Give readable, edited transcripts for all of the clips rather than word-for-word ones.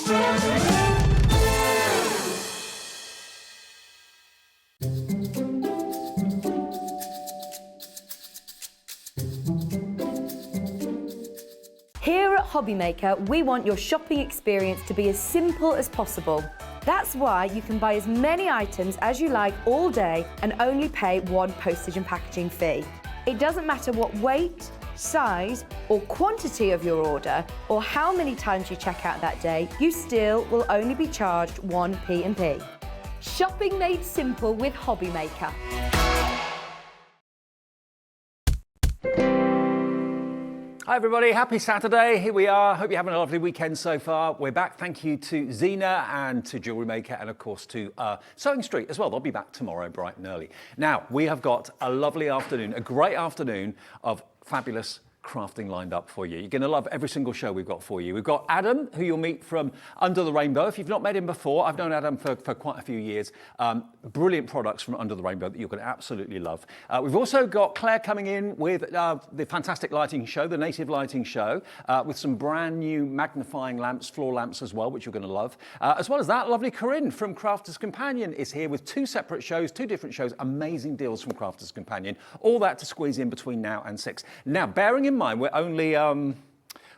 Here at Hobbymaker, we want your shopping experience to be as simple as possible. That's why you can buy as many items as you like all day and only pay one postage and packaging fee. It doesn't matter what weight, size or quantity of your order or how many times you check out that day, you still will only be charged one P&P. Shopping made simple with Hobbymaker. Hi everybody, happy Saturday. Here we are. Hope you're having a lovely weekend so far. We're back. Thank you to Zena and to Jewellery Maker and of course to Sewing Street as well. They'll be back tomorrow bright and early. Now, we have got a lovely afternoon, a great afternoon of fabulous crafting lined up for you. You're going to love every single show we've got for you. We've got Adam, who you'll meet from Under the Rainbow. If you've not met him before, I've known Adam for quite a few years. Brilliant products from Under the Rainbow that you're going to absolutely love. We've also got Clare coming in with the fantastic lighting show, the native lighting show, with some brand new magnifying lamps, floor lamps as well, which you're going to love. As well as that, lovely Corrine from Crafter's Companion is here with two separate shows, two different shows, amazing deals from Crafter's Companion. All that to squeeze in between now and 6. Now, bearing in mind, we're only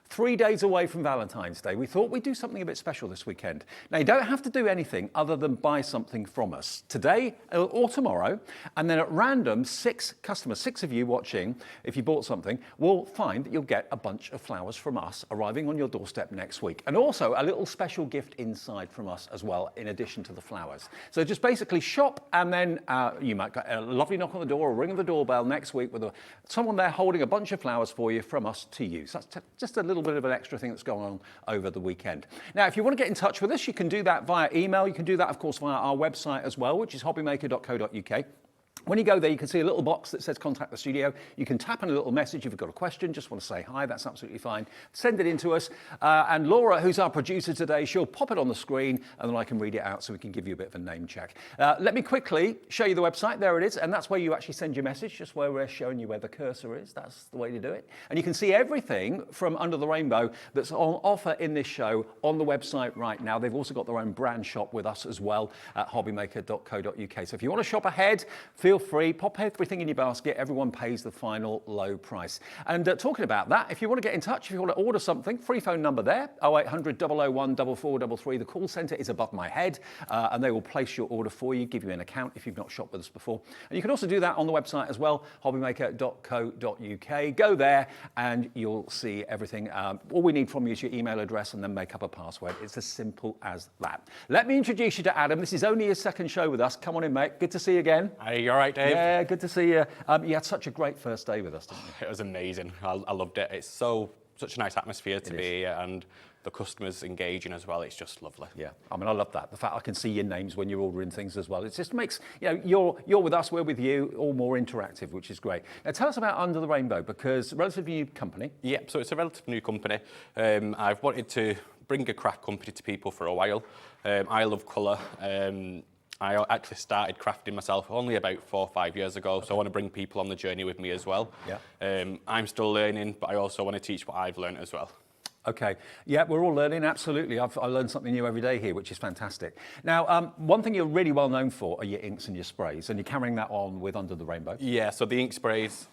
3 days away from Valentine's Day. We thought we'd do something a bit special this weekend. Now, you don't have to do anything other than buy something from us today or tomorrow, and then at random, 6 customers, 6 of you watching, if you bought something, will find that you'll get a bunch of flowers from us arriving on your doorstep next week. And also a little special gift inside from us as well, in addition to the flowers. So just basically shop, and then you might get a lovely knock on the door or ring of the doorbell next week with someone there holding a bunch of flowers for you from us to use. That's just a little bit of an extra thing that's going on over the weekend. Now, if you want to get in touch with us, you can do that via email. You can do that, of course, via our website as well, which is hobbymaker.co.uk. When you go there, you can see a little box that says contact the studio. You can tap in a little message if you've got a question, just want to say hi, that's absolutely fine. Send it in to us. And Laura, who's our producer today, she'll pop it on the screen and then I can read it out so we can give you a bit of a name check. Let me quickly show you the website. There it is. And that's where you actually send your message, just where we're showing you where the cursor is. That's the way to do it. And you can see everything from Under the Rainbow that's on offer in this show on the website right now. They've also got their own brand shop with us as well at hobbymaker.co.uk. So if you want to shop ahead, feel free, pop everything in your basket. Everyone pays the final low price. And talking about that, if you want to get in touch, if you want to order something, free phone number there, 0800 001 4433. The call centre is above my head, and they will place your order for you, give you an account if you've not shopped with us before. And you can also do that on the website as well, hobbymaker.co.uk. Go there and you'll see everything. All we need from you is your email address and then make up a password. It's as simple as that. Let me introduce you to Adam. This is only his second show with us. Come on in, mate. Good to see you again. Hey, you all right, Dave? Yeah, good to see you. You had such a great first day with us, didn't you? It was amazing. I loved it. It's such a nice atmosphere to be, and the customers engaging as well. It's just lovely. Yeah, I mean, I love that. The fact I can see your names when you're ordering things as well. It just makes, you're with us, we're with you, all more interactive, which is great. Now, tell us about Under the Rainbow, because relatively new company. Yeah, so it's a relatively new company. I've wanted to bring a craft company to people for a while. I love colour. I actually started crafting myself only about 4 or 5 years ago, so I want to bring people on the journey with me as well. Yeah. I'm still learning, but I also want to teach what I've learned as well. Okay, yeah, we're all learning, absolutely. I learn something new every day here, which is fantastic. Now, one thing you're really well known for are your inks and your sprays, and you're carrying that on with Under the Rainbow. Yeah, so the ink sprays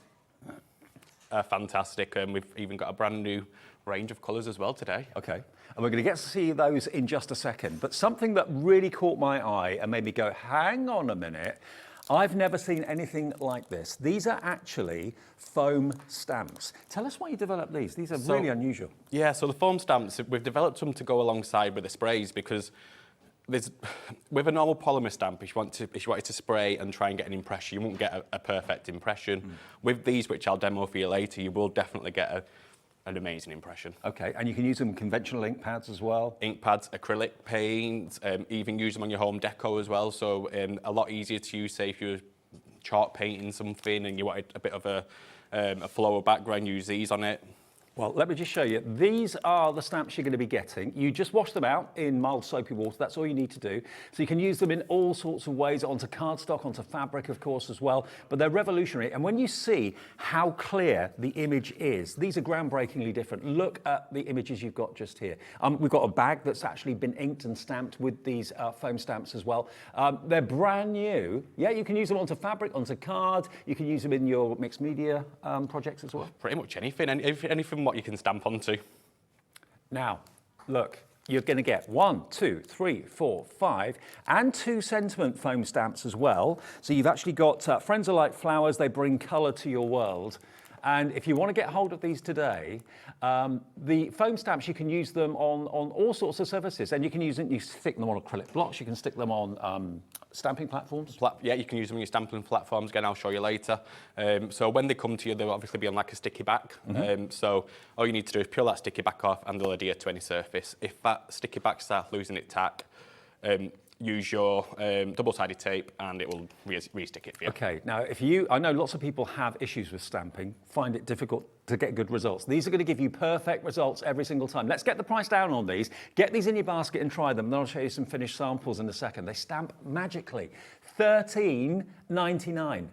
are fantastic, and we've even got a brand new range of colours as well today. Okay, and we're going to get to see those in just a second, but something that really caught my eye and made me go, hang on a minute, I've never seen anything like this. These are actually foam stamps. Tell us why you developed these. These are really unusual. Yeah, so the foam stamps, we've developed them to go alongside with the sprays because with a normal polymer stamp, if you wanted to spray and try and get an impression, you won't get a perfect impression. With these, which I'll demo for you later, you will definitely get an amazing impression. Okay, and you can use them in conventional ink pads as well? Ink pads, acrylic paints, even use them on your home deco as well. So a lot easier to use, say if you're chalk painting something and you wanted a bit of a flower background, use these on it. Well, let me just show you. These are the stamps you're going to be getting. You just wash them out in mild soapy water. That's all you need to do. So you can use them in all sorts of ways, onto cardstock, onto fabric, of course, as well. But they're revolutionary. And when you see how clear the image is, these are groundbreakingly different. Look at the images you've got just here. We've got a bag that's actually been inked and stamped with these foam stamps as well. They're brand new. Yeah, you can use them onto fabric, onto card. You can use them in your mixed media projects as well. Pretty much anything, anything what you can stamp onto. Now, look, you're going to get 1, 2, 3, 4, 5, and 2 sentiment foam stamps as well. So you've actually got friends are like flowers, they bring colour to your world. And if you want to get hold of these today, the foam stamps, you can use them on all sorts of surfaces. And you can use them, you stick them on acrylic blocks, you can stick them on stamping platforms. Yeah, you can use them on your stamping platforms. Again, I'll show you later. So when they come to you, they'll obviously be on like a sticky back. So all you need to do is peel that sticky back off and they'll adhere to any surface. If that sticky back starts losing its tack, use your double-sided tape and it will re-stick it for you. Okay, now I know lots of people have issues with stamping, find it difficult to get good results. These are going to give you perfect results every single time. Let's get the price down on these. Get these in your basket and try them. Then I'll show you some finished samples in a second. They stamp magically. $13.99.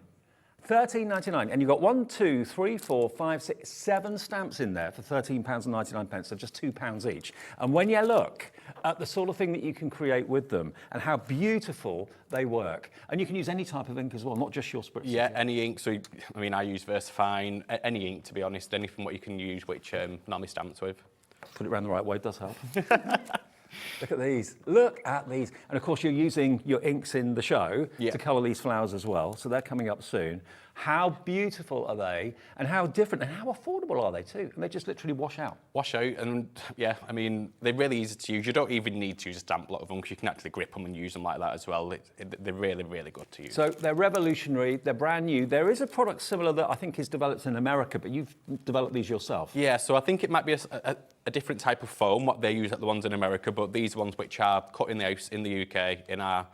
$13.99, and you've got 1, 2, 3, 4, 5, 6, 7 stamps in there for £13.99, so just £2 each. And when you look at the sort of thing that you can create with them and how beautiful they work, and you can use any type of ink as well, not just your spritz. Yeah, any ink. So, I mean, I use VersaFine, any ink, to be honest, anything what you can use which normally stamps with. Put it around the right way, it does help. Look at these. Look at these. And of course, you're using your inks in the show to colour these flowers as well. So they're coming up soon. How beautiful are they? And how different and how affordable are they too? And they just literally wash out. Wash out, and yeah, I mean, they're really easy to use. You don't even need to use a stamp lot of them because you can actually grip them and use them like that as well. They're really, really good to use. So they're revolutionary. They're brand new. There is a product similar that I think is developed in America, but you've developed these yourself. Yeah, so I think it might be a different type of foam, what they use at the ones in America, but these ones which are cut in the house in the UK in our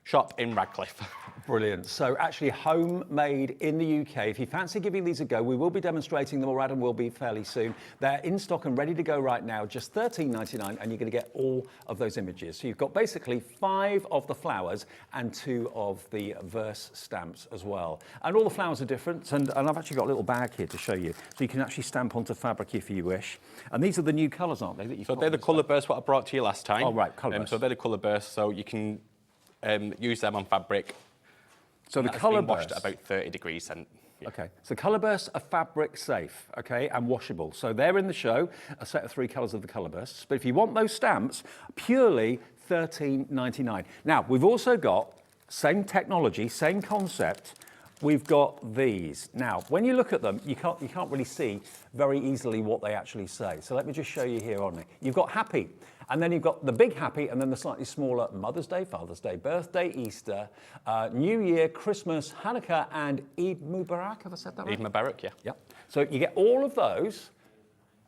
shop in Radcliffe. Brilliant. So actually homemade in the UK. If you fancy giving these a go, we will be demonstrating them, or Adam will be fairly soon. They're in stock and ready to go right now, just $13.99, and you're going to get all of those images. So you've got basically 5 of the flowers and 2 of the verse stamps as well. And all the flowers are different, and I've actually got a little bag here to show you. So you can actually stamp onto fabric if you wish. And these are the new colours, aren't they? That you've So they're the colour bursts what I brought to you last time. Oh, right, colour bursts. So they're the colour bursts, so you can use them on fabric. So the colour bursts washed at about 30 degrees. And yeah. Okay, so colour bursts are fabric safe, okay, and washable. So they're in the show, a set of 3 colours of the colour bursts. But if you want those stamps, purely $13.99. Now, we've also got, same technology, same concept, we've got these. Now, when you look at them, you can't really see very easily what they actually say. So let me just show you here on it. You've got happy. And then you've got the big happy, and then the slightly smaller Mother's Day, Father's Day, Birthday, Easter, New Year, Christmas, Hanukkah, and Eid Mubarak. Have I said that right? Eid Mubarak, yeah. Yeah. So you get all of those,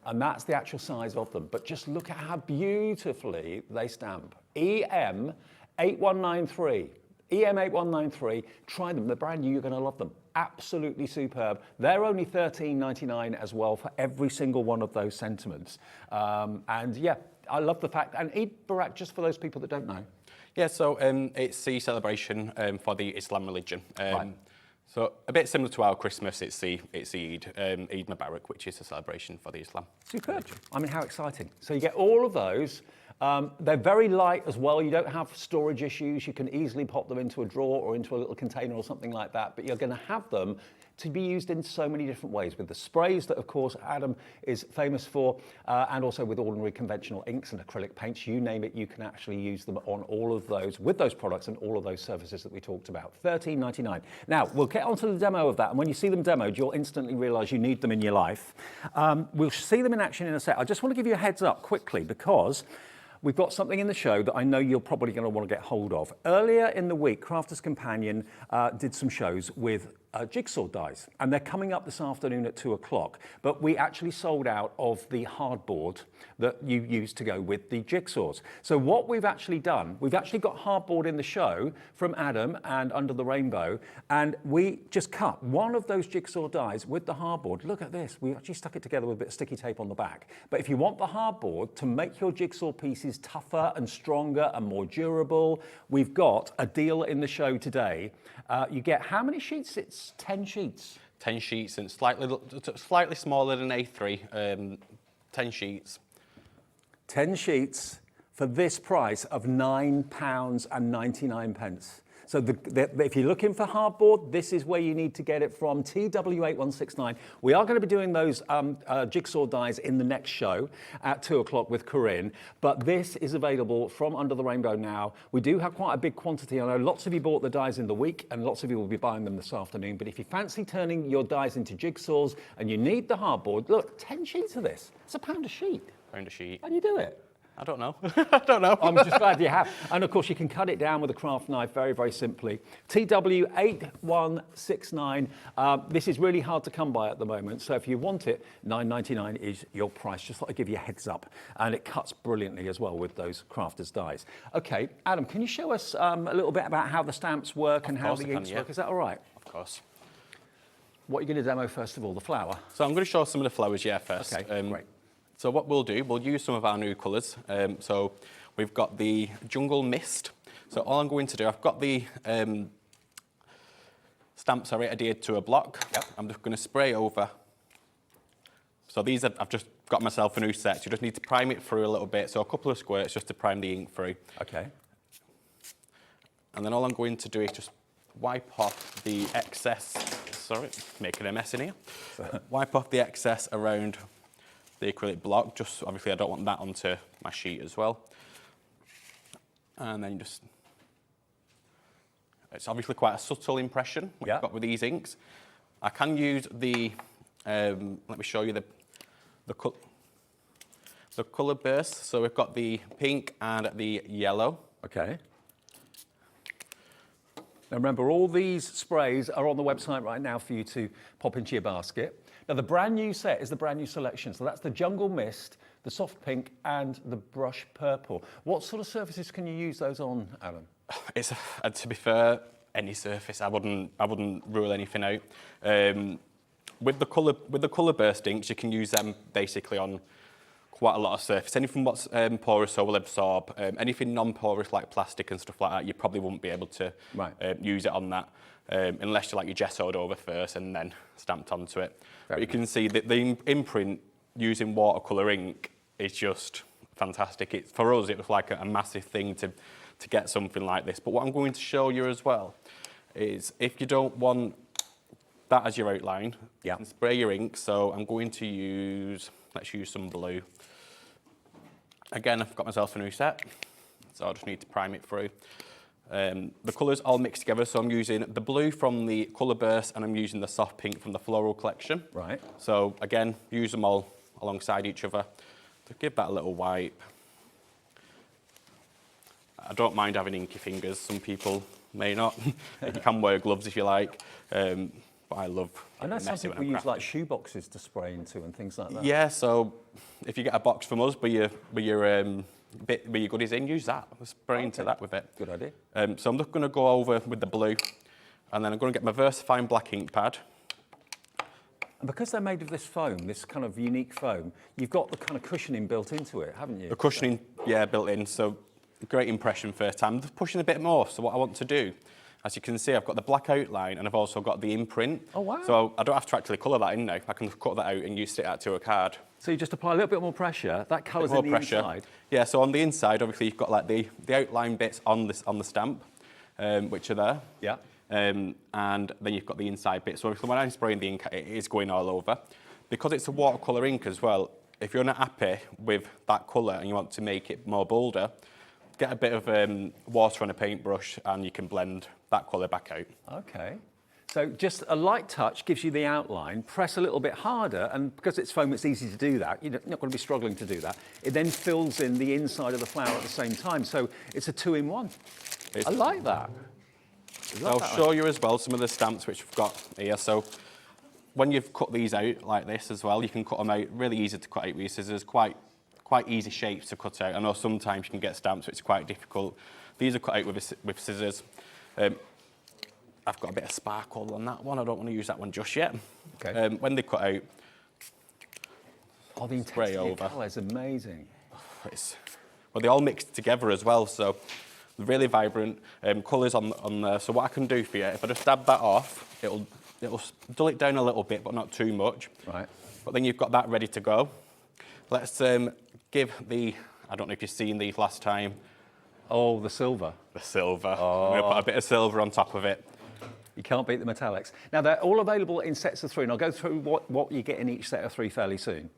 and that's the actual size of them. But just look at how beautifully they stamp. EM8193. EM8193, try them. They're brand new. You're going to love them. Absolutely superb. They're only $13.99 as well for every single one of those sentiments. And yeah, I love the fact, and Eid Barak, just for those people that don't know. Yeah, so it's the celebration for the Islam religion. Right. So a bit similar to our Christmas, it's Eid Mubarak, which is a celebration for the Islam. Superb. I mean, how exciting. So you get all of those. They're very light as well. You don't have storage issues. You can easily pop them into a drawer or into a little container or something like that. But you're going to have them to be used in so many different ways, with the sprays that, of course, Adam is famous for, and also with ordinary conventional inks and acrylic paints. You name it, you can actually use them on all of those, with those products and all of those services that we talked about. $13.99. Now, we'll get onto the demo of that, and when you see them demoed, you'll instantly realise you need them in your life. We'll see them in action in a sec. I just want to give you a heads up quickly, because we've got something in the show that I know you're probably going to want to get hold of. Earlier in the week, Crafter's Companion did some shows with jigsaw dies, and they're coming up this afternoon at 2 o'clock. But we actually sold out of the hardboard that you use to go with the jigsaws. So what we've actually done, we've actually got hardboard in the show from Adam and Under the Rainbow, and we just cut one of those jigsaw dies with the hardboard. Look at this, we actually stuck it together with a bit of sticky tape on the back. But if you want the hardboard to make your jigsaw pieces tougher and stronger and more durable, we've got a deal in the show today. You get how many sheets? It's 10 sheets. 10 sheets and slightly smaller than A3, 10 sheets. 10 sheets for this price of £9.99. So if you're looking for hardboard, this is where you need to get it from, TW8169. We are going to be doing those jigsaw dies in the next show at 2 o'clock with Corrine, but this is available from Under the Rainbow now. We do have quite a big quantity. I know lots of you bought the dies in the week, and lots of you will be buying them this afternoon, but if you fancy turning your dies into jigsaws and you need the hardboard, look, 10 sheets of this. It's £1 a sheet. £1 a sheet. How do you do it? I don't know. I don't know. I'm just glad you have. And of course, you can cut it down with a craft knife very, very simply. TW8169. This is really hard to come by at the moment. So if you want it, £9.99 is your price. Just thought I'd give you a heads up. And it cuts brilliantly as well with those crafters dies. Okay, Adam, can you show us a little bit about how the stamps work and how the inks work? Is that all right? Of course. What are you going to demo first of all? The flower? So I'm going to show some of the flowers, first. Okay, great. So what we'll do, we'll use some of our new colours. So we've got the Jungle Mist. So all I'm going to do, I've got the stamps already adhered to a block. Yep. I'm just going to spray over. So these are, I've just got myself a new set. You just need to prime it through a little bit. So a couple of squirts just to prime the ink through. Okay. And then all I'm going to do is just wipe off the excess, sorry, making a mess in here. Wipe off the excess around the acrylic block, just obviously I don't want that onto my sheet as well. And then just, it's obviously quite a subtle impression what you've got with these inks. I can use the, let me show you the colour bursts. So we've got the pink and the yellow. Okay. Now remember, all these sprays are on the website right now for you to pop into your basket. Now the brand new set is the brand new selection. So that's the Jungle Mist, the soft pink and the brush purple. What sort of surfaces can you use those on, Alan? It's, to be fair, any surface. I wouldn't rule anything out. With the colour burst inks, you can use them basically on quite a lot of surface. Anything what's porous or will absorb, anything non-porous like plastic and stuff like that, you probably wouldn't be able to use it on that. Unless you like your gessoed over first and then stamped onto it. But you can see that the imprint using watercolour ink is just fantastic. For us, it was like a massive thing to get something like this. But what I'm going to show you as well is if you don't want that as your outline, you can spray your ink. So I'm going to use, let's use some blue. Again, I've got myself a new set, so I just need to prime it through. The colours all mixed together, so I'm using the blue from the Colour Burst and I'm using the soft pink from the Floral Collection. Right. So again, use them all alongside each other to give that a little wipe. I don't mind having inky fingers, some people may not. You can wear gloves if you like, but I love I know some people use like shoe boxes to spray into and things like that. Yeah, so if you get a box from us with your goodies in, use that. Spray into that with it. Good idea. So I'm just going to go over with the blue, and then I'm going to get my VersaFine black ink pad. And because they're made of this foam, this kind of unique foam, you've got the kind of cushioning built into it, haven't you? The cushioning, built in. So great impression first time. I'm just pushing a bit more. So what I want to do, as you can see, I've got the black outline and I've also got the imprint. Oh, wow. So I don't have to actually colour that in now. I can cut that out and use it out to a card. So you just apply a little bit more pressure, that colours in the inside? Yeah, so on the inside, obviously, you've got like the outline bits on the stamp, which are there. Yeah. And then you've got the inside bits. So obviously, when I'm spraying the ink, it is going all over. Because it's a watercolour ink as well, if you're not happy with that colour and you want to make it more bolder, get a bit of water on a paintbrush and you can blend that colour back out. Okay. So just a light touch gives you the outline, press a little bit harder, and because it's foam, it's easy to do that. You're not going to be struggling to do that. It then fills in the inside of the flower at the same time. So it's a two-in-one. I like that. I'll show you as well some of the stamps which we've got here. So when you've cut these out like this as well, you can cut them out really easy to cut out with your scissors. Quite easy shapes to cut out. I know sometimes you can get stamps which is quite difficult. These are cut out with scissors. I've got a bit of sparkle on that one. I don't want to use that one just yet. Okay. When they cut out, the intensity of colour is amazing. Well, they all mix together as well, so really vibrant colours on there. So what I can do for you, if I just dab that off, it'll dull it down a little bit, but not too much. Right. But then you've got that ready to go. Let's give I don't know if you've seen these last time. Oh, the silver. The silver. Oh. I'm going to put a bit of silver on top of it. You can't beat the metallics. Now, they're all available in sets of 3, and I'll go through what you get in each set of 3 fairly soon.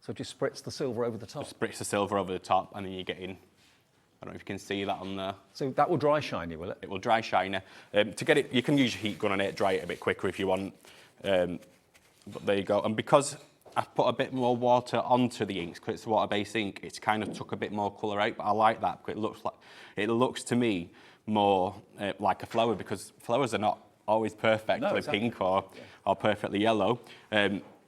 So just spritz the silver over the top. Just spritz the silver over the top, and then you get in. I don't know if you can see that on there. So that will dry shiny, will it? It will dry shiny. To get it, you can use your heat gun on it, dry it a bit quicker if you want. But there you go. And because I've put a bit more water onto the inks, because it's a water-based ink, it's kind of took a bit more colour out. But I like that because it looks to me more like a flower, because flowers are not always perfectly pink or perfectly yellow.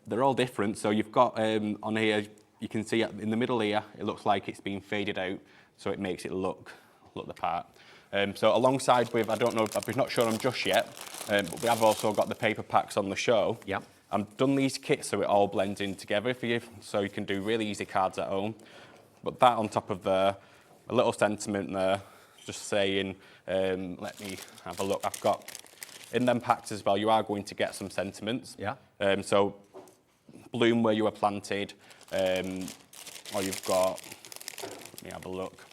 They're all different. So you've got on here, you can see in the middle here, it looks like it's been faded out, so it makes it look the part. So alongside with, I don't know, we've not shown them just yet, but we have also got the paper packs on the show. Yeah. I've done these kits so it all blends in together for you, so you can do really easy cards at home. But that on top of there, a little sentiment there, just saying, let me have a look. I've got, in them packs as well, you are going to get some sentiments. Yeah. So, bloom where you were planted, or you've got, let me have a look,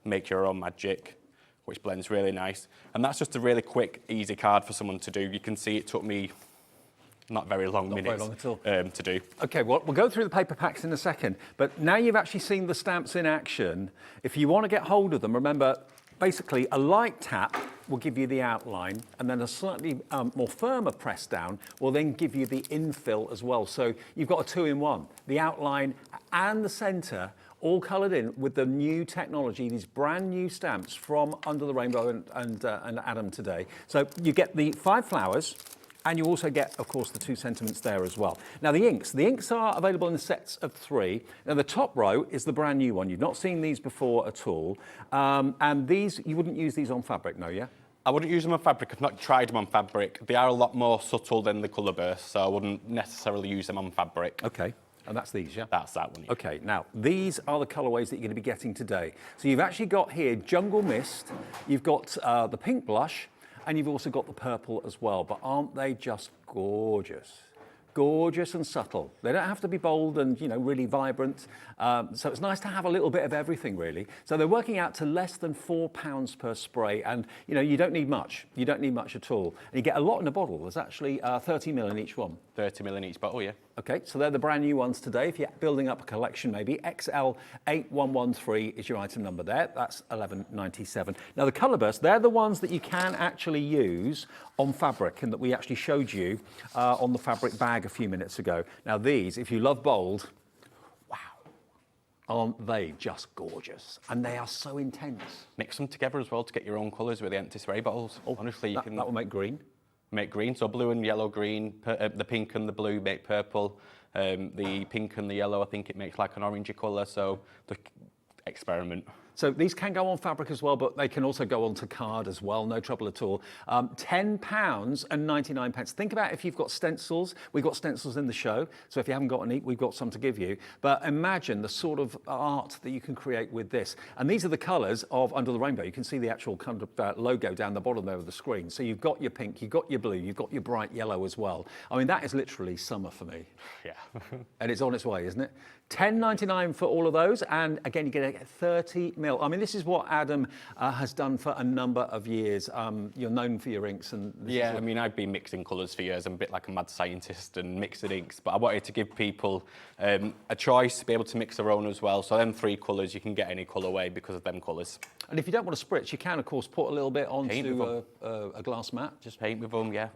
make your own magic, which blends really nice. And that's just a really quick, easy card for someone to do. You can see it took me not very long minutes to do. Okay, well, we'll go through the paper packs in a second, but now you've actually seen the stamps in action, if you want to get hold of them, remember, basically a light tap will give you the outline, and then a slightly more firmer press down will then give you the infill as well. So you've got a 2-in-1, the outline and the centre all coloured in with the new technology, these brand new stamps from Under the Rainbow and Adam today. So you get the 5 flowers, and you also get, of course, the 2 sentiments there as well. Now, the inks are available in sets of 3. Now, the top row is the brand new one. You've not seen these before at all. And these, you wouldn't use these on fabric, no, yeah? I wouldn't use them on fabric. I've not tried them on fabric. They are a lot more subtle than the colour burst, so I wouldn't necessarily use them on fabric. Okay. And that's these, yeah? That's that one, yeah. Okay, now, these are the colourways that you're going to be getting today. So you've actually got here Jungle Mist, you've got the pink blush, and you've also got the purple as well. But aren't they just gorgeous? Gorgeous and subtle. They don't have to be bold and, you know, really vibrant. So it's nice to have a little bit of everything, really. So they're working out to less than £4 per spray. And, you know, you don't need much. You don't need much at all. And you get a lot in a bottle. There's actually 30 ml in each one. 30 ml in each bottle, yeah. Okay, so they're the brand new ones today. If you're building up a collection, maybe XL8113 is your item number there. That's £11.97. Now the colour bursts, they're the ones that you can actually use on fabric, and that we actually showed you on the fabric bag a few minutes ago. Now these, if you love bold, wow, aren't they just gorgeous? And they are so intense. Mix them together as well to get your own colours with the empty spray bottles. Oh, honestly, that will make green. Make green, so blue and yellow green, the pink and the blue make purple, the pink and the yellow, I think it makes like an orangey colour, so the experiment. So these can go on fabric as well, but they can also go onto card as well, no trouble at all. £10.99. Think about if you've got stencils. We've got stencils in the show, so if you haven't got any, we've got some to give you. But imagine the sort of art that you can create with this. And these are the colours of Under the Rainbow. You can see the actual kind of logo down the bottom there of the screen. So you've got your pink, you've got your blue, you've got your bright yellow as well. I mean, that is literally summer for me. Yeah. And it's on its way, isn't it? £10.99 for all of those, and again, you get 30 ml. I mean, this is what Adam has done for a number of years. You're known for your inks, and yeah, I mean, I've been mixing colours for years. I'm a bit like a mad scientist and mixing inks, but I wanted to give people a choice to be able to mix their own as well. So them 3 colours, you can get any colourway because of them colours. And if you don't want to spritz, you can, of course, put a little bit onto a glass mat. Just paint with them, yeah.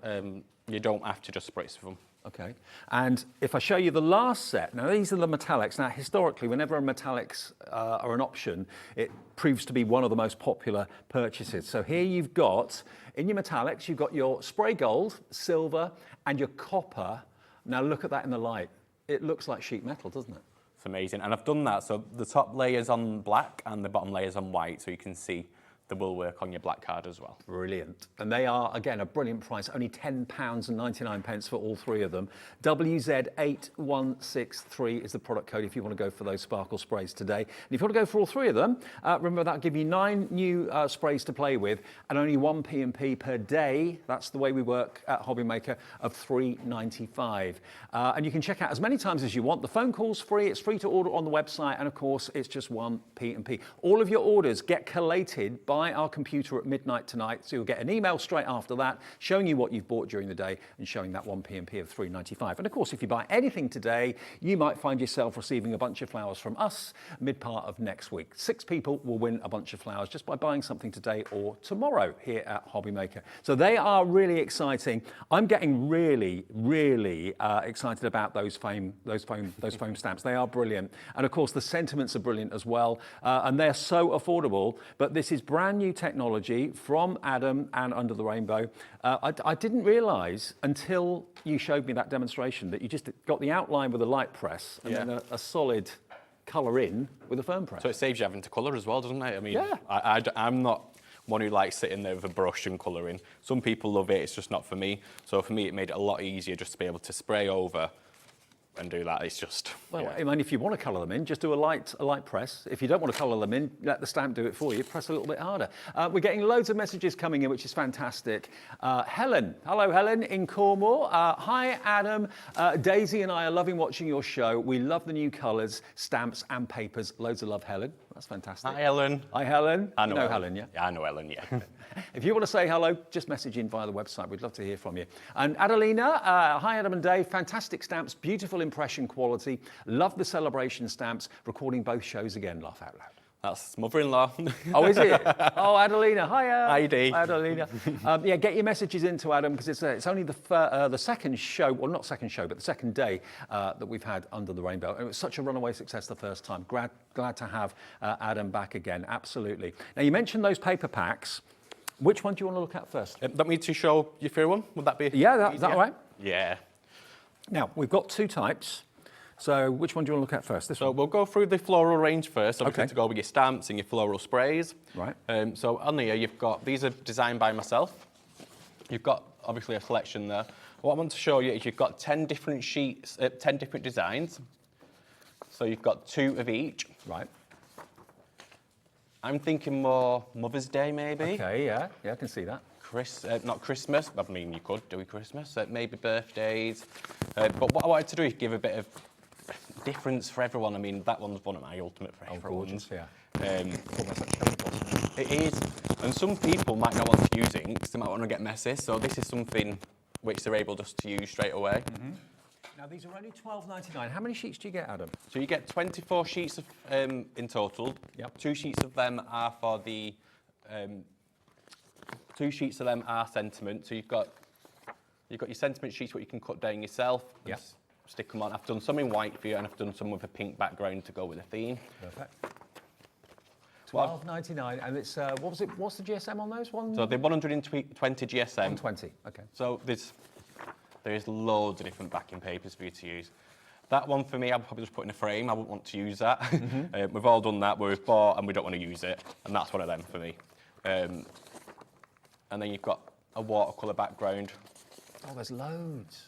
You don't have to just spritz with them. Okay, and if I show you the last set, now these are the metallics. Now historically, whenever metallics are an option, it proves to be one of the most popular purchases. So here you've got, in your metallics, you've got your spray gold, silver, and your copper. Now look at that in the light. It looks like sheet metal, doesn't it? It's amazing, and I've done that, so the top layer's on black and the bottom layer's on white, so you can see the wool work on your black card as well. Brilliant. And they are, again, a brilliant price, only £10.99 for all three of them. WZ8163 is the product code if you want to go for those sparkle sprays today. And if you want to go for all three of them, remember that'll give you 9 new sprays to play with and only 1 P&P per day. That's the way we work at Hobby Maker, of £3.95. And you can check out as many times as you want. The phone call's free. It's free to order on the website. And of course, it's just 1 P&P. All of your orders get collated by our computer at midnight tonight, so you'll get an email straight after that showing you what you've bought during the day and showing that 1 P&P of £3.95. And of course, if you buy anything today, you might find yourself receiving a bunch of flowers from us mid-part of next week. 6 people will win a bunch of flowers just by buying something today or tomorrow here at Hobby Maker. So they are really exciting. I'm getting really excited about those foam stamps. They are brilliant, and of course the sentiments are brilliant as well, and they're so affordable. But this is brand new technology from Adam and Under the Rainbow. I didn't realise until you showed me that demonstration that you just got the outline with a light press and then a solid colour in with a firm press. So it saves you having to colour as well, doesn't it? I mean, Yeah. I'm not one who likes sitting there with a brush and colouring. Some people love it, it's just not for me. So for me, it made it a lot easier just to be able to spray over and do that. It's just, well, I mean, if you want to colour them in, just do a light press. If you don't want to colour them in, let the stamp do it for you. Press a little bit harder. We're getting loads of messages coming in, which is fantastic. Helen, hello Helen in Cornwall. Hi Adam, Daisy and I are loving watching your show. We love the new colours, stamps and papers. Loads of love, Helen. That's fantastic. Hi Ellen. Hi Helen. I know Ellen. Helen, yeah? Yeah, I know Ellen, yeah. If you want to say hello, just message in via the website. We'd love to hear from you. And Adelina, hi Adam and Dave. Fantastic stamps, beautiful impression quality. Love the celebration stamps. Recording both shows again. Laugh out loud. That's mother-in-law. Oh, is it? Oh, Adelina, hiya. Hi, Dee. Hi, Adelina. Yeah, get your messages into Adam because it's only the second show, well, not second show, but the second day that we've had Under the Rainbow. And it was such a runaway success the first time. Glad to have Adam back again, absolutely. Now, you mentioned those paper packs. Which one do you want to look at first? Don't need to show you through one? Would that be Yeah, is that all right? Yeah. Now, we've got 2 types. So which one do you want to look at first? This So one? we'll go through the floral range first, obviously, Okay. to go with your stamps and your floral sprays. Right. So on here, you've got, these are designed by myself. You've got, obviously, a selection there. What I want to show you is you've got 10 different sheets, 10 different designs. So you've got 2 of each. Right. I'm thinking more Mother's Day, maybe. Okay, yeah, I can see that. Not Christmas, I mean, you could do Christmas, maybe birthdays. But what I wanted to do is give a bit of difference for everyone. I mean, that one's one of my ultimate favourite ones. Yeah. Almost like cherry blossom. It is, and some people might not want to use inks, they might want to get messy, so this is something which they're able just to use straight away. Mm-hmm. Now, these are only £12.99. How many sheets do you get, Adam? So you get 24 sheets of, in total. Yep. 2 sheets of them are for the, 2 sheets of them are sentiment. So you've got your sentiment sheets, what you can cut down yourself. Yep. Stick them on. I've done some in white for you, and I've done some with a pink background to go with the theme. Perfect. £12.99, and it's what was it? What's the GSM on those ones? So they're 120 GSM. 120. Okay. So there's loads of different backing papers for you to use. That one for me, I'll probably just put in a frame. I wouldn't want to use that. Mm-hmm. We've all done that where we've bought and we don't want to use it, and that's one of them for me. And then you've got a watercolour background. Oh, there's loads.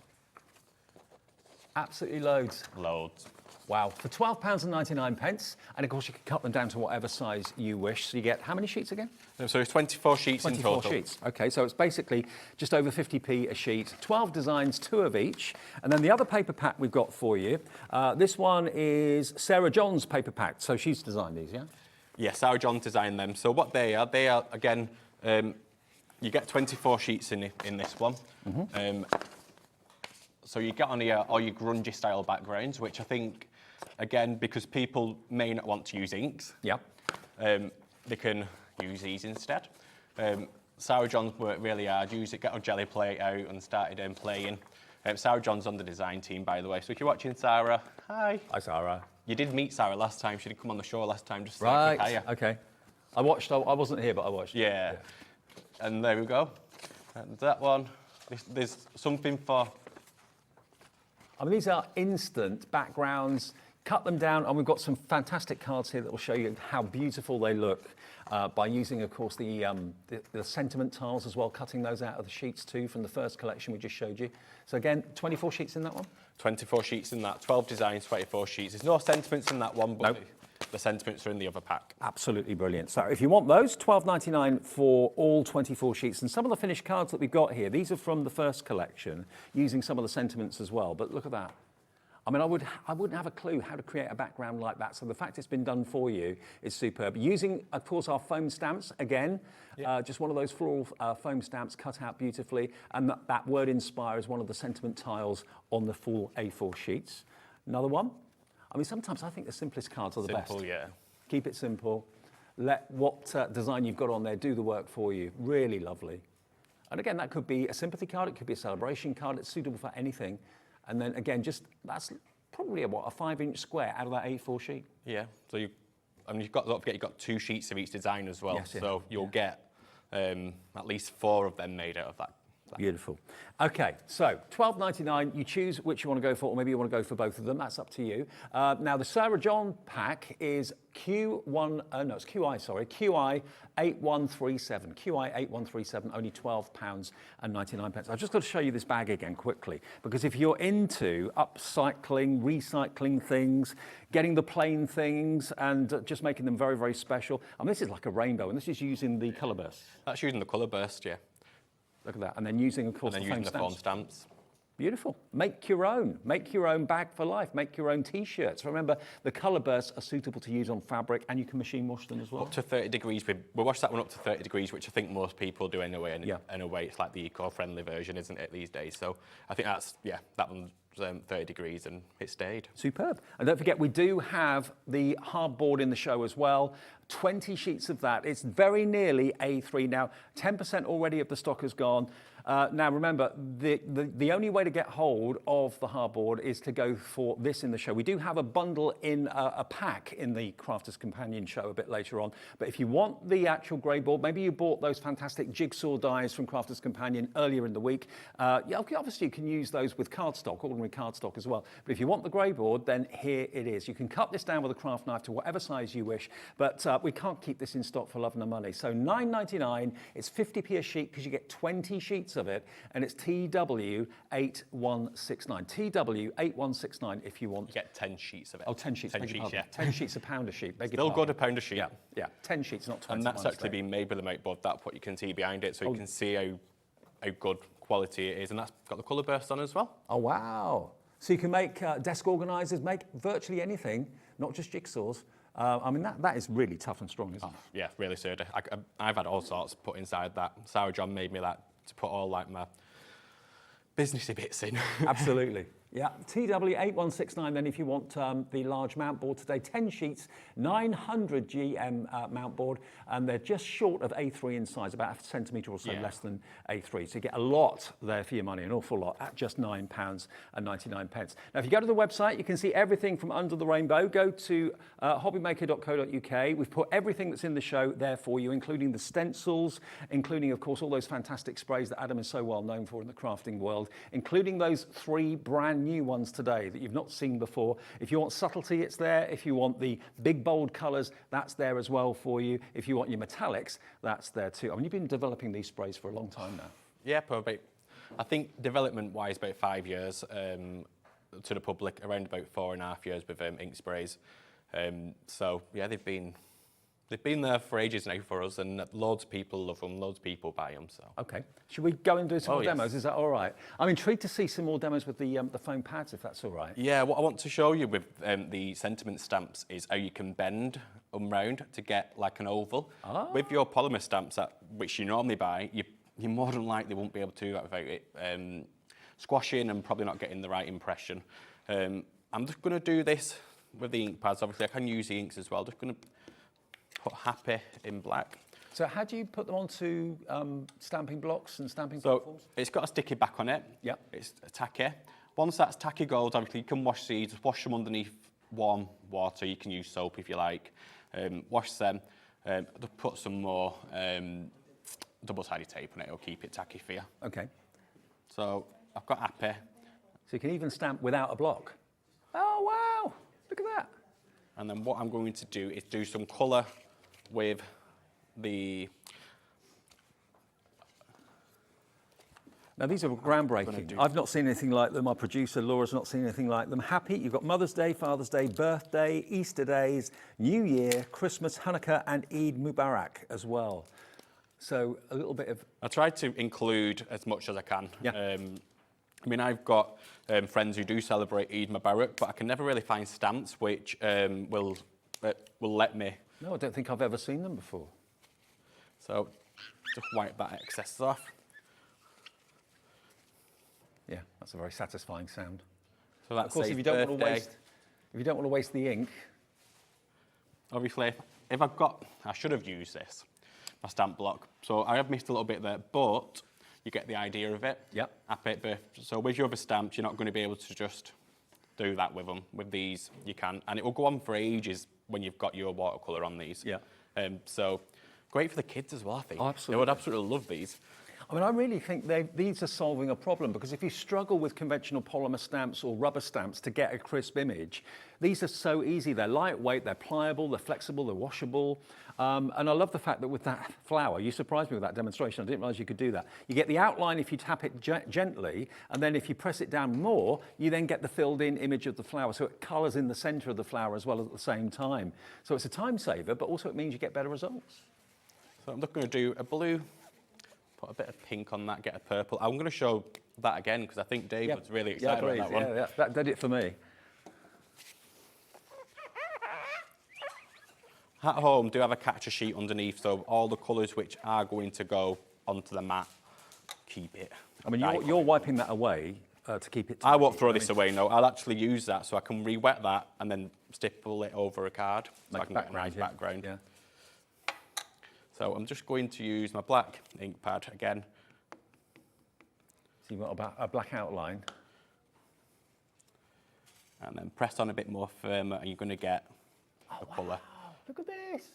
Absolutely loads. Loads. Wow, for £12.99, and of course you can cut them down to whatever size you wish. So you get how many sheets again? So it's 24 sheets in total. 24 sheets. Okay, so it's basically just over 50p a sheet. 12 designs, 2 of each. And then the other paper pack we've got for you, this one is Sarah John's paper pack. So she's designed these, yeah? Yeah, Sarah John designed them. So what they are again, you get 24 sheets in this one. Mm-hmm. So you get on here all your grungy style backgrounds, which I think, again, because people may not want to use inks, they can use these instead. Sarah John's worked really hard, get a jelly plate out and started playing. Sarah John's on the design team, by the way. So if you're watching, Sarah, hi. Hi, Sarah. You did meet Sarah last time. She did come on the show last time. Just Right. Like, hiya. Okay. I wasn't here, but I watched. Yeah. And there we go. And that one. There's something for. I mean, these are instant backgrounds. Cut them down, and we've got some fantastic cards here that will show you how beautiful they look by using, of course, the sentiment tiles as well, cutting those out of the sheets too from the first collection we just showed you. So again, 24 sheets in that one? 24 sheets in that, 12 designs, 24 sheets. There's no sentiments in that one, but Nope. the sentiments are in the other pack. Absolutely brilliant. So if you want those, £12.99 for all 24 sheets. And some of the finished cards that we've got here, these are from the first collection, using some of the sentiments as well. But look at that. I mean, I wouldn't have a clue how to create a background like that. So the fact it's been done for you is superb. Using, of course, our foam stamps again, just one of those floral foam stamps cut out beautifully. And that word inspire is one of the sentiment tiles on the full A4 sheets. Another one. I mean, sometimes I think the simplest cards are the best. Simple, yeah. Keep it simple. Let what design you've got on there do the work for you. Really lovely. And again, that could be a sympathy card. It could be a celebration card. It's suitable for anything. And then again, that's probably a 5-inch square out of that A4 sheet. Yeah. So you've got, don't forget, you've got 2 sheets of each design as well. Yes, yeah. So you'll get at least 4 of them made out of that. Beautiful. Okay, so £12.99. You choose which you want to go for, or maybe you want to go for both of them. That's up to you. Now, the Sarah John pack is QI 8137. QI 8137, only £12.99. I've just got to show you this bag again quickly, because if you're into upcycling, recycling things, getting the plain things, and just making them very, very special. I mean, this is like a rainbow, and this is using the colour burst. That's using the colour burst, yeah. Look at that. And then using, of course, And then the using the foam stamps. Beautiful. Make your own. Make your own bag for life. Make your own T-shirts. Remember, the colour bursts are suitable to use on fabric, and you can machine wash them as well. Up to 30 degrees. We wash that one up to 30 degrees, which I think most people do anyway. And in a way, it's like the eco-friendly version, isn't it, these days? So I think that one's 30 degrees, and it stayed. Superb. And don't forget, we do have the hardboard in the show as well. 20 sheets of that. It's very nearly A3 now. 10% already of the stock has gone. Now, remember, the only way to get hold of the hardboard is to go for this in the show. We do have a bundle in a pack in the Crafters Companion show a bit later on. But if you want the actual grey board, maybe you bought those fantastic Jigsaw dies from Crafters Companion earlier in the week. Obviously, you can use those with cardstock, ordinary cardstock as well. But if you want the grey board, then here it is. You can cut this down with a craft knife to whatever size you wish. But we can't keep this in stock for love nor money. So £9.99, it's 50p a sheet because you get 20 sheets of it, and it's TW8169. TW8169 if you want. You get 10 sheets of it. Oh, 10 sheets. 10 sheets, yeah. 10 sheets, a pound a sheet. Still got a pound a sheet. Yeah, 10 sheets, not 20. And that's actually been made with a mateboard. That's what you can see behind it, so you can see how good quality it is. And that's got the colour burst on as well. Oh, wow. So you can make desk organisers, make virtually anything, not just jigsaws. I mean, that is really tough and strong, isn't it? Yeah, really sturdy. I've had all sorts put inside that. Sarah John made me that to put all like my businessy bits in. Absolutely. Yeah, TW8169 then if you want the large mount board today. 10 sheets, 900 GM mount board, and they're just short of A3 in size, about a centimetre or so less than A3. So you get a lot there for your money, an awful lot, at just £9.99. Now, if you go to the website, you can see everything from under the rainbow. Go to hobbymaker.co.uk. We've put everything that's in the show there for you, including the stencils, including, of course, all those fantastic sprays that Adam is so well known for in the crafting world, including those 3 brand new ones today that you've not seen before. If you want subtlety, it's there. If you want the big, bold colours, that's there as well for you. If you want your metallics, that's there too. I mean, you've been developing these sprays for a long time now. Yeah, probably. I think development-wise, about 5 years to the public, around about 4.5 years with ink sprays. So, yeah, they've been there for ages now for us, and loads of people love them, loads of people buy them. So. Okay. Should we go and do some more demos? Is that all right? I'm intrigued to see some more demos with the foam pads, if that's all right. Yeah, what I want to show you with the sentiment stamps is how you can bend them round to get like an oval. Ah. With your polymer stamps, which you normally buy, you more than likely won't be able to do that without it squashing and probably not getting the right impression. I'm just going to do this with the ink pads. Obviously, I can use the inks as well. Just going to put happy in black. So how do you put them onto stamping blocks and stamping So platforms? it's got a sticky back on it. Yep. It's tacky. Once that's tacky gold, obviously you can wash these, wash them underneath warm water. You can use soap if you like. Wash them. Put some more double-sided tape on it. It'll keep it tacky for you. Okay. So I've got happy. So you can even stamp without a block. Oh, wow. Look at that. And then what I'm going to do is do some colour with the... Now, these are groundbreaking. I've not seen anything like them. Our producer, Laura's not seen anything like them. Happy, you've got Mother's Day, Father's Day, birthday, Easter days, New Year, Christmas, Hanukkah, and Eid Mubarak as well. So a little bit of... I tried to include as much as I can. Yeah. I mean, I've got friends who do celebrate Eid Mubarak, but I can never really find stamps which will let me. No, I don't think I've ever seen them before. So just wipe that excess off. Yeah, that's a very satisfying sound. So that's Of course, if you don't want to waste the ink. Obviously, if I've got, I should have used this, my stamp block. So I have missed a little bit there, but you get the idea of it. Yep. So with your other stamps, you're not going to be able to just do that with them. With these, you can, and it will go on for ages when you've got your watercolour on these. Yeah. So great for the kids as well, I think. Oh, absolutely. They would absolutely love these. I mean, I really think these are solving a problem, because if you struggle with conventional polymer stamps or rubber stamps to get a crisp image, these are so easy. They're lightweight, they're pliable, they're flexible, they're washable. And I love the fact that with that flower, you surprised me with that demonstration. I didn't realize you could do that. You get the outline if you tap it gently, and then if you press it down more, you then get the filled in image of the flower. So it colors in the center of the flower as well at the same time. So it's a time saver, but also it means you get better results. So I'm just going to do a blue, put a bit of pink on that, get a purple. I'm going to show that again because I think Dave was really excited about that one. Yeah, that did it for me. At home, do have a catcher sheet underneath, so all the colours which are going to go onto the mat, keep it. I mean, you're wiping that away to keep it... I won't throw this away, no. I'll actually use that so I can re-wet that and then stipple it over a card so I can get a nice background. Yeah. So I'm just going to use my black ink pad again. So you've got a black outline. And then press on a bit more firmer and you're going to get a colour. Look at this.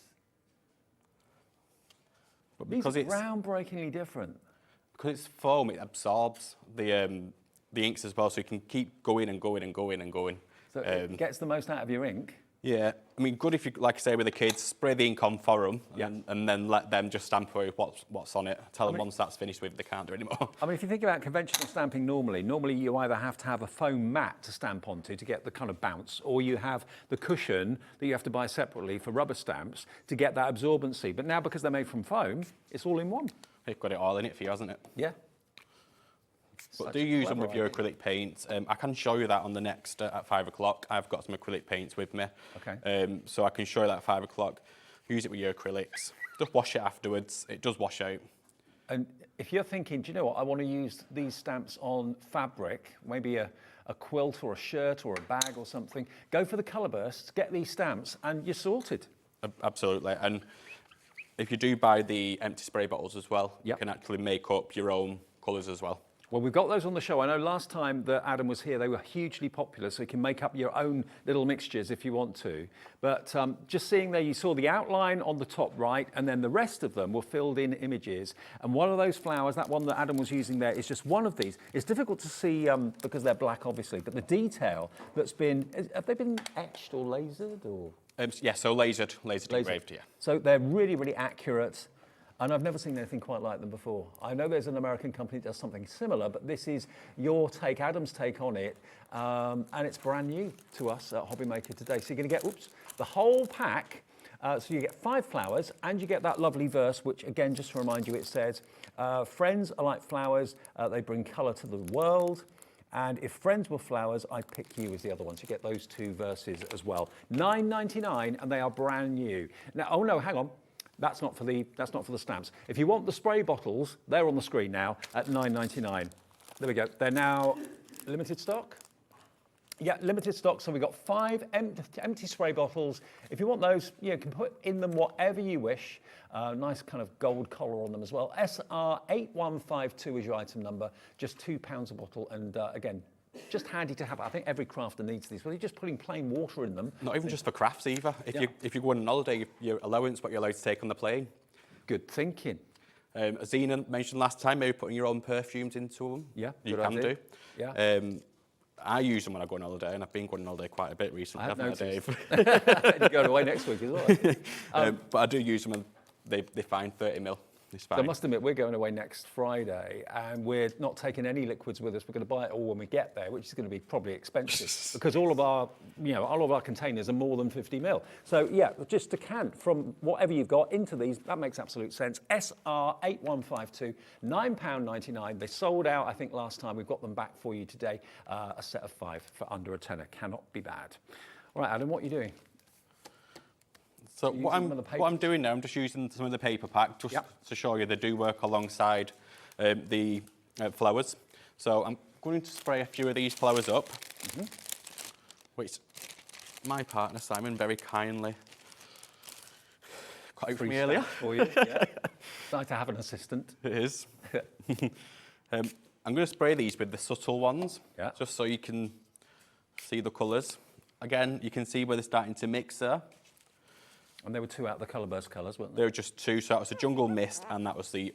But These are groundbreakingly different. Because it's foam, it absorbs the inks as well, so you can keep going and going and going and going. So it gets the most out of your ink. Yeah, I mean, good if you, like I say, with the kids, spray the ink on for them, Yeah. and then let them just stamp away what's on it. Tell them once that's finished with, they can't do it anymore. I mean, if you think about conventional stamping normally you either have to have a foam mat to stamp onto to get the kind of bounce, or you have the cushion that you have to buy separately for rubber stamps to get that absorbency. But now, because they're made from foam, it's all in one. It's got it all in it for you, hasn't it? Yeah. But do use them with your acrylic paints. I can show you that on the next at 5 o'clock. I've got some acrylic paints with me. Okay. So I can show you that at 5 o'clock. Use it with your acrylics. Just wash it afterwards. It does wash out. And if you're thinking, do you know what, I want to use these stamps on fabric, maybe a quilt or a shirt or a bag or something, go for the colour bursts, get these stamps, and you're sorted. Absolutely. And if you do buy the empty spray bottles as well, you Yep. can actually make up your own colours as well. Well, we've got those on the show. I know last time that Adam was here, they were hugely popular, so you can make up your own little mixtures if you want to. But just seeing there, you saw the outline on the top right, and then the rest of them were filled in images. And one of those flowers, that one that Adam was using there, is just one of these. It's difficult to see because they're black, obviously, but the detail that's been, have they been etched or lasered or? Yeah, so lasered engraved, yeah. So they're really, really accurate. And I've never seen anything quite like them before. I know there's an American company that does something similar, but this is your take, Adam's take on it, and it's brand new to us at Hobby Maker today. So you're going to get, the whole pack. So you get 5 flowers, and you get that lovely verse, which again, just to remind you, it says, friends are like flowers, they bring colour to the world. And if friends were flowers, I'd pick you as the other one. So you get those 2 verses as well. $9.99, and they are brand new. Now, oh no, hang on. That's not for the stamps. If you want the spray bottles, they're on the screen now at $9.99. There we go. They're now limited stock. Yeah, limited stock, so we've got 5 empty spray bottles. If you want those, you can put in them whatever you wish. Nice kind of gold collar on them as well. SR8152 is your item number, just £2 a bottle, and again, just handy to have. I think every crafter needs these. Well, you're just putting plain water in them. Not even just for crafts either. If you go on holiday, your allowance, what you're allowed to take on the plane. Good thinking. As Zena mentioned last time, maybe putting your own perfumes into them. Yeah, you good can idea. do. Yeah. I use them when I go on holiday, and I've been going on holiday quite a bit recently, I have haven't I, noticed. Dave? You're going away next week as well. But I do use them, and they find 30 ml. It's fine. I must admit, we're going away next Friday, and we're not taking any liquids with us. We're going to buy it all when we get there, which is going to be probably expensive because all of our containers are more than 50 ml. So yeah, just decant from whatever you've got into these. That makes absolute sense. SR8152, £9.99. They sold out, I think, last time. We've got them back for you today. A set of 5 for under a tenner. Cannot be bad. All right, Adam, what are you doing? So what I'm doing now, I'm just using some of the paper pack just to show you they do work alongside the flowers. So I'm going to spray a few of these flowers up, which my partner Simon very kindly cut out for me earlier. For you. Yeah. It's nice to have an assistant. It is. I'm going to spray these with the subtle ones, just so you can see the colours. Again, you can see where they're starting to mix there. And there were 2 out of the colourburst colours, weren't There were just 2, so that was the Jungle Mist and that was the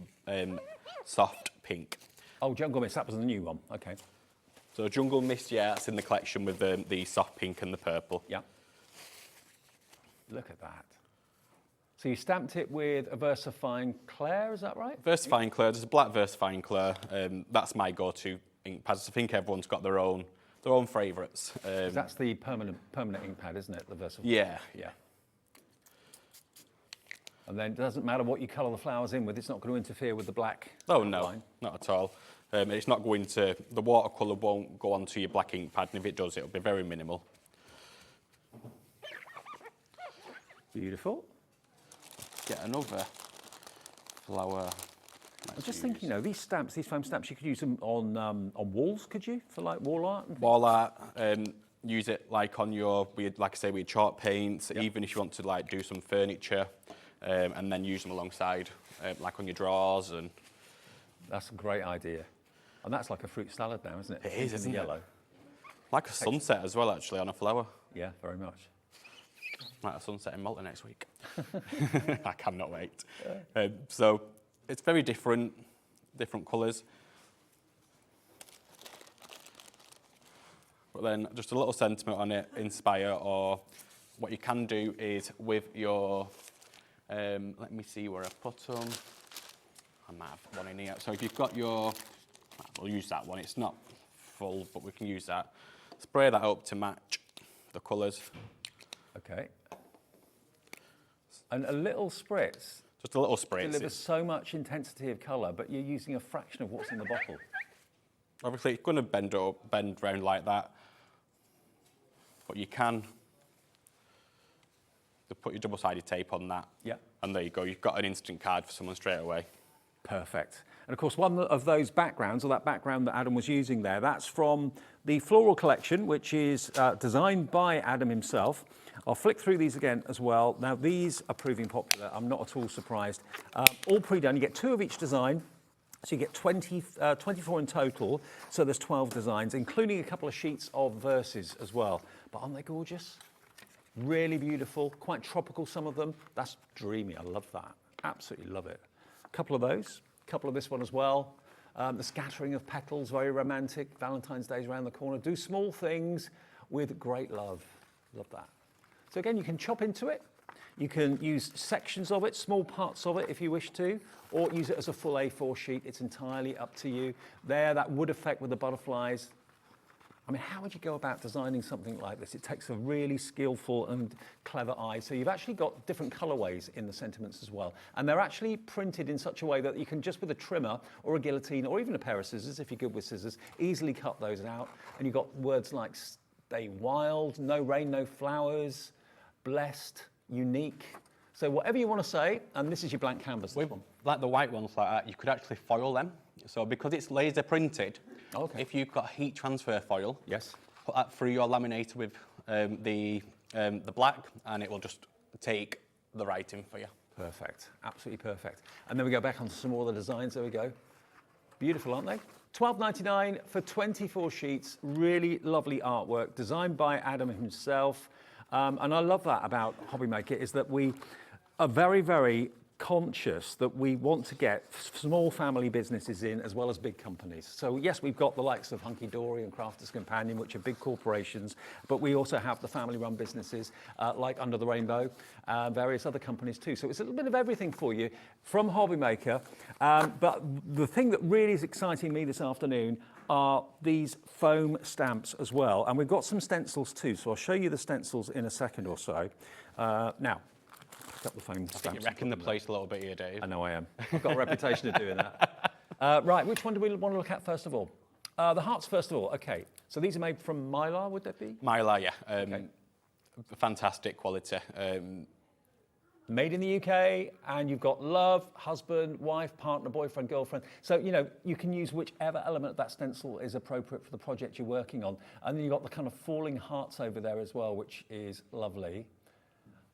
soft pink. Oh, Jungle Mist, that was the new one. Okay. So Jungle Mist, that's in the collection with the soft pink and the purple. Yeah. Look at that. So you stamped it with a Versafine Clare, is that right? Versafine Clare, there's a black Versafine Clare. That's my go-to ink pads. I think everyone's got their own favourites. That's the permanent ink pad, isn't it? The Versafine. Yeah. And then it doesn't matter what you colour the flowers in with, it's not going to interfere with the black Oh, no, outline. not at all. It's not going to, the watercolour won't go onto your black ink pad, and if it does, it'll be very minimal. Beautiful. Get another flower. I was just thinking, these stamps, these foam stamps, you could use them on walls, could you? For like wall art? And wall art, use it like on your, like I say, with chalk paints, even if you want to like do some furniture. And then use them alongside, like on your drawers. And that's a great idea. And that's like a fruit salad now, isn't it? It is, isn't it? Yellow. Like a sunset as well, actually, on a flower. Yeah, very much. Like a sunset in Malta next week. I cannot wait. So it's very different colours. But then just a little sentiment on it, inspire, or what you can do is with your let me see where I put them. I might have one in here. So if you've got your, we'll use that one. It's not full, but we can use that. Spray that up to match the colours. Okay. And a little spritz. Just a little spritz. Delivers so much intensity of colour, but you're using a fraction of what's in the bottle. Obviously, it's going to bend round like that, but you can put your double-sided tape on that. Yeah. And there you go. You've got an instant card for someone straight away. Perfect. And of course, one of those backgrounds, or that background that Adam was using there, that's from the floral collection, which is designed by Adam himself. I'll flick through these again as well. Now, these are proving popular. I'm not at all surprised. All pre-done. You get 2 of each design. So you get 24 in total. So there's 12 designs, including a couple of sheets of verses as well. But aren't they gorgeous? Really beautiful, quite tropical, some of them. That's dreamy, I love that. Absolutely love it. A couple of those, a couple of this one as well. The scattering of petals, very romantic. Valentine's Day's around the corner. Do small things with great love. Love that. So again, you can chop into it. You can use sections of it, small parts of it if you wish to, or use it as a full A4 sheet. It's entirely up to you. There, that wood effect with the butterflies. I mean, how would you go about designing something like this? It takes a really skillful and clever eye. So you've actually got different colorways in the sentiments as well. And they're actually printed in such a way that you can just with a trimmer or a guillotine or even a pair of scissors, if you're good with scissors, easily cut those out. And you've got words like stay wild, no rain, no flowers, blessed, unique. So whatever you want to say, and this is your blank canvas. This one. Like the white ones like that, you could actually foil them. So because it's laser printed, if you've got heat transfer foil, put that through your laminator with the black, and it will just take the writing for you. Perfect, absolutely perfect. And then we go back onto some more of the designs. There we go. Beautiful, aren't they? $12.99 for 24 sheets. Really lovely artwork, designed by Adam himself. And I love that about Hobbymaker, is that we are very, very conscious that we want to get small family businesses in as well as big companies. So yes, we've got the likes of Hunky Dory and Crafters Companion, which are big corporations, but we also have the family-run businesses like Under the Rainbow, various other companies too. So it's a little bit of everything for you from Hobbymaker. But the thing that really is exciting me this afternoon are these foam stamps as well. And we've got some stencils too, so I'll show you the stencils in a second or so. Now, up the foam stamps. You reckon the place a little bit here, Dave? I know I am. I've got a reputation of doing that. Right, which one do we want to look at first of all? The hearts first of all. Okay, so these are made from Mylar, would that be? Mylar, yeah. Okay. Fantastic quality. Made in the UK, and you've got love, husband, wife, partner, boyfriend, girlfriend. So, you know, you can use whichever element of that stencil is appropriate for the project you're working on. And then you've got the kind of falling hearts over there as well, which is lovely.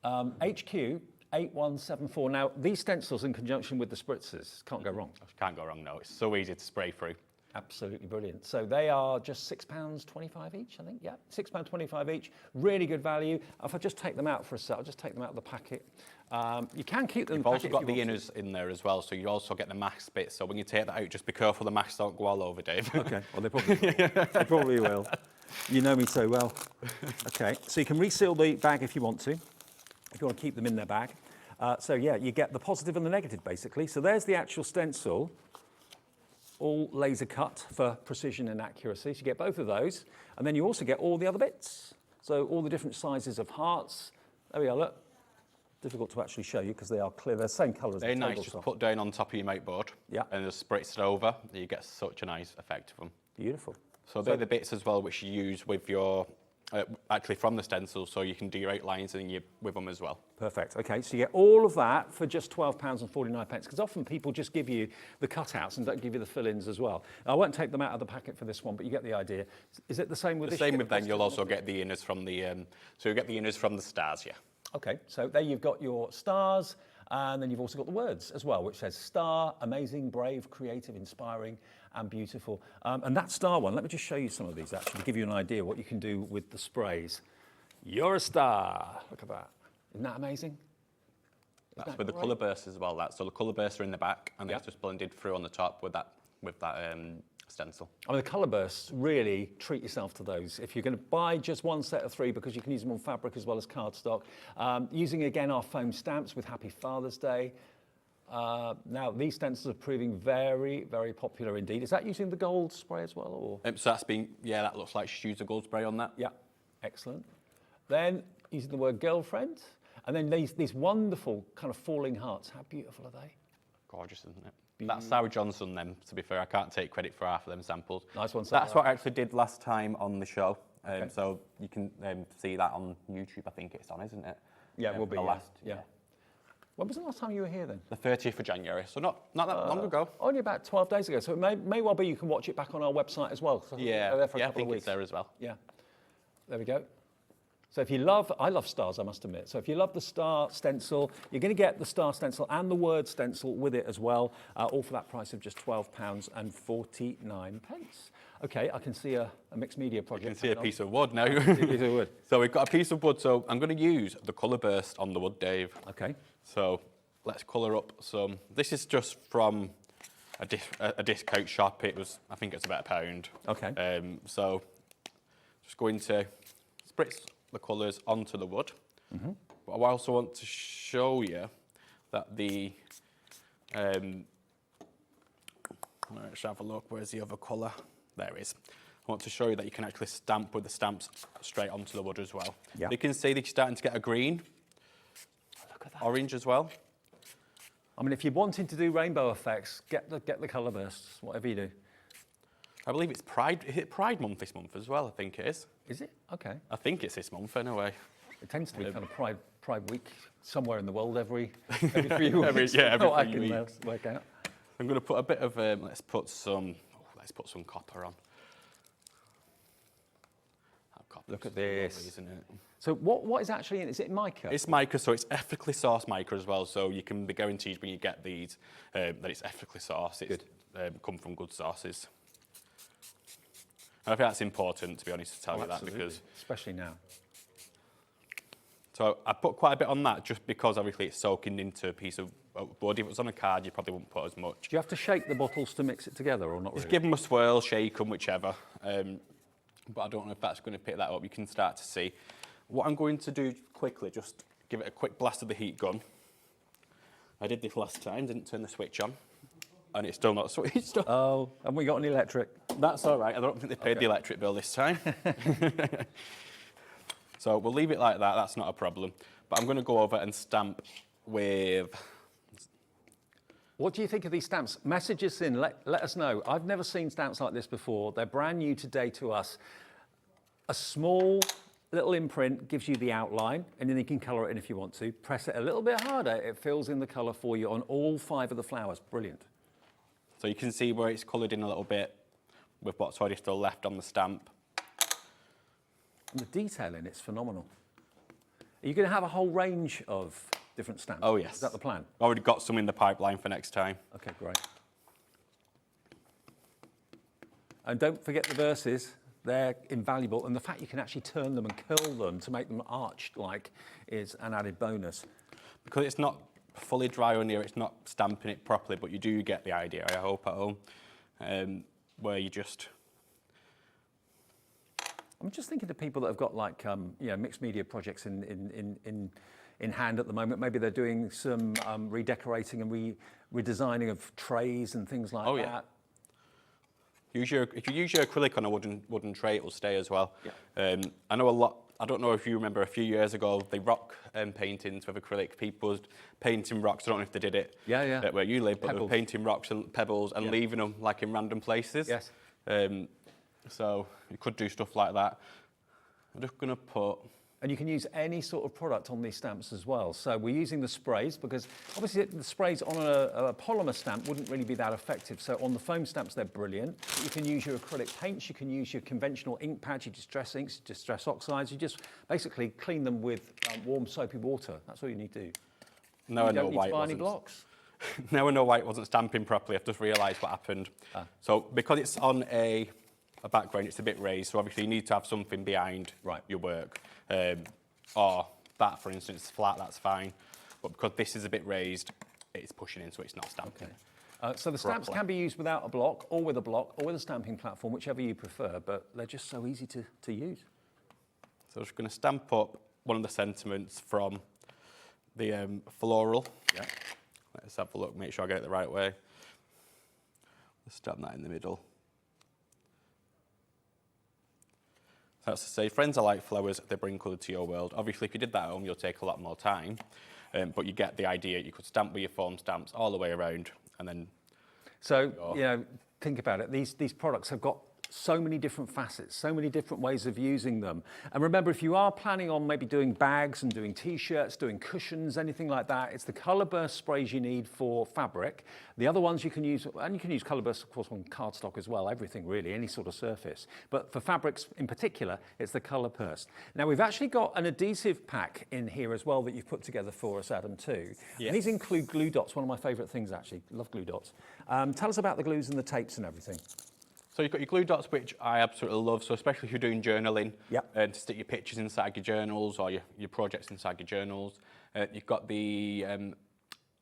HQ 8174. Now, these stencils in conjunction with the spritzers can't go wrong. Can't go wrong, no. It's so easy to spray through. Absolutely brilliant. So they are just £6.25 each, I think. Yeah, £6.25 each. Really good value. If I just take them out for a sec, I'll just take them out of the packet. You can keep them in the packet. You've also got the inners in there as well, so you also get the mask bit. So when you take that out, just be careful the masks don't go all over, Dave. Okay, well, they probably will. They probably will. You know me so well. Okay, so you can reseal the bag if you want to, if you want to keep them in their bag. So yeah, you get the positive and the negative, basically. So there's the actual stencil, all laser cut for precision and accuracy. So you get both of those. And then you also get all the other bits. So all the different sizes of hearts. There we are, look. Difficult to actually show you because they are clear. They're the same colour as the tabletop. They're nice, just put down on top of your mateboard. Yeah. And just spritz it over. You get such a nice effect of them. Beautiful. So they're the bits as well which you use with your, actually from the stencil, so you can do your outlines with them as well. Perfect. Okay, so you get all of that for just £12.49, because often people just give you the cutouts and don't give you the fill-ins as well. I won't take them out of the packet for this one, but you get the idea. Is it the same with this? The same with them. You'll also get the inners from the, so you get the inners from the stars, yeah. Okay, so there you've got your stars, and then you've also got the words as well, which says star, amazing, brave, creative, inspiring, and beautiful. And that star one, let me just show you some of these actually to give you an idea what you can do with the sprays. You're a star. Look at that. Isn't that amazing? That's with the colour bursts as well. So the colour bursts are in the back, and it's just blended through on the top with that stencil. I mean, the colour bursts, really treat yourself to those. If you're going to buy just one set of 3, because you can use them on fabric as well as cardstock, using again our foam stamps with Happy Father's Day. Now, these stencils are proving very, very popular indeed. Is that using the gold spray as well? Or? So that's been, yeah, that looks like she's used a gold spray on that. Yeah, excellent. Then using the word girlfriend, and then these wonderful kind of falling hearts. How beautiful are they? Gorgeous, isn't it? That's Sarah Johnson then, to be fair. I can't take credit for half of them samples. Nice one, Sarah. That's what I actually did last time on the show. Okay. So you can see that on YouTube, I think it's on, isn't it? Yeah, it will be. The last, yeah. When was the last time you were here then? The 30th of January, so not that long ago. Only about 12 days ago. So it may well be you can watch it back on our website as well. Yeah, there for a I couple think of weeks. It's there as well. Yeah, there we go. So if you love, I love stars, I must admit. So if you love the star stencil, you're going to get the star stencil and the word stencil with it as well, all for that price of just £12.49. Okay, I can see a mixed media project. You can see a piece of wood now. A piece of wood. So we've got a piece of wood, so I'm going to use the colour burst on the wood, Dave. Okay. So let's colour up some. This is just from a discount shop. I think it's about £1. Okay. So just going to spritz the colours onto the wood. Mm-hmm. But I also want to show you that the, let's have a look, where's the other colour? There it is. I want to show you that you can actually stamp with the stamps straight onto the wood as well. Yep. You can see that you're starting to get a green, look at that. Orange as well. I mean, if you're wanting to do rainbow effects, get the colour bursts, whatever you do. I believe it's Pride. Is it Pride Month this month as well? I think it is. Is it? Okay. I think it's this month anyway. It tends to be kind of Pride Week somewhere in the world every few weeks. every few weeks. Work out. I'm going to put a bit of let's put some copper on. Look at this. Lovely, isn't it? So what is actually in it? Is it mica? It's mica, so it's ethically sourced mica as well. So you can be guaranteed when you get these that it's ethically sourced. It's come from good sources. And I think that's important, to be honest, to tell you that, because especially now. So I put quite a bit on that just because obviously it's soaking into a piece of wood. If it was on a card, you probably wouldn't put as much. Do you have to shake the bottles to mix it together or not really? Just give them a swirl, shake them, whichever. But I don't know if that's going to pick that up. You can start to see. What I'm going to do quickly, just give it a quick blast of the heat gun. I did this last time, didn't turn the switch on, and it's still not switched on. Oh, haven't we got any electric? That's all right. I don't think they paid the electric bill this time. So we'll leave it like that. That's not a problem. But I'm going to go over and stamp with... What do you think of these stamps? Message us in, let us know. I've never seen stamps like this before. They're brand new today to us. A small little imprint gives you the outline, and then you can colour it in if you want to. Press it a little bit harder, it fills in the colour for you on all 5 of the flowers. Brilliant. So you can see where it's coloured in a little bit with what's already still left on the stamp. And the detail in it's phenomenal. Are you going to have a whole range of different stamps? Oh, yes. Is that the plan? Already got some in the pipeline for next time. Okay, great. And don't forget the verses. They're invaluable. And the fact you can actually turn them and curl them to make them arched-like is an added bonus. Because it's not fully dry on here, it's not stamping it properly, but you do get the idea, I hope, at home, where you just... I'm just thinking to people that have got like mixed media projects in hand at the moment. Maybe they're doing some redecorating and redesigning of trays and things like that. Yeah. If you use your acrylic on a wooden tray, it will stay as well. Yeah. I know a lot. I don't know if you remember a few years ago, the rock paintings with acrylic. People was painting rocks. I don't know if they did it. Where you live, but they were painting rocks and pebbles and leaving them like in random places. Yes. So you could do stuff like that. I'm just going to put... And you can use any sort of product on these stamps as well. So we're using the sprays because obviously the sprays on a polymer stamp wouldn't really be that effective. So on the foam stamps, they're brilliant. You can use your acrylic paints, you can use your conventional ink pads, your distress inks, distress oxides. You just basically clean them with warm soapy water. That's all you need to do. Now I know why it wasn't. wasn't. Blocks. Now I know why it wasn't stamping properly. I've just realised what happened. So because it's on a background, it's a bit raised, so obviously you need to have something behind your work. Or that, for instance, flat, that's fine. But because this is a bit raised, it's pushing in, so it's not stamping. So the stamps can be used without a block, or with a block, or with a stamping platform, whichever you prefer, but they're just so easy to use. So I'm just going to stamp up one of the sentiments from the floral. Yeah. Let's have a look, make sure I get it the right way. Let's stamp that in the middle. That's to say, friends are like flowers, they bring colour to your world. Obviously, if you did that at home, you'll take a lot more time, but you get the idea. You could stamp with your foam stamps all the way around, and then... So, think about it. These products have got so many different facets, so many different ways of using them. And remember, if you are planning on maybe doing bags and doing T-shirts, doing cushions, anything like that, it's the colour burst sprays you need for fabric. The other ones you can use, and you can use colour bursts, of course, on cardstock as well, everything really, any sort of surface. But for fabrics in particular, it's the colour burst. Now, we've actually got an adhesive pack in here as well that you've put together for us, Adam, too. Yes. And these include glue dots, one of my favourite things, actually. Love glue dots. Tell us about the glues and the tapes and everything. So you've got your glue dots, which I absolutely love. So especially if you're doing journaling, to stick your pictures inside your journals or your projects inside your journals. You've got the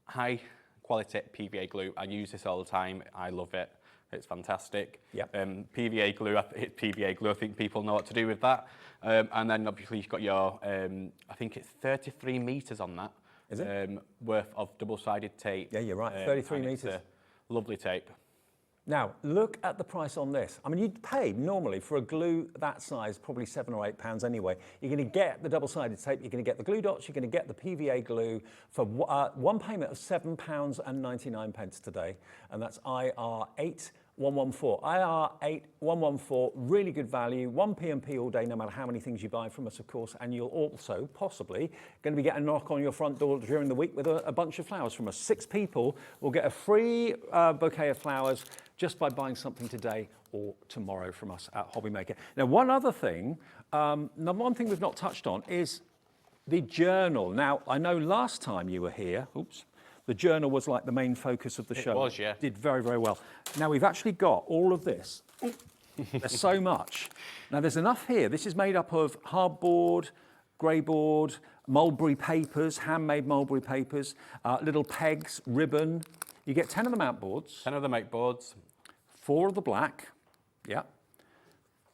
high quality PVA glue. I use this all the time. I love it. It's fantastic. PVA glue, I think people know what to do with that. And then obviously you've got your, I think it's 33 metres on that. Is it? Worth of double-sided tape. Yeah, you're right, 33 metres. Lovely tape. Now, look at the price on this. I mean, you'd pay normally for a glue that size, probably £7 or £8 anyway. You're going to get the double-sided tape, you're going to get the glue dots, you're going to get the PVA glue for one payment of £7.99 today, and that's IR8 114. IR8114, really good value, 1p&p all day, no matter how many things you buy from us, of course, and you'll also possibly going to be getting a knock on your front door during the week with a bunch of flowers from us. 6 people will get a free bouquet of flowers just by buying something today or tomorrow from us at Hobbymaker. Now, one other thing, one thing we've not touched on is the journal. Now, I know last time you were here, the journal was like the main focus of the show. It was, yeah. Did very, very well. Now we've actually got all of this. There's so much. Now there's enough here. This is made up of hardboard, grey board, mulberry papers, handmade mulberry papers, little pegs, ribbon. You get 10 of the mount boards. 10 of the make boards. 4 of the black, yeah.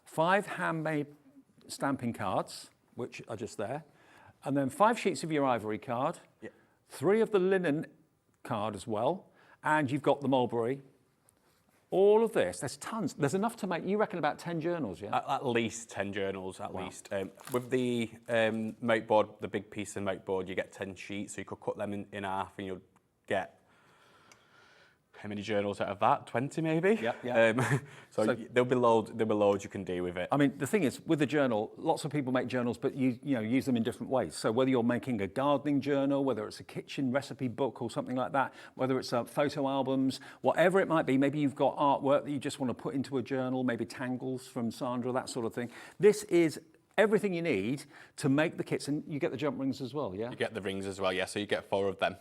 5 handmade stamping cards, which are just there. And then 5 sheets of your ivory card. Yeah. 3 of the linen card as well, and you've got the mulberry. All of this, there's tons. There's enough to make, you reckon, about 10 journals, yeah? At least 10 journals, at least. With the make board, the big piece of make board, you get 10 sheets, so you could cut them in half and you'll get, how many journals out of that? 20 maybe? Yeah. So there'll be loads you can do with it. I mean, the thing is, with the journal, lots of people make journals, but you use them in different ways. So whether you're making a gardening journal, whether it's a kitchen recipe book or something like that, whether it's photo albums, whatever it might be, maybe you've got artwork that you just want to put into a journal, maybe tangles from Sandra, that sort of thing. This is everything you need to make the kits, and you get the jump rings as well, yeah? You get the rings as well, yeah, so you get 4 of them.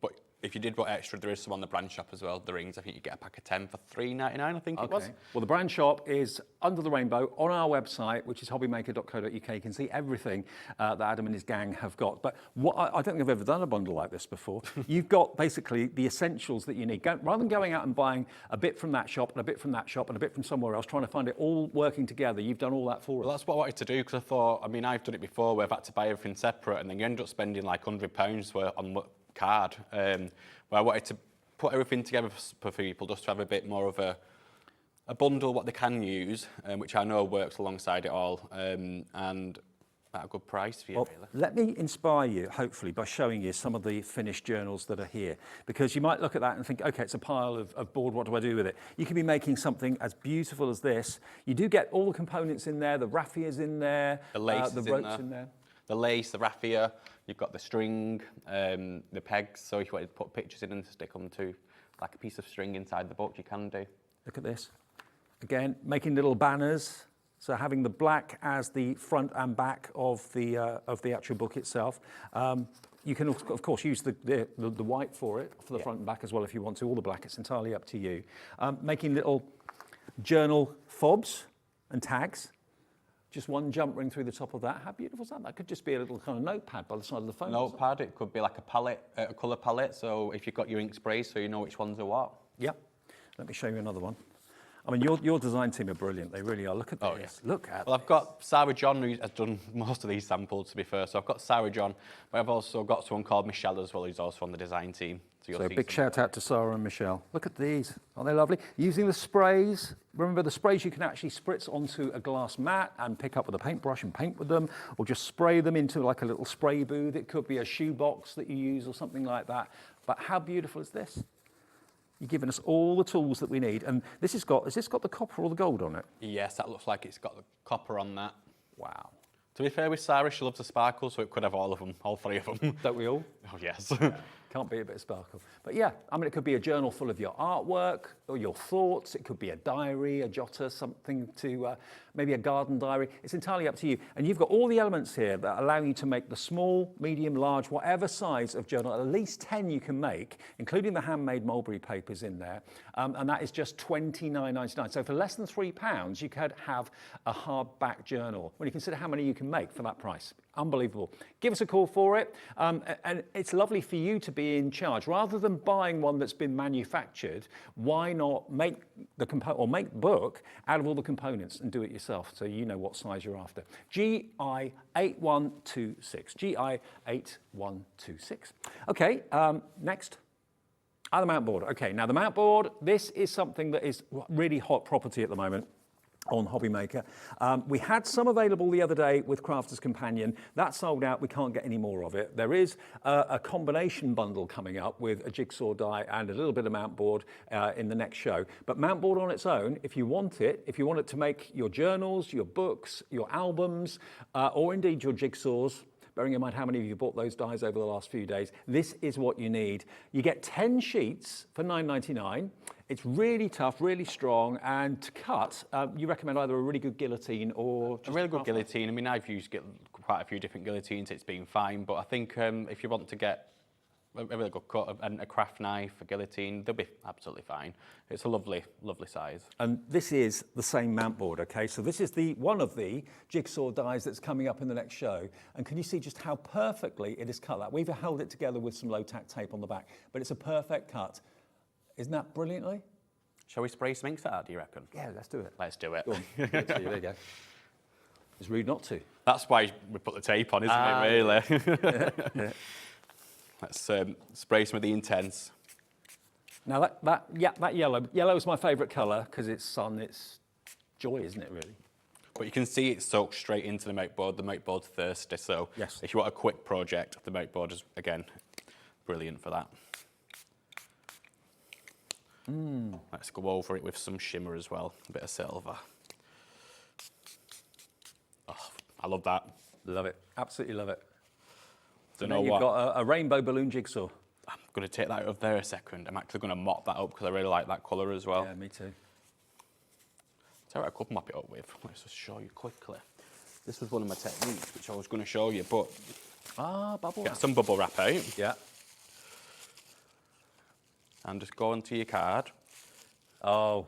But if you did want extra, there is some on the brand shop as well. The rings, I think you get a pack of 10 for $3.99, I think it was. Well, the brand shop is under the rainbow on our website, which is hobbymaker.co.uk. You can see everything that Adam and his gang have got. But I don't think I've ever done a bundle like this before. You've got basically the essentials that you need. Rather than going out and buying a bit from that shop and a bit from that shop and a bit from somewhere else, trying to find it all working together, you've done all that for us. Well, that's what I wanted to do, because I thought, I mean, I've done it before where I've had to buy everything separate, and then you end up spending like £100 worth on card. Where I wanted to put everything together for people, just to have a bit more of a bundle what they can use, which I know works alongside it all, and at a good price for you, well, really. Let me inspire you, hopefully, by showing you some of the finished journals that are here. Because you might look at that and think, okay, it's a pile of board, what do I do with it? You could be making something as beautiful as this. You do get all the components in there, the raffia's in there, the lace the ropes in there. The lace, the raffia, you've got the string, the pegs, so if you wanted to put pictures in and stick them to like a piece of string inside the book, you can do. Look at this. Again, making little banners. So having the black as the front and back of the actual book itself. You can, of course, use the white for it, for the front and back as well if you want to, all the black, it's entirely up to you. Making little journal fobs and tags. Just one jump ring through the top of that. How beautiful is that? That could just be a little kind of notepad by the side of the phone. Notepad, it could be like a palette, a colour palette, so if you've got your ink sprays so you know which ones are what. Yep. Let me show you another one. I mean, your design team are brilliant. They really are. Look at this. Oh, yeah. Look at Well, I've got Sarah John, who has done most of these samples, to be fair. So I've got Sarah John, but I've also got someone called Michelle as well, who's also on the design team. So a big shout out to Sarah and Michelle. Look at these. Aren't they lovely? Using the sprays. Remember, the sprays you can actually spritz onto a glass mat and pick up with a paintbrush and paint with them, or just spray them into like a little spray booth. It could be a shoebox that you use or something like that. But how beautiful is this? You've given us all the tools that we need. And has this got the copper or the gold on it? Yes, that looks like it's got the copper on that. Wow. To be fair with Sarah, she loves the sparkle, so it could have all of them, all 3 of them. Don't we all? Oh, yes. Yeah. Can't be a bit of sparkle. But yeah, I mean, it could be a journal full of your artwork or your thoughts. It could be a diary, a jotter, something to, maybe a garden diary. It's entirely up to you. And you've got all the elements here that allow you to make the small, medium, large, whatever size of journal. At least 10 you can make, including the handmade mulberry papers in there. And that is just $29.99. So for less than £3, you could have a hardback journal. When you consider how many you can make for that price. Unbelievable. Give us a call for it. And it's lovely for you to be in charge. Rather than buying one that's been manufactured, why not make the make the book out of all the components and do it yourself so you know what size you're after. GI8126. GI8126. Okay, next. The mount board. Okay, now the mount board, this is something that is really hot property at the moment. on Hobbymaker. We had some available the other day with Crafter's Companion. That sold out, we can't get any more of it. There is a combination bundle coming up with a jigsaw die and a little bit of mount board in the next show. But mount board on its own, if you want it to make your journals, your books, your albums, or indeed your jigsaws, bearing in mind how many of you bought those dies over the last few days, this is what you need. You get 10 sheets for $9.99. It's really tough, really strong, and to cut, you recommend either a really good guillotine or just a really good guillotine. I mean, I've used quite a few different guillotines. It's been fine, but I think if you want to get a really good cut and a craft knife, a guillotine, they'll be absolutely fine. It's a lovely, lovely size. And this is the same mount board, okay? So this is one of the jigsaw dies that's coming up in the next show. And can you see just how perfectly it is cut? We've held it together with some low-tack tape on the back, but it's a perfect cut. Isn't that brilliantly? Shall we spray some inks out, do you reckon? Yeah, let's do it. Let's do it. Go on. There you go. It's rude not to. That's why we put the tape on, isn't it, really? Yeah. Let's spray some of the Intense. Now that yellow is my favourite colour because it's sun, it's joy, isn't it, really? But you can see it soaks straight into the make board. The make board's thirsty, so yes. If you want a quick project, the make board is, again, brilliant for that. Let's go over it with some shimmer as well, a bit of silver. Oh, I love that. Love it, absolutely love it. So now you've got a rainbow balloon jigsaw. I'm going to take that out of there a second. I'm actually going to mop that up because I really like that colour as well. Yeah, me too. So I could mop it up with. Let's just show you quickly. This was one of my techniques which I was going to show you, but bubble wrap. Get some bubble wrap out. Yeah. And just go onto your card. Oh,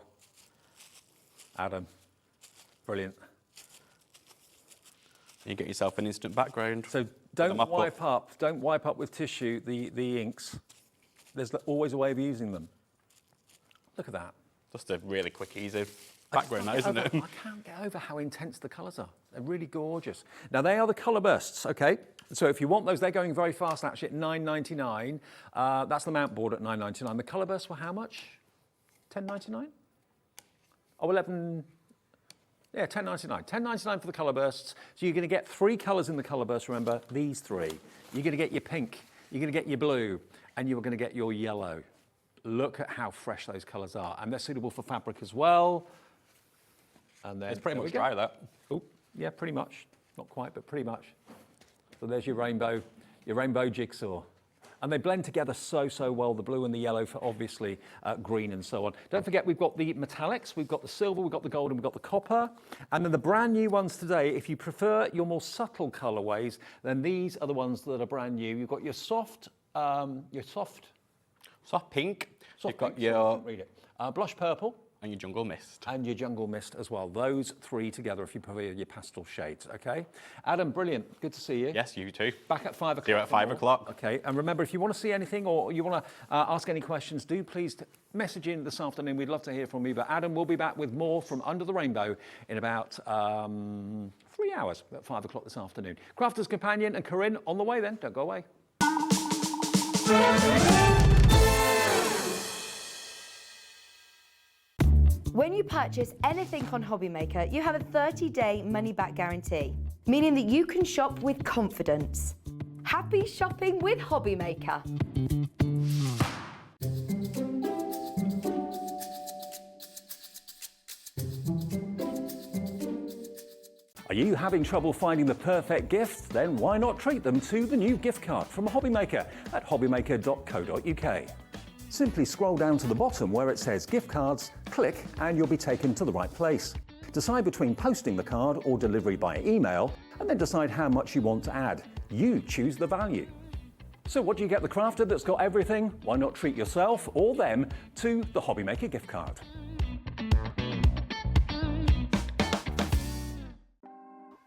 Adam, brilliant. You get yourself an instant background. So don't wipe up with tissue the inks. There's always a way of using them. Look at that. Just a really quick, easy background now, isn't it? I can't get over how intense the colours are. They're really gorgeous. Now, they are the colour bursts, okay? So if you want those, they're going very fast, actually, at $9.99. That's the mount board at $9.99. The colour bursts were how much? $10.99? Oh, 11... Yeah, $10.99. $10.99 for the colour bursts. So you're going to get 3 colours in the colour burst, remember, these 3. You're going to get your pink, you're going to get your blue, and you're going to get your yellow. Look at how fresh those colours are. And they're suitable for fabric as well. And then it's pretty much dry, that. Oh, yeah, pretty much. Not quite, but pretty much. So there's your rainbow jigsaw. And they blend together so well, the blue and the yellow for obviously green and so on. Don't forget, we've got the metallics, we've got the silver, we've got the gold, and we've got the copper. And then the brand new ones today, if you prefer your more subtle colorways, then these are the ones that are brand new. You've got your soft pink. You've got pink, your read it. Blush purple. And your jungle mist. And your jungle mist as well. Those 3 together if you prefer your pastel shades, okay? Adam, brilliant. Good to see you. Yes, you too. Back at 5 o'clock. See you at 5 o'clock. Okay, and remember, if you want to see anything or you want to ask any questions, do please message in this afternoon. We'd love to hear from you. But Adam will be back with more from Under the Rainbow in about 3 hours, at 5 o'clock this afternoon. Crafter's Companion and Corrine on the way then. Don't go away. When you purchase anything on Hobbymaker, you have a 30-day money-back guarantee, meaning that you can shop with confidence. Happy shopping with Hobbymaker. Are you having trouble finding the perfect gift? Then why not treat them to the new gift card from Hobbymaker at hobbymaker.co.uk. Simply scroll down to the bottom where it says gift cards, click and you'll be taken to the right place. Decide between posting the card or delivery by email and then decide how much you want to add. You choose the value. So what do you get the crafter that's got everything? Why not treat yourself or them to the Hobbymaker gift card?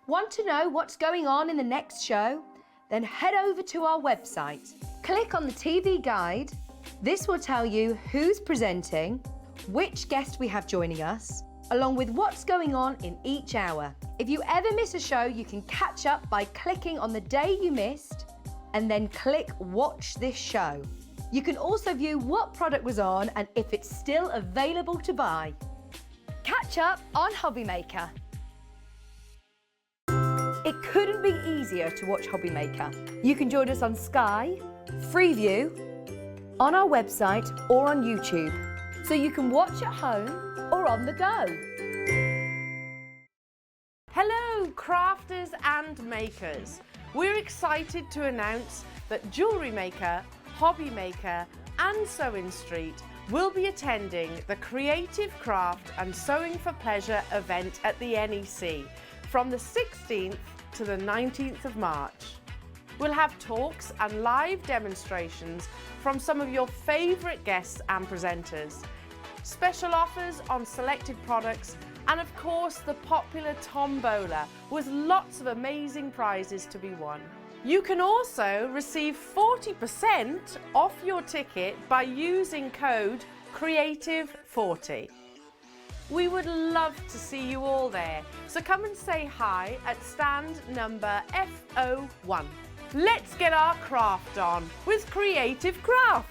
Want to know what's going on in the next show? Then head over to our website. Click on the TV guide. This will tell you who's presenting, which guest we have joining us, along with what's going on in each hour. If you ever miss a show, you can catch up by clicking on the day you missed and then click Watch This Show. You can also view what product was on and if it's still available to buy. Catch catch up on Hobbymaker. It couldn't be easier to watch Hobbymaker. You can join us on Sky, Freeview, on our website or on YouTube, so you can watch at home or on the go. Hello crafters and makers. We're excited to announce that Jewellery Maker, Hobby Maker and Sewing Street will be attending the Creative Craft and Sewing for Pleasure event at the NEC from the 16th to the 19th of March. We'll have talks and live demonstrations from some of your favourite guests and presenters, special offers on selected products, and of course the popular tombola with lots of amazing prizes to be won. You can also receive 40% off your ticket by using code CREATIVE40. We would love to see you all there, so come and say hi at stand number F01. Let's get our craft on with Creative Craft.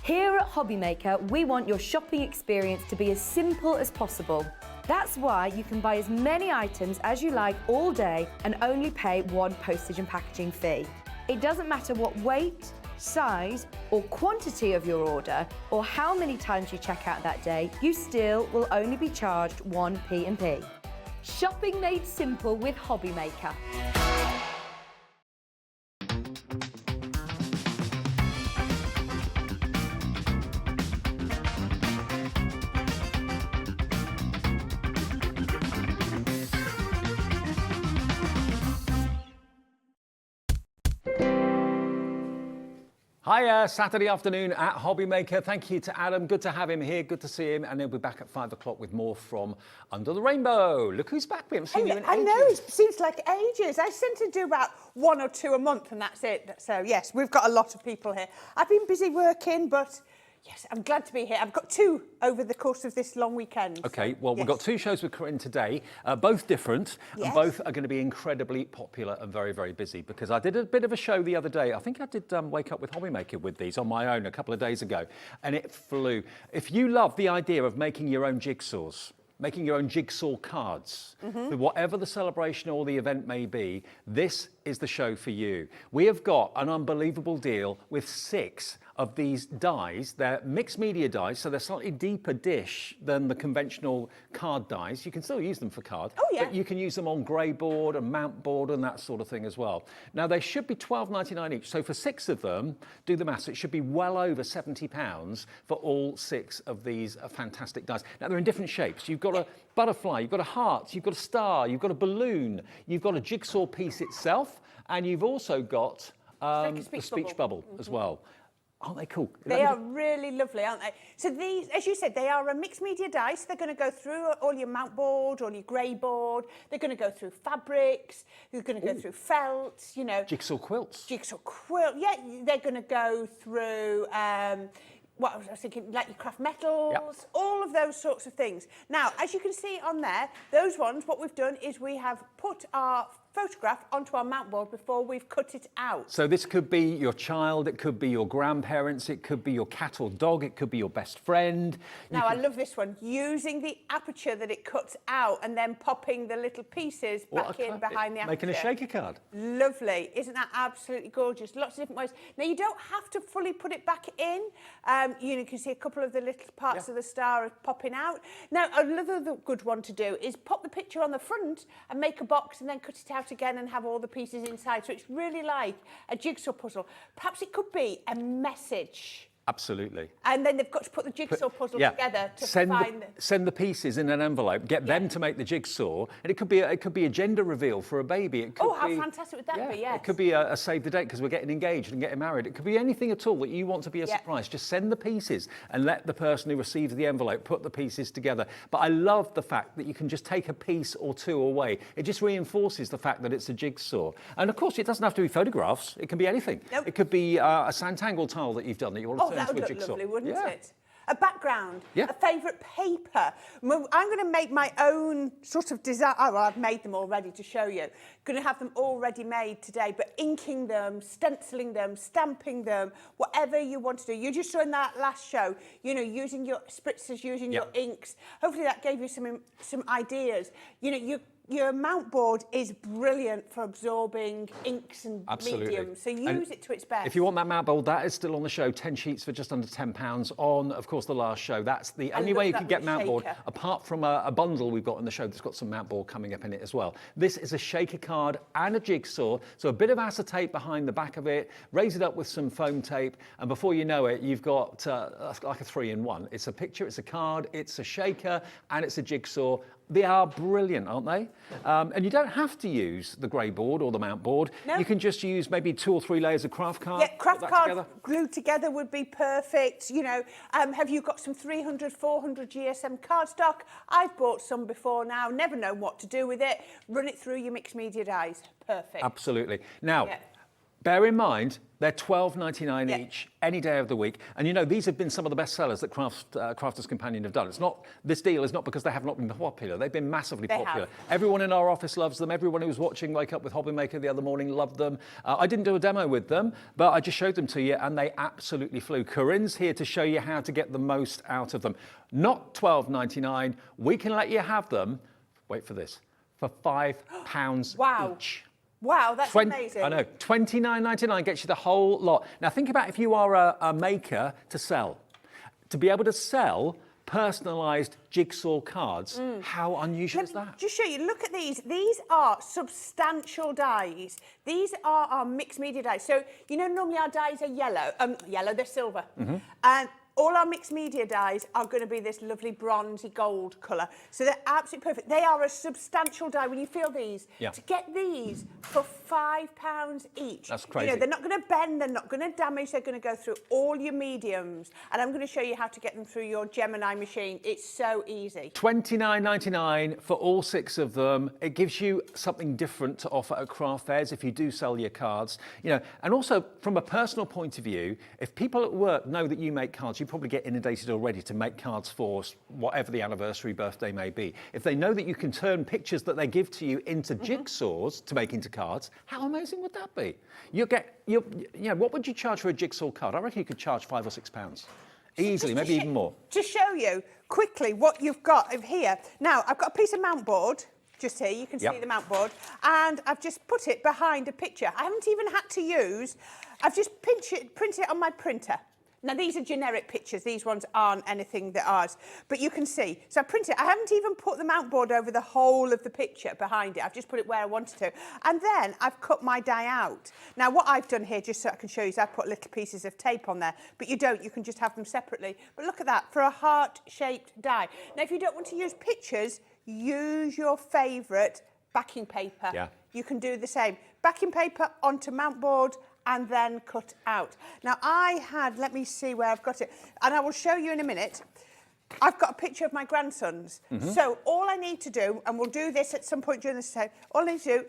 Here at Hobbymaker, we want your shopping experience to be as simple as possible. That's why you can buy as many items as you like all day and only pay one postage and packaging fee. It doesn't matter what weight, size or quantity of your order or how many times you check out that day, you still will only be charged one P&P. Shopping made simple with Hobbymaker. Hi, Saturday afternoon at Hobbymaker. Thank you to Adam. Good to have him here. Good to see him. And he'll be back at 5 o'clock with more from Under the Rainbow. Look who's back. We haven't seen you in ages. I know, it seems like ages. I tend to do about 1 or 2 a month and that's it. So yes, we've got a lot of people here. I've been busy working, but yes, I'm glad to be here. I've got 2 over the course of this long weekend. Okay, so, well, we've got 2 shows with Corrine today, both different, Yes. and both are going to be incredibly popular and very, very busy, because I did a bit of a show the other day. I think I did Wake Up with Hobbymaker with these on my own a couple of days ago, and it flew. If you love the idea of making your own jigsaws, making your own jigsaw cards, for whatever the celebration or the event may be, this is the show for you. We have got an unbelievable deal with 6 of these dies. They're mixed media dies, so they're slightly deeper dish than the conventional card dies. You can still use them for card, but you can use them on grey board and mount board and that sort of thing as well. Now, they should be £12.99 each, so for 6 of them, do the maths, it should be well over £70 for all 6 of these fantastic dies. Now, they're in different shapes. You've got a butterfly, you've got a heart, you've got a star, you've got a balloon, you've got a jigsaw piece itself, and you've also got the speech bubble as well. Aren't they cool? They are really lovely, aren't they? So these, as you said, they are a mixed media dice. They're going to go through all your mount board, all your grey board. They're going to go through fabrics. They're going to go through felt, you know. Jigsaw quilts. Jigsaw quilt. Yeah, they're going to go through, what I was thinking, like your craft metals, all of those sorts of things. Now, as you can see on there, those ones, what we've done is we have put our photograph onto our mount board before we've cut it out. So this could be your child, it could be your grandparents, it could be your cat or dog, it could be your best friend. Now, I love this one. Using the aperture that it cuts out and then popping the little pieces back in behind the aperture. Making a shaker card. Lovely. Isn't that absolutely gorgeous? Lots of different ways. Now, you don't have to fully put it back in. You can see a couple of the little parts of the star are popping out. Now, another good one to do is pop the picture on the front and make a box and then cut it out again and have all the pieces inside. So it's really like a jigsaw puzzle. Perhaps it could be a message. Absolutely. And then they've got to put the jigsaw puzzle together to send the pieces in an envelope, get them to make the jigsaw, and it could be a gender reveal for a baby. It could how fantastic would that be? Yes. It could be a save the date because we're getting engaged and getting married. It could be anything at all that you want to be a surprise. Just send the pieces and let the person who receives the envelope put the pieces together. But I love the fact that you can just take a piece or 2 away. It just reinforces the fact that it's a jigsaw. And of course, it doesn't have to be photographs. It can be anything. Nope. It could be a Santangle tile that you've done that you want to turn into a jigsaw. That would look lovely, wouldn't it? a background, Yeah. a favourite paper. I'm going to make my own sort of design. Oh, well, I've made them already to show you. Going to have them already made today, but inking them, stenciling them, stamping them, whatever you want to do. You just saw in that last show, you know, using your spritzers, using your inks. Hopefully that gave you some ideas. You know, your mount board is brilliant for absorbing inks and mediums, so use it to its best. If you want that mount board, that is still on the show. 10 sheets for just under £10 on, of course, the last show. That's the only way you can get mount board, apart from a bundle we've got on the show that's got some mount board coming up in it as well. This is a shaker card and a jigsaw, so a bit of acetate behind the back of it, raise it up with some foam tape, and before you know it, you've got like a 3-in-1. It's a picture, it's a card, it's a shaker, and it's a jigsaw. They are brilliant, aren't they? And you don't have to use the grey board or the mount board. No. You can just use maybe 2 or 3 layers of craft card. Yeah, craft card glued together would be perfect. You know, have you got some 300, 400 GSM cardstock? I've bought some before now, never known what to do with it. Run it through your mixed media dies. Perfect. Absolutely. Now, bear in mind, they're $12.99 each, any day of the week. And you know, these have been some of the best sellers that Crafters Companion have done. It's not, this deal is not because they have not been popular. They've been massively popular. Everyone in our office loves them. Everyone who was watching Wake Up with Hobby Maker the other morning loved them. I didn't do a demo with them, but I just showed them to you and they absolutely flew. Corinne's here to show you how to get the most out of them. Not $12.99. We can let you have them, wait for this, for £5 each. Wow, that's amazing. I know, $29.99 gets you the whole lot. Now think about if you are a maker to sell. To be able to sell personalised jigsaw cards, how unusual is that? Just show you, look at these. These are substantial dies. These are our mixed media dies. So, you know, normally our dies are yellow, they're silver. And all our mixed media dies are going to be this lovely bronzy gold colour. So they're absolutely perfect. They are a substantial die. When you feel these, to get these for £5 each. That's crazy. You know, they're not going to bend, they're not going to damage, they're going to go through all your mediums. And I'm going to show you how to get them through your Gemini machine. It's so easy. $29.99 for all 6 of them. It gives you something different to offer at craft fairs if you do sell your cards. You know, and also from a personal point of view, if people at work know that you make cards, you probably get inundated already to make cards for whatever the anniversary, birthday may be. If they know that you can turn pictures that they give to you into jigsaws to make into cards, how amazing would that be? You know, what would you charge for a jigsaw card? I reckon you could charge £5 or £6. Easily, maybe even more. To show you quickly what you've got over here. Now, I've got a piece of mount board. Just here, you can see the mount board, and I've just put it behind a picture. I haven't even had to use, I've just printed it on my printer. Now, these are generic pictures. These ones aren't anything that ours. But you can see. So I printed it. I haven't even put the mount board over the whole of the picture behind it. I've just put it where I wanted to. And then I've cut my die out. Now, what I've done here, just so I can show you, is I've put little pieces of tape on there. But you don't. You can just have them separately. But look at that, for a heart-shaped die. Now, if you don't want to use pictures, use your favourite backing paper. Yeah. You can do the same. Backing paper onto mount board, and then cut out. Now let me see where I've got it, and I will show you in a minute. I've got a picture of my grandsons. So all I need to do, and we'll do this at some point during this time, all I need to do,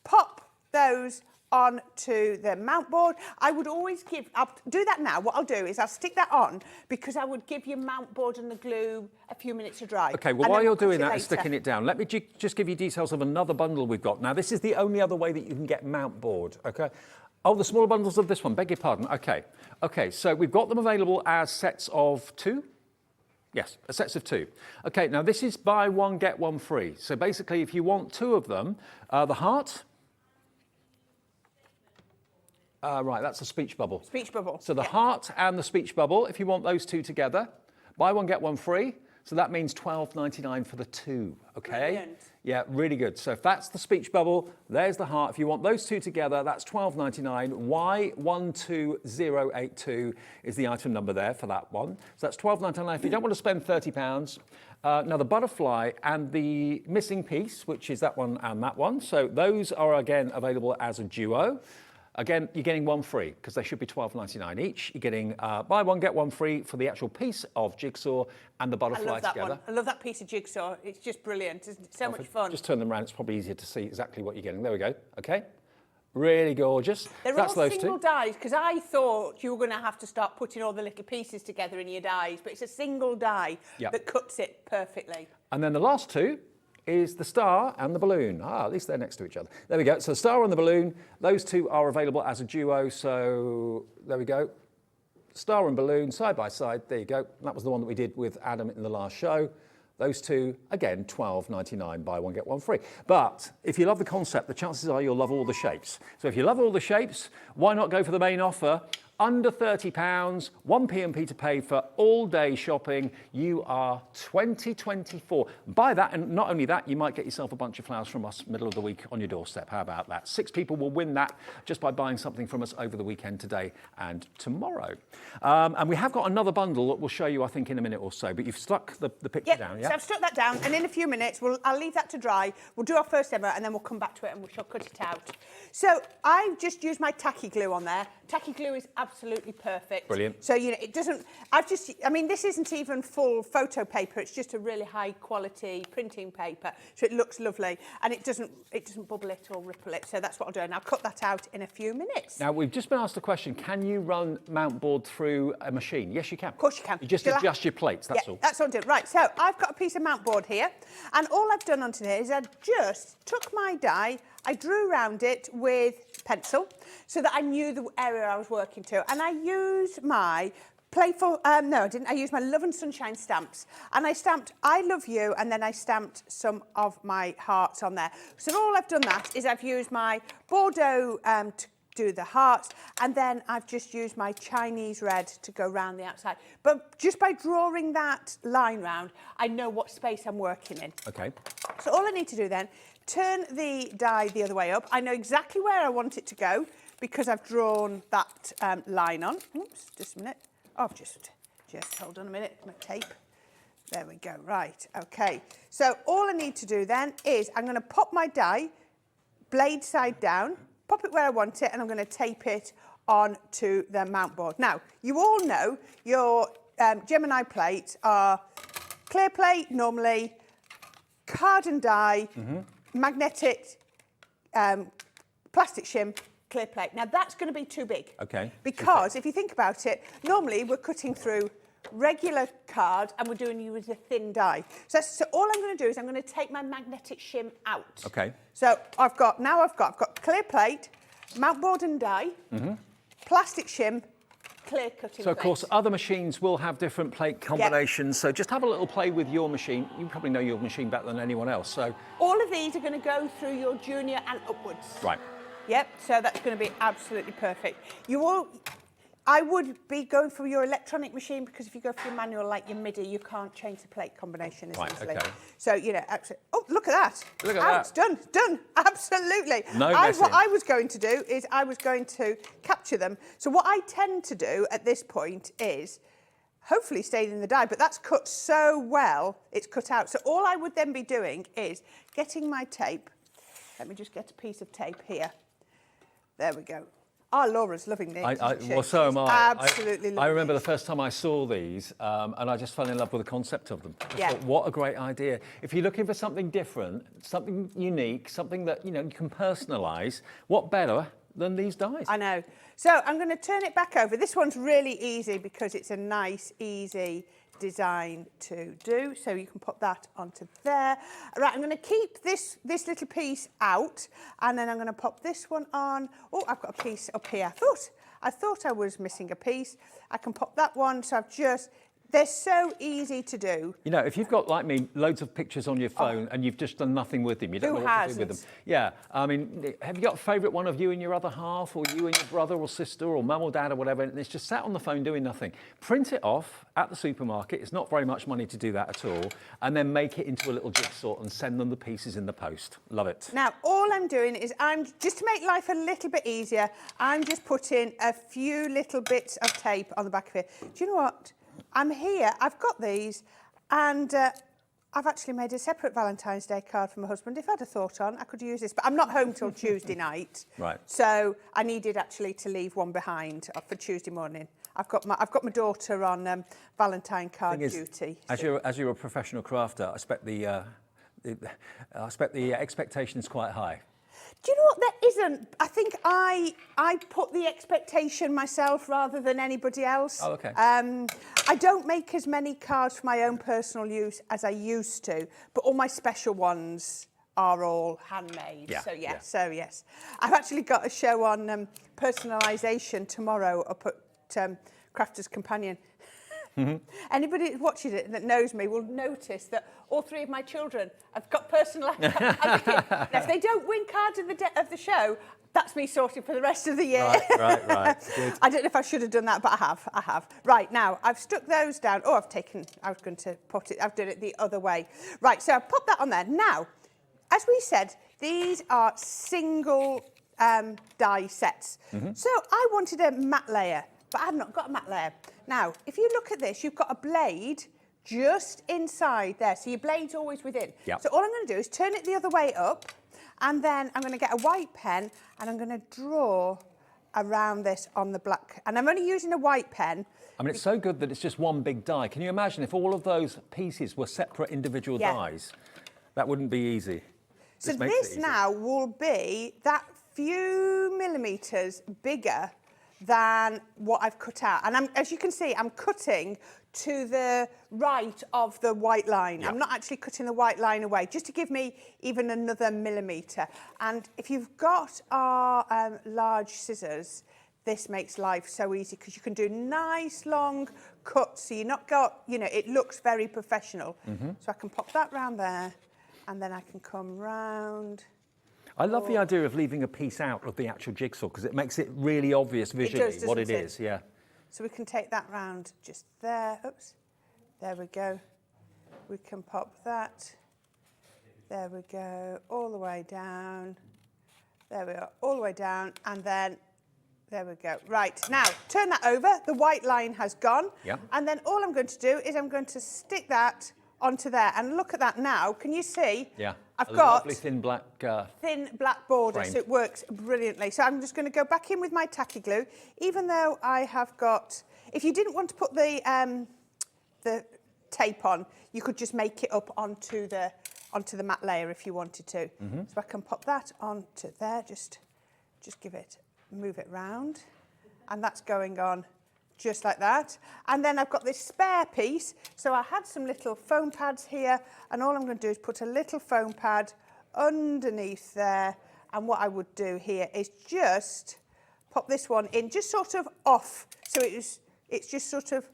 pop those onto the mount board. I would always I'll do that now. What I'll do is I'll stick that on because I would give your mount board and the glue a few minutes to dry. Okay, well, while you're doing that and sticking it down, let me just give you details of another bundle we've got. Now, this is the only other way that you can get mount board, okay? Oh, the smaller bundles of this one, beg your pardon. Okay, so we've got them available as sets of 2. Yes, sets of 2. Okay, now this is buy one, get one free. So basically, if you want 2 of them, the heart. Right, that's a speech bubble. Speech bubble. So the heart and the speech bubble, if you want those 2 together, buy one, get one free. So that means $12.99 for the 2, okay? Brilliant. Yeah, really good. So if that's the speech bubble, there's the heart. If you want those 2 together, that's $12.99. Y12082 is the item number there for that one. So that's $12.99. If you don't want to spend £30, now the butterfly and the missing piece, which is that one and that one. So those are again available as a duo. Again, you're getting one free because they should be $12.99 each. You're getting buy one, get one free for the actual piece of jigsaw and the butterfly together. I love that piece of jigsaw. It's just brilliant, isn't it? So much fun. Just turn them around. It's probably easier to see exactly what you're getting. There we go. Okay. Really gorgeous. They're That's all those single two. dies, because I thought you were going to have to start putting all the little pieces together in your dies, but it's a single die Yep. that cuts it perfectly. And then the last two is the star and the balloon. At least they're next to each other. There we go. So the star and the balloon, those two are available as a duo. So there we go. Star and balloon side by side. There you go. That was the one that we did with Adam in the last show. Those two, again, $12.99, buy one, get one free. But if you love the concept, the chances are you'll love all the shapes. So if you love all the shapes, why not go for the main offer? Under £30, one P&P to pay for all day shopping. You are 2024. Buy that, and not only that, you might get yourself a bunch of flowers from us middle of the week on your doorstep. How about that? 6 people will win that just by buying something from us over the weekend today and tomorrow. And we have got another bundle that we'll show you, I think, in a minute or so. But you've stuck the picture down, yeah? So I've stuck that down, and in a few minutes, I'll leave that to dry. We'll do our first ever, and then we'll come back to it and we shall cut it out. So I've just used my tacky glue on there. Tacky glue is absolutely perfect. Brilliant. So, you know, it doesn't, this isn't even full photo paper. It's just a really high quality printing paper. So it looks lovely, and it doesn't bubble it or ripple it. So that's what I'll do, and I'll cut that out in a few minutes. Now, we've just been asked a question. Can you run mount board through a machine? Yes, you can. Of course you can. You just adjust your plates, that's all. That's all I'm doing. Right, so I've got a piece of mount board here, and all I've done onto here is I just took my die, I drew around it with pencil so that I knew the area I was working to, and I used my playful, no I didn't, I used my Love and Sunshine stamps, and I stamped I love you, and then I stamped some of my hearts on there. So all I've done that is I've used my Bordeaux to do the hearts, and then I've just used my Chinese red to go round the outside. But just by drawing that line round, I know what space I'm working in. Okay. So all I need to do then, turn the die the other way up. I know exactly where I want it to go because I've drawn that line on. Oops, just a minute. Oh, just hold on a minute, my tape. There we go, right, okay. So all I need to do then is I'm gonna pop my die, blade side down, pop it where I want it, and I'm gonna tape it onto the mount board. Now, you all know your Gemini plates are clear plate normally, card and die, magnetic, plastic shim, clear plate. Now that's going to be too big. Okay. Because if you think about it, normally we're cutting through regular card and we're doing it with a thin die. So all I'm going to do is I'm going to take my magnetic shim out. Okay. So I've got clear plate, mount board and die, plastic shim, clear cutting So, of plate. course, other machines will have different plate combinations. So just have a little play with your machine. You probably know your machine better than anyone else. So all of these are going to go through your junior and upwards. right. Yep, so that's going to be absolutely perfect. I would be going for your electronic machine, because if you go for your manual, like your MIDI, you can't change the plate combination as Right, easily. okay. So, you know, oh, look at that. Look at that. It's done, absolutely. No messing. What I was going to do is I was going to capture them. So what I tend to do at this point is hopefully stayed in the die, but that's cut so well, it's cut out. So all I would then be doing is getting my tape. Let me just get a piece of tape here. There we go. Oh, Laura's loving these. Well, so am I. Absolutely loving I remember the first time I saw these, and I just fell in love with the concept of them. I Yeah. thought, what a great idea. If you're looking for something different, something unique, something that you can personalise, what better than these dies? I know. So I'm going to turn it back over. This one's really easy because it's a nice, easy design to do. So you can put that onto there. Right, I'm going to keep this little piece out, and then I'm going to pop this one on. Oh, I've got a piece up here. I thought I was missing a piece. I can pop that one. So they're so easy to do. You know, if you've got, like me, loads of pictures on your phone and you've just done nothing with them, you don't Who know what to do with hasn't? them. Yeah, I mean, have you got a favourite one of you and your other half, or you and your brother or sister, or mum or dad or whatever, and it's just sat on the phone doing nothing? Print it off at the supermarket. It's not very much money to do that at all. And then make it into a little jigsaw and send them the pieces in the post. Love it. Now, all I'm doing is just to make life a little bit easier, I'm just putting a few little bits of tape on the back of it. Do you know what? I'm here, I've got these, and I've actually made a separate Valentine's Day card for my husband. If I'd have thought on, I could use this, but I'm not home till Tuesday night. Right. So I needed actually to leave one behind for Tuesday morning. I've got my daughter on Valentine card duty. As you're a professional crafter, I expect the expectation is quite high. Do you know what? There isn't. I think I put the expectation myself rather than anybody else. Oh, okay. I don't make as many cards for my own personal use as I used to, but all my special ones are all handmade. Yeah, So yeah. yes. I've actually got a show on personalisation tomorrow up at Crafter's Companion. Anybody that watches it that knows me will notice that all 3 of my children have got personalised. Now, if they don't win cards of the show, that's me sorted for the rest of the year. Right. Good. I don't know if I should have done that, but I have. Right, now, I've stuck those down. Oh, I was going to put it, I've done it the other way. Right, so I've put that on there. Now, as we said, these are single die sets. So I wanted a matte layer, but I've not got a matte layer. Now, if you look at this, you've got a blade just inside there. So your blade's always within. Yep. So all I'm going to do is turn it the other way up, and then I'm going to get a white pen, and I'm going to draw around this on the black. And I'm only using a white pen. I mean, it's so good that it's just one big die. Can you imagine if all of those pieces were separate individual dies? That wouldn't be easy. So makes it this easy. now will be that few millimetres bigger than what I've cut out. And as you can see, I'm cutting to the right of the white line. I'm not actually cutting the white line away, just to give me even another millimetre. And if you've got our large scissors, this makes life so easy because you can do nice long cuts. So you're not got, it looks very professional. So I can pop that round there, and then I can come round. I love the idea of leaving a piece out of the actual jigsaw because it makes it really obvious visually what it is. Yeah. So we can take that round just there. Oops. There we go. We can pop that. There we go. All the way down. There we are. All the way down. And then there we go. Right. Now, turn that over. The white line has gone. Yeah. And then all I'm going to do is I'm going to stick that onto there. And look at that now. Can you see? Yeah. I've a got lovely thin black. thin black border, frame. so it works brilliantly. So I'm just going to go back in with my tacky glue, even though I have got. If you didn't want to put the tape on, you could just make it up onto the matte layer if you wanted to. So I can pop that onto there. Just move it round, and that's going on just like that. And then I've got this spare piece. So I had some little foam pads here, and all I'm going to do is put a little foam pad underneath there. And what I would do here is just pop this one in, just sort of off. So it's just sort of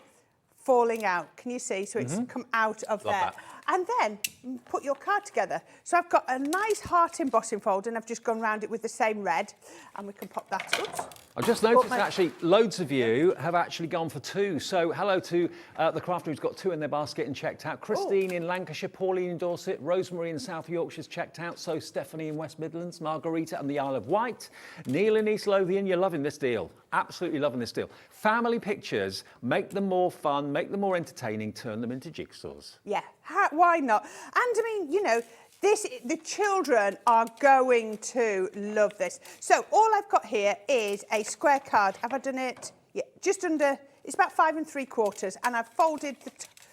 falling out. Can you see? So it's come out of Love there. that. And then put your card together. So I've got a nice heart embossing folder, and I've just gone round it with the same red, and we can pop that. Oops. I've just noticed actually loads of you have actually gone for 2. So hello to the crafter who's got 2 in their basket and checked out. Christine in Lancashire, Pauline in Dorset, Rosemary in South Yorkshire's checked out. So Stephanie in West Midlands, Margarita and the Isle of Wight, Neil in East Lothian. You're loving this deal. Absolutely loving this deal. Family pictures, make them more fun, make them more entertaining, turn them into jigsaws. Yeah, why not? And I mean, the children are going to love this. So all I've got here is a square card. Have I done it? Yeah, just under, it's about 5 3/4, and I've folded the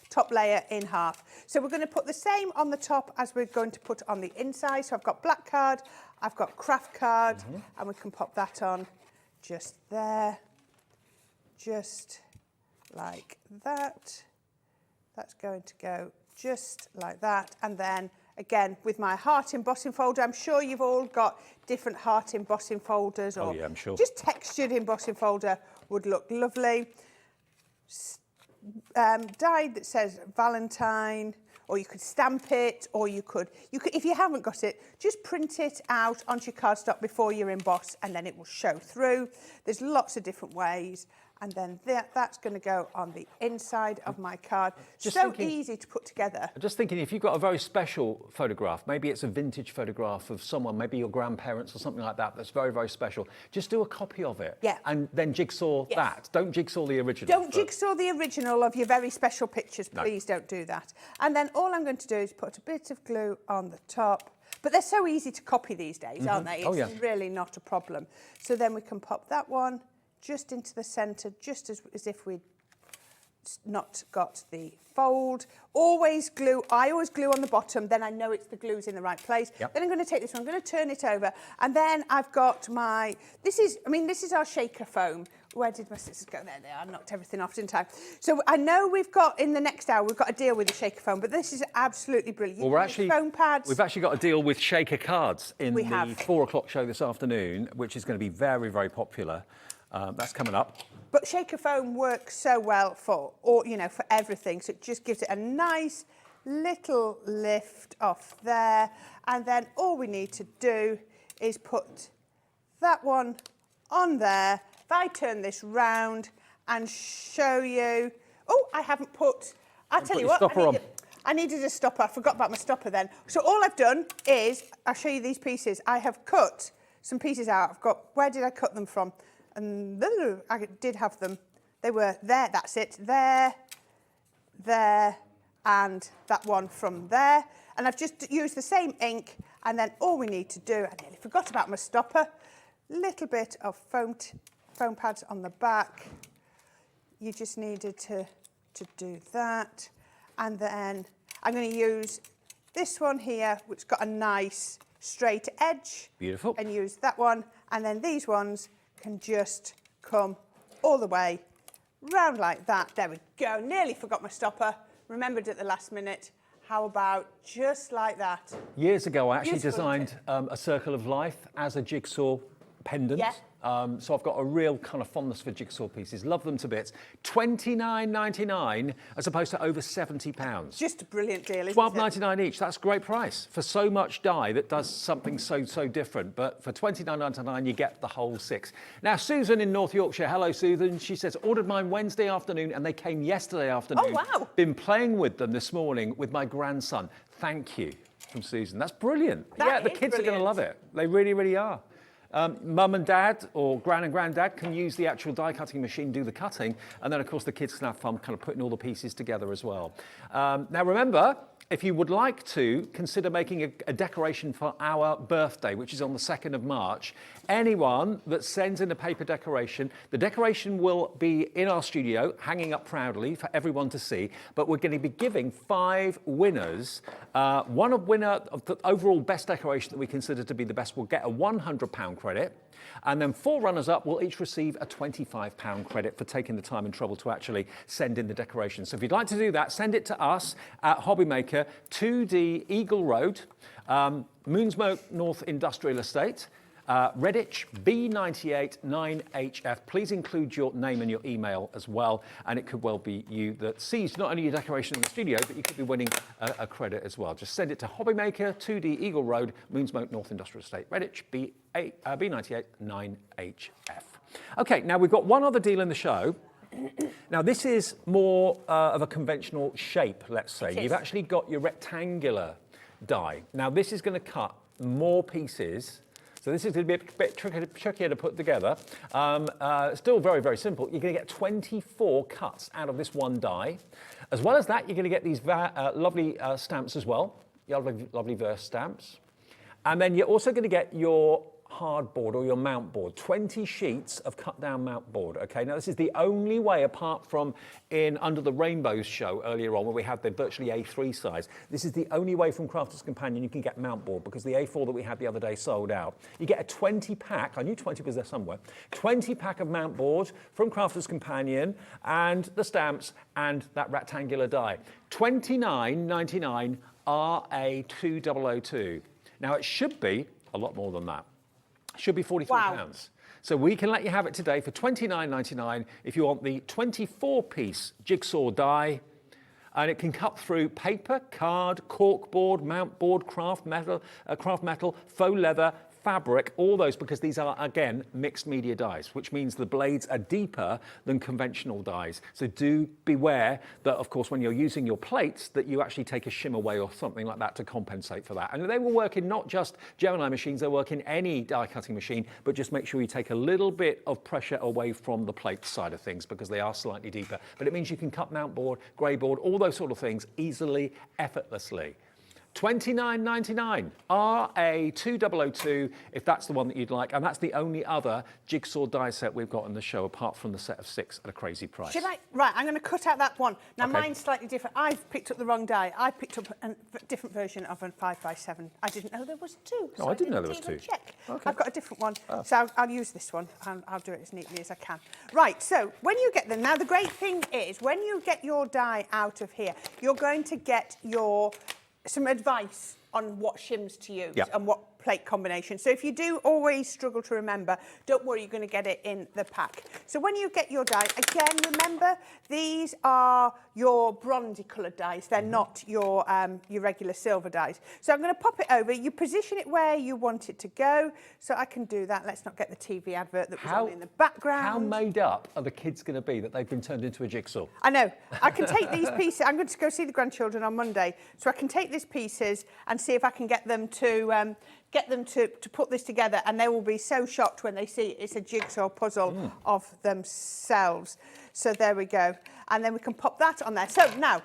top layer in half. So we're going to put the same on the top as we're going to put on the inside. So I've got black card, I've got craft card, and we can pop that on just there, just like that. That's going to go just like that. And then again with my heart embossing folder, I'm sure you've all got different heart embossing folders, or yeah, I'm sure. just textured embossing folder would look lovely. Die that says Valentine, or you could stamp it, or you could, if you haven't got it, just print it out onto your cardstock before you emboss, and then it will show through. There's lots of different ways. And then that's going to go on the inside of my card. Just so thinking, easy to put together. I'm just thinking, if you've got a very special photograph, maybe it's a vintage photograph of someone, maybe your grandparents or something like that, that's very, very special, just do a copy of it. Yeah. And then jigsaw that. Don't jigsaw the original. Don't jigsaw the original of your very special pictures. Please don't do that. And then all I'm going to do is put a bit of glue on the top. But they're so easy to copy these days, aren't they? It's really not a problem. So then we can pop that one just into the centre, just as if we'd not got the fold. Always glue, I always glue on the bottom, then I know it's the glue's in the right place. Yep. Then I'm going to take this one, I'm going to turn it over, and then I've got my, this is our shaker foam. Where did my scissors go? There they are, I knocked everything off, didn't I? So I know we've got, in the next hour, we've got to deal with the shaker foam, but this is absolutely brilliant. Well, foam pads. we've actually got to deal with shaker cards in We the have. 4 o'clock show this afternoon, which is going to be very, very popular. That's coming up. But shaker foam works so well for, for everything. So it just gives it a nice little lift off there. And then all we need to do is put that one on there. If I turn this round and show you, oh, I haven't put, I'll tell you what, I needed a stopper. I forgot about my stopper then. So all I've done is, I'll show you these pieces. I have cut some pieces out. I've got, where did I cut them from? And I did have them. They were there, that's it. There, and that one from there. And I've just used the same ink. And then all we need to do, I nearly forgot about my stopper, little bit of foam pads on the back. You just needed to do that. And then I'm going to use this one here, which got a nice straight edge. Beautiful. And use that one. And then these ones can just come all the way round like that. There we go. Nearly forgot my stopper. Remembered at the last minute. How about just like that? Years ago, I actually Beautiful, isn't designed a circle of life as a jigsaw pendant. Yeah. So I've got a real kind of fondness for jigsaw pieces. Love them to bits. £29.99 as opposed to over £70. Just a brilliant deal, isn't it? £12.99 each. That's a great price for so much dye that does something so different. But for £29.99, you get the whole 6. Now, Susan in North Yorkshire. Hello, Susan. She says, ordered mine Wednesday afternoon and they came yesterday afternoon. Oh, wow. Been playing with them this morning with my grandson. Thank you, from Susan. That's brilliant. That the is kids are going to love it. They really, really are. Mum and dad or gran and granddad can use the actual die cutting machine, do the cutting, and then of course the kids can have fun kind of putting all the pieces together as well. Now remember, if you would like to consider making a decoration for our birthday, which is on the 2nd of March, anyone that sends in a paper decoration, the decoration will be in our studio, hanging up proudly for everyone to see, but we're going to be giving 5 winners. One winner of the overall best decoration that we consider to be the best will get a £100 credit. And then 4 runners-up will each receive a £25 credit for taking the time and trouble to actually send in the decoration. So if you'd like to do that, send it to us at Hobbymaker, 2D Eagle Road, Moonsmoke North Industrial Estate, Redditch B98 9HF. Please include your name and your email as well, and it could well be you that sees not only your decoration in the studio, but you could be winning a credit as well. Just send it to Hobbymaker, 2D Eagle Road, Moonsmoke North Industrial Estate, Redditch B98 9HF. Okay, now we've got one other deal in the show. Now this is more of a conventional shape, let's say. You've actually got your rectangular die. Now this is going to cut more pieces. So this is going to be a bit trickier to put together. Still very, very simple. You're going to get 24 cuts out of this one die. As well as that, you're going to get these lovely stamps as well. Lovely verse stamps. And then you're also going to get your hardboard or your mount board, 20 sheets of cut down mount board. Okay, now this is the only way, apart from in Under the Rainbows show earlier on where we had the virtually A3 size, this is the only way from Crafter's Companion you can get mount board, because the A4 that we had the other day sold out. You get a 20 pack, I knew 20 was there somewhere, 20 pack of mount board from Crafter's Companion and the stamps and that rectangular die. $29.99 RA2002. Now it should be a lot more than that. Should be £43. Wow. So we can let you have it today for $29.99 if you want the 24-piece jigsaw die. And it can cut through paper, card, corkboard, mount board, craft metal, faux leather, fabric, all those, because these are, again, mixed media dies, which means the blades are deeper than conventional dies. So do beware that, of course, when you're using your plates, that you actually take a shim away or something like that to compensate for that. And they will work in not just Gemini machines, they work in any die cutting machine, but just make sure you take a little bit of pressure away from the plate side of things, because they are slightly deeper. But it means you can cut mount board, grey board, all those sort of things easily, effortlessly. $29.99, RA2002, if that's the one that you'd like. And that's the only other Jigsaw die set we've got on the show, apart from the set of 6 at a crazy price. Should I? Right, I'm going to cut out that one. Now, Okay. mine's slightly different. I've picked up the wrong die. I picked up a different version of a 5x7. I didn't know there was 2. No, I didn't know there was even 2. Check. Okay. I've got a different one. So I'll use this one. I'll do it as neatly as I can. Right, so when you get them, now the great thing is when you get your die out of here, you're going to get some advice on what shims to use and what plate combination. So if you do always struggle to remember, don't worry, you're going to get it in the pack. So when you get your die, again, remember, these are your bronzy coloured dies. They're not your regular silver dies. So I'm going to pop it over. You position it where you want it to go. So I can do that. Let's not get the TV advert that was on in the background. How made up are the kids going to be that they've been turned into a jigsaw? I know. I can take these pieces. I'm going to go see the grandchildren on Monday. So I can take these pieces and see if I can get them to put this together, and they will be so shocked when they see it's a jigsaw puzzle of themselves. So there we go. And then we can pop that on there. So now,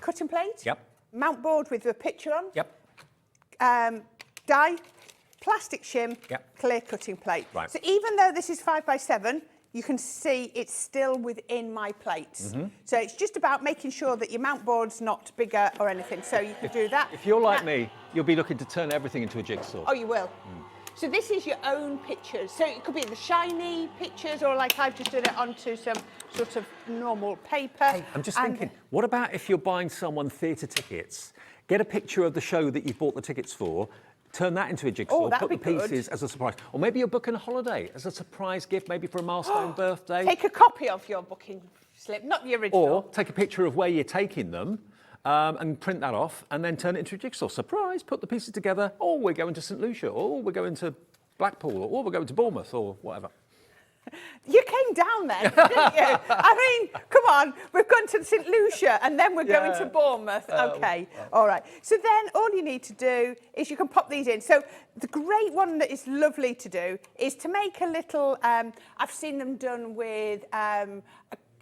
cutting plate. Yep. Mount board with a picture on. Yep. Die. Plastic shim. Yep. Clear cutting plate. Right. So even though this is 5x7, you can see it's still within my plates. So it's just about making sure that your mount board's not bigger or anything. So you can do that. If you're like me, you'll be looking to turn everything into a jigsaw. Oh, you will. So this is your own pictures. So it could be the shiny pictures, or like I've just done it onto some sort of normal paper. Hey, I'm just thinking, what about if you're buying someone theatre tickets, get a picture of the show that you've bought the tickets for, turn that into a jigsaw, that'd put the be good. pieces as a surprise. Or maybe you're booking a holiday as a surprise gift, maybe for a milestone birthday. Take a copy of your booking slip, not the original. Or take a picture of where you're taking them and print that off and then turn it into a jigsaw. Surprise, put the pieces together. Or we're going to St Lucia, or we're going to Blackpool, or we're going to Bournemouth, or whatever. You came down then, didn't you? I mean, come on, we've gone to St Lucia and then we're going to Bournemouth. Okay, all right. So then all you need to do is you can pop these in. So the great one that is lovely to do is to make a little, I've seen them done with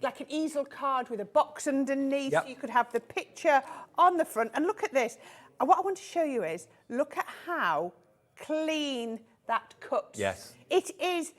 like an easel card with a box underneath. Yep. So you could have the picture on the front. And look at this. And what I want to show you is, look at how clean that cuts. Yes. It is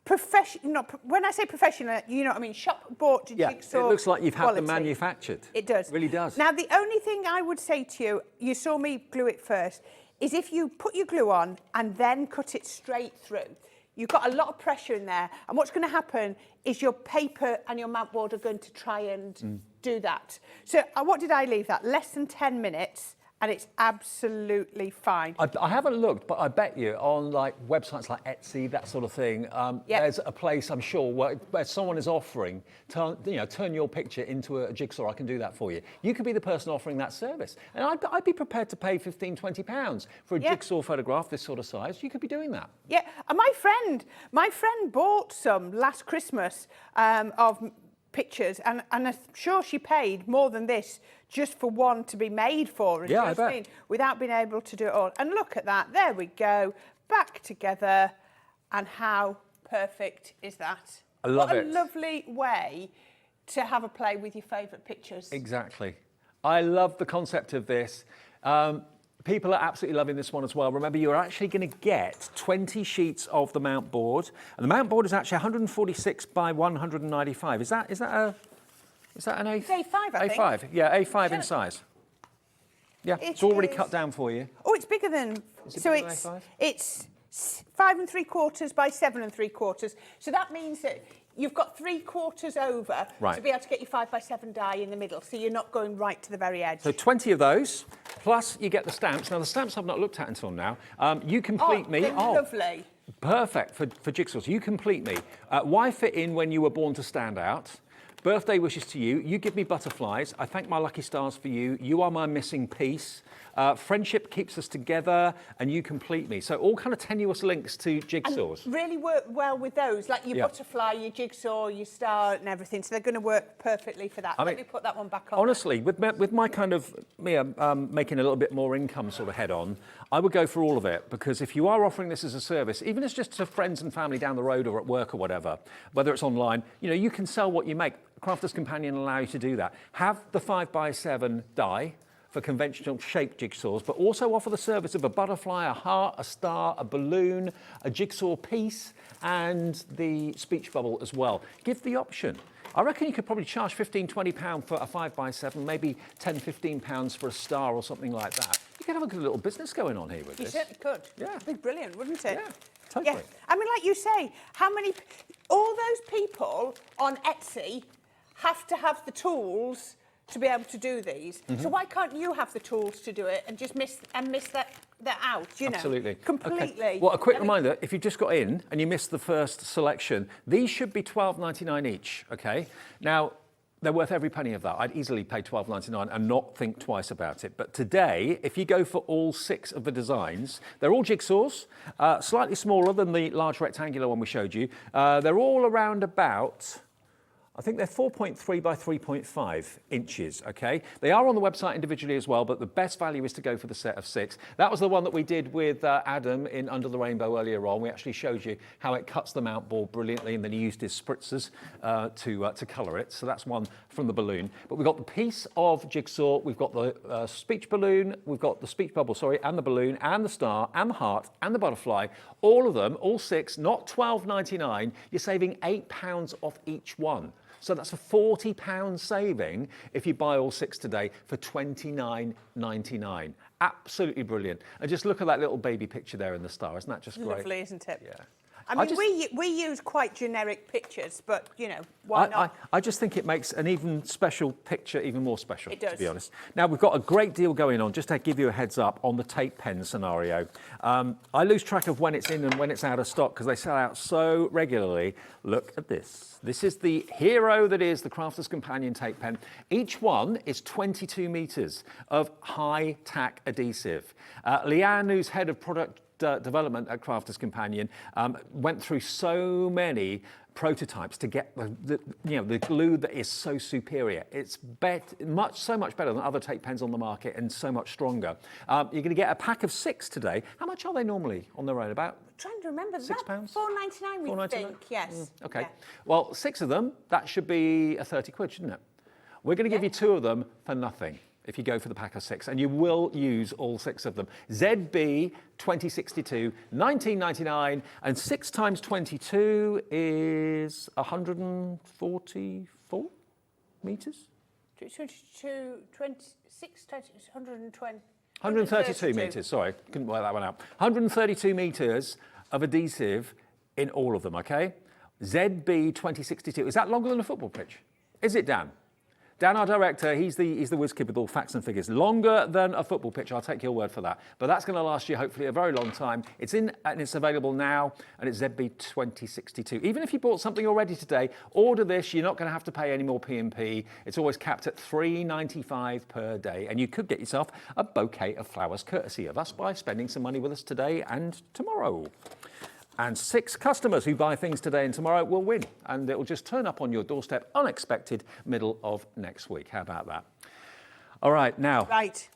professional. When I say professional, you know what I mean. Shop bought jigsaw. It looks like you've had quality. them manufactured. It does. It really does. Now, the only thing I would say to you, you saw me glue it first, is if you put your glue on and then cut it straight through, you've got a lot of pressure in there. And what's going to happen is your paper and your mount board are going to try and do that. So what did I leave that? Less than 10 minutes. And it's absolutely fine. I haven't looked, but I bet you on like websites like Etsy, that sort of thing, there's a place, I'm sure, where someone is offering, turn your picture into a jigsaw. I can do that for you. You could be the person offering that service. And I'd be prepared to pay £15, £20 for a jigsaw photograph this sort of size. You could be doing that. Yeah, and my friend bought some last Christmas of pictures, and I'm sure she paid more than this just for one to be made for her. Yeah, I bet. Without being able to do it all. And look at that, there we go, back together, and how perfect is that? I love it. What a lovely way to have a play with your favourite pictures. Exactly. I love the concept of this. People are absolutely loving this one as well. Remember, you're actually going to get 20 sheets of the mount board, and the mount board is actually 146 by 195. Is that an A? It's A5, I think. A5, yeah, A5 in size. Yeah, it's already cut down for you. Oh, it's bigger than. So it's 5 3/4 by 7 3/4. So that means that you've got 3/4 over to be able to get your 5x7 die in the middle, so you're not going right to the very edge. So 20 of those, plus you get the stamps. Now, the stamps I've not looked at until now. You complete me. They're lovely. Perfect for jigsaws. You complete me. Why fit in when you were born to stand out? Birthday wishes to you. You give me butterflies. I thank my lucky stars for you. You are my missing piece. Friendship keeps us together, and you complete me. So all kind of tenuous links to jigsaws. And really work well with those, like your butterfly, your jigsaw, your star, and everything. So they're going to work perfectly for that. Let me put that one back on. Honestly, with my kind of making a little bit more income sort of head on, I would go for all of it, because if you are offering this as a service, even if it's just to friends and family down the road or at work or whatever, whether it's online, you can sell what you make. Crafter's Companion allow you to do that. Have the 5x7 die. for conventional shaped jigsaws, but also offer the service of a butterfly, a heart, a star, a balloon, a jigsaw piece, and the speech bubble as well. Give the option. I reckon you could probably charge £15, £20 for a 5x7, maybe £10, £15 for a star or something like that. You could have a good little business going on here with this. You certainly could. Yeah. It'd be brilliant, wouldn't it? Yeah, totally. Yeah. I mean, like you say, all those people on Etsy have to have the tools to be able to do these. So why can't you have the tools to do it and just miss that out, you know? Absolutely. Completely. Okay. Well, a quick reminder, if you just got in and you missed the first selection, these should be £12.99 each, okay? Now, they're worth every penny of that. I'd easily pay £12.99 and not think twice about it. But today, if you go for all 6 of the designs, they're all jigsaws, slightly smaller than the large rectangular one we showed you. They're all around about, I think they're 4.3 by 3.5 inches, okay? They are on the website individually as well, but the best value is to go for the set of 6. That was the one that we did with Adam in Under the Rainbow earlier on. We actually showed you how it cuts the mount board brilliantly, and then he used his spritzers to colour it. So that's one from the balloon. But we've got the piece of jigsaw, we've got the speech balloon, we've got the speech bubble, sorry, and the balloon, and the star, and the heart, and the butterfly. All of them, all 6, not £12.99. You're saving £8 off each one. So that's a £40 saving if you buy all 6 today for $29.99. Absolutely brilliant. And just look at that little baby picture there in the star. Isn't that just great? Lovely, isn't it? Yeah. I mean, we use quite generic pictures, but, you know, why not? I just think it makes an even special picture even more special, It does. to be honest. Now, we've got a great deal going on, just to give you a heads up on the tape pen scenario. I lose track of when it's in and when it's out of stock because they sell out so regularly. Look at this. This is the hero that is the Crafter's Companion tape pen. Each one is 22 metres of high-tack adhesive. Leanne, who's head of product development at Crafter's Companion, went through so many prototypes to get the glue that is so superior. It's so much better than other tape pens on the market and so much stronger. You're going to get a pack of 6 today. How much are they normally on their own? About? I'm trying to remember. £6? £4.99 we think, yes. Okay. Yeah. Well, 6 of them, that should be a 30 quid, shouldn't it? We're going to give you 2 of them for nothing if you go for the pack of 6, and you will use all 6 of them. ZB 2062, $19.99, and 6 times 22 is 144 metres? 22, 26, 120. 132 metres, sorry, couldn't work that one out. 132 metres of adhesive in all of them, okay? ZB 2062, is that longer than a football pitch? Is it, Dan? Dan, our director, he's the whiz kid with all facts and figures. Longer than a football pitch, I'll take your word for that. But that's going to last you, hopefully, a very long time. It's in and it's available now, and it's ZB 2062. Even if you bought something already today, order this. You're not going to have to pay any more P&P. It's always capped at $3.95 per day, and you could get yourself a bouquet of flowers courtesy of us by spending some money with us today and tomorrow. And 6 customers who buy things today and tomorrow will win. And it will just turn up on your doorstep, unexpected, middle of next week. How about that? All right, now. Right.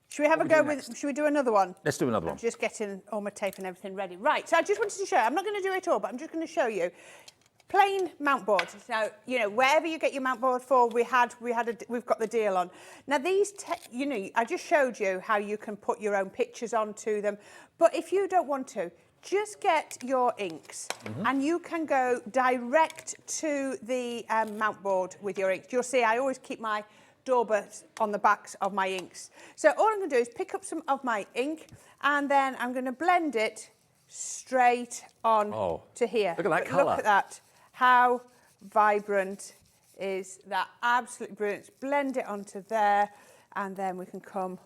Should we have a go with, should we do another one? Let's do another one. I'm just getting all my tape and everything ready. Right, so I just wanted to show you, I'm not going to do it all, but I'm just going to show you plain mount boards. Now, you know, wherever you get your mount board for, we've got the deal on. Now, these, you know, I just showed you how you can put your own pictures onto them. But if you don't want to, just get your inks and you can go direct to the mount board with your inks. You'll see I always keep my daubers on the backs of my inks. So all I'm going to do is pick up some of my ink and then I'm going to blend it straight on to here. Look at that colour. Look at that. How vibrant is that? Absolutely brilliant. Blend it onto there and then we can come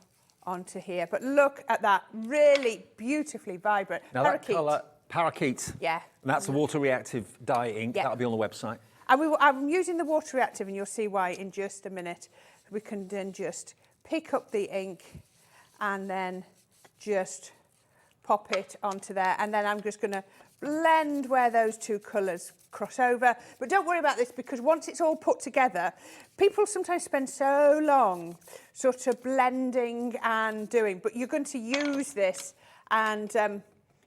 onto here. But look at that, really beautifully vibrant. Now Parakeet. that colour, parakeet. Yeah. And that's the water reactive dye ink. Yeah. That'll be on the website. And I'm using the water reactive and you'll see why in just a minute. We can then just pick up the ink and then just pop it onto there. And then I'm just going to blend where those 2 colours cross over. But don't worry about this because once it's all put together, people sometimes spend so long sort of blending and doing, but you're going to use this and,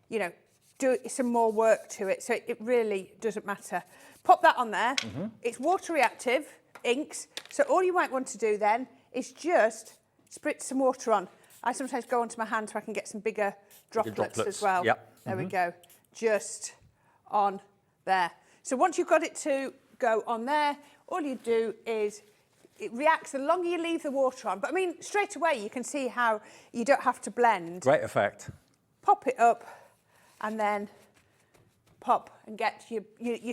you know, do some more work to it. So it really doesn't matter. Pop that on there. It's water reactive inks. So all you might want to do then is just spritz some water on. I sometimes go onto my hand so I can get some bigger droplets as well. Yep. There we go. Just on there. So once you've got it to go on there, all you do is it reacts the longer you leave the water on. But I mean, straight away you can see how you don't have to blend. Great effect. Pop it up and then pop and get your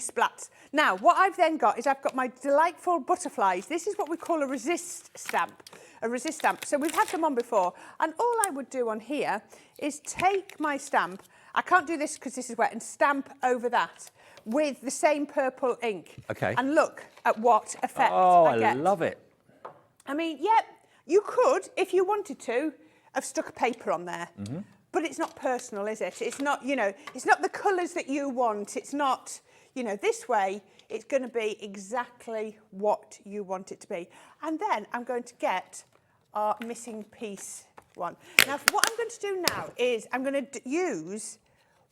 splats. Now, what I've then got is I've got my delightful butterflies. This is what we call a resist stamp. A resist stamp. So we've had them on before. And all I would do on here is take my stamp. I can't do this because this is wet, and stamp over that with the same purple ink. Okay. And look at what effect I get. I love it. I mean, yeah, you could, if you wanted to, have stuck a paper on there. But it's not personal, is it? It's not, you know, it's not the colours that you want. It's not, you know, this way, it's going to be exactly what you want it to be. And then I'm going to get our missing piece one. Now, what I'm going to do now is I'm going to use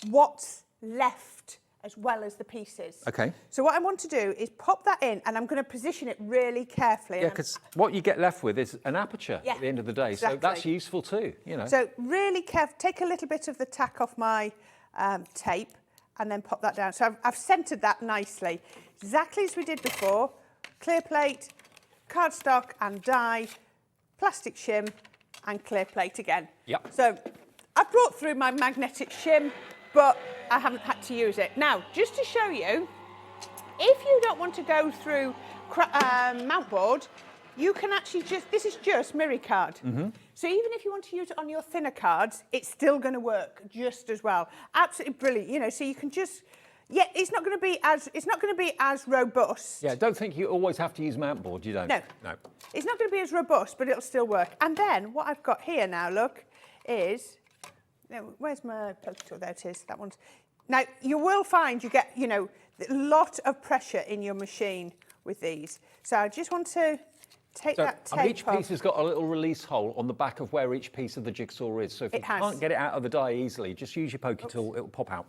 what's left as well as the pieces. Okay. So what I want to do is pop that in, and I'm going to position it really carefully. Yeah, because what you get left with is an aperture Yeah, at the end of the day, exactly. so that's useful too, you know. So really careful, take a little bit of the tack off my tape and then pop that down. So I've centred that nicely, exactly as we did before. Clear plate, cardstock and die, plastic shim and clear plate again. Yep. So I've brought through my magnetic shim, but I haven't had to use it. Now, just to show you, if you don't want to go through mount board, you can actually this is just mirror card. So even if you want to use it on your thinner cards, it's still going to work just as well. Absolutely brilliant. You know, so you can just, yeah, it's not going to be as robust. Yeah, don't think you always have to use mount board, you don't? No. No. It's not going to be as robust, but it'll still work. And then what I've got here now, look, is, where's my poker tool? There it is, that one's. Now, you will find you get, you know, a lot of pressure in your machine with these. So I just want to take that tape each off. piece has got a little release hole on the back of where each piece of the jigsaw is. So if you can't get it out of the die easily, just use your poker tool, it'll pop out.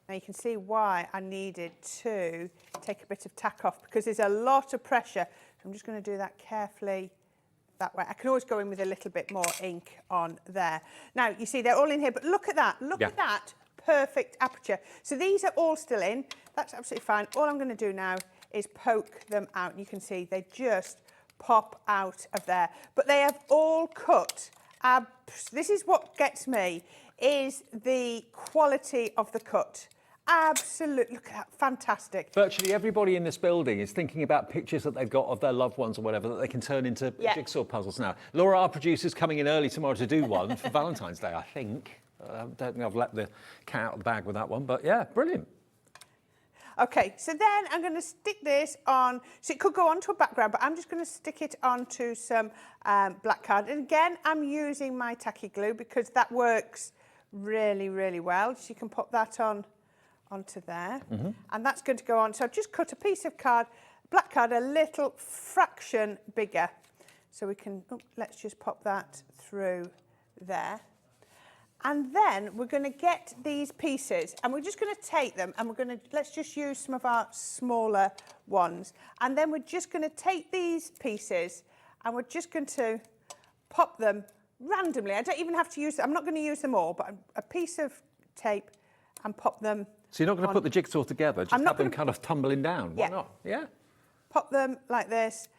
Now you can see why I needed to take a bit of tack off, because there's a lot of pressure. So I'm just going to do that carefully that way. I can always go in with a little bit more ink on there. Now, you see they're all in here, but look at that. Look at that perfect aperture. So these are all still in. That's absolutely fine. All I'm going to do now is poke them out. And you can see they just pop out of there. But they have all cut. This is what gets me, is the quality of the cut. Absolutely, look at that, fantastic. Virtually everybody in this building is thinking about pictures that they've got of their loved ones or whatever that they can turn into jigsaw puzzles now. Laura, our producer's coming in early tomorrow to do one for Valentine's Day, I think. I don't think I've let the cat out of the bag with that one, but yeah, brilliant. Okay, so then I'm going to stick this on, so it could go onto a background, but I'm just going to stick it onto some black card. And again, I'm using my tacky glue because that works really, really well. So you can pop that onto there, and that's going to go on. So I've just cut a piece of card, black card, a little fraction bigger. So we can, let's just pop that through there. And then we're going to get these pieces and we're just going to take them and let's just use some of our smaller ones. And then we're just going to take these pieces and we're just going to pop them randomly. I don't even have to use them. I'm not going to use them all, but a piece of tape and pop them. So you're not going to put the jigsaw together, just have them kind of tumbling down? Why not? Yeah. Pop them like this,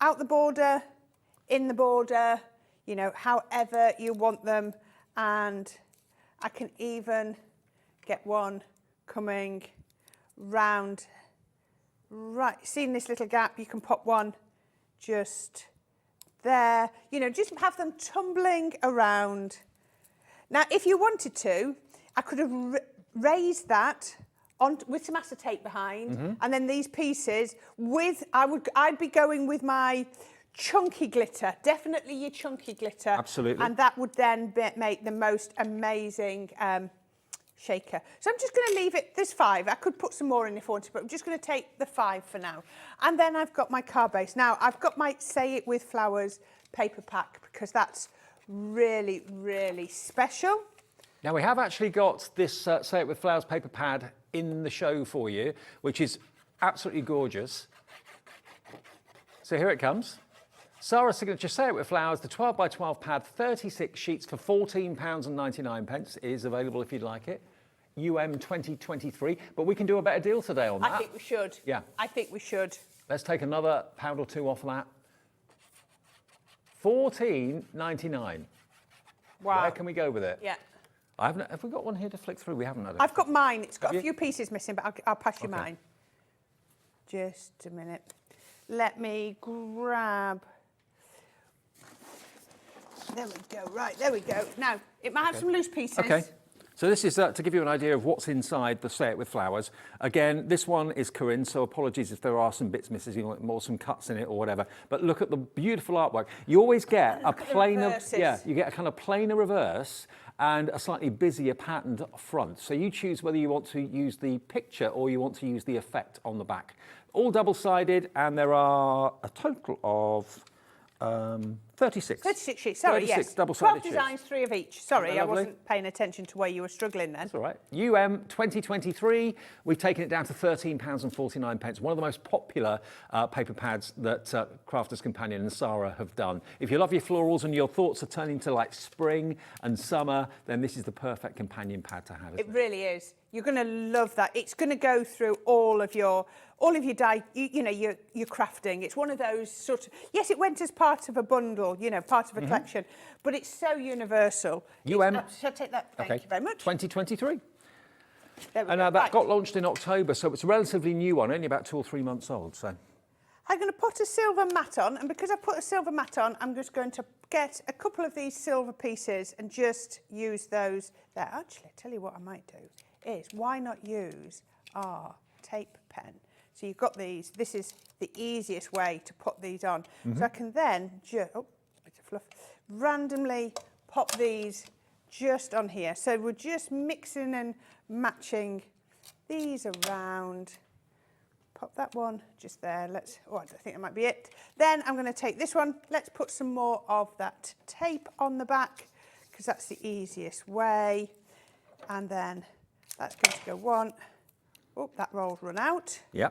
out the border, in the border, you know, however you want them. And I can even get one coming round, right, seeing this little gap, you can pop one just there, you know, just have them tumbling around. Now, if you wanted to, I could have raised that with some acetate behind, and then these pieces with, I'd be going with my chunky glitter, definitely your chunky glitter. Absolutely. And that would then make the most amazing shaker. So I'm just going to leave it, there's 5. I could put some more in if I wanted, but I'm just going to take the 5 for now. And then I've got my card base. Now, I've got my Say It With Flowers paper pack because that's really, really special. Now, we have actually got this Say It With Flowers paper pad in the show for you, which is absolutely gorgeous. So here it comes. Sarah's signature Say It With Flowers, the 12 by 12 pad, 36 sheets for £14.99 is available if you'd like it. UM 2023, but we can do a better deal today on that. I think we should. Yeah. I think we should. Let's take another pound or two off that. £14.99. Wow. Where can we go with it? Yeah. Have we got one here to flick through? We haven't. I've got mine. It's got Have a few pieces missing, but I'll pass you mine. Just a minute. Let me grab. There we go. Right, there we go. Now, it might have some loose pieces. Okay. So this is to give you an idea of what's inside the Say It With Flowers. Again, this one is Corrine, so apologies if there are some bits missing or some cuts in it or whatever. But look at the beautiful artwork. You always get a plainer, you get a kind of plainer reverse and a slightly busier patterned front. So you choose whether you want to use the picture or you want to use the effect on the back. All double-sided, and there are a total of 36. 36 sheets, sorry, 36 yes. double-sided 12 designs, 3 of each. Sorry, I lovely? wasn't paying attention to where you were struggling then. That's all right. UM 2023, we've taken it down to £13.49. One of the most popular paper pads that Crafters Companion and Sarah have done. If you love your florals and your thoughts are turning to like spring and summer, then this is the perfect companion pad to have. It really is. You're going to love that. It's going to go through all of your your crafting. It's one of those sort of, yes, it went as part of a bundle, part of a collection, but it's so universal. UM. Shall I take that? Thank you very much. 2023. There we And go. that got launched in October, so it's a relatively new one, only about 2 or 3 months old. So I'm going to put a silver mat on, and because I put a silver mat on, I'm just going to get a couple of these silver pieces and just use those there. Actually, I tell you what I might do is, why not use our tape pen? So you've got these. This is the easiest way to put these on. So I can then just, bit of fluff, randomly pop these just on here. So we're just mixing and matching these around. Pop that one just there. I think that might be it. Then I'm going to take this one. Let's put some more of that tape on the back because that's the easiest way. And then that's going to go one. Oh, that roll's run out. yeah,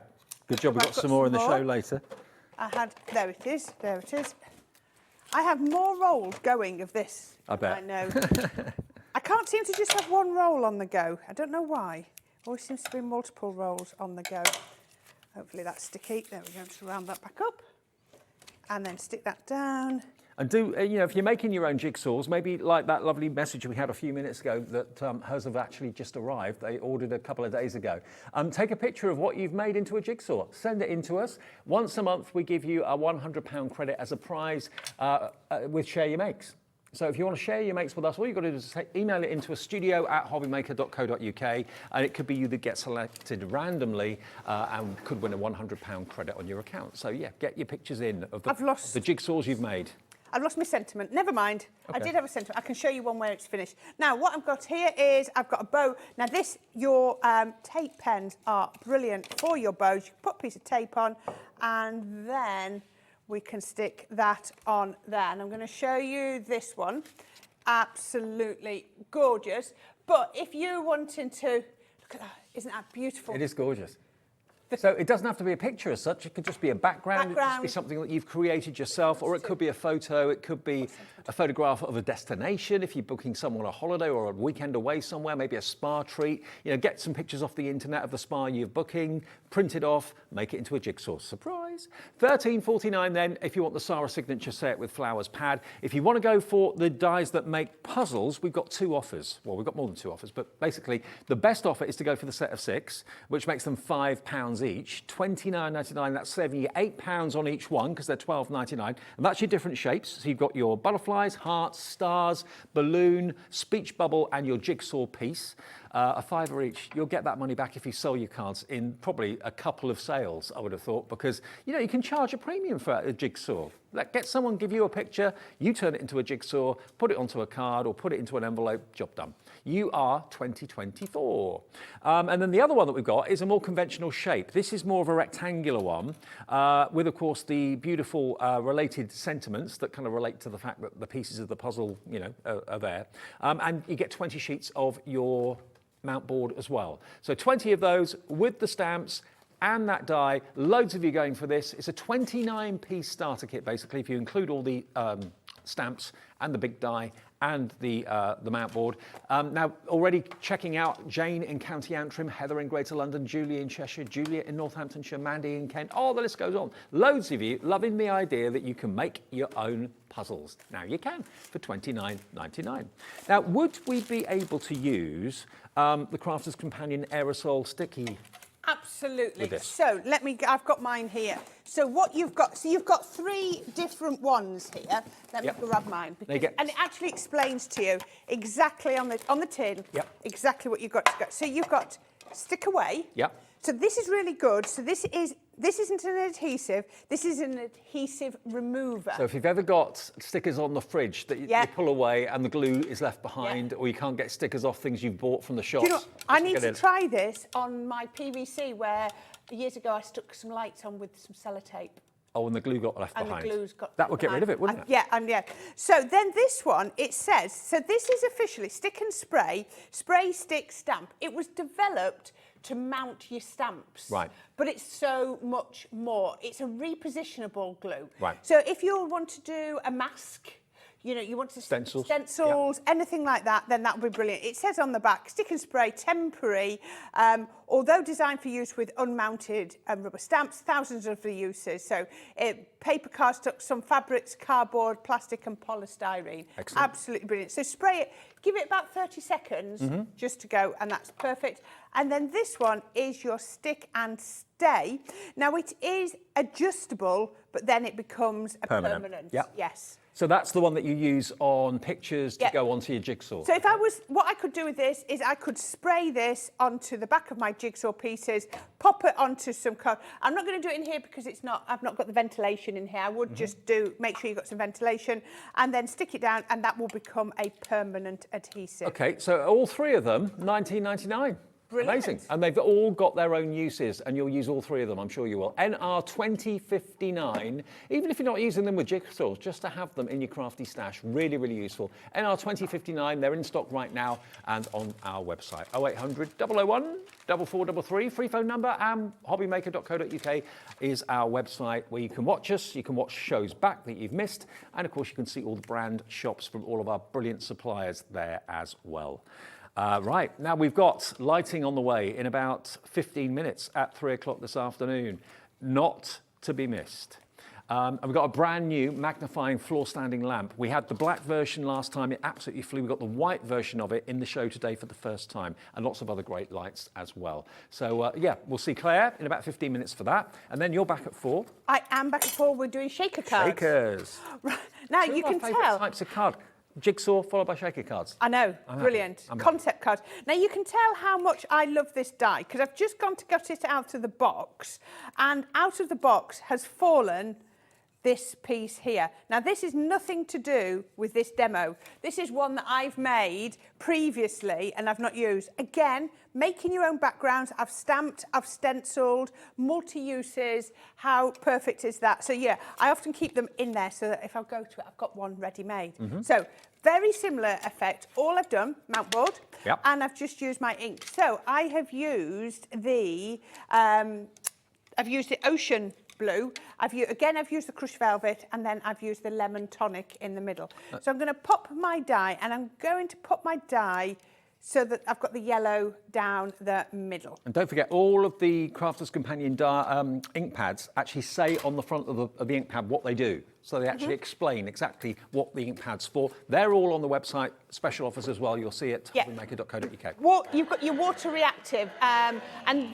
good job. We've got some more in the show later. There it is. There it is. I have more rolls going of this. I bet. I know. I can't seem to just have one roll on the go. I don't know why. Always seems to be multiple rolls on the go. Hopefully that's sticky. There we go. Just round that back up. And then stick that down. And do, if you're making your own jigsaws, maybe like that lovely message we had a few minutes ago that hers have actually just arrived. They ordered a couple of days ago. Take a picture of what you've made into a jigsaw. Send it in to us. Once a month, we give you a £100 credit as a prize with Share Your Makes. So if you want to share your makes with us, all you've got to do is email it into a studio@hobbymaker.co.uk, and it could be you that gets selected randomly and could win a £100 credit on your account. So yeah, get your pictures in of the jigsaws you've made. I've lost my sentiment. Never mind. Okay. I did have a sentiment. I can show you one where it's finished. Now, what I've got here is I've got a bow. Now, your tape pens are brilliant for your bows. You can put a piece of tape on, and then we can stick that on there. And I'm going to show you this one. Absolutely gorgeous. But if you're wanting to, look at that. Isn't that beautiful? It is gorgeous. So it doesn't have to be a picture as such. It could just be a background. It could just be something that you've created yourself, or it could be a photo. It could be a photograph of a destination if you're booking someone a holiday or a weekend away somewhere, maybe a spa treat. Get some pictures off the internet of the spa you're booking, print it off, make it into a jigsaw. Surprise! £13.49 then if you want the Sarah Signature Say It With Flowers pad. If you want to go for the dies that make puzzles, we've got 2 offers. Well, we've got more than 2 offers, but basically the best offer is to go for the set of 6, which makes them £5 each, £29.99. That's saving you £8 on each one because they're £12.99, and that's your different shapes. So you've got your butterflies, hearts, stars, balloon, speech bubble, and your jigsaw piece. A £5 each. You'll get that money back if you sell your cards in probably a couple of sales, I would have thought, because you can charge a premium for a jigsaw. Get someone give you a picture, you turn it into a jigsaw, put it onto a card or put it into an envelope, job done. You are 2024. And then the other one that we've got is a more conventional shape. This is more of a rectangular one with, of course, the beautiful related sentiments that kind of relate to the fact that the pieces of the puzzle, are there. And you get 20 sheets of your mount board as well. So 20 of those with the stamps and that die. Loads of you going for this. It's a 29-piece starter kit, basically, if you include all the stamps and the big die and the mount board. Now, already checking out Jane in County Antrim, Heather in Greater London, Julie in Cheshire, Julia in Northamptonshire, Mandy in Kent. Oh, the list goes on. Loads of you loving the idea that you can make your own puzzles. Now you can for $29.99. Now, would we be able to use the Crafter's Companion aerosol sticky? Absolutely. With this. So I've got mine here. So what you've got, you've got 3 different ones here. Let me grab mine. Because, and it actually explains to you exactly on the tin, exactly what you've got to go. So you've got stick away. Yep. So this is really good. So this isn't an adhesive, this is an adhesive remover. So if you've ever got stickers on the fridge that you pull away and the glue is left behind, or you can't get stickers off things you've bought from the shops. Do you know, I need to try this on my PVC where years ago I stuck some lights on with some sellotape. Oh, and the glue got left and behind. The glue's got that would get rid of it, wouldn't it? Yeah. So then this one, it says, so this is officially stick and spray, stick, stamp. It was developed to mount your stamps. Right. But it's so much more. It's a repositionable glue. Right. So if you want to do a mask, you know, you want to stencils, anything like that, then that would be brilliant. It says on the back, stick and spray, temporary, although designed for use with unmounted rubber stamps, thousands of the uses. So paper cardstock, some fabrics, cardboard, plastic and polystyrene. Excellent. Absolutely brilliant. So spray it, give it about 30 seconds just to go, and that's perfect. And then this one is your stick and stay. Now it is adjustable, but then it becomes a permanent. Yep. Yes. So that's the one that you use on pictures to go onto your jigsaw. So what I could do with this is I could spray this onto the back of my jigsaw pieces, pop it onto some card. I'm not going to do it in here because I've not got the ventilation in here. I would just make sure you've got some ventilation and then stick it down, and that will become a permanent adhesive. Okay, so all 3 of them, $19.99. Brilliant. Amazing. And they've all got their own uses, and you'll use all 3 of them, I'm sure you will. NR 2059, even if you're not using them with jigsaws, just to have them in your crafty stash, really, really useful. NR 2059, they're in stock right now and on our website. 0800 001 4433, free phone number, and hobbymaker.co.uk is our website where you can watch us, you can watch shows back that you've missed, and of course you can see all the brand shops from all of our brilliant suppliers there as well. Right, now we've got lighting on the way in about 15 minutes at 3 o'clock this afternoon. Not to be missed. And we've got a brand new magnifying floor standing lamp. We had the black version last time, it absolutely flew. We've got the white version of it in the show today for the first time, and lots of other great lights as well. So we'll see Claire in about 15 minutes for that. And then you're back at 4. I am back at 4, we're doing shaker cards. Shakers. Right. Now you can tell. Types of card. Jigsaw followed by shaker cards. I know, brilliant. Concept cards. Now you can tell how much I love this die because I've just gone to get it out of the box, and out of the box has fallen this piece here. Now this is nothing to do with this demo. This is one that I've made previously and I've not used. Again, making your own backgrounds. I've stamped, I've stenciled, multi-uses. How perfect is that? So yeah, I often keep them in there so that if I go to it, I've got one ready-made. So very similar effect. All I've done, mount board, and I've just used my ink. So I have used the ocean blue. I've used the crushed velvet, and then I've used the lemon tonic in the middle. So I'm going to pop my die, and I'm going to pop my die so that I've got the yellow down the middle. And don't forget, all of the Crafter's Companion ink pads actually say on the front of the ink pad what they do. So they actually explain exactly what the ink pad's for. They're all on the website, special offers as well. You'll see it at hobbymaker.co.uk. Well, you've got your water reactive, and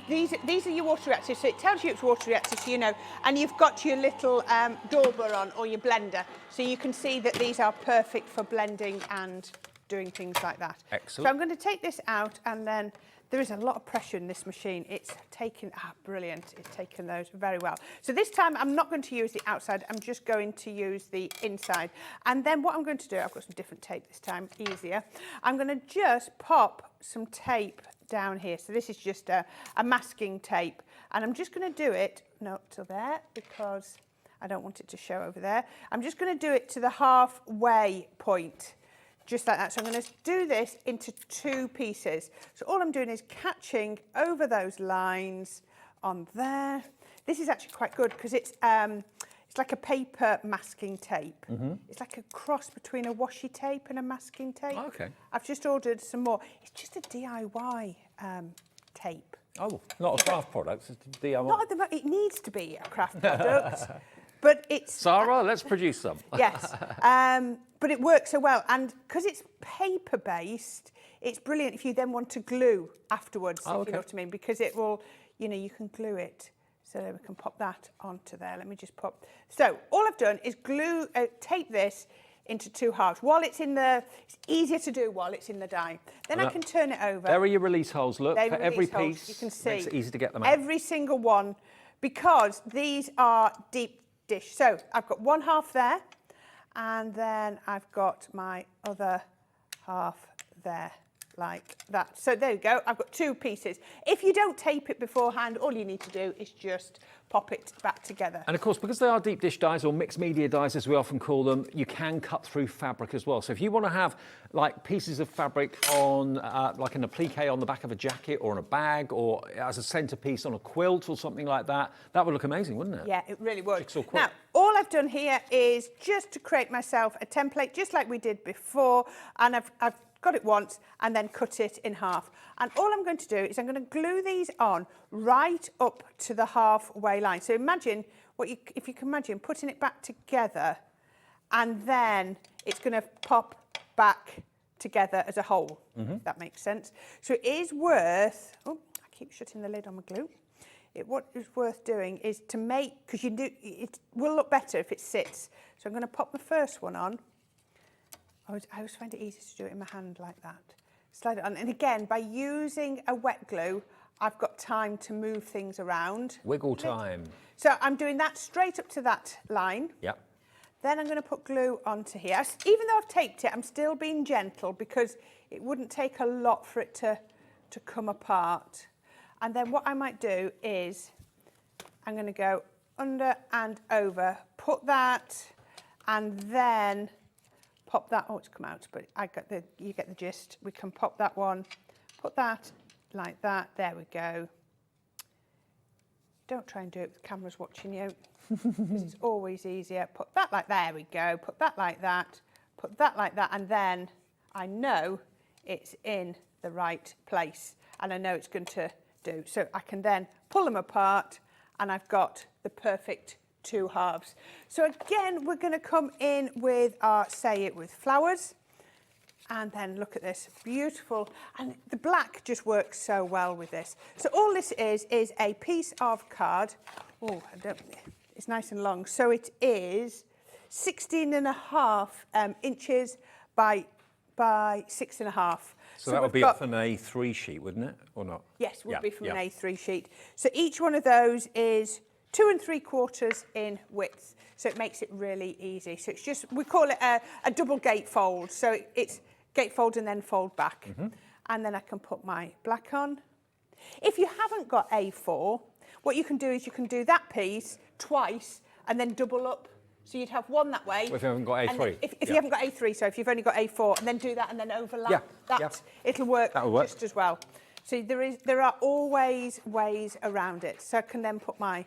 these are your water reactive, so it tells you it's water reactive, so you know. And you've got your little dauber on, or your blender, so you can see that these are perfect for blending and doing things like that. Excellent. So I'm going to take this out, and then there is a lot of pressure in this machine. It's taken, brilliant. It's taken those very well. So this time I'm not going to use the outside. I'm just going to use the inside. And then what I'm going to do, I've got some different tape this time, easier. I'm going to just pop some tape down here. So this is just a masking tape. And I'm just going to do it, not to there, because I don't want it to show over there. I'm just going to do it to the halfway point. Just like that. So I'm going to do this into 2 pieces. So all I'm doing is catching over those lines on there. This is actually quite good because it's like a paper masking tape. It's like a cross between a washi tape and a masking tape. Oh, okay. I've just ordered some more. It's just a DIY tape. Oh, not a craft product, it's a DIY. Not at the moment. It needs to be a craft product, but it's... Sarah, let's produce some. Yes, but it works so well. And because it's paper-based, it's brilliant if you then want to glue afterwards, if you know what I mean, because it will, you know, you can glue it. So we can pop that onto there. Let me just pop. So all I've done is tape this into 2 halves. It's easier to do while it's in the die. Then I can turn it over. There are your release holes, look, for every holes, piece. you can see. Makes it easy to get them out. Every single one, because these are deep dish. So I've got 1 half there, and then I've got my other half there, like that. So there you go, I've got 2 pieces. If you don't tape it beforehand, all you need to do is just pop it back together. And of course, because they are deep dish dies or mixed media dies, as we often call them, you can cut through fabric as well. So if you want to have like pieces of fabric on, like an applique on the back of a jacket or on a bag, or as a centerpiece on a quilt or something like that, that would look amazing, wouldn't it? Yeah, it really would. Jigsaw quilt. Now, all I've done here is just to create myself a template, just like we did before, and I've got it once and then cut it in half. And all I'm going to do is I'm going to glue these on right up to the halfway line. So imagine, if you can imagine, putting it back together, and then it's going to pop back together as a whole, if that makes sense. So it is worth, I keep shutting the lid on my glue. What is worth doing is to make, because it will look better if it sits. So I'm going to pop the first one on. I always find it easier to do it in my hand like that. Slide it on. And again, by using a wet glue, I've got time to move things around. Wiggle time. So I'm doing that straight up to that line. Yep. Then I'm going to put glue onto here. Even though I've taped it, I'm still being gentle because it wouldn't take a lot for it to come apart. And then what I might do is I'm going to go under and over, put that, and then pop that. Oh, it's come out, but you get the gist. We can pop that one, put that like that. There we go. Don't try and do it with the camera's watching you, because it's always easier. Put that like, there we go. Put that like that, put that like that, and then I know it's in the right place, and I know it's going to do. So I can then pull them apart, and I've got the perfect 2 halves. So again, we're going to come in with our Say It With Flowers, and then look at this, beautiful, and the black just works so well with this. So all this is a piece of card. Oh, it's nice and long. So it is 16.5 inches by 6.5. So that would be up from an A3 sheet, wouldn't it, or not? Yes, would be from an A3 sheet. So each one of those is 2 3/4 in width, so it makes it really easy. So it's just, we call it a double gatefold. So it's gatefold and then fold back. And then I can put my black on. If you haven't got A4, what you can do is you can do that piece twice and then double up. So you'd have one that way. Well, if you haven't got A3. If you haven't got A3, so if you've only got A4, and then do that and then overlap that, it'll work just as well. So there are always ways around it. So I can then put my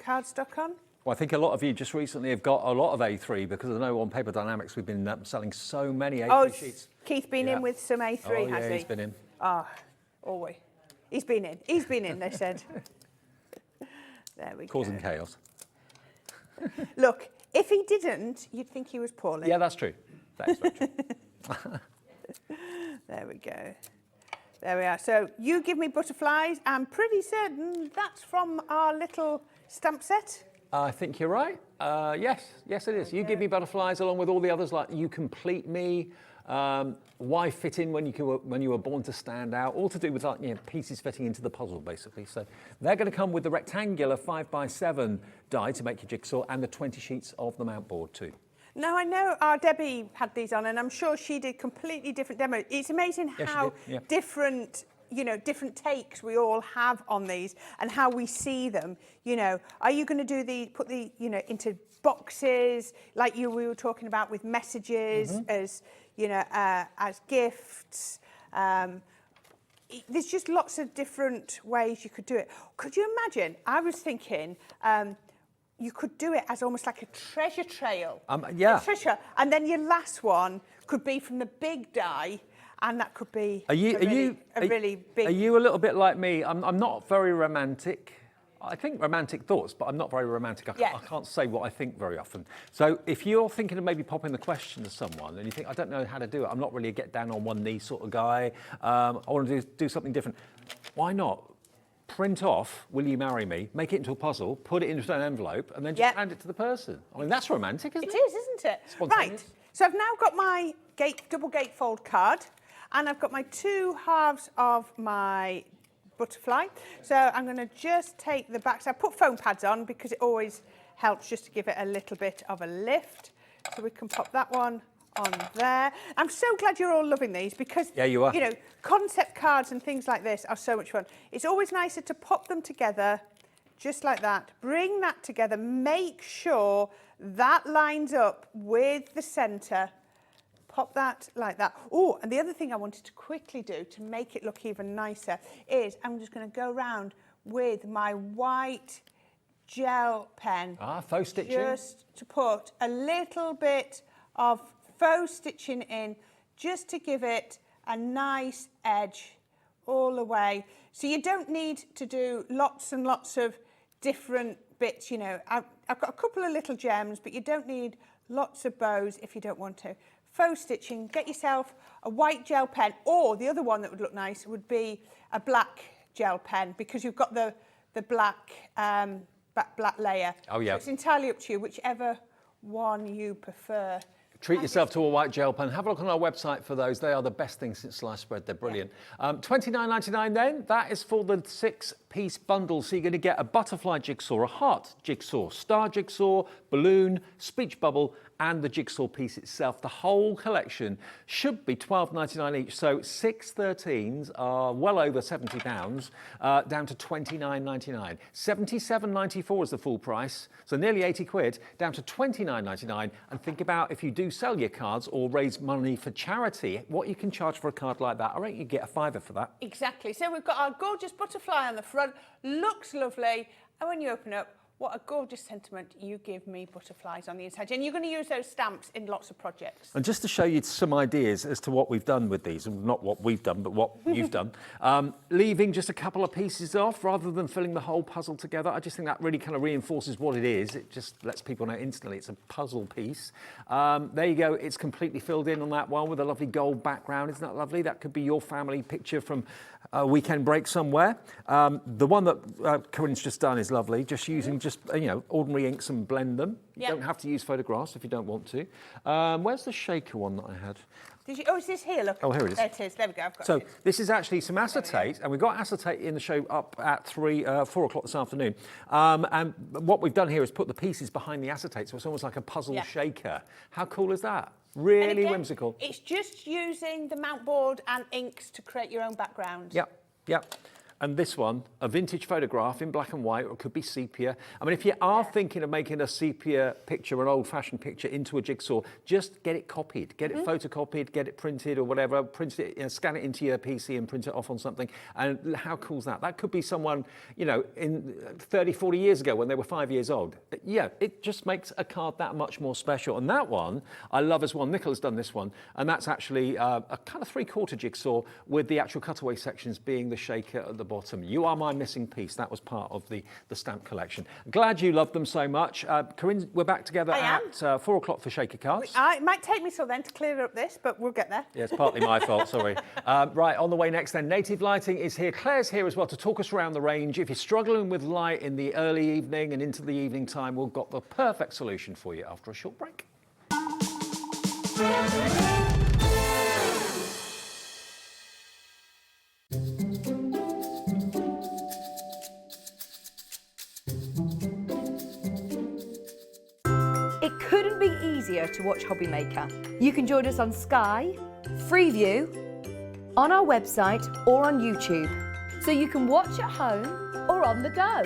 cardstock on. Well, I think a lot of you just recently have got a lot of A3, because I know on Paper Dynamics we've been selling so many A3 sheets. Keith been in with some A3, has he? He's been in. Always. He's been in, they said. There we go. Causing chaos. Look, if he didn't, you'd think he was poorly. Yeah, that's true. That is very true. There we go. There we are. So you give me butterflies. I'm pretty certain that's from our little stamp set. I think you're right. Yes, it is. You give me butterflies along with all the others, like You Complete Me, Why Fit In When You Were Born to Stand Out, all to do with pieces fitting into the puzzle, basically. So they're going to come with the rectangular 5x7 die to make your jigsaw, and the 20 sheets of the mount board too. Now, I know our Debbie had these on, and I'm sure she did completely different demos. It's amazing how different takes we all have on these and how we see them. Are you going to do put the into boxes like we were talking about with messages, as as gifts? there's just lots of different ways you could do it. Could you imagine? I was thinking you could do it as almost like a treasure trail. Yeah. A treasure, and then your last one could be from the big die, and that could be a really big. Are you a little bit like me? I'm not very romantic. I think romantic thoughts, but I'm not very romantic. I can't say what I think very often. So if you're thinking of maybe popping the question to someone and you think, I don't know how to do it, I'm not really a get down on one knee sort of guy, I want to do something different, why not print off, will you marry me, make it into a puzzle, put it into an envelope, and then just hand it to the person? I mean, that's romantic, isn't it? It is, isn't it? Right, so I've now got my double gatefold card, and I've got my 2 halves of my butterfly. So I'm going to just take the back. So I put foam pads on because it always helps just to give it a little bit of a lift. So we can pop that one on there. I'm so glad you're all loving these because, you are. You know, concept cards and things like this are so much fun. It's always nicer to pop them together just like that. Bring that together. Make sure that lines up with the centre. Pop that like that. Oh, and the other thing I wanted to quickly do to make it look even nicer is I'm just going to go around with my white gel pen. Faux stitching. Just to put a little bit of faux stitching in, just to give it a nice edge all the way. So you don't need to do lots and lots of different bits, you know. I've got a couple of little gems, but you don't need lots of bows if you don't want to. Faux stitching, get yourself a white gel pen, or the other one that would look nice would be a black gel pen because you've got the black layer. Oh, yeah. So it's entirely up to you, whichever one you prefer. Treat yourself to a white gel pen. Have a look on our website for those. They are the best things since sliced bread. They're brilliant. $29.99 then. That is for the 6-piece bundle. So you're going to get a butterfly jigsaw, a heart jigsaw, star jigsaw, balloon, speech bubble, and the jigsaw piece itself. The whole collection should be $12.99 each. So 6 13s are well over £70, down to $29.99. $77.94 is the full price. So nearly 80 quid, down to $29.99. And think about if you do sell your cards or raise money for charity, what you can charge for a card like that. I reckon you get a £5 for that. Exactly. So we've got our gorgeous butterfly on the front. Looks lovely. And when you open up, what a gorgeous sentiment, you give me butterflies on the inside. And you're going to use those stamps in lots of projects. And just to show you some ideas as to what we've done with these, and not what we've done, but what you've done, leaving just a couple of pieces off rather than filling the whole puzzle together. I just think that really kind of reinforces what it is. It just lets people know instantly it's a puzzle piece. There you go. It's completely filled in on that one with a lovely gold background. Isn't that lovely? That could be your family picture from a weekend break somewhere. The one that Corrine's just done is lovely. Just using ordinary inks and blend them. You don't have to use photographs if you don't want to. Where's the shaker one that I had? Is this here? Look. Oh, here it is. There it is. There we go. I've got so it. This is actually some acetate, and we've got acetate in the show up at 4 o'clock this afternoon. And what we've done here is put the pieces behind the acetate, so it's almost like a puzzle shaker. How cool is that? Really again, whimsical. It's just using the mount board and inks to create your own background. Yep. And this one, a vintage photograph in black and white, or it could be sepia. I mean, if you are thinking of making a sepia picture, an old-fashioned picture into a jigsaw, just get it copied, get it photocopied, get it printed or whatever, print it, scan it into your PC and print it off on something. And how cool is that? That could be someone, in 30, 40 years ago when they were 5 years old. Yeah, it just makes a card that much more special. And that one, I love as well. Nicola's done this one, and that's actually a kind of 3/4 jigsaw with the actual cutaway sections being the shaker at the bottom. You are my missing piece. That was part of the stamp collection. Glad you loved them so much. Corrine, we're back together at 4 o'clock for shaker cards. It might take me till then to clear up this, but we'll get there. Yeah, it's partly my fault, sorry. Right, on the way next then, Native Lighting is here. Claire's here as well to talk us around the range. If you're struggling with light in the early evening and into the evening time, we've got the perfect solution for you after a short break. To watch Hobbymaker. You can join us on Sky, Freeview, on our website or on YouTube, so you can watch at home or on the go.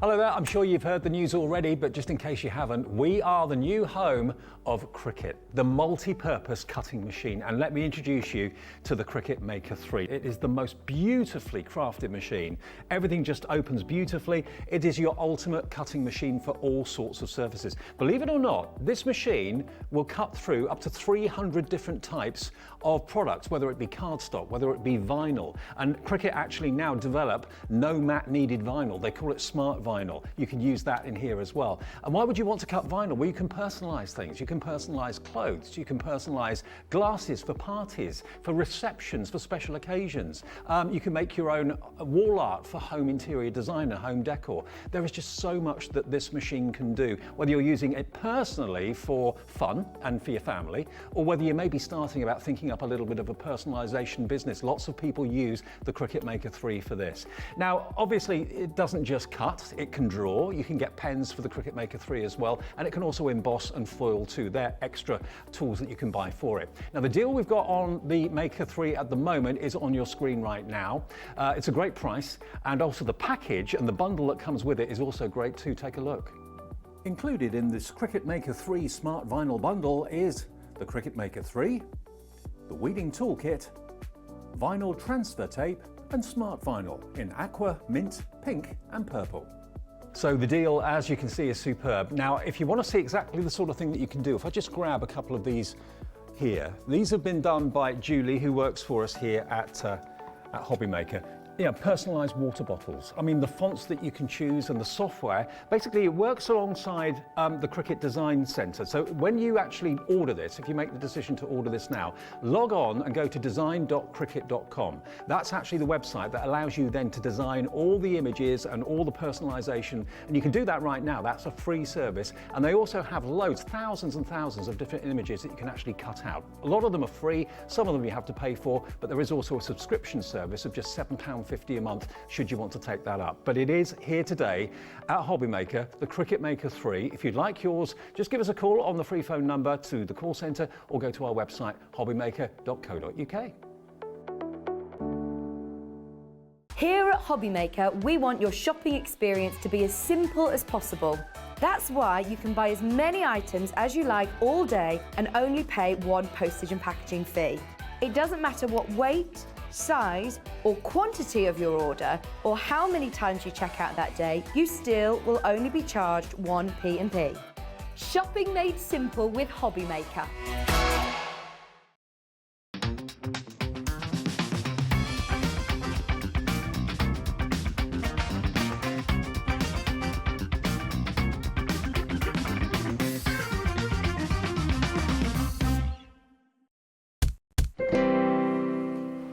Hello there, I'm sure you've heard the news already, but just in case you haven't, we are the new home of Cricut, the multi-purpose cutting machine. And let me introduce you to the Cricut Maker 3. It is the most beautifully crafted machine. Everything just opens beautifully. It is your ultimate cutting machine for all sorts of surfaces. Believe it or not, this machine will cut through up to 300 different types of products, whether it be cardstock, whether it be vinyl. And Cricut actually now develop no mat needed vinyl. They call it smart vinyl. You can use that in here as well. And why would you want to cut vinyl? Well, you can personalize things. You can personalize clothes. You can personalize glasses for parties, for receptions, for special occasions. You can make your own wall art for home interior design and home decor. There is just so much that this machine can do, whether you're using it personally for fun and for your family, or whether you may be starting about thinking up a little bit of a personalization business. Lots of people use the Cricut Maker 3 for this. Now, obviously, it doesn't just cut, it can draw. You can get pens for the Cricut Maker 3 as well, and it can also emboss and foil too. They're extra tools that you can buy for it. Now, the deal we've got on the Maker 3 at the moment is on your screen right now. It's a great price, and also the package and the bundle that comes with it is also great too. Take a look. Included in this Cricut Maker 3 Smart Vinyl Bundle is the Cricut Maker 3, the Weeding Toolkit, vinyl transfer tape, and smart vinyl in aqua, mint, pink, and purple. So the deal, as you can see, is superb. Now, if you want to see exactly the sort of thing that you can do, if I just grab a couple of these here, these have been done by Julie, who works for us here at Hobbymaker. Yeah, personalised water bottles. I mean, the fonts that you can choose and the software, basically it works alongside the Cricut Design Centre. So when you actually order this, if you make the decision to order this now, log on and go to design.cricut.com. That's actually the website that allows you then to design all the images and all the personalisation. And you can do that right now. That's a free service. And they also have loads, thousands and thousands of different images that you can actually cut out. A lot of them are free, some of them you have to pay for, but there is also a subscription service of just £7.50 a month should you want to take that up. But it is here today at Hobbymaker, the Cricut Maker 3. If you'd like yours, just give us a call on the free phone number to the call centre or go to our website hobbymaker.co.uk. Here at Hobbymaker, we want your shopping experience to be as simple as possible. That's why you can buy as many items as you like all day and only pay one postage and packaging fee. It doesn't matter what weight, size or quantity of your order or how many times you check out that day, you still will only be charged one P&P. Shopping made simple with Hobbymaker.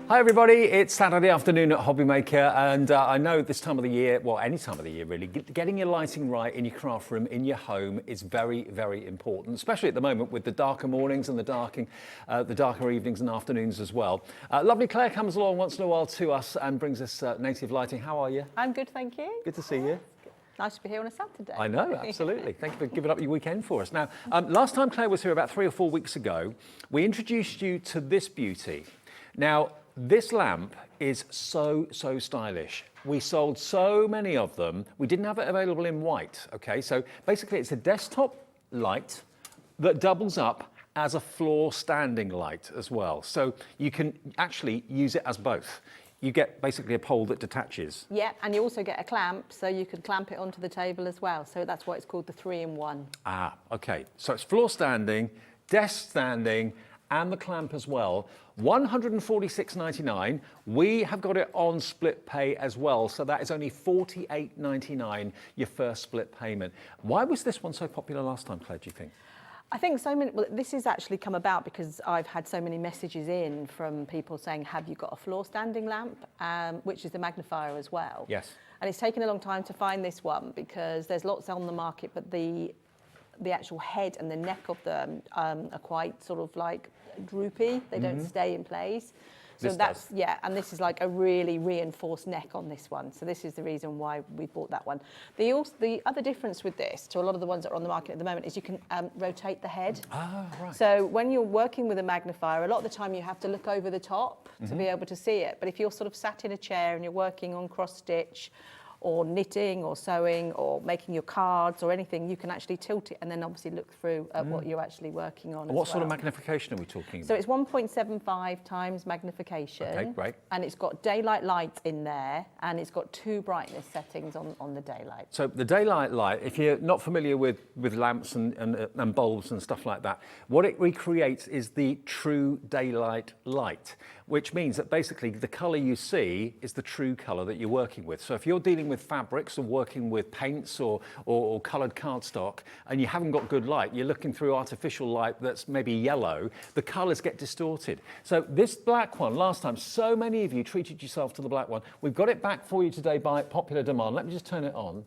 Hi everybody, it's Saturday afternoon at Hobbymaker, and I know this time of the year, well any time of the year really, getting your lighting right in your craft room, in your home is very, very important, especially at the moment with the darker mornings and the darker evenings and afternoons as well. Lovely Clare comes along once in a while to us and brings us native lighting. How are you? I'm good, thank you. Good to see you. Nice to be here on a Saturday. I know, absolutely. Thank you for giving up your weekend for us. Now, last time Clare was here about 3 or 4 weeks ago, we introduced you to this beauty. Now, this lamp is so stylish. We sold so many of them. We didn't have it available in white, okay? So basically it's a desktop light that doubles up as a floor standing light as well. So you can actually use it as both. You get basically a pole that detaches. Yeah, and you also get a clamp, so you can clamp it onto the table as well. So that's why it's called the 3-in-1. Ah, okay. So it's floor standing, desk standing, and the clamp as well. £146.99. We have got it on split pay as well, so that is only £48.99 your first split payment. Why was this one so popular last time, Claire, do you think? I think well, this has actually come about because I've had so many messages in from people saying, have you got a floor standing lamp, which is the magnifier as well. Yes. And it's taken a long time to find this one because there's lots on the market, but the actual head and the neck of them are quite sort of like droopy. They don't stay in place. So that's, yeah, and this is like a really reinforced neck on this one. So this is the reason why we bought that one. The other difference with this to a lot of the ones that are on the market at the moment is you can rotate the head. Ah, right. So when you're working with a magnifier, a lot of the time you have to look over the top to be able to see it. But if you're sort of sat in a chair and you're working on cross stitch, or knitting or sewing or making your cards or anything, you can actually tilt it and then obviously look through at what you're actually working on. What sort of magnification are we talking about? So it's 1.75 times magnification. Okay, great. And it's got daylight light in there, and it's got 2 brightness settings on the daylight. So the daylight light, if you're not familiar with lamps and bulbs and stuff like that, what it recreates is the true daylight light, which means that basically the colour you see is the true colour that you're working with. So if you're dealing with fabrics or working with paints or coloured cardstock and you haven't got good light, you're looking through artificial light that's maybe yellow, the colours get distorted. So this black one, last time, so many of you treated yourself to the black one. We've got it back for you today by popular demand. Let me just turn it on.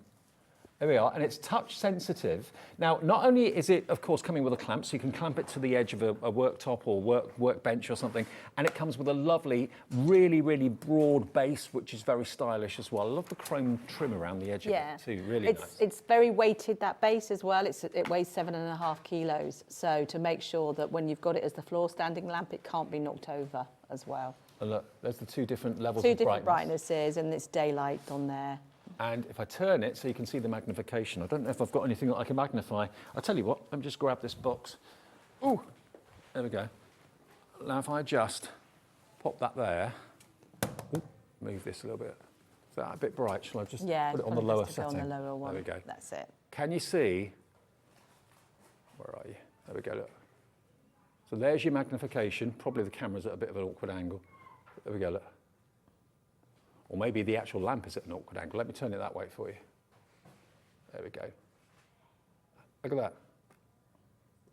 There we are, and it's touch sensitive. Now, not only is it, of course, coming with a clamp, so you can clamp it to the edge of a worktop or workbench or something, and it comes with a lovely, really, really broad base, which is very stylish as well. I love the chrome trim around the edge of it too, really nice. It's very weighted, that base as well. It weighs 7.5 kilos, so to make sure that when you've got it as the floor standing lamp, it can't be knocked over as well. And look, there's the 2 different levels Two of brightness. different brightnesses, and it's daylight on there. And if I turn it so you can see the magnification, I don't know if I've got anything that I can magnify. I'll tell you what, let me just grab this box. Ooh, there we go. Now if I adjust, pop that there. Ooh, move this a little bit. Is that a bit bright? Shall I just put it on the lower setting? On the lower one. There we go. That's it. Can you see? Where are you? There we go, look. So there's your magnification. Probably the camera's at a bit of an awkward angle. There we go, look. Or maybe the actual lamp is at an awkward angle. Let me turn it that way for you. There we go. Look at that.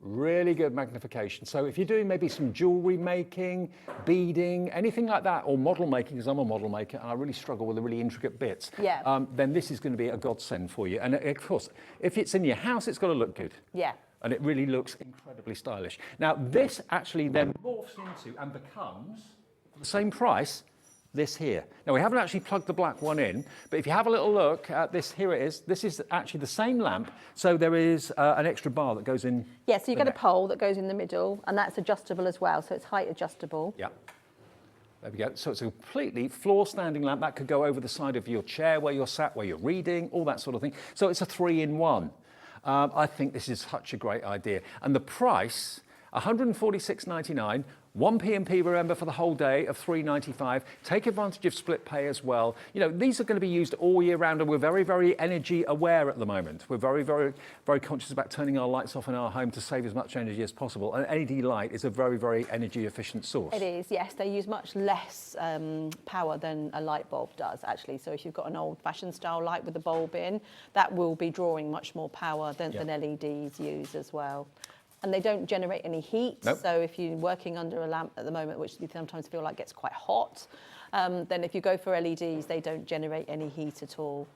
Really good magnification. So if you're doing maybe some jewellery making, beading, anything like that, or model making, because I'm a model maker and I really struggle with the really intricate bits, then this is going to be a godsend for you. And of course, if it's in your house, it's got to look good. Yeah. And it really looks incredibly stylish. Now, this actually then morphs into and becomes, for the same price, this here. Now, we haven't actually plugged the black one in, but if you have a little look at this, here it is. This is actually the same lamp, so there is an extra bar that goes in. Yeah, so you get a pole that goes in the middle, and that's adjustable as well, so it's height adjustable. Yeah. There we go. So it's a completely floor standing lamp that could go over the side of your chair where you're sat, where you're reading, all that sort of thing. So it's a 3-in-1. I think this is such a great idea. And the price, $146.99, 1 P&P, remember, for the whole day of $3.95. Take advantage of split pay as well. You know, these are going to be used all year round, and we're very, very energy aware at the moment. We're very, very, very conscious about turning our lights off in our home to save as much energy as possible. And LED light is a very, very energy efficient source. It is, yes. They use much less power than a light bulb does, actually. So if you've got an old-fashioned style light with a bulb in, that will be drawing much more power than LEDs use as well. And they don't generate any heat. Nope. So if you're working under a lamp at the moment, which you sometimes feel like gets quite hot, then if you go for LEDs, they don't generate any heat at all.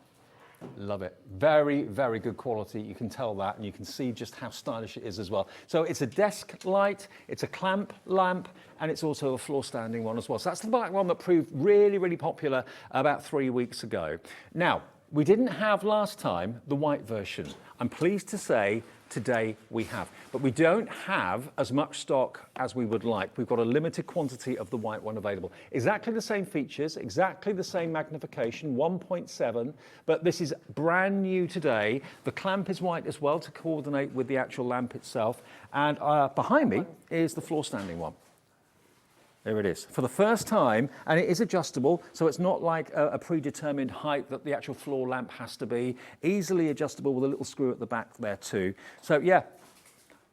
Love it. Very, very good quality. You can tell that, and you can see just how stylish it is as well. So it's a desk light, it's a clamp lamp, and it's also a floor standing one as well. So that's the black one that proved really, really popular about 3 weeks ago. Now, we didn't have last time the white version. I'm pleased to say today we have, but we don't have as much stock as we would like. We've got a limited quantity of the white one available. Exactly the same features, exactly the same magnification, 1.7, but this is brand new today. The clamp is white as well to coordinate with the actual lamp itself. And behind me is the floor standing one. There it is. For the first time, and it is adjustable, so it's not like a predetermined height that the actual floor lamp has to be. Easily adjustable with a little screw at the back there too. So yeah,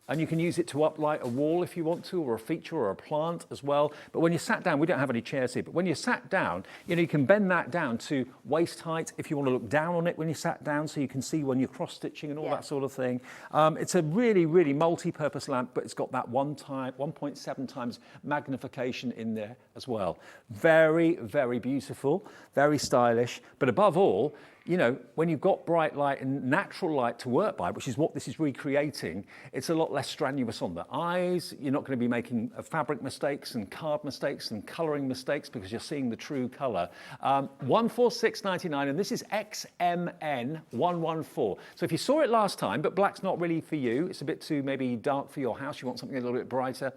and you can use it to uplight a wall if you want to, or a feature or a plant as well. But when you're sat down, we don't have any chairs here, but when you're sat down, you know, you can bend that down to waist height if you want to look down on it when you're sat down, so you can see when you're cross-stitching and all that sort of thing. It's a really, really multi-purpose lamp, but it's got that 1.7 times magnification in there as well. Very, very beautiful, very stylish, but above all, you know, when you've got bright light and natural light to work by, which is what this is recreating, it's a lot less strenuous on the eyes. You're not going to be making fabric mistakes and card mistakes and colouring mistakes because you're seeing the true colour. $146.99, and this is XMN114. So if you saw it last time, but black's not really for you, it's a bit too maybe dark for your house, you want something a little bit brighter.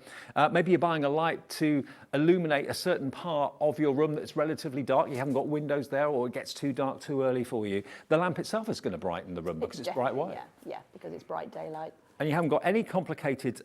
Maybe you're buying a light to illuminate a certain part of your room that's relatively dark, you haven't got windows there, or it gets too dark too early for for you, the lamp itself is going to brighten the room because it's bright white. Yeah, because it's bright daylight. And you haven't got any complicated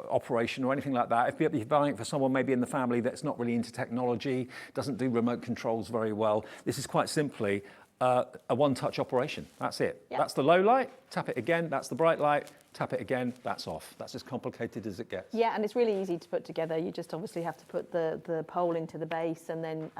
operation or anything like that. If you're buying it for someone maybe in the family that's not really into technology, doesn't do remote controls very well, this is quite simply a one-touch operation. That's it. Yep. That's the low light, tap it again, that's the bright light, tap it again, that's off. That's as complicated as it gets. Yeah, and it's really easy to put together. You just obviously have to put the pole into the base and then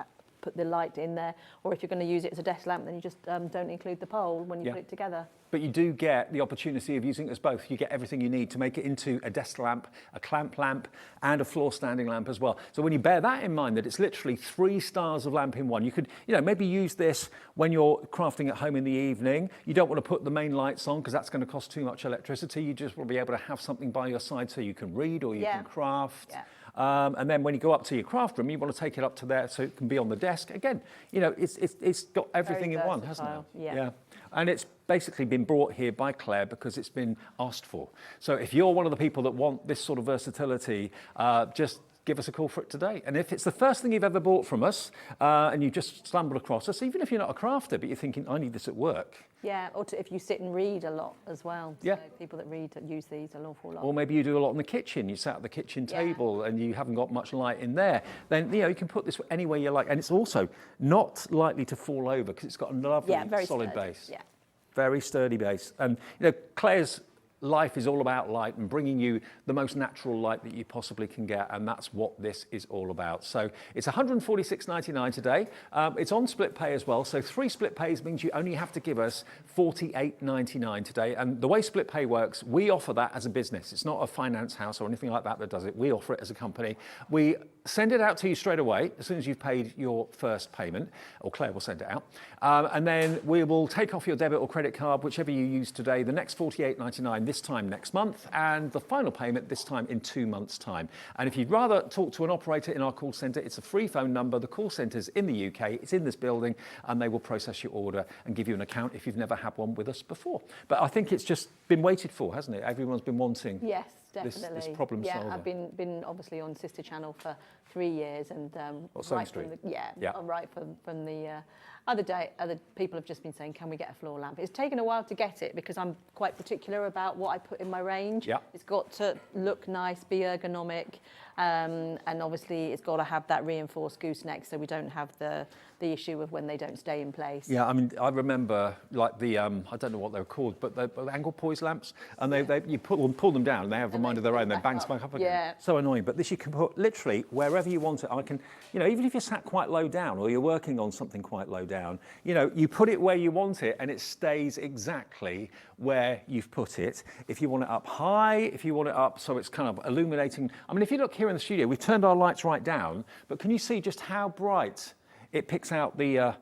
put the light in there. Or if you're going to use it as a desk lamp, then you just don't include the pole when you put it together. But you do get the opportunity of using it as both. You get everything you need to make it into a desk lamp, a clamp lamp, and a floor standing lamp as well. So when you bear that in mind, that it's literally 3 styles of lamp in one, you could, maybe use this when you're crafting at home in the evening. You don't want to put the main lights on because that's going to cost too much electricity. You just want to be able to have something by your side so you can read or you can craft. Yeah. And then when you go up to your craft room, you want to take it up to there so it can be on the desk. Again, it's got everything in one, hasn't it? Yeah. And it's basically been brought here by Clare because it's been asked for. So if you're one of the people that want this sort of versatility, just give us a call for it today. And if it's the first thing you've ever bought from us and you just stumbled across us, even if you're not a crafter, but you're thinking, I need this at work. Yeah, or if you sit and read a lot as well. Yeah. So people that read use these an awful lot. Or maybe you do a lot in the kitchen. You sat at the kitchen table and you haven't got much light in there. Then, you can put this anywhere you like. And it's also not likely to fall over because it's got a lovely solid base. Yeah. Very sturdy base. And, Claire's life is all about light and bringing you the most natural light that you possibly can get, and that's what this is all about. So it's $146.99 today. It's on split pay as well, so 3 split pays means you only have to give us $48.99 today. And the way split pay works, we offer that as a business. It's not a finance house or anything like that that does it. We offer it as a company. We send it out to you straight away as soon as you've paid your first payment, or Claire will send it out. And then we will take off your debit or credit card, whichever you use today, the next $48.99 this time next month, and the final payment this time in 2 months' time. And if you'd rather talk to an operator in our call centre, it's a free phone number. The call centre's in the UK, it's in this building, and they will process your order and give you an account if you've never had one with us before. But I think it's just been waited for, hasn't it? Everyone's been wanting this problem solver. Yeah, I've been obviously on Sister Channel for 3 years, and right from the other people have just been saying, can we get a floor lamp? It's taken a while to get it because I'm quite particular about what I put in my range. Yeah. It's got to look nice, be ergonomic, and obviously it's got to have that reinforced gooseneck so we don't have the issue of when they don't stay in place. Yeah, I mean, I remember like the, I don't know what they were called, but the angle poise lamps, and you pull them down, and they have a mind of their own, they bounce back up again. Yeah. So annoying, but this you can put literally wherever you want it. I can, even if you're sat quite low down or you're working on something quite low down, you put it where you want it and it stays exactly where you've put it. If you want it up high, if you want it up so it's kind of illuminating. I mean, if you look here in the studio, we've turned our lights right down, but can you see just how bright it picks out the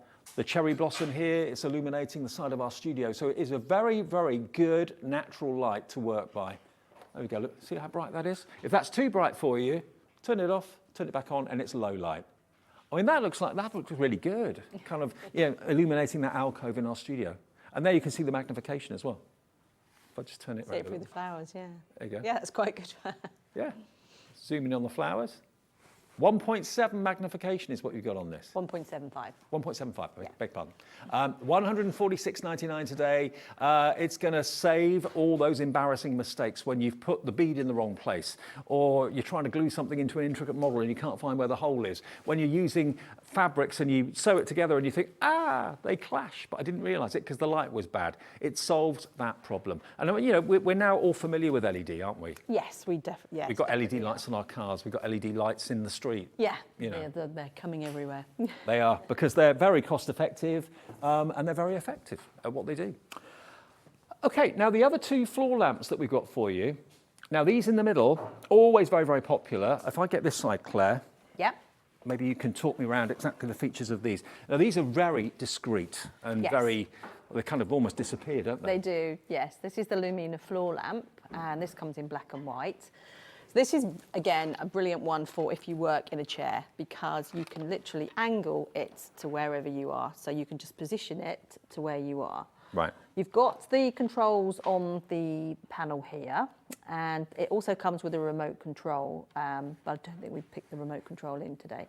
cherry blossom here? It's illuminating the side of our studio. So it is a very, very good natural light to work by. There we go, look, see how bright that is? If that's too bright for you, turn it off, turn it back on, and it's low light. I mean, that looks really good, kind of, illuminating that alcove in our studio. And there you can see the magnification as well. If I just turn it See right it through the flowers, yeah. There you go. Yeah, that's quite good. Yeah. Zoom in on the flowers. 1.7 magnification is what you've got on this. 1.75. 1.75, beg pardon. $146.99 today. It's going to save all those embarrassing mistakes when you've put the bead in the wrong place, or you're trying to glue something into an intricate model and you can't find where the hole is. When you're using fabrics and you sew it together and you think, they clash, but I didn't realise it because the light was bad. It solves that problem. And we're now all familiar with LED, aren't we? Yes, we definitely. Yes, we've got LED lights on our cars. We've got LED lights in the street. Yeah, they're coming everywhere. They are, because they're very cost effective and they're very effective at what they do. Okay, now the other 2 floor lamps that we've got for you. Now these in the middle, always very, very popular. If I get this side, Claire. Yeah. Maybe you can talk me around exactly the features of these. Now these are very discreet and they kind of almost disappear, don't they? They do, yes. This is the Lumina floor lamp, and this comes in black and white. So this is, again, a brilliant one for if you work in a chair, because you can literally angle it to wherever you are. So you can just position it to where you are. Right. You've got the controls on the panel here, and it also comes with a remote control, but I don't think we've picked the remote control in today.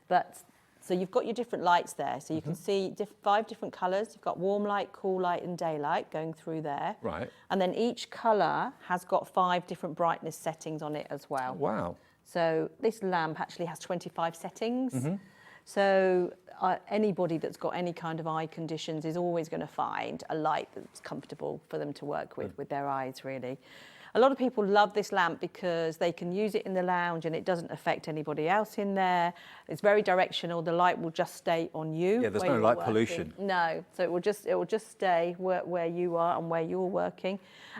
But So you've got your different lights there. So you can see 5 different colours. You've got warm light, cool light and daylight going through there. Right. And then each colour has got 5 different brightness settings on it as well. Wow. So this lamp actually has 25 settings. So anybody that's got any kind of eye conditions is always going to find a light that's comfortable for them to work with their eyes, really. A lot of people love this lamp because they can use it in the lounge and it doesn't affect anybody else in there. It's very directional. The light will just stay on you. Yeah, there's where no you're light working. pollution. No, so it will just stay where you are and where you're working.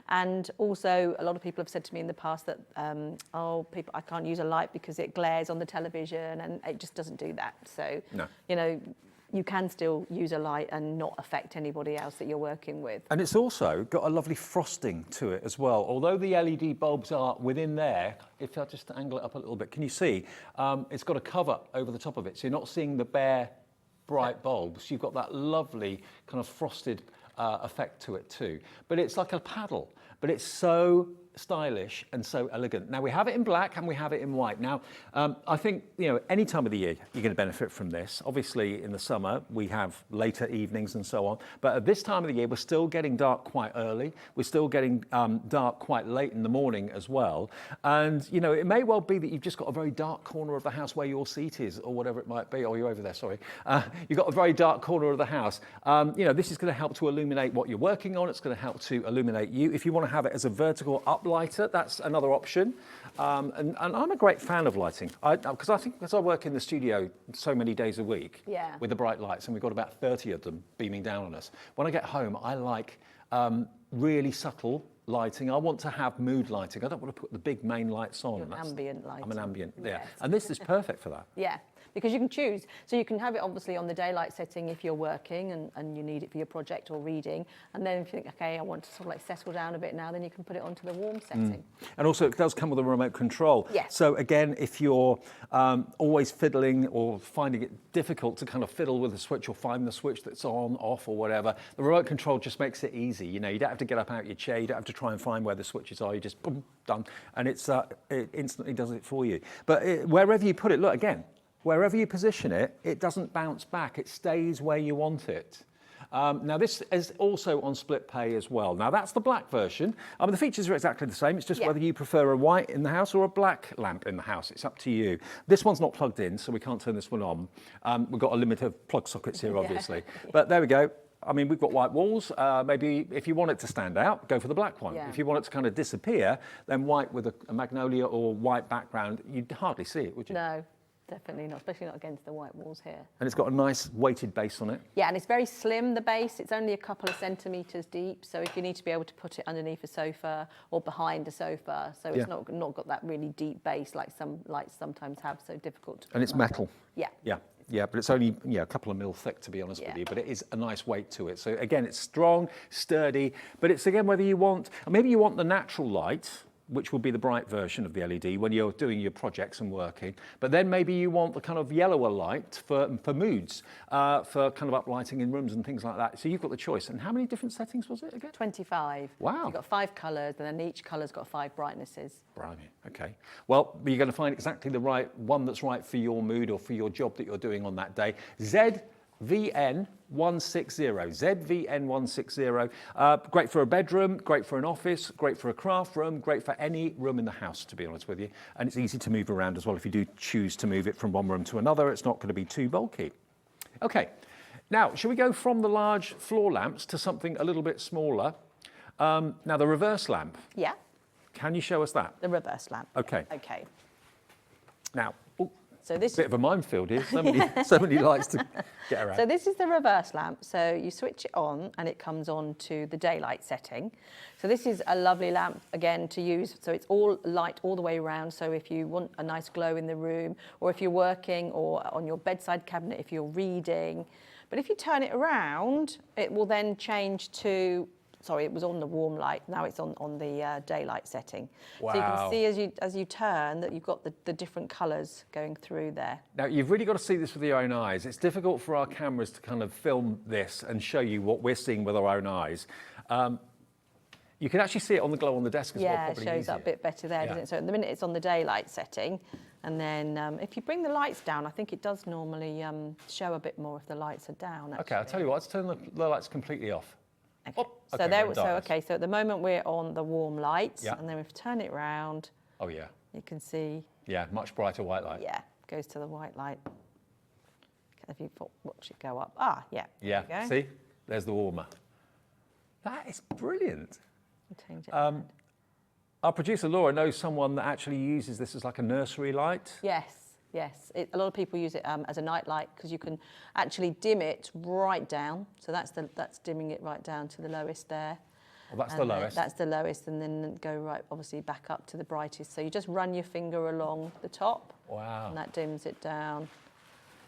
And also, a lot of people have said to me in the past that, I can't use a light because it glares on the television, and it just doesn't do that. So, No. you know, you can still use a light and not affect anybody else that you're working with. And it's also got a lovely frosting to it as well. Although the LED bulbs are within there, if I just angle it up a little bit, can you see? It's got a cover over the top of it, so you're not seeing the bare, bright bulbs. You've got that lovely kind of frosted effect to it too. But it's like a paddle, but it's so stylish and so elegant. Now we have it in black and we have it in white. Now I think, you know, any time of the year you're going to benefit from this. Obviously in the summer we have later evenings and so on, but at this time of the year we're still getting dark quite early. We're still getting dark quite late in the morning as well. And you know, it may well be that you've just got a very dark corner of the house where your seat is, or whatever it might be. Oh, you're over there, sorry. You've got a very dark corner of the house. You know, this is going to help to illuminate what you're working on. It's going to help to illuminate you. If you want to have it as a vertical uplighter, that's another option. And I'm a great fan of lighting, because I think, because I work in the studio so many days a week with the bright lights, and we've got about 30 of them beaming down on us. When I get home, I like really subtle lighting. I want to have mood lighting. I don't want to put the big main lights on. You're an ambient lighting. I'm an ambient, yeah. Yes. And this is perfect for that. Yeah, because you can choose. So you can have it obviously on the daylight setting if you're working and you need it for your project or reading. And then if you think, okay, I want to sort of like settle down a bit now, then you can put it onto the warm setting. And also it does come with a remote control. Yes. So again, if you're always fiddling or finding it difficult to kind of fiddle with a switch or find the switch that's on, off or whatever, the remote control just makes it easy. You know, you don't have to get up out of your chair, you don't have to try and find where the switches are, you just boom, done. And it instantly does it for you. But wherever you put it, look again, wherever you position it, it doesn't bounce back. It stays where you want it. Now this is also on split pay as well. Now that's the black version. The features are exactly the same. It's just whether you prefer a white in the house or a black lamp in the house. It's up to you. This one's not plugged in, so we can't turn this one on. We've got a limit of plug sockets here, obviously. But there we go. I mean, we've got white walls. Maybe if you want it to stand out, go for the black one. Yeah. If you want it to kind of disappear, then white with a magnolia or white background, you'd hardly see it, would you? No, definitely not, especially not against the white walls here. And it's got a nice weighted base on it. Yeah, and it's very slim, the base. It's only a couple of centimetres deep, so if you need to be able to put it underneath a sofa or behind a sofa, so it's not got that really deep base like some lights sometimes have, so difficult to And it's metal. Yeah. Yeah, but it's only a couple of mil thick, to be honest with you. But it is a nice weight to it. So again, it's strong, sturdy. But it's again whether you want, maybe you want the natural light, which will be the bright version of the LED when you're doing your projects and working. But then maybe you want the kind of yellower light for moods, for kind of uplighting in rooms and things like that. So you've got the choice. And how many different settings was it again? 25. Wow. You've got 5 colours, and then each colour's got 5 brightnesses. Right, okay. Well, you're going to find exactly the right one that's right for your mood or for your job that you're doing on that day. ZVN160, ZVN160. Great for a bedroom, great for an office, great for a craft room, great for any room in the house, to be honest with you. And it's easy to move around as well. If you do choose to move it from one room to another, it's not going to be too bulky. Okay, now, shall we go from the large floor lamps to something a little bit smaller? Now, the reverse lamp. Yeah, Can you show us that? the reverse lamp. Okay. Okay. Now, So this bit of a minefield here. So many lights to get around. So this is the reverse lamp. So you switch it on and it comes on to the daylight setting. So this is a lovely lamp, again, to use. So it's all light all the way around. So if you want a nice glow in the room, or if you're working, or on your bedside cabinet if you're reading. But if you turn it around, it will then change to, sorry, it was on the warm light. Now it's on the daylight setting. Wow. So you can see as you turn that you've got the different colours going through there. Now, you've really got to see this with your own eyes. It's difficult for our cameras to kind of film this and show you what we're seeing with our own eyes. You can actually see it on the glow on the desk as well. Yeah, it shows up a bit better there, doesn't it? So at the minute it's on the daylight setting, And then if you bring the lights down, I think it does normally show a bit more if the lights are down. Actually. Okay, I'll tell you what, let's turn the lights completely off. Okay. Oh, So okay, there. we're in So darkness. okay. So at the moment we're on the warm lights, Yeah. and then if you turn it round, Oh yeah, you can see. yeah, much brighter white light. Yeah, goes to the white light. If you watch it go up. Ah, yeah. Yeah, There you go. see, there's the warmer. That is brilliant. Change it. Our producer Laura knows someone that actually uses this as like a nursery light. Yes, yes. A lot of people use it as a night light because you can actually dim it right down. So that's dimming it right down to the lowest there. Well, that's the And then lowest. That's the lowest, and then go right, obviously, back up to the brightest. So you just run your finger along the top, Wow. and that dims it down.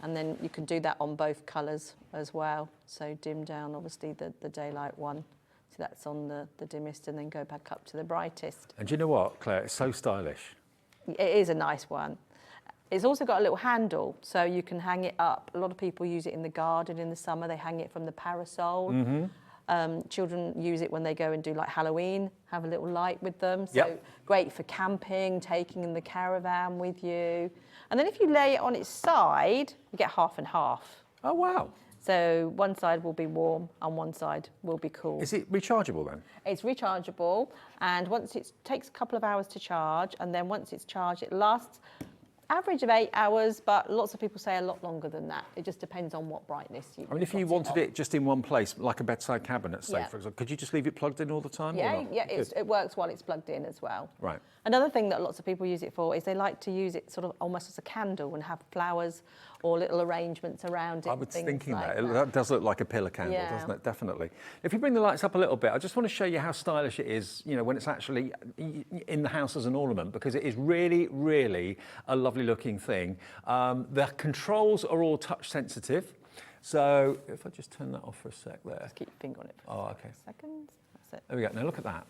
And then you can do that on both colours as well. So dim down, obviously, the daylight one. So that's on the dimmest, and then go back up to the brightest. And do you know what, Claire? It's so stylish. It is a nice one. It's also got a little handle, so you can hang it up. A lot of people use it in the garden in the summer. They hang it from the parasol. Children use it when they go and do like Halloween, have a little light with them. So Yep. great for camping, taking in the caravan with you. And then if you lay it on its side, you get half and half. Oh, wow. So one side will be warm and one side will be cool. Is it rechargeable then? It's rechargeable, and once it takes a couple of hours to charge, and then once it's charged, it lasts average of 8 hours, but lots of people say a lot longer than that. It just depends on what brightness you. I mean, if you wanted it just in one place, like a bedside cabinet, say, Yeah. for example, could you just leave it plugged in all the time? or Yeah, not? yeah, You could. it works while it's plugged in as well. Right. Another thing that lots of people use it for is they like to use it sort of almost as a candle and have flowers or little arrangements around it. I and was things thinking like that does look like a pillar candle, Yeah. doesn't it? Definitely. If you bring the lights up a little bit, I just want to show you how stylish it is, you know, when it's actually in the house as an ornament, because it is really, really a lovely looking thing. The controls are all touch sensitive. So if I just turn that off for a sec there. Just keep your finger on it for Okay. seconds. That's it. There we go. Now look at that.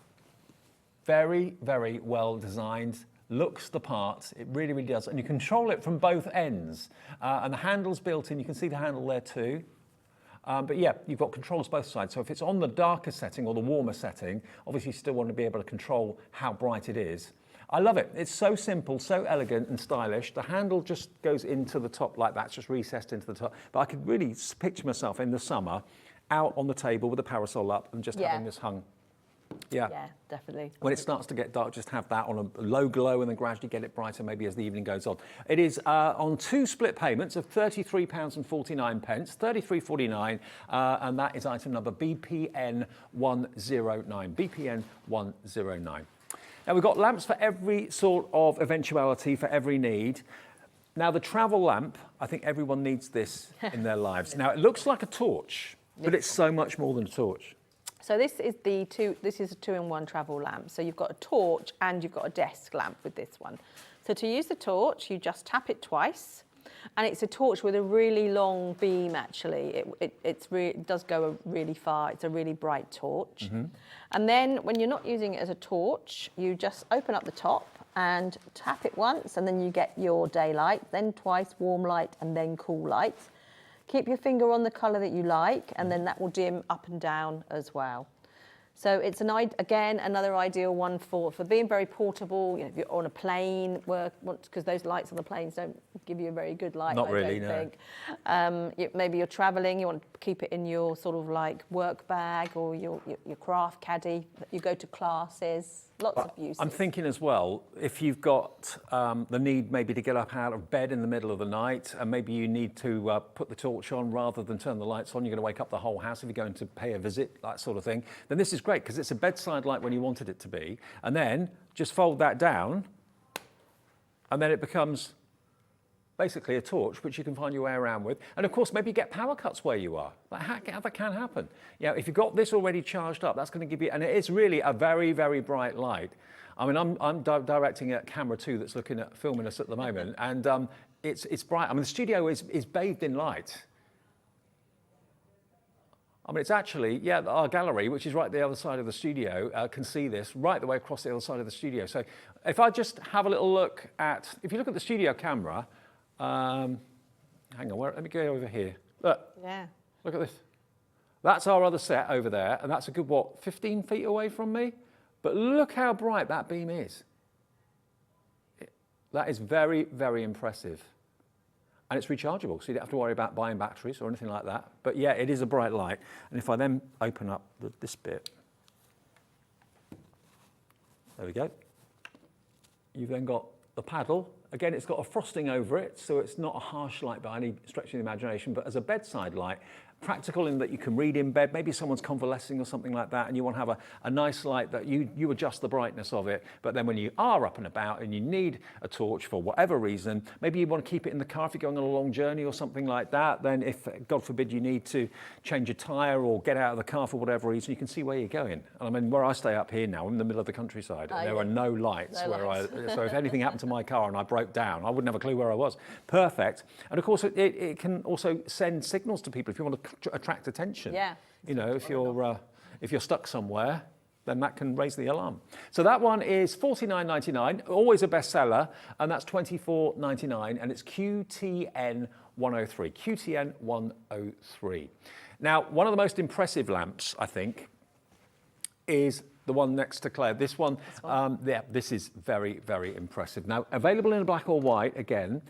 Very, very well designed. Looks the part. It really, really does. And you control it from both ends. And the handle's built in. You can see the handle there too. But yeah, you've got controls both sides. So if it's on the darker setting or the warmer setting, obviously you still want to be able to control how bright it is. I love it. It's so simple, so elegant and stylish. The handle just goes into the top like that. It's just recessed into the top. But I could really picture myself in the summer out on the table with a parasol up and just Yeah. having this hung. Yeah. Yeah, definitely. When it starts to get dark, just have that on a low glow and then gradually get it brighter maybe as the evening goes on. It is on 2 split payments of £33.49, £33.49, and that is item number BPN 109. BPN 109. Now we've got lamps for every sort of eventuality, for every need. Now the travel lamp, I think everyone needs this in their lives. Now it looks like a torch, but it's so much more than a torch. So this is a 2-in-1 travel lamp. So you've got a torch and you've got a desk lamp with this one. So to use the torch, you just tap it twice, and it's a torch with a really long beam. Actually, it does go really far. It's a really bright torch. And then when you're not using it as a torch, you just open up the top and tap it once, and then you get your daylight. Then twice warm light, and then cool light. Keep your finger on the colour that you like, and then that will dim up and down as well. So it's again another ideal one for being very portable. You know, if you're on a plane, because those lights on the planes don't give you a very good light. Not I really, don't no. think. Maybe you're travelling, you want to keep it in your sort of like work bag or your craft caddy. You go to classes. Lots of uses. I'm thinking as well, if you've got the need maybe to get up out of bed in the middle of the night, and maybe you need to put the torch on rather than turn the lights on, you're going to wake up the whole house if you're going to pay a visit, that sort of thing, then this is great because it's a bedside light when you wanted it to be, and then just fold that down, and then it becomes basically a torch which you can find your way around with. And of course, maybe get power cuts where you are. That can happen. You know, if you've got this already charged up, that's going to give you, and it is really a very, very bright light. I mean, I'm directing a camera too that's looking at filming us at the moment, and it's bright. I mean, the studio is bathed in light. I mean, it's actually, yeah, our gallery, which is right the other side of the studio, can see this right the way across the other side of the studio. So if I just have a little look at, if you look at the studio camera, hang on, let me go over here. Look, Yeah. look at this. That's our other set over there, and that's a good, 15 feet away from me? But look how bright that beam is. That is very, very impressive. And it's rechargeable, so you don't have to worry about buying batteries or anything like that. But yeah, it is a bright light. And if I then open up this bit, there we go. You've then got the paddle. Again, it's got a frosting over it, so it's not a harsh light by any stretch of the imagination, but as a bedside light, practical in that you can read in bed, maybe someone's convalescing or something like that, and you want to have a nice light that you adjust the brightness of it, but then when you are up and about and you need a torch for whatever reason, maybe you want to keep it in the car if you're going on a long journey or something like that, then if, God forbid, you need to change a tyre or get out of the car for whatever reason, you can see where you're going. And I mean, where I stay up here now, I'm in the middle of the countryside, and there are no lights so if anything happened to my car and I broke down, I wouldn't have a clue where I was. Perfect. And of course, it can also send signals to people if you want to attract attention. Yeah. You know, if you're stuck somewhere, then that can raise the alarm. So that one is $49.99, always a bestseller, and that's $24.99, and it's QTN 103. QTN 103. Now, one of the most impressive lamps, I think, is the one next to Claire. This one, yeah, this is very, very impressive. Now, available in black or white, again.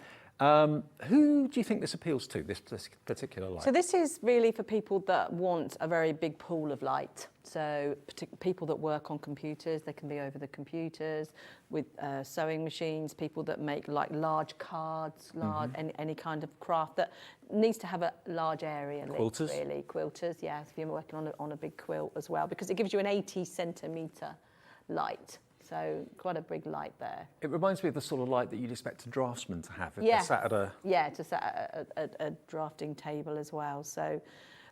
Who do you think this appeals to, this particular light? So this is really for people that want a very big pool of light. So people that work on computers, they can be over the computers, with sewing machines, people that make like large cards, any kind of craft that needs to have a large area lit. Quilters? Really, quilters, yes, if you're working on a big quilt as well, because it gives you an 80 centimetre light. So quite a big light there. It reminds me of the sort of light that you'd expect a draftsman to have if Yeah. they sat at a... Yeah, to set at a drafting table as well. So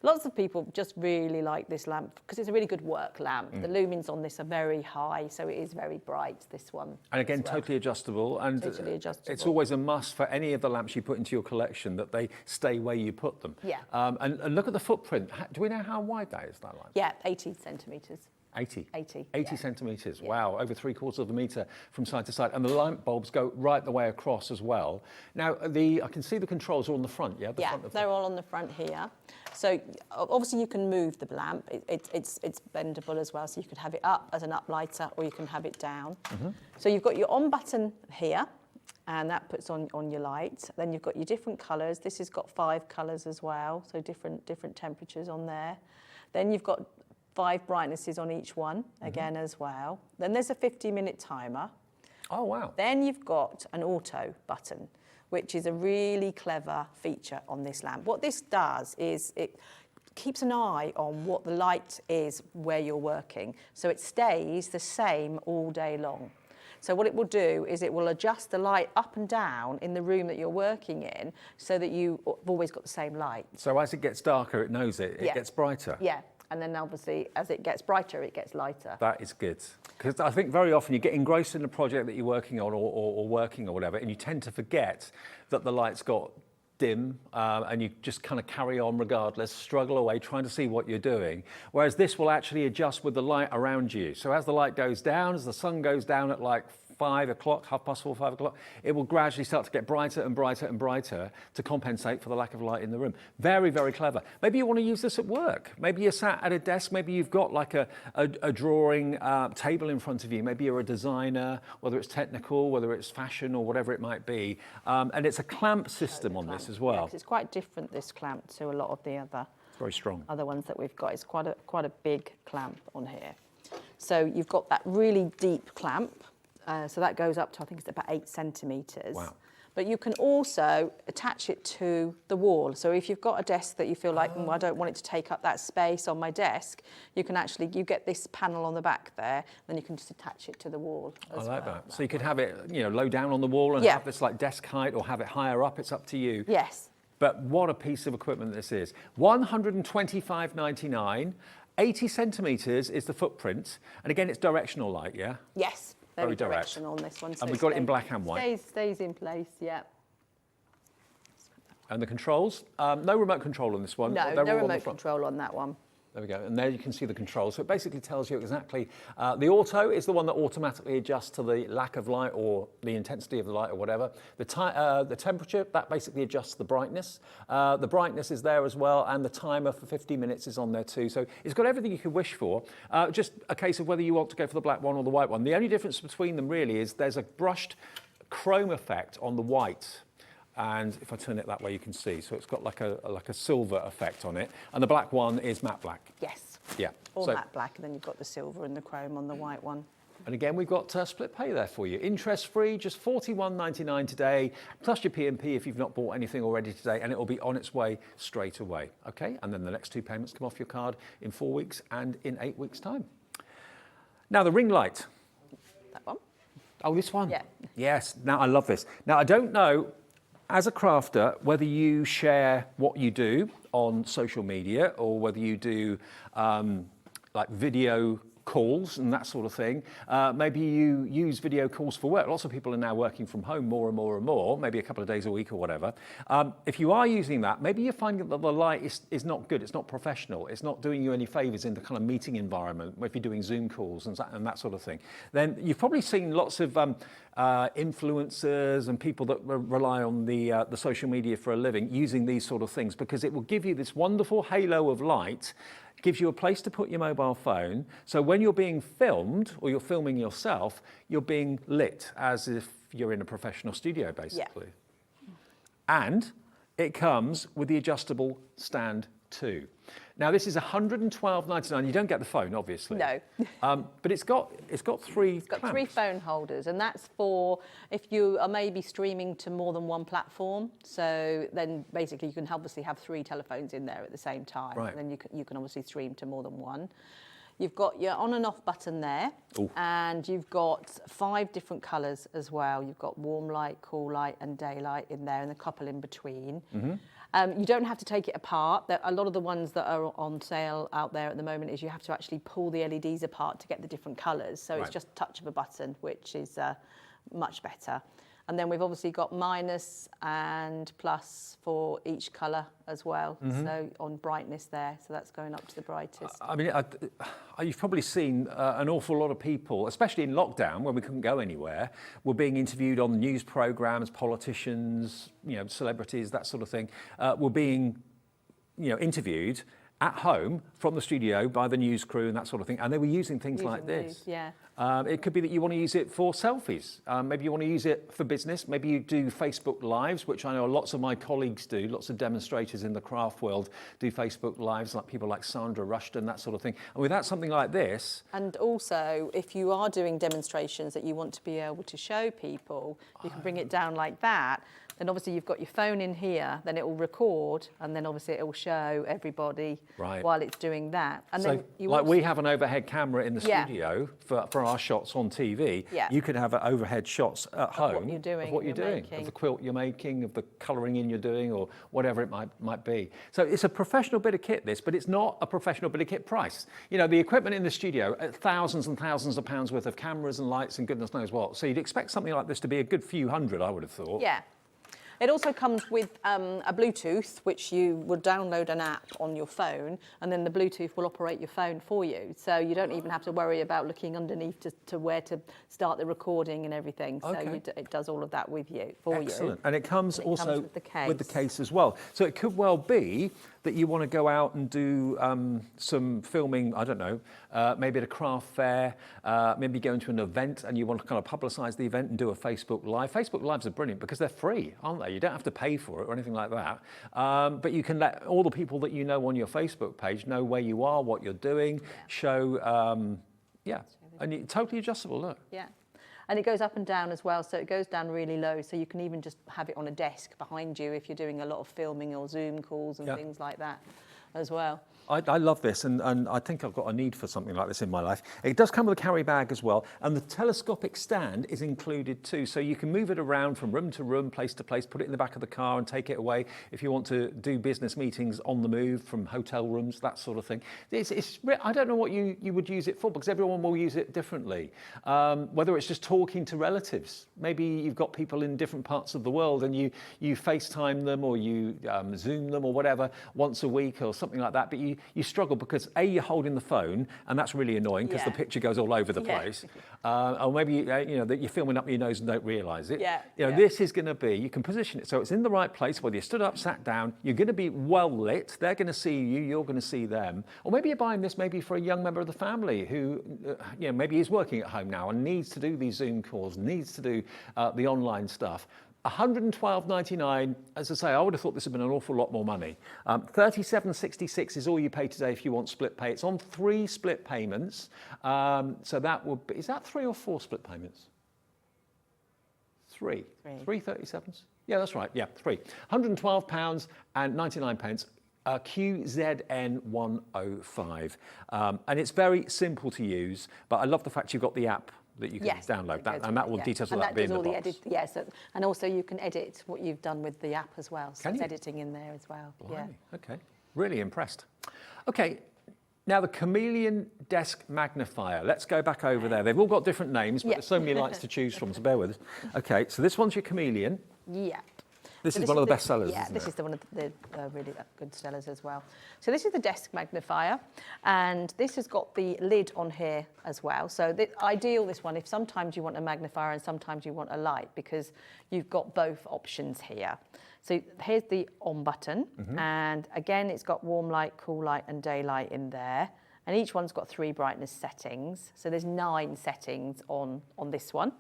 lots of people just really like this lamp because it's a really good work lamp. The lumens on this are very high, so it is very bright, this one. And again, as well. totally adjustable. And Totally adjustable. it's always a must for any of the lamps you put into your collection that they stay where you put them. Yeah. And look at the footprint. Do we know how wide that is, that lamp? Yeah, 80 centimetres. 80. 80, 80 yeah. centimetres, Yeah. wow, over 3/4 of a metre from side to side. And the light bulbs go right the way across as well. Now, I can see the controls are on the front, yeah? Yeah, they're all on the front here. So obviously you can move the lamp. It's bendable as well, so you could have it up as an uplighter or you can have it down. So you've got your on button here, and that puts on your light. Then you've got your different colours. This has got 5 colours as well, so different temperatures on there. Then you've got 5 brightnesses on each one, again as well. Then there's a 50-minute timer. Oh, wow. Then you've got an auto button, which is a really clever feature on this lamp. What this does is it keeps an eye on what the light is where you're working, so it stays the same all day long. So what it will do is it will adjust the light up and down in the room that you're working in so that you've always got the same light. So as it gets darker, it knows it gets brighter. Yeah. And then obviously, as it gets brighter, it gets lighter. That is good. Because I think very often you get engrossed in a project that you're working on or working or whatever, and you tend to forget that the light's got dim and you just kind of carry on regardless, struggle away, trying to see what you're doing. Whereas this will actually adjust with the light around you. So as the light goes down, as the sun goes down at like 5 o'clock, 4:30, 5 o'clock, it will gradually start to get brighter and brighter and brighter to compensate for the lack of light in the room. Very, very clever. Maybe you want to use this at work. Maybe you're sat at a desk. Maybe you've got like a drawing table in front of you. Maybe you're a designer, whether it's technical, whether it's fashion or whatever it might be. And it's a clamp system on this as well. Yeah, 'cause it's quite different, this clamp, to a lot of the other Very strong. other ones that we've got. It's quite a big clamp on here. So you've got that really deep clamp. So that goes up to, I think it's about 8 centimetres. Wow. But you can also attach it to the wall. So if you've got a desk that you feel like, I don't want it to take up that space on my desk, you can actually, you get this panel on the back there, then you can just attach it to the wall as I like well. that. So you could have it, low down on the wall and Yeah. have this like desk height, or have it higher up. It's up to you. Yes. But what a piece of equipment this is. $125.99, 80 centimetres is the footprint. And again, it's directional light, yeah? Yes. Very Very direct. directional on this one. And we've got it in black and white. Stays in place, yeah. And the controls, no remote control on this one. No, They're no all on the remote front. control on that one. There we go, and there you can see the controls. So it basically tells you exactly, the auto is the one that automatically adjusts to the lack of light or the intensity of the light or whatever. The temperature, that basically adjusts the brightness. The brightness is there as well, and the timer for 50 minutes is on there too. So it's got everything you could wish for. Just a case of whether you want to go for the black one or the white one. The only difference between them really is there's a brushed chrome effect on the white. And if I turn it that way, you can see. So it's got like a silver effect on it. And the black one is matte black. Yes. Yeah. Or matte black, and then you've got the silver and the chrome on the white one. And again, we've got split pay there for you. Interest-free, just £41.99 today, plus your P&P if you've not bought anything already today, and it will be on its way straight away, okay? And then the next 2 payments come off your card in 4 weeks and in 8 weeks' time. Now, the ring light. That one? Oh, this one? Yeah. Yes, now I love this. Now, I don't know, as a crafter, whether you share what you do on social media or whether you do like video calls and that sort of thing. Maybe you use video calls for work. Lots of people are now working from home more and more and more, maybe a couple of days a week or whatever. If you are using that, maybe you're finding that the light is not good, it's not professional, it's not doing you any favours in the kind of meeting environment, if you're doing Zoom calls and that sort of thing. Then you've probably seen lots of influencers and people that rely on the social media for a living using these sort of things, because it will give you this wonderful halo of light, gives you a place to put your mobile phone, so when you're being filmed or you're filming yourself, you're being lit as if you're in a professional studio, basically. Yeah. And it comes with the adjustable stand too. Now this is £112.99. You don't get the phone, obviously. No. But it's got three. It's got clamps. 3 phone holders, and that's for if you are maybe streaming to more than one platform. So then basically you can obviously have 3 telephones in there at the same time, right. And then you can obviously stream to more than one. You've got your on and off button there. Ooh. And you've got 5 different colours as well. You've got warm light, cool light, and daylight in there, and a couple in between. Mm-hmm. You don't have to take it apart. A lot of the ones that are on sale out there at the moment is you have to actually pull the LEDs apart to get the different colours. So It's just a touch of a button, which is much better. And then we've obviously got minus and plus for each colour as well. Mm-hmm. So on brightness there, so that's going up to the brightest. I mean, you've probably seen an awful lot of people, especially in lockdown when we couldn't go anywhere, were being interviewed on news programmes, politicians, celebrities, that sort of thing, were being, interviewed at home from the studio by the news crew and that sort of thing, and they were using things like this. Yeah. It could be that you want to use it for selfies. Maybe you want to use it for business. Maybe you do Facebook Lives, which I know lots of my colleagues do. Lots of demonstrators in the craft world do Facebook Lives, like people like Sandra Rushton, that sort of thing. And without something like this... And also, if you are doing demonstrations that you want to be able to show people, you can bring it down like that. Then obviously you've got your phone in here, then it will record, and then obviously it will show everybody while it's doing that. And so, then you like we have an overhead camera in the studio for our shots on TV. Yeah. You could have overhead shots at home of what you're doing, of the quilt you're making, of the colouring in you're doing, or whatever it might be. So it's a professional bit of kit, this, but it's not a professional bit of kit price. The equipment in the studio, thousands and thousands of pounds worth of cameras and lights and goodness knows what. So you'd expect something like this to be a good few hundred, I would have thought. Yeah. It also comes with a Bluetooth, which you would download an app on your phone, and then the Bluetooth will operate your phone for you. So you don't even have to worry about looking underneath to where to start the recording and everything. So it does all of that with you, for you. Excellent. And it comes also with the case as well. So it could well be that you want to go out and do some filming, I don't know, maybe at a craft fair, maybe go into an event and you want to kind of publicise the event and do a Facebook Live. Facebook Lives are brilliant because they're free, aren't they? You don't have to pay for it or anything like that. But you can let all the people that you know on your Facebook page know where you are, what you're doing, show, and totally adjustable, look. Yeah. And it goes up and down as well, so it goes down really low, so you can even just have it on a desk behind you if you're doing a lot of filming or Zoom calls and things like that as well. I love this, and I think I've got a need for something like this in my life. It does come with a carry bag as well, and the telescopic stand is included too, so you can move it around from room to room, place to place, put it in the back of the car and take it away if you want to do business meetings on the move from hotel rooms, that sort of thing. I don't know what you would use it for, because everyone will use it differently. Whether it's just talking to relatives. Maybe you've got people in different parts of the world and you FaceTime them or you Zoom them or whatever once a week or something like that, but you struggle because A, you're holding the phone, and that's really annoying because the Yeah. picture goes all over the Yeah. place. Or maybe, that you're filming up your nose and don't realise it. Yeah, You know, yeah. this is going to be, you can position it so it's in the right place, whether you stood up, sat down, you're going to be well lit, they're going to see you, you're going to see them. Or maybe you're buying this maybe for a young member of the family who, maybe is working at home now and needs to do these Zoom calls, needs to do the online stuff. $112.99, as I say, I would have thought this would have been an awful lot more money. $37.66 is all you pay today if you want split pay. It's on 3 split payments. So that would be, is that 3 or 4 split payments? 3. 3 37s? Yeah, that's right. Yeah, 3. £112.99. QZN105. And it's very simple to use, but I love the fact you've got the app that you can download that, and that will details of that be in the box. And also you can edit what you've done with the app as well. So Can it's you? editing in there as well. Blimey, okay, really impressed. Okay, now the Chameleon Desk Magnifier. Let's go back over there. They've all got different names, but there's so many lights to choose from, so bear with us. Okay, so this one's your Chameleon. Yeah. This So is one of the best sellers, Yeah, isn't this it? is one of the really good sellers as well. So this is the desk magnifier, and this has got the lid on here as well. So ideal, this one, if sometimes you want a magnifier and sometimes you want a light, because you've got both options here. So here's the on button, and again, it's got warm light, cool light, and daylight in there. And each one's got 3 brightness settings. So there's 9 settings on this one.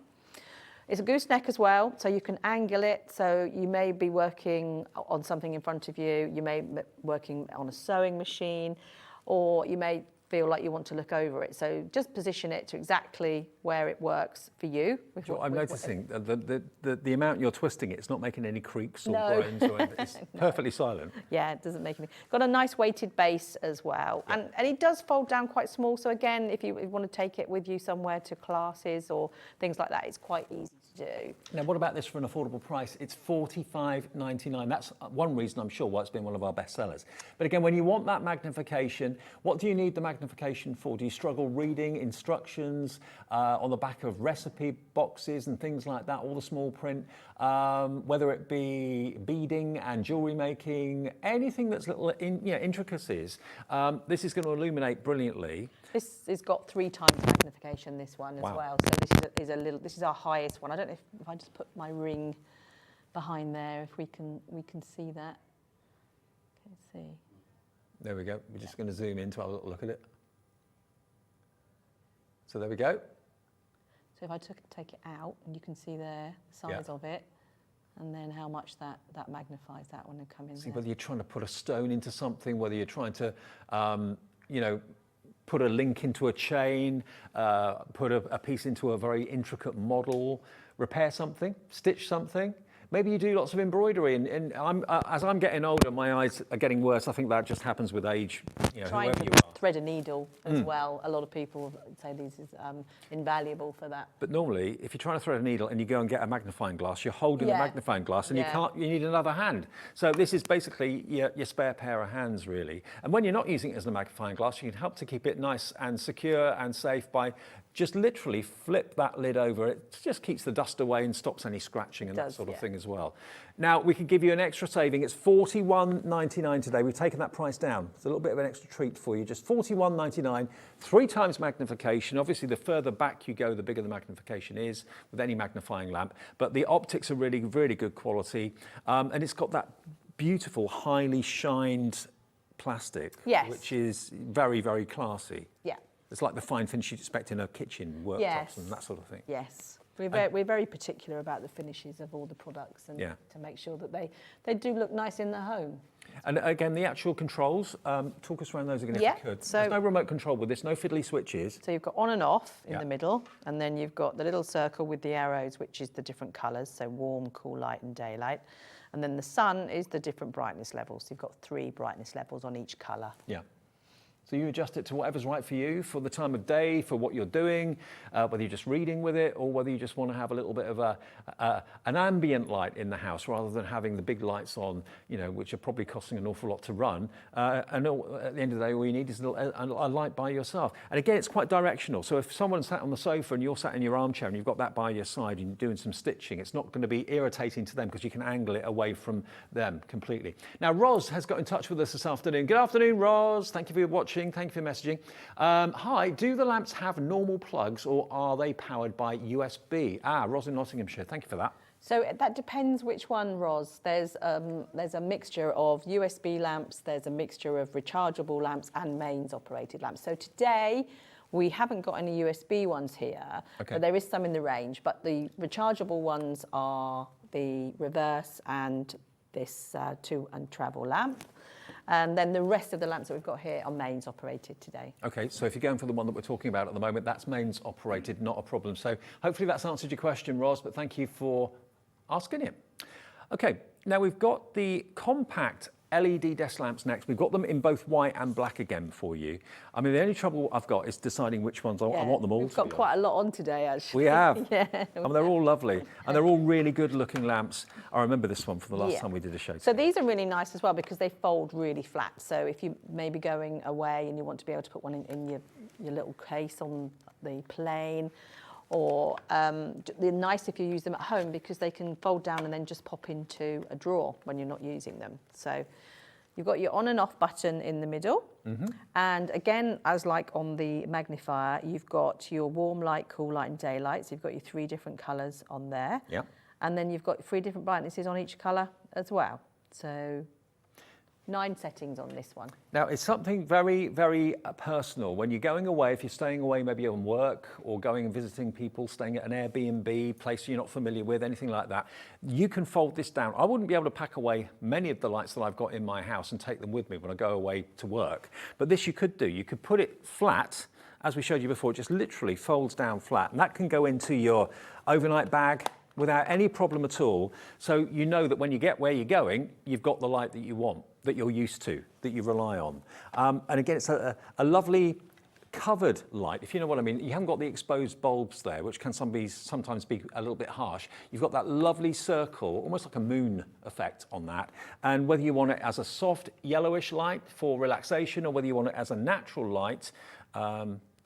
It's a gooseneck as well, so you can angle it. So you may be working on something in front of you, you may be working on a sewing machine, or you may feel like you want to look over it. So just position it to exactly where it works for you. I'm noticing the amount you're twisting it, it's not making any creaks or No. groans or anything. It's perfectly silent. Yeah, it doesn't make any. Got a nice weighted base as well. And it does fold down quite small. So again, if you want to take it with you somewhere to classes or things like that, it's quite easy to do. Now, what about this for an affordable price? It's $45.99. That's one reason I'm sure why it's been one of our best sellers. But again, when you want that magnification, what do you need the magnification for? Do you struggle reading instructions on the back of recipe boxes and things like that, all the small print, whether it be beading and jewelry making, anything that's little intricacies, this is going to illuminate brilliantly. This has got 3 times magnification, this one as well. So this is our highest one. I don't know if I just put my ring behind there, if we can see that. Let's see. There we go. We're just going to zoom in to have a little look at it. So there we go. So if I take it out, and you can see there the size of it, and then how much that magnifies that when it comes in. See, whether you're trying to put a stone into something, whether you're trying to, put a link into a chain, put a piece into a very intricate model, repair something, stitch something. Maybe you do lots of embroidery, and as I'm getting older, my eyes are getting worse. I think that just happens with age, Trying whoever to you are. thread a needle as well. A lot of people say this is invaluable for that. But normally, if you're trying to thread a needle and you go and get a magnifying glass, you're holding the magnifying glass and you need another hand. So this is basically your spare pair of hands, really. And when you're not using it as a magnifying glass, you can help to keep it nice and secure and safe by just literally flip that lid over. It just keeps the dust away and stops any scratching and that sort of thing as well. Now, we could give you an extra saving. It's $41.99 today. We've taken that price down. It's a little bit of an extra treat for you. Just $41.99, 3 times magnification. Obviously, the further back you go, the bigger the magnification is with any magnifying lamp. But the optics are really, really good quality. And it's got that beautiful, highly shined plastic, which is very, very classy. Yeah. It's like the fine finish you'd expect in a kitchen, worktops and that sort of thing. Yes. We're very particular about the finishes of all the products and to make sure that they do look nice in the home. And again, the actual controls, talk us around those again if you could. So there's no remote control with this, no fiddly switches. So you've got on and off in the middle, and then you've got the little circle with the arrows, which is the different colours, so warm, cool light and daylight. And then the sun is the different brightness levels. So you've got 3 brightness levels on each colour. Yeah. So you adjust it to whatever's right for you, for the time of day, for what you're doing, whether you're just reading with it or whether you just want to have a little bit of an ambient light in the house rather than having the big lights on, you know, which are probably costing an awful lot to run. And at the end of the day, all you need is a light by yourself. And again, it's quite directional. So if someone's sat on the sofa and you're sat in your armchair and you've got that by your side and you're doing some stitching, it's not going to be irritating to them because you can angle it away from them completely. Now, Roz has got in touch with us this afternoon. Good afternoon, Roz. Thank you for watching. Thank you for messaging. Hi, do the lamps have normal plugs or are they powered by USB? Roz in Nottinghamshire, thank you for that. So that depends which one, Roz. There's a mixture of USB lamps, there's a mixture of rechargeable lamps and mains operated lamps. So today we haven't got any USB ones here, but there is some in the range. But the rechargeable ones are the reverse and this to and travel lamp. And then the rest of the lamps that we've got here are mains operated today. Okay, so if you're going for the one that we're talking about at the moment, that's mains operated, not a problem. So hopefully that's answered your question, Roz, but thank you for asking it. Okay, now we've got the compact LED desk lamps next. We've got them in both white and black again for you. I mean, the only trouble I've got is deciding which ones I want them all to be. We've got quite a lot on today, actually. We have. Yeah. I mean, they're all lovely. And they're all really good looking lamps. I remember this one from the last time we did a show. So these are really nice as well because they fold really flat. So if you may be going away and you want to be able to put one in your little case on the plane, or they're nice if you use them at home because they can fold down and then just pop into a drawer when you're not using them. So you've got your on and off button in the middle. And again, as like on the magnifier, you've got your warm light, cool light and daylight. So you've got your 3 different colours on there. And then you've got 3 different brightnesses on each colour as well. So 9 settings on this one. Now, it's something very, very personal. When you're going away, if you're staying away maybe on work or going and visiting people, staying at an Airbnb, place you're not familiar with, anything like that, you can fold this down. I wouldn't be able to pack away many of the lights that I've got in my house and take them with me when I go away to work. But this you could do. You could put it flat, as we showed you before, it just literally folds down flat. And that can go into your overnight bag without any problem at all. So you know that when you get where you're going, you've got the light that you want, that you're used to, that you rely on. And again, it's a lovely covered light, if you know what I mean. You haven't got the exposed bulbs there, which can sometimes be a little bit harsh. You've got that lovely circle, almost like a moon effect on that. And whether you want it as a soft yellowish light for relaxation or whether you want it as a natural light,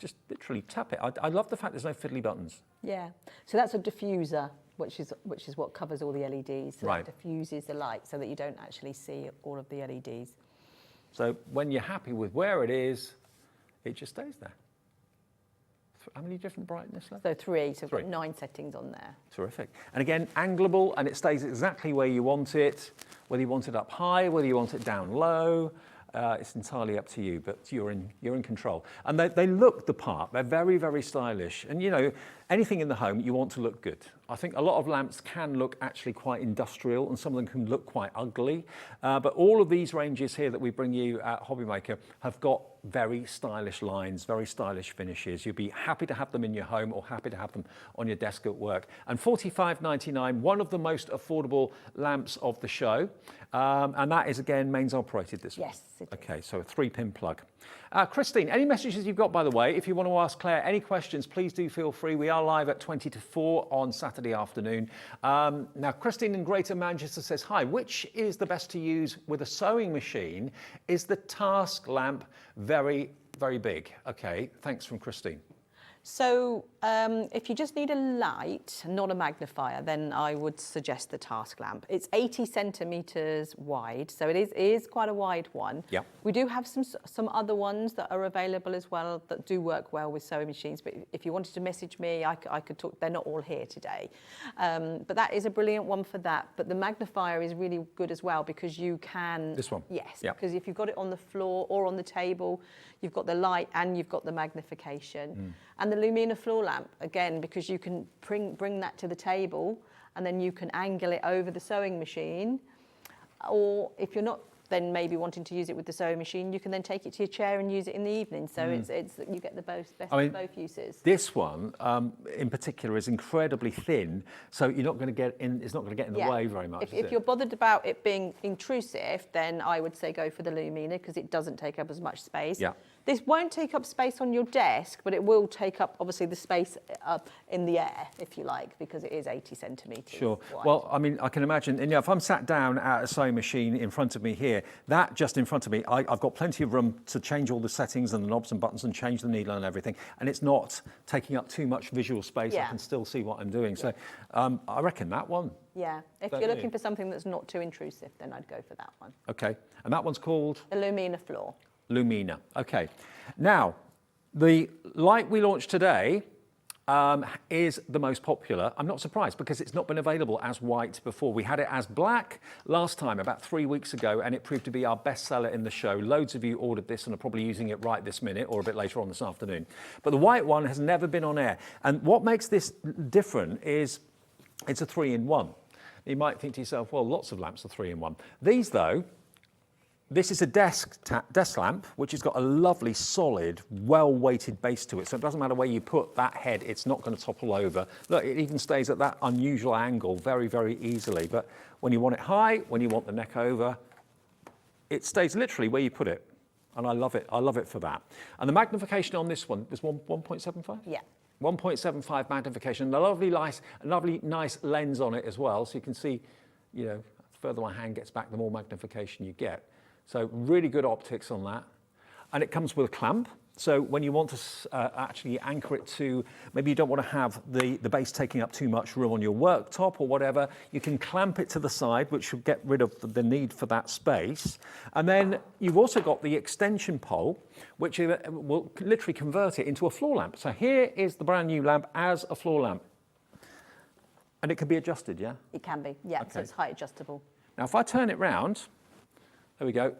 just literally tap it. I love the fact there's no fiddly buttons. Yeah, so that's a diffuser, which is what covers all the LEDs. So right. It diffuses the light so that you don't actually see all of the LEDs. So when you're happy with where it is, it just stays there. How many different brightness levels? So 3, so we've got 9 settings on there. Terrific. And again, angleable, and it stays exactly where you want it, whether you want it up high, whether you want it down low. It's entirely up to you, but you're in control. And they look the part. They're very, very stylish. And you know, anything in the home, you want to look good. I think a lot of lamps can look actually quite industrial, and some of them can look quite ugly. But all of these ranges here that we bring you at Hobbymaker have got very stylish lines, very stylish finishes. You'll be happy to have them in your home or happy to have them on your desk at work. And $45.99, one of the most affordable lamps of the show. And that is, again, mains operated this one. Yes, it is. Okay, so a 3-pin plug. Christine, any messages you've got, by the way? If you want to ask Claire any questions, please do feel free. We are live at 20 to 4 on Saturday afternoon. Now, Christine in Greater Manchester says, hi, which is the best to use with a sewing machine? Is the task lamp very, very big? Okay, thanks from Christine. So if you just need a light, not a magnifier, then I would suggest the task lamp. It's 80 centimetres wide, so it is quite a wide one. Yep. We do have some other ones that are available as well that do work well with sewing machines, but if you wanted to message me, I could talk. They're not all here today. But that is a brilliant one for that. But the magnifier is really good as well because you can... This one? Yes, Yep. because if you've got it on the floor or on the table, you've got the light and you've got the magnification. And the Lumina floor lamp, again, because you can bring that to the table and then you can angle it over the sewing machine. Or if you're not then maybe wanting to use it with the sewing machine, you can then take it to your chair and use it in the evening. So it's you get the best of both uses. This one, in particular, is incredibly thin, so you're not going to get in. It's not going to get in the way very much. If you're bothered about it being intrusive, then I would say go for the Lumina because it doesn't take up as much space. Yeah. This won't take up space on your desk, but it will take up, obviously, the space up in the air, if you like, because it is 80 centimetres Sure. wide. Well, I mean, I can imagine, and if I'm sat down at a sewing machine in front of me here, that just in front of me, I've got plenty of room to change all the settings and the knobs and buttons and change the needle and everything, and it's not taking up too much visual space. I can still see what I'm doing. So I reckon that one. Yeah, if Don't you're you? looking for something that's not too intrusive, then I'd go for that one. Okay. And that one's called? The Lumina floor. Lumina. Okay. Now, the light we launched today is the most popular. I'm not surprised because it's not been available as white before. We had it as black last time, about 3 weeks ago, and it proved to be our best seller in the show. Loads of you ordered this and are probably using it right this minute or a bit later on this afternoon. But the white one has never been on air. And what makes this different is it's a 3-in-1. You might think to yourself, well, lots of lamps are 3-in-1. These, though, this is a desk lamp, which has got a lovely, solid, well-weighted base to it. So it doesn't matter where you put that head, it's not going to topple over. Look, it even stays at that unusual angle very, very easily. But when you want it high, when you want the neck over, it stays literally where you put it. And I love it. I love it for that. And the magnification on this one was 1.75? Yeah. 1.75 magnification. A lovely, nice lens on it as well. So you can see, you know, the further my hand gets back, the more magnification you get. So really good optics on that. And it comes with a clamp. So when you want to actually anchor it to, maybe you don't want to have the base taking up too much room on your worktop or whatever, you can clamp it to the side, which should get rid of the need for that space. And then you've also got the extension pole, which will literally convert it into a floor lamp. So here is the brand new lamp as a floor lamp. And it can be adjusted, yeah? It can be, yeah, so Okay. it's height adjustable. Now, if I turn it round, there we go.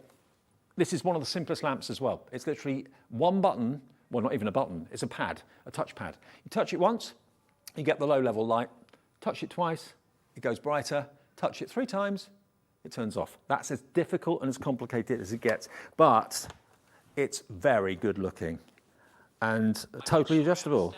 This is one of the simplest lamps as well. It's literally one button, well, not even a button, it's a pad, a touch pad. You touch it once, you get the low level light. Touch it twice, it goes brighter. Touch it 3 times, it turns off. That's as difficult and as complicated as it gets, but it's very good looking and totally adjustable.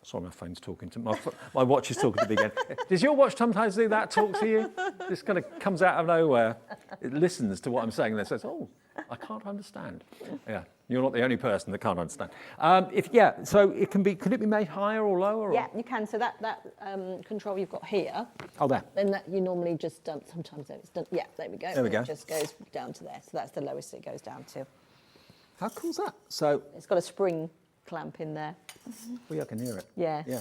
Sorry, my phone's talking to me. My watch is talking to me again. Does your watch sometimes do that, talk to you? This kind of comes out of nowhere. It listens to what I'm saying and then says, oh, I can't understand. Yeah, you're not the only person that can't understand. So it can be, could it be made higher or lower? Or? Yeah, you can. So that control you've got here, Oh, there. then that you normally just, sometimes it's done, yeah, there we go. There we go. It just goes down to there. So that's the lowest it goes down to. How cool is that? So, It's got a spring clamp in there. well, I can hear it. Yeah. Yeah.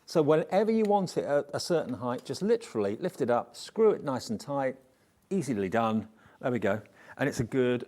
So whenever you want it at a certain height, just literally lift it up, screw it nice and tight, easily done. There we go. And it's a good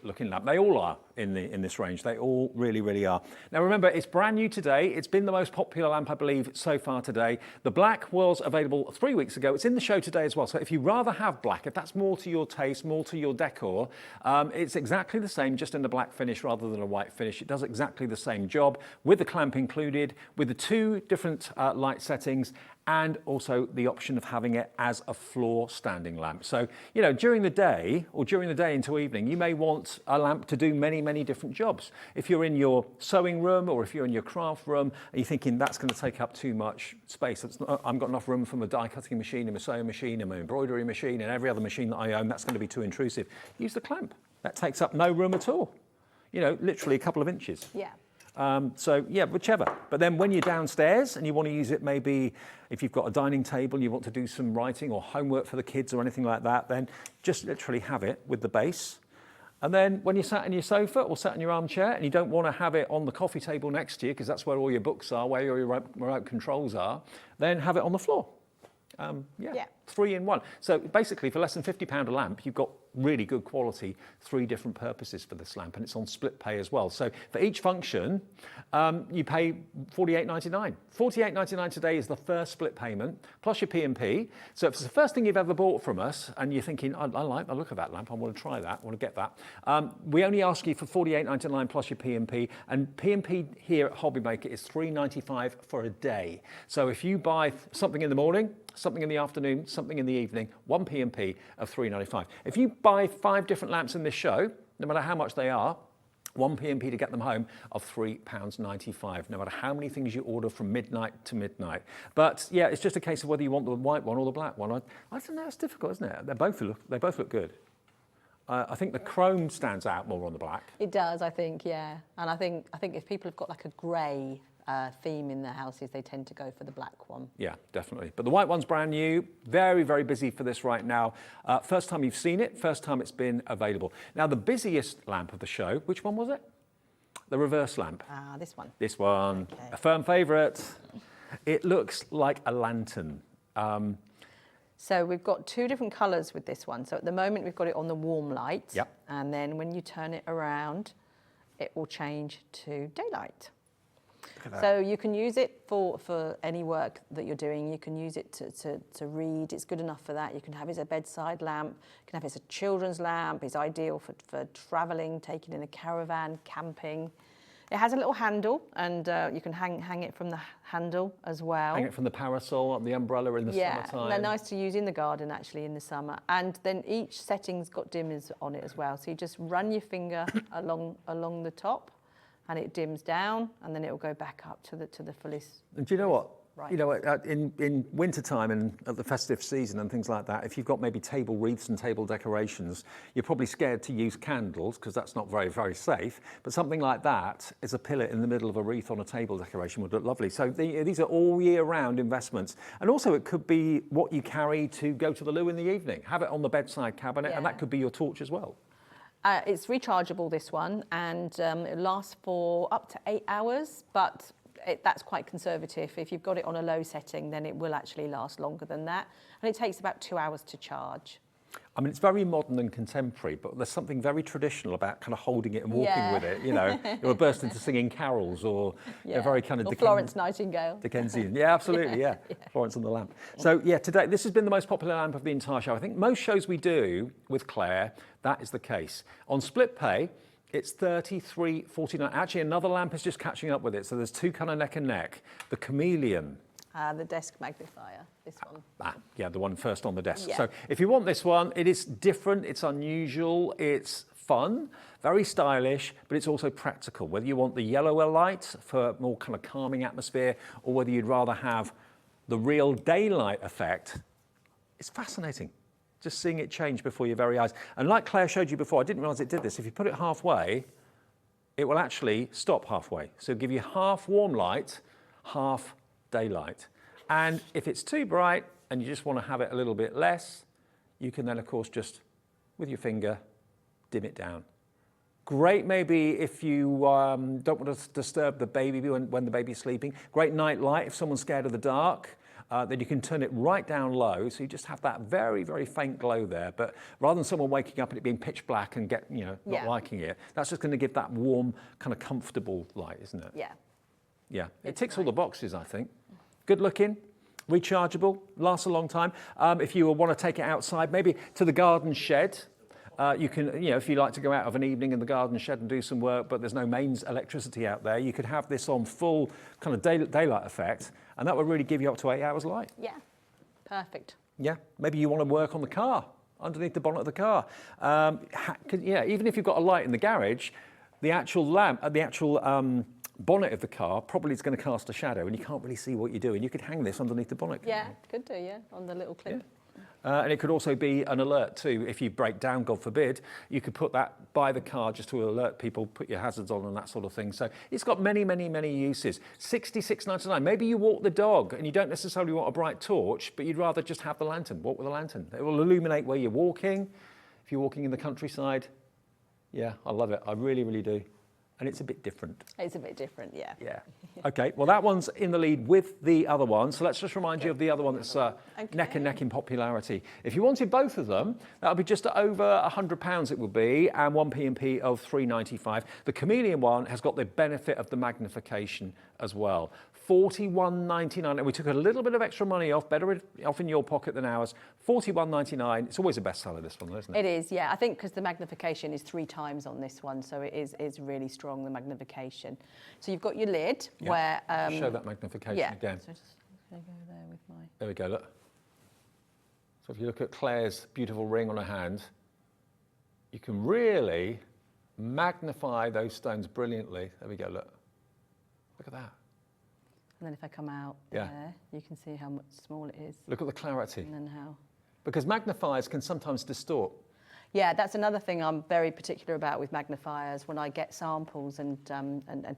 looking lamp. They all are in this range. They all really are. Now remember, it's brand new today. It's been the most popular lamp, I believe, so far today. The black was available 3 weeks ago. It's in the show today as well. So if you rather have black, if that's more to your taste, more to your decor, it's exactly the same, just in the black finish rather than a white finish. It does exactly the same job with the clamp included, with the 2 different light settings, and also the option of having it as a floor standing lamp. So, you know, during the day into evening, you may want a lamp to do many different jobs. If you're in your sewing room or if you're in your craft room and you're thinking that's going to take up too much space, I've got enough room for my die cutting machine and my sewing machine and my embroidery machine and every other machine that I own, that's going to be too intrusive. Use the clamp. That takes up no room at all. You know, literally a couple of inches. Yeah. So yeah, whichever. But then when you're downstairs and you want to use it, maybe if you've got a dining table, you want to do some writing or homework for the kids or anything like that, then just literally have it with the base. And then when you're sat in your sofa or sat in your armchair and you don't want to have it on the coffee table next to you, because that's where all your books are, where your remote controls are, then have it on the floor. 3-in-1. So basically, for less than £50 a lamp, you've got really good quality, 3 different purposes for this lamp, and it's on split pay as well. So for each function, you pay £48.99. £48.99 today is the first split payment, plus your P&P. So if it's the first thing you've ever bought from us, and you're thinking, I like the look of that lamp, I want to try that, I want to get that, we only ask you for £48.99 plus your P&P, and P&P here at Hobbymaker is £3.95 for a day. So if you buy something in the morning, something in the afternoon, something in the evening, 1 P&P of £3.95. If you buy 5 different lamps in this show, no matter how much they are, 1 P&P to get them home of £3.95, no matter how many things you order from midnight to midnight. But yeah, it's just a case of whether you want the white one or the black one. I don't know, it's difficult, isn't it? They both look good. I think the chrome stands out more on the black. It does, I think, yeah. And I think if people have got like a grey theme in their houses, they tend to go for the black one. Yeah, definitely. But the white one's brand new. Very, very busy for this right now. First time you've seen it, first time it's been available. Now, the busiest lamp of the show, which one was it? The reverse lamp. Ah, this one. This one, Okay. a firm favourite. It looks like a lantern. So we've got two different colours with this one. So at the moment we've got it on the warm light. Yep. And then when you turn it around, it will change to daylight. Look at that. So you can use it for any work that you're doing. You can use it to read. It's good enough for that. You can have it as a bedside lamp. You can have it as a children's lamp. It's ideal for travelling, taking in a caravan, camping. It has a little handle, and you can hang it from the handle as well. Hang it from the parasol, the umbrella in the summertime. Yeah, they're nice to use in the garden actually in the summer. And then each setting's got dimmers on it as well. So you just run your finger along the top, and it dims down, and then it will go back up to the fullest. And do you know what? Right. You know, in winter time and at the festive season and things like that, if you've got maybe table wreaths and table decorations, you're probably scared to use candles because that's not very, very safe. But something like that is a pillar in the middle of a wreath on a table decoration would look lovely. So these are all year round investments. And also it could be what you carry to go to the loo in the evening. Have it on the bedside cabinet, and that could be your torch as well. It's rechargeable, this one, and it lasts for up to 8 hours, but that's quite conservative. If you've got it on a low setting, then it will actually last longer than that. And it takes about 2 hours to charge. I mean, it's very modern and contemporary, but there's something very traditional about kind of holding it and walking with it. You know, you'll burst into singing carols or very kind of Florence Nightingale. Dickensian. Yeah, absolutely. Yeah. Florence and the Lamp. So yeah, today this has been the most popular lamp of the entire show. I think most shows we do with Claire, that is the case. On split pay, it's $33.49. Actually, another lamp is just catching up with it. So there's two kind of neck and neck. The Chameleon. The desk magnifier, this one. Yeah, the one first on the desk. Yeah. So if you want this one, it is different, it's unusual, it's fun, very stylish, but it's also practical. Whether you want the yellower light for more kind of calming atmosphere, or whether you'd rather have the real daylight effect, it's fascinating. Just seeing it change before your very eyes. And like Claire showed you before, I didn't realise it did this. If you put it halfway, it will actually stop halfway. So it'll give you half warm light, half daylight. And if it's too bright and you just want to have it a little bit less, you can then, of course, just with your finger, dim it down. Great maybe if you don't want to disturb the baby when the baby's sleeping. Great night light if someone's scared of the dark. Then you can turn it right down low, so you just have that very, very faint glow there. But rather than someone waking up and it being pitch black and not liking it, that's just going to give that warm, kind of comfortable light, isn't it? Yeah. Yeah, it ticks all the boxes, I think. Good looking, rechargeable, lasts a long time. If you want to take it outside, maybe to the garden shed, you can, if you like to go out of an evening in the garden shed and do some work, but there's no mains electricity out there, you could have this on full kind of daylight effect, and that would really give you up to 8 hours light. Yeah, perfect. Yeah, maybe you want to work on the car, underneath the bonnet of the car. Even if you've got a light in the garage, the actual lamp, bonnet of the car probably is going to cast a shadow and you can't really see what you're doing. You could hang this underneath the bonnet. Yeah, could do, on the little clip. Yeah. And it could also be an alert too. If you break down, God forbid, you could put that by the car just to alert people, put your hazards on and that sort of thing. So it's got many, many, many uses. $66.99. Maybe you walk the dog and you don't necessarily want a bright torch, but you'd rather just have the lantern. Walk with a lantern. It will illuminate where you're walking. If you're walking in the countryside, yeah, I love it. I really, really do. And it's a bit different. It's a bit different, yeah. Yeah. Okay, well, that one's in the lead with the other one. So let's just remind you of the other one that's neck and neck in popularity. If you wanted both of them, that would be just over £100 it would be, and one P&P of £3.95. The Chameleon one has got the benefit of the magnification as well. $41.99, and we took a little bit of extra money off, better off in your pocket than ours. $41.99. It's always a bestseller, this one, isn't it? It is, yeah. I think because the magnification is 3 times on this one, so it is really strong, the magnification. So you've got your lid where... Show that magnification again. So just going to go there with my... There we go, look. So if you look at Claire's beautiful ring on her hand, you can really magnify those stones brilliantly. There we go, look. Look at that. And then if I come out there, you can see how much small it is. Look at the clarity. And then how... Because magnifiers can sometimes distort. Yeah, that's another thing I'm very particular about with magnifiers when I get samples and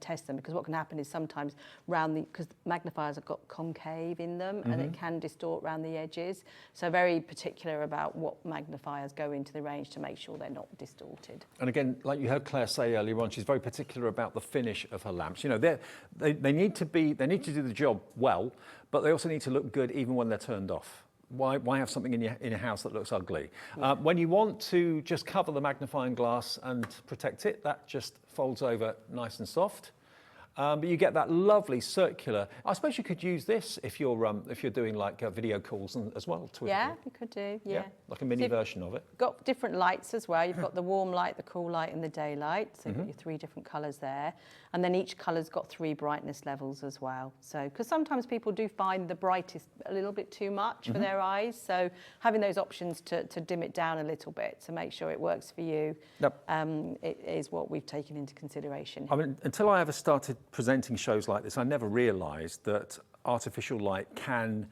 test them, because what can happen is sometimes because magnifiers have got concave in them and it can distort around the edges. So very particular about what magnifiers go into the range to make sure they're not distorted. And again, like you heard Claire say earlier on, she's very particular about the finish of her lamps. You know, they need to do the job well, but they also need to look good even when they're turned off. Why have something in your house that looks ugly? When you want to just cover the magnifying glass and protect it, that just folds over nice and soft. But you get that lovely circular. I suppose you could use this if you're doing like video calls as well. Yeah, you could do. Yeah, like a mini version of it. Got different lights as well. You've got the warm light, the cool light, and the daylight. So you've got your 3 different colours there, and then each colour's got 3 brightness levels as well. So because sometimes people do find the brightest a little bit too much for their eyes, so having those options to dim it down a little bit to make sure it works for you, it is what we've taken into consideration. I mean, until I ever started presenting shows like this, I never realised that artificial light can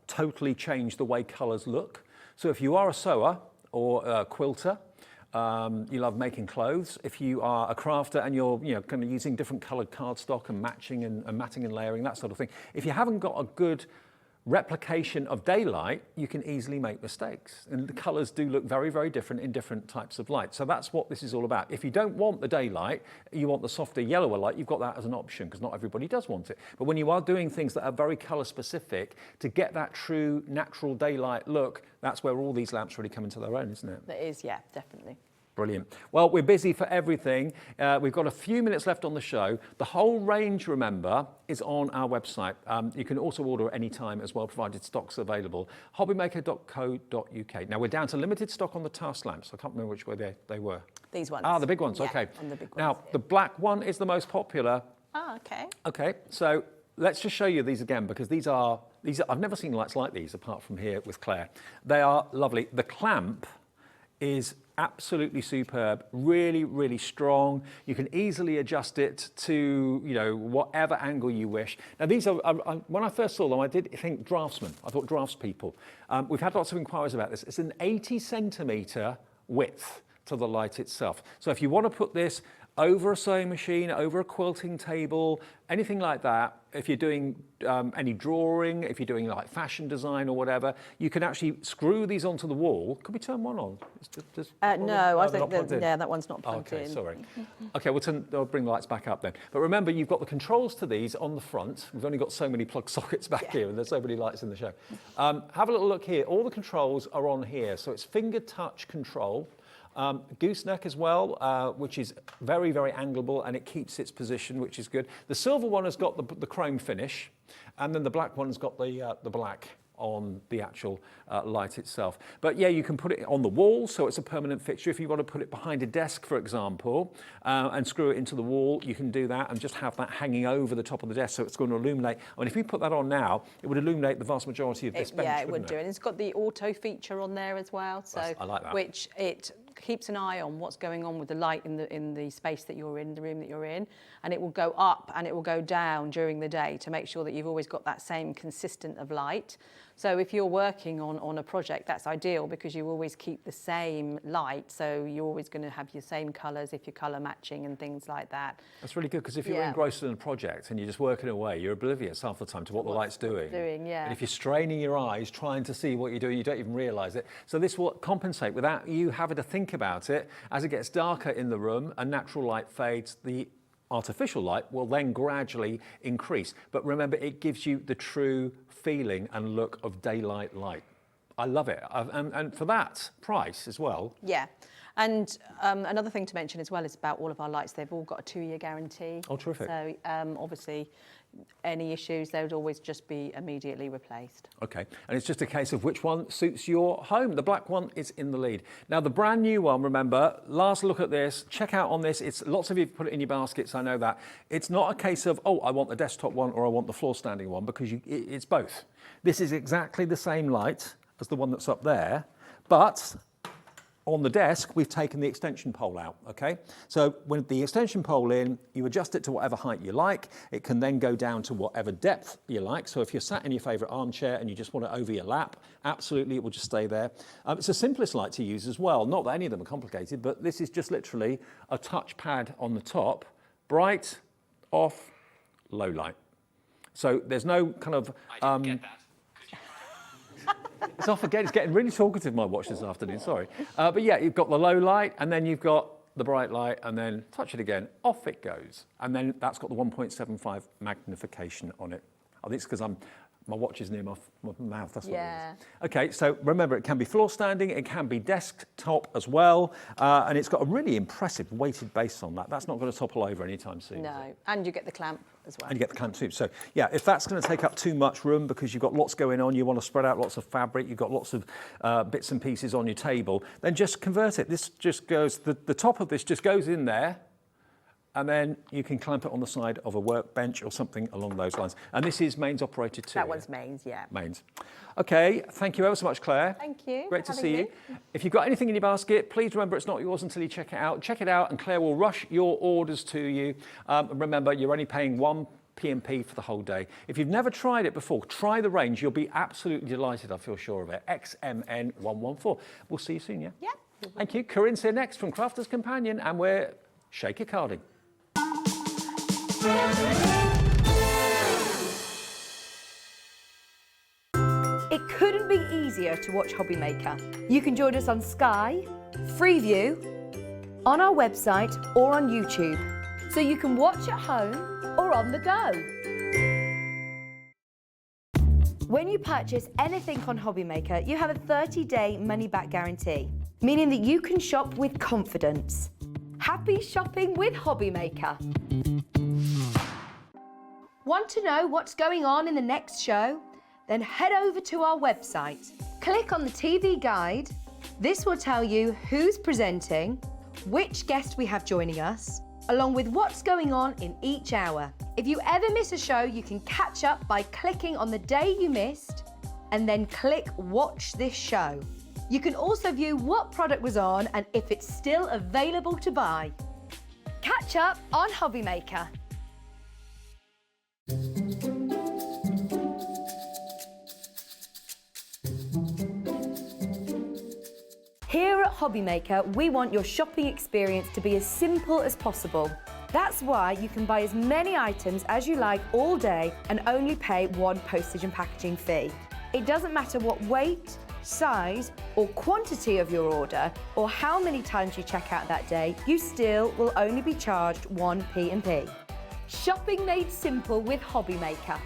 totally change the way colours look. So if you are a sewer or a quilter, you love making clothes. If you are a crafter and you're kind of using different coloured cardstock and matching and matting and layering, that sort of thing, if you haven't got a good replication of daylight, you can easily make mistakes. And the colours do look very, very different in different types of light. So that's what this is all about. If you don't want the daylight, you want the softer, yellower light, you've got that as an option, because not everybody does want it. But when you are doing things that are very colour specific, to get that true natural daylight look, that's where all these lamps really come into their own, isn't it? It is, yeah, definitely. Brilliant. Well, we're busy for everything. We've got a few minutes left on the show. The whole range, remember, is on our website. You can also order at any time as well, provided stock's available. hobbymaker.co.uk. Now, we're down to limited stock on the task lamps. I can't remember which way they were. These ones. Ah, the big ones, yeah, okay. on the big ones, now, the black one is the most popular. Ah, okay. Okay, so let's just show you these again, because these are I've never seen lights like these apart from here with Claire. They are lovely. The clamp is absolutely superb, really, really strong. You can easily adjust it to, whatever angle you wish. Now, these are, when I first saw them, I did think draftsman. I thought draftspeople. We've had lots of inquiries about this. It's an 80 centimetre width to the light itself. So if you want to put this over a sewing machine, over a quilting table, anything like that, if you're doing any drawing, if you're doing like fashion design or whatever, you can actually screw these onto the wall. Could we turn one on? No, I think that one's not plugged in. Okay, sorry. Okay, I'll bring the lights back up then. But remember, you've got the controls to these on the front. We've only got so many plug sockets back here, and there's so many lights in the show. Have a little look here. All the controls are on here. So it's finger touch control. Gooseneck as well, which is very, very angleable, and it keeps its position, which is good. The silver one has got the chrome finish, and then the black one's got the black on the actual light itself. But yeah, you can put it on the wall, so it's a permanent fixture. If you want to put it behind a desk, for example, and screw it into the wall, you can do that and just have that hanging over the top of the desk, so it's going to illuminate. I mean, if we put that on now, it would illuminate the vast majority of this bench. Yeah, it would do. And it's got the auto feature on there as well, so I like that. Which it keeps an eye on what's going on with the light in the space that you're in, the room that you're in, and it will go up and it will go down during the day to make sure that you've always got that same consistent of light. So if you're working on a project, that's ideal, because you always keep the same light, so you're always going to have your same colours if you're colour matching and things like that. That's really good, because if you're engrossed in a project and you're just working away, you're oblivious half the time to what the light's doing. And if you're straining your eyes trying to see what you're doing, you don't even realise it. So this will compensate without you having to think about it. As it gets darker in the room and natural light fades, the artificial light will then gradually increase. But remember, it gives you the true feeling and look of daylight light. I love it. And for that price as well. Yeah. And another thing to mention as well is about all of our lights. They've all got a 2-year guarantee. Oh, terrific. So obviously, any issues, they would always just be immediately replaced. Okay, and it's just a case of which one suits your home. The black one is in the lead. Now, the brand new one, remember, last look at this, check out on this. It's lots of you put it in your baskets, I know that. It's not a case of, I want the desktop one or I want the floor standing one, because it's both. This is exactly the same light as the one that's up there, but on the desk, we've taken the extension pole out, okay? So when the extension pole in, you adjust it to whatever height you like. It can then go down to whatever depth you like. So if you're sat in your favorite armchair and you just want it over your lap, absolutely, it will just stay there. It's the simplest light to use as well. Not that any of them are complicated, but this is just literally a touch pad on the top, bright, off, low light. So there's no kind of... I didn't get that. It's off again. It's getting really talkative, my watch this afternoon, sorry. But yeah, you've got the low light, and then you've got the bright light, and then touch it again, off it goes. And then that's got the 1.75 magnification on it. I think it's because my watch is near my mouth, that's what it is. Okay, so remember, it can be floor standing, it can be desktop as well, and it's got a really impressive weighted base on that. That's not going to topple over anytime soon. No, and you get the clamp as well. And you get the clamp too. So yeah, if that's going to take up too much room because you've got lots going on, you want to spread out lots of fabric, you've got lots of bits and pieces on your table, then just convert it. This just goes, the top of this just goes in there, and then you can clamp it on the side of a workbench or something along those lines. And this is mains operated too. That one's mains, yeah. Mains. Okay, thank you ever so much, Claire. Thank you. Great to see you. If you've got anything in your basket, please remember it's not yours until you check it out. Check it out and Claire will rush your orders to you. Remember, you're only paying one P&P for the whole day. If you've never tried it before, try the range. You'll be absolutely delighted, I feel sure of it. XMN114. We'll see you soon, yeah? Yeah. Thank you. Corinne's here next from Crafter's Companion, and we're shaker carding. It couldn't be easier to watch Hobby Maker. You can join us on Sky, Freeview, on our website or on YouTube, so you can watch at home or on the go. When you purchase anything on Hobby Maker, you have a 30-day money-back guarantee, meaning that you can shop with confidence. Happy shopping with Hobby Maker. Want to know what's going on in the next show? Then head over to our website. Click on the TV guide. This will tell you who's presenting, which guest we have joining us, along with what's going on in each hour. If you ever miss a show, you can catch up by clicking on the day you missed and then click Watch This Show. You can also view what product was on and if it's still available to buy. Catch up on Hobby Maker. Here at Hobby Maker, we want your shopping experience to be as simple as possible. That's why you can buy as many items as you like all day and only pay one postage and packaging fee. It doesn't matter what weight, size or quantity of your order or how many times you check out that day, you still will only be charged one P&P. Shopping made simple with Hobby Maker.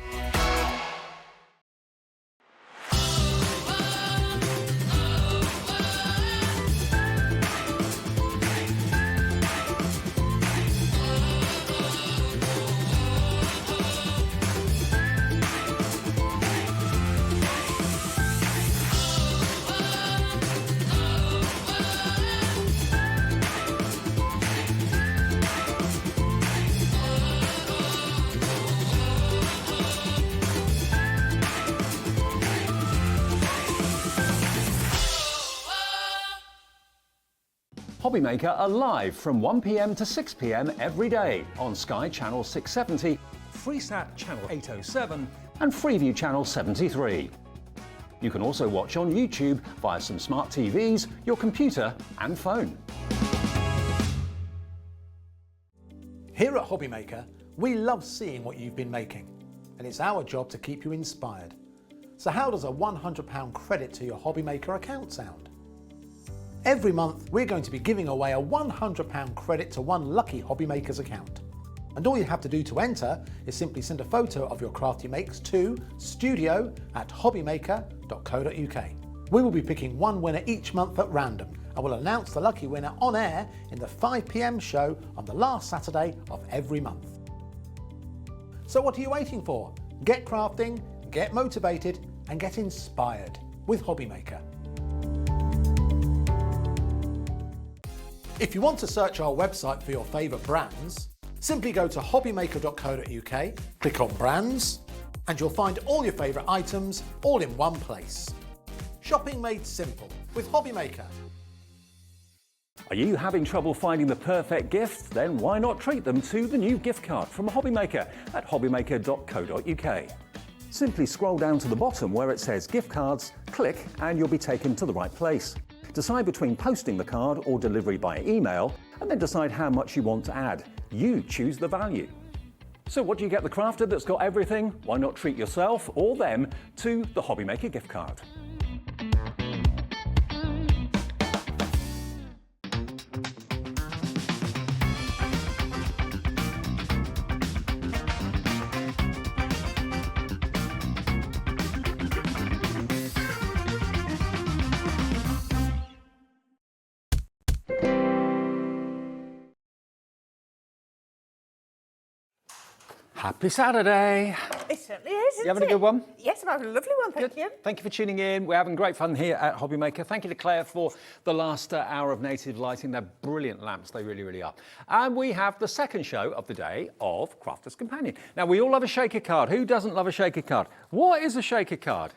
Hobby Maker are live from 1 p.m. to 6 p.m. every day on Sky Channel 670, Freesat Channel 807 and Freeview Channel 73. You can also watch on YouTube via some smart TVs, your computer and phone. Here at Hobby Maker, we love seeing what you've been making, and it's our job to keep you inspired. So how does a £100 credit to your Hobby Maker account sound? Every month, we're going to be giving away a £100 credit to one lucky Hobby Maker's account. And all you have to do to enter is simply send a photo of your crafty makes to studio@hobbymaker.co.uk. We will be picking one winner each month at random, and we'll announce the lucky winner on air in the 5 p.m. show on the last Saturday of every month. So what are you waiting for? Get crafting, get motivated, and get inspired with Hobby Maker. If you want to search our website for your favourite brands, simply go to hobbymaker.co.uk, click on brands, and you'll find all your favourite items all in one place. Shopping made simple with Hobby Maker. Are you having trouble finding the perfect gift? Then why not treat them to the new gift card from Hobbymaker at hobbymaker.co.uk. Simply scroll down to the bottom where it says gift cards, click and you'll be taken to the right place. Decide between posting the card or delivery by email and then decide how much you want to add. You choose the value. So what do you get the crafter that's got everything? Why not treat yourself or them to the Hobbymaker gift card? Happy Saturday. It certainly is, isn't You having a it? good one? Yes, I'm having a lovely one, thank you. Thank you for tuning in. We're having great fun here at Hobbymaker. Thank you to Clare for the last hour of native lighting. They're brilliant lamps, they really, really are. And we have the second show of the day of Crafter's Companion. Now, we all love a shaker card. Who doesn't love a shaker card? What is a shaker card?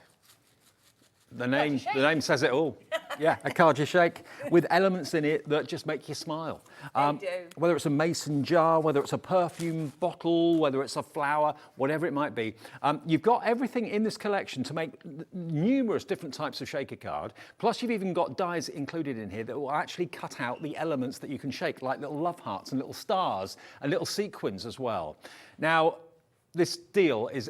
The name says it all. Yeah, a card you shake with elements in it that just make you smile. They do. Whether it's a mason jar, whether it's a perfume bottle, whether it's a flower, whatever it might be. You've got everything in this collection to make numerous different types of shaker card. Plus you've even got dies included in here that will actually cut out the elements that you can shake, like little love hearts and little stars and little sequins as well. Now, this deal is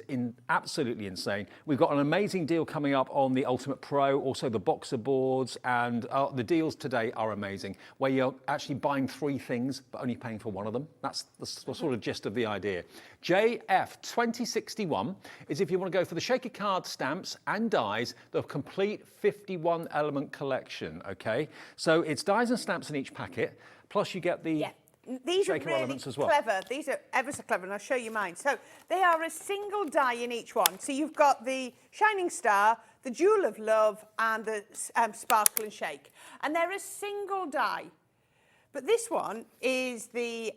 absolutely insane. We've got an amazing deal coming up on the Ultimate Pro, also the boxer boards, and the deals today are amazing, where you're actually buying 3 things, but only paying for one of them. That's the sort of gist of the idea. JF 2061 is if you want to go for the shaker card stamps and dies, the complete 51 element collection, okay? So it's dies and stamps in each packet, plus you get the... Yeah. These are shaker really elements as well. clever. These are ever so clever, and I'll show you mine. So they are a single die in each one. So you've got the Shining Star, the Jewel of Love, and the Sparkle and Shake. And they're a single die. But this one is the,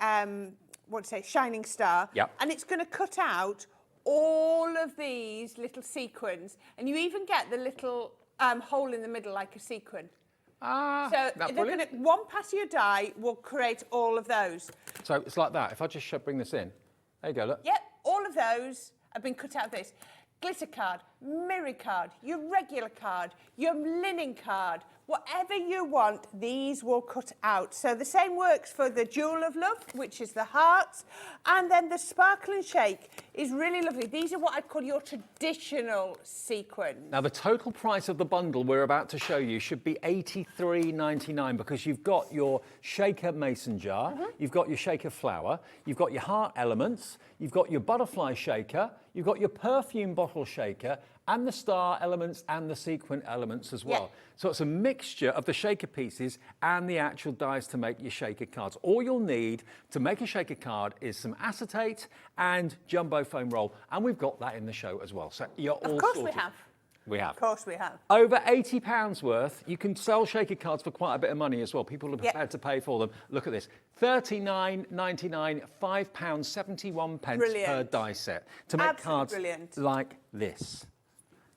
Shining Star. Yep. And it's going to cut out all of these little sequins. And you even get the little hole in the middle like a sequin. So one pass of your die will create all of those. So it's like that. If I just bring this in, there you go, look. Yep, all of those have been cut out of this. Glitter card, mirror card, your regular card, your linen card, whatever you want, these will cut out. So the same works for the Jewel of Love, which is the hearts, and then the Sparkle and Shake is really lovely. These are what I'd call your traditional sequins. Now, the total price of the bundle we're about to show you should be $83.99 because you've got your shaker mason jar, you've got your shaker flower, you've got your heart elements, you've got your butterfly shaker, you've got your perfume bottle shaker, and the star elements and the sequin elements as well. Yeah. So it's a mixture of the shaker pieces and the actual dies to make your shaker cards. All you'll need to make a shaker card is some acetate and jumbo foam roll, and we've got that in the show as well. So you're all Of course sorted. we have. We have. Of course we have. Over £80 worth. You can sell shaker cards for quite a bit of money as well. People are prepared to pay for them. Look at this. £39.99, £5.71 per die set. To make cards brilliant. like this.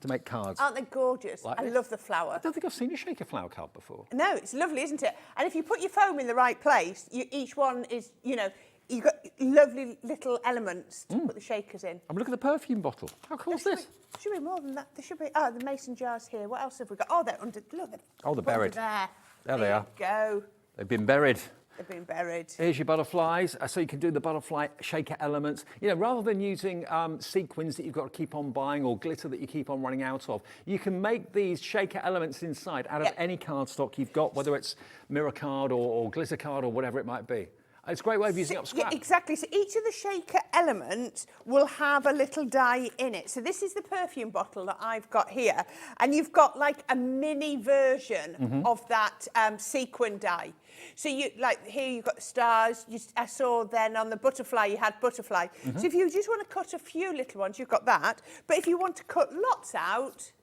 To make cards. Aren't they gorgeous? Like I this. love the flower. I don't think I've seen a shaker flower card before. No, it's lovely, isn't it? And if you put your foam in the right place, each one is, you've got lovely little elements to put the shakers in. And look at the perfume bottle. How cool is this? Should be more than that. There should be, the mason jars here. What else have we got? Oh, they're under, look. They're buried. There. There they are. You go. They've been buried. They've been buried. Here's your butterflies, so you can do the butterfly shaker elements. You know, rather than using sequins that you've got to keep on buying or glitter that you keep on running out of, you can make these shaker elements inside out of any cardstock you've got, whether it's mirror card or glitter card or whatever it might be. It's a great way of using up scrap. Yeah, exactly. So each of the shaker elements will have a little die in it. So this is the perfume bottle that I've got here. And you've got like a mini version of that sequin die. So you like here you've got the stars. I saw then on the butterfly you had butterfly. So if you just want to cut a few little ones, you've got that. But if you want to cut lots out,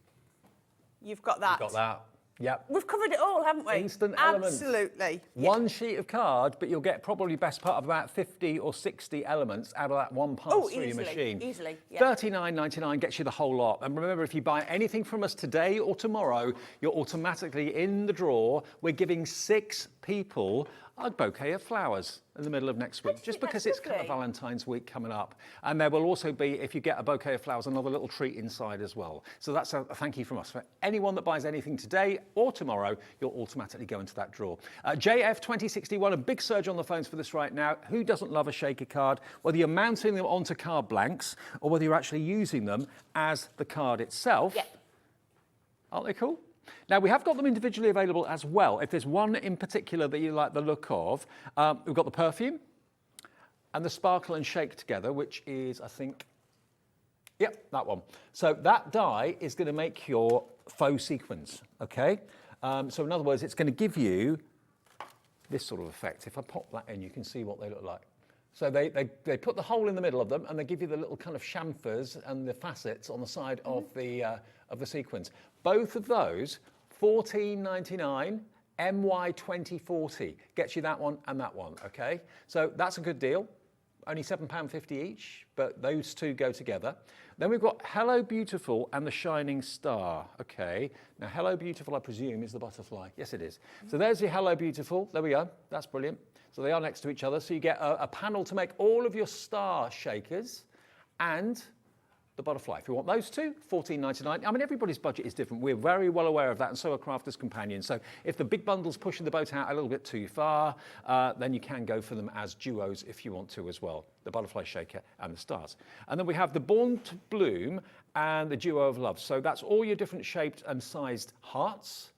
you've got that. You've got that. Yep. We've covered it all, haven't we? Instant elements. Absolutely. One sheet of card, but you'll get probably best part of about 50 or 60 elements out of that one pass through your machine. Easily, yeah. $39.99 gets you the whole lot. And remember, if you buy anything from us today or tomorrow, you're automatically in the draw. We're giving 6 people a bouquet of flowers in the middle of next week, just because it's kind of lovely. Valentine's week coming up. And there will also be, if you get a bouquet of flowers, another little treat inside as well. So that's a thank you from us. For anyone that buys anything today or tomorrow, you'll automatically go into that draw. JF 2061, a big surge on the phones for this right now. Who doesn't love a shaker card? Whether you're mounting them onto card blanks or whether you're actually using them as the card itself. Yep. Aren't they cool? Now, we have got them individually available as well. If there's one in particular that you like the look of, we've got the perfume and the sparkle and shake together, which is, I think, yep, that one. So that die is going to make your faux sequins, okay? So in other words, it's going to give you this sort of effect. If I pop that in, you can see what they look like. So they put the hole in the middle of them and they give you the little kind of chamfers and the facets on the side of the sequins. Both of those, $14.99, MY 2040. Gets you that one and that one, okay? So that's a good deal. Only £7.50 each, but those two go together. Then we've got Hello Beautiful and the Shining Star, okay? Now, Hello Beautiful, I presume, is the butterfly. Yes, it is. So there's your Hello Beautiful. There we go. That's brilliant. So they are next to each other. So you get a panel to make all of your star shakers and the butterfly. If you want those two, $14.99. I mean, everybody's budget is different. We're very well aware of that, and so are Crafters Companions. So if the big bundle's pushing the boat out a little bit too far, then you can go for them as duos if you want to as well. The butterfly shaker and the stars. And then we have the Born to Bloom and the Duo of Love. So that's all your different shaped and sized heart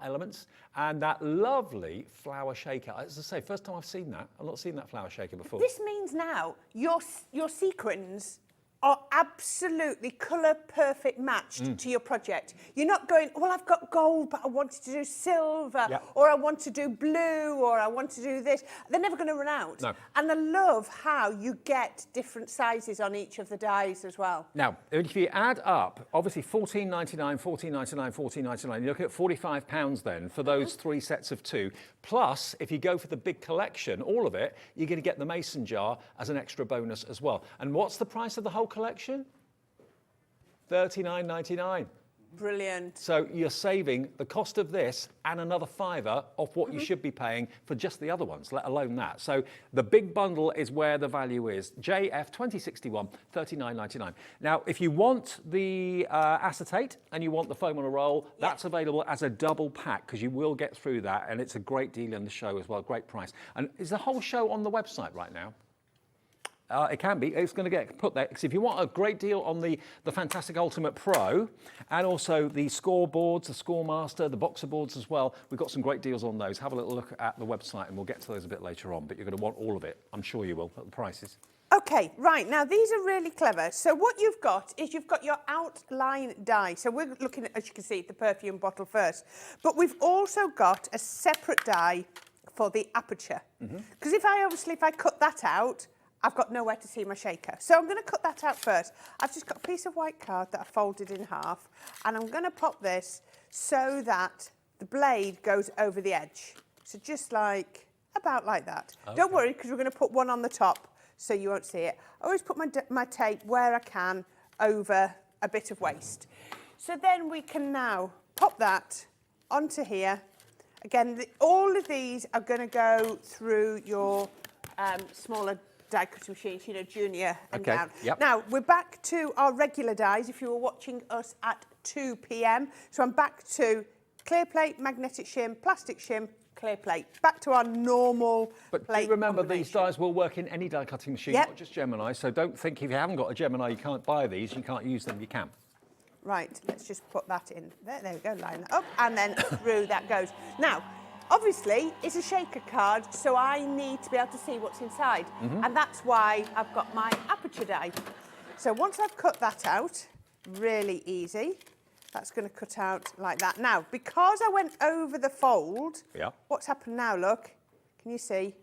elements, and that lovely flower shaker. As I say, first time I've seen that. I've not seen that flower shaker before. This means now your sequins are absolutely colour perfect matched to your project. You're not going, well, I've got gold, but I wanted to do silver, or I want to do blue, or I want to do this. They're never going to run out. No. And I love how you get different sizes on each of the dies as well. Now, if you add up, obviously $14.99, $14.99, $14.99, you look at £45 then for those three sets of two. Plus, if you go for the big collection, all of it, you're going to get the mason jar as an extra bonus as well. And what's the price of the whole collection? $39.99. Brilliant. So you're saving the cost of this and another £5 off what you should be paying for just the other ones, let alone that. So the big bundle is where the value is. JF 2061, $39.99. Now, if you want the acetate and you want the foam on a roll, that's available as a double pack because you will get through that, and it's a great deal in the show as well, great price. And is the whole show on the website right now? It can be. It's going to get put there. Because if you want a great deal on the Fantastic Ultimate Pro and also the scoreboards, the Scoremaster, the boxer boards as well, we've got some great deals on those. Have a little look at the website and we'll get to those a bit later on. But you're going to want all of it. I'm sure you will at the prices. Okay, right, now these are really clever. So what you've got is you've got your outline die. So we're looking at, as you can see, the perfume bottle first. But we've also got a separate die for the aperture. Because if I cut that out, I've got nowhere to see my shaker. So I'm going to cut that out first. I've just got a piece of white card that I folded in half, and I'm going to pop this so that the blade goes over the edge. So just like, about like that. Okay. Don't worry, because we're going to put one on the top so you won't see it. I always put my tape where I can over a bit of waste. So then we can now pop that onto here. Again, all of these are going to go through your smaller die cutting machines, you know, junior and down. Now, we're back to our regular dies if you were watching us at 2 p.m. So I'm back to clear plate, magnetic shim, plastic shim, clear plate. Back to our normal But plate remember, these dies will work in any die cutting machine, not just Gemini. So don't think if you haven't got a Gemini, you can't buy these, you can't use them, you can. Right, let's just put that in. There we go, line that up, and then through that goes. Now, obviously, it's a shaker card, so I need to be able to see what's inside. And that's why I've got my aperture die. So once I've cut that out, really easy, that's going to cut out like that. Now, because I went over the fold, what's happened now, look, can you see?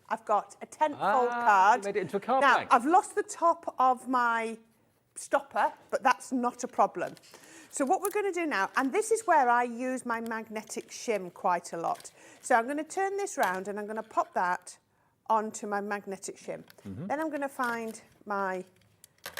I've got a 10th fold card. You made it into a card now, blank. I've lost the top of my stopper, but that's not a problem. So what we're going to do now, and this is where I use my magnetic shim quite a lot. So I'm going to turn this round and I'm going to pop that onto my magnetic shim. Then I'm going to find my,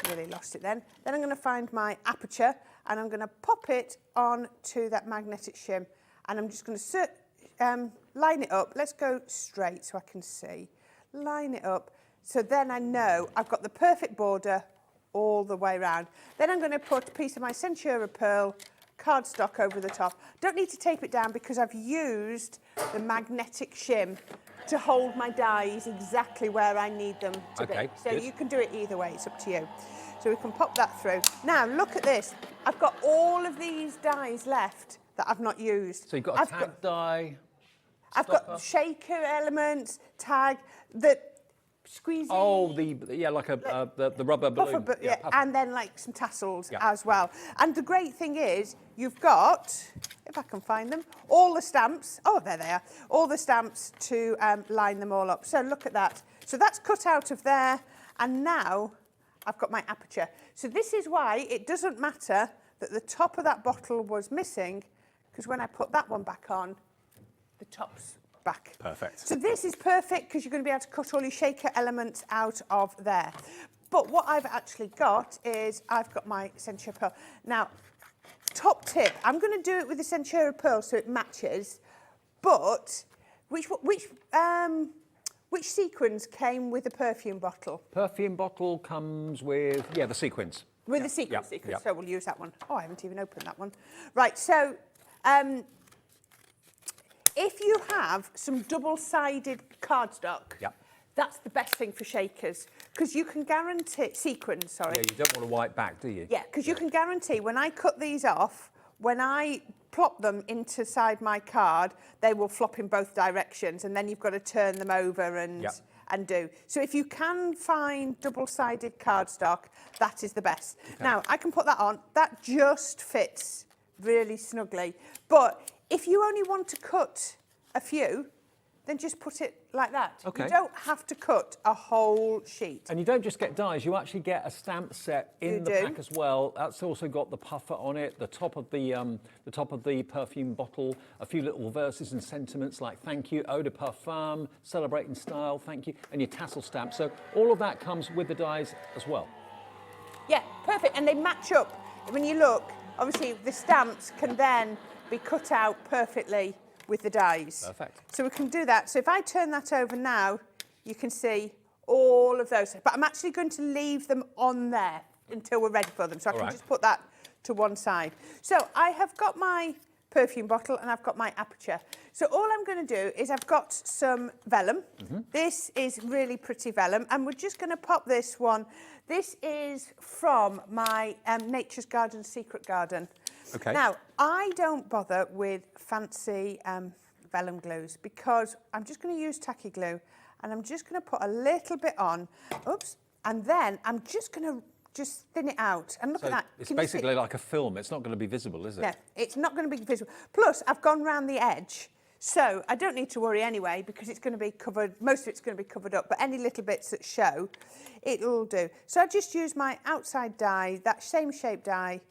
really lost it then. Then I'm going to find my aperture and I'm going to pop it onto that magnetic shim. And I'm just going to line it up. Let's go straight so I can see. Line it up. So then I know I've got the perfect border all the way around. Then I'm going to put a piece of my Centura Pearl cardstock over the top. Don't need to tape it down because I've used the magnetic shim to hold my dies exactly where I need them to be. So good. you can do it either way, it's up to you. So we can pop that through. Now look at this. I've got all of these dies left that I've not used. So you've got a tag die. I've got shaker elements, tag, the squeezy. Oh, like the rubber balloon. Puffer, Puffer. and then like some tassels as well. And the great thing is, you've got, if I can find them, all the stamps. Oh, there they are. All the stamps to line them all up. So look at that. So that's cut out of there, and now I've got my aperture. So this is why it doesn't matter that the top of that bottle was missing, because when I put that one back on, the top's back. Perfect. So this is perfect because you're going to be able to cut all your shaker elements out of there. But what I've actually got is I've got my Centura Pearl. Now, top tip, I'm going to do it with the Centura Pearl so it matches, but which sequins came with the perfume bottle? Perfume bottle comes with, the sequins. With the sequins, yeah. so we'll use that one. Oh, I haven't even opened that one. Right, so if you have some double-sided cardstock, that's the best thing for shakers, because you can guarantee, sequins, sorry. Yeah, you don't want a white back, do you? Yeah, because you can guarantee when I cut these off, when I plop them inside my card, they will flop in both directions, and then you've got to turn them over and do. So if you can find double-sided cardstock, that is the best. Okay. Now, I can put that on. That just fits really snugly. But if you only want to cut a few, then just put it like that. Okay. You don't have to cut a whole sheet. And you don't just get dies, you actually get a stamp set in the pack as well. That's also got the puffer on it, the top of the perfume bottle, a few little verses and sentiments like thank you, eau de parfum, celebrate in style, thank you, and your tassel stamp. So all of that comes with the dies as well. Yeah, perfect. And they match up. When you look, obviously the stamps can then be cut out perfectly with the dies. Perfect. So we can do that. So if I turn that over now, you can see all of those. But I'm actually going to leave them on there until we're ready for them. So I can just put that to one side. So I have got my perfume bottle and I've got my aperture. So all I'm going to do is I've got some vellum. This is really pretty vellum, and we're just going to pop this one. This is from my Nature's Garden Secret Garden. Okay. Now, I don't bother with fancy vellum glues because I'm just going to use tacky glue, and I'm just going to put a little bit on. Oops. And then I'm just going to just thin it out. And look at that. It's basically like a film. It's not going to be visible, is it? No, it's not going to be visible. Plus, I've gone round the edge, so I don't need to worry anyway because it's going to be covered, most of it's going to be covered up, but any little bits that show, it'll do. So I just use my outside die, that same shape die,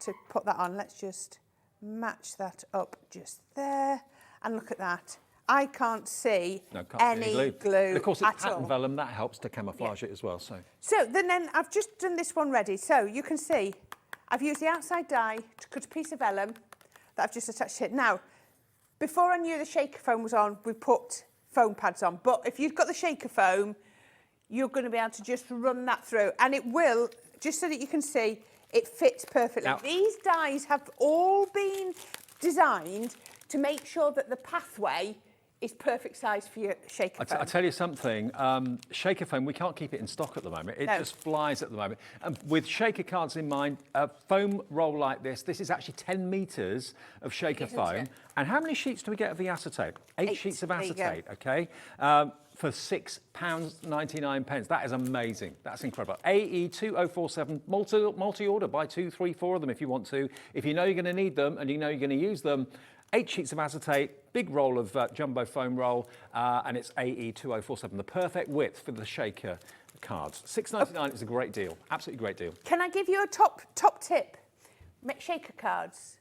to put that on. Let's just match that up just there. And look at that. I can't see any glue and of course, it's at pattern all. vellum. That helps to camouflage it as well. So then I've just done this one ready. So you can see I've used the outside die to cut a piece of vellum that I've just attached to it. Now, before I knew the shaker foam was on, we put foam pads on. But if you've got the shaker foam, you're going to be able to just run that through. And it will, just so that you can see, it fits perfectly. Now, these dies have all been designed to make sure that the pathway is perfect size for your shaker foam. I tell you something, shaker foam, we can't keep it in stock at the moment. It just flies at the moment. And with shaker cards in mind, a foam roll like this is actually 10 metres of shaker foam. And how many sheets do we get of the acetate? 8 sheets of acetate, okay? For £6.99. That is amazing. That's incredible. AE2047, multi-order. Buy 2, 3, 4 of them if you want to. If you know you're going to need them and you know you're going to use them, 8 sheets of acetate, big roll of jumbo foam roll, and it's AE2047, the perfect width for the shaker cards. £6.99 is a great deal, absolutely great deal. Can I give you a top tip? Shaker cards.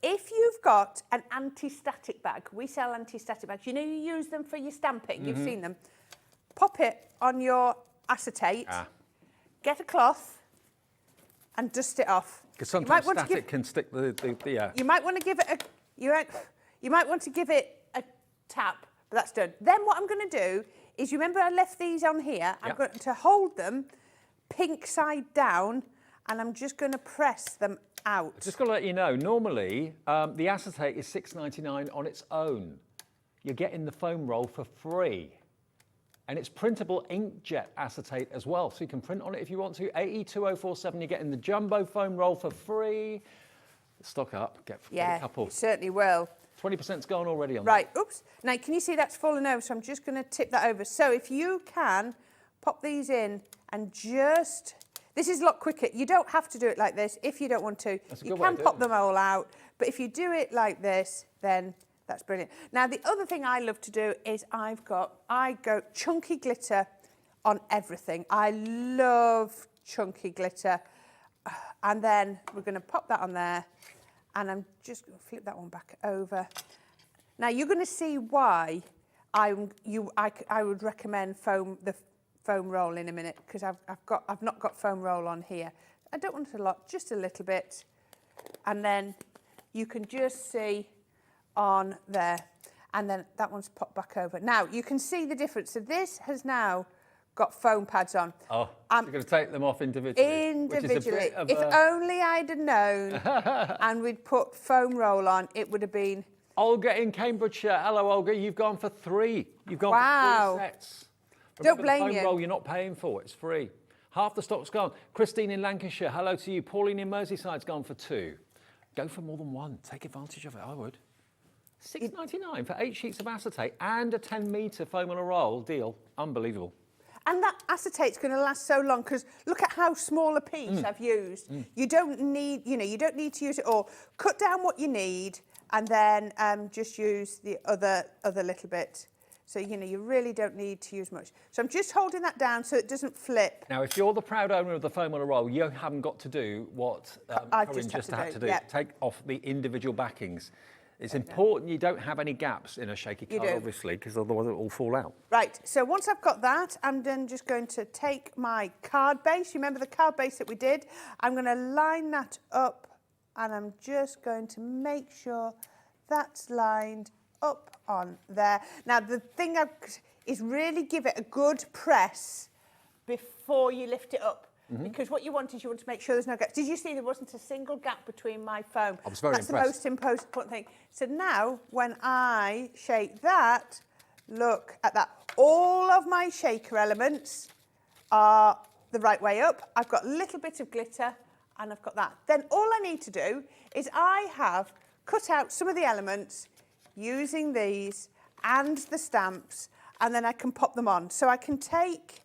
If you've got an anti-static bag, we sell anti-static bags, you know you use them for your stamping, you've seen them. Pop it on your acetate, get a cloth and dust it off. Because sometimes static can stick the You might want to give it a, you might want to give it tap, but that's done. Then what I'm going to do is, remember I left these on here? I'm going to hold them pink side down, and I'm just going to press them out. Just got to let you know, normally the acetate is £6.99 on its own. You're getting the foam roll for free. And it's printable inkjet acetate as well, so you can print on it if you want to. AE2047, you're getting the jumbo foam roll for free. Stock up, get a couple. Yeah, certainly will. 20%'s gone already on Right, oops. Now, can you see that's fallen over? So I'm just going to tip that over. So if you can pop these in and just... This is a lot quicker. You don't have to do it like this if you don't want to. You can pop them all out, but if you do it like this, then that's brilliant. Now, the other thing I love to do is I go chunky glitter on everything. I love chunky glitter. And then we're going to pop that on there. And I'm just going to flip that one back over. Now, you're going to see why I would recommend the foam roll in a minute, because I've not got foam roll on here. I don't want a lot, just a little bit. And then you can just see on there, and then that one's popped back over. Now, you can see the difference. So this has now got foam pads on. Oh, you're going to take them off individually? Individually. If only I'd have known and we'd put foam roll on, it would have been... Olga in Cambridgeshire. Hello, Olga. You've gone for 3. You've gone for 3 sets. Remember, don't blame the foam you. roll you're not paying for. It's free. Half the stock's gone. Christine in Lancashire. Hello to you. Pauline in Merseyside's gone for 2. Go for more than 1. Take advantage of it. I would. £6.99 for 8 sheets of acetate and a 10-metre foam on a roll deal. Unbelievable. And that acetate's going to last so long, because look at how small a piece I've used. You don't need, you don't need to use it all. Cut down what you need, and then just use the other little bit. So, you really don't need to use much. So I'm just holding that down so it doesn't flip. Now, if you're the proud owner of the foam on a roll, you haven't got to do what Corrine just had to do. Yeah. Take off the individual backings. It's important you don't have any gaps in a shaky card, obviously, because otherwise it'll all fall out. Right, so once I've got that, I'm then just going to take my card base. You remember the card base that we did? I'm going to line that up, and I'm just going to make sure that's lined up on there. Now, the thing is really give it a good press before you lift it up. Because what you want is you want to make sure there's no gaps. Did you see there wasn't a single gap between my foam? I was very impressed. impressed. That's the most important thing. So now, when I shake that, look at that. All of my shaker elements are the right way up. I've got a little bit of glitter, and I've got that. Then all I need to do is I have cut out some of the elements using these and the stamps, and then I can pop them on. So I can take,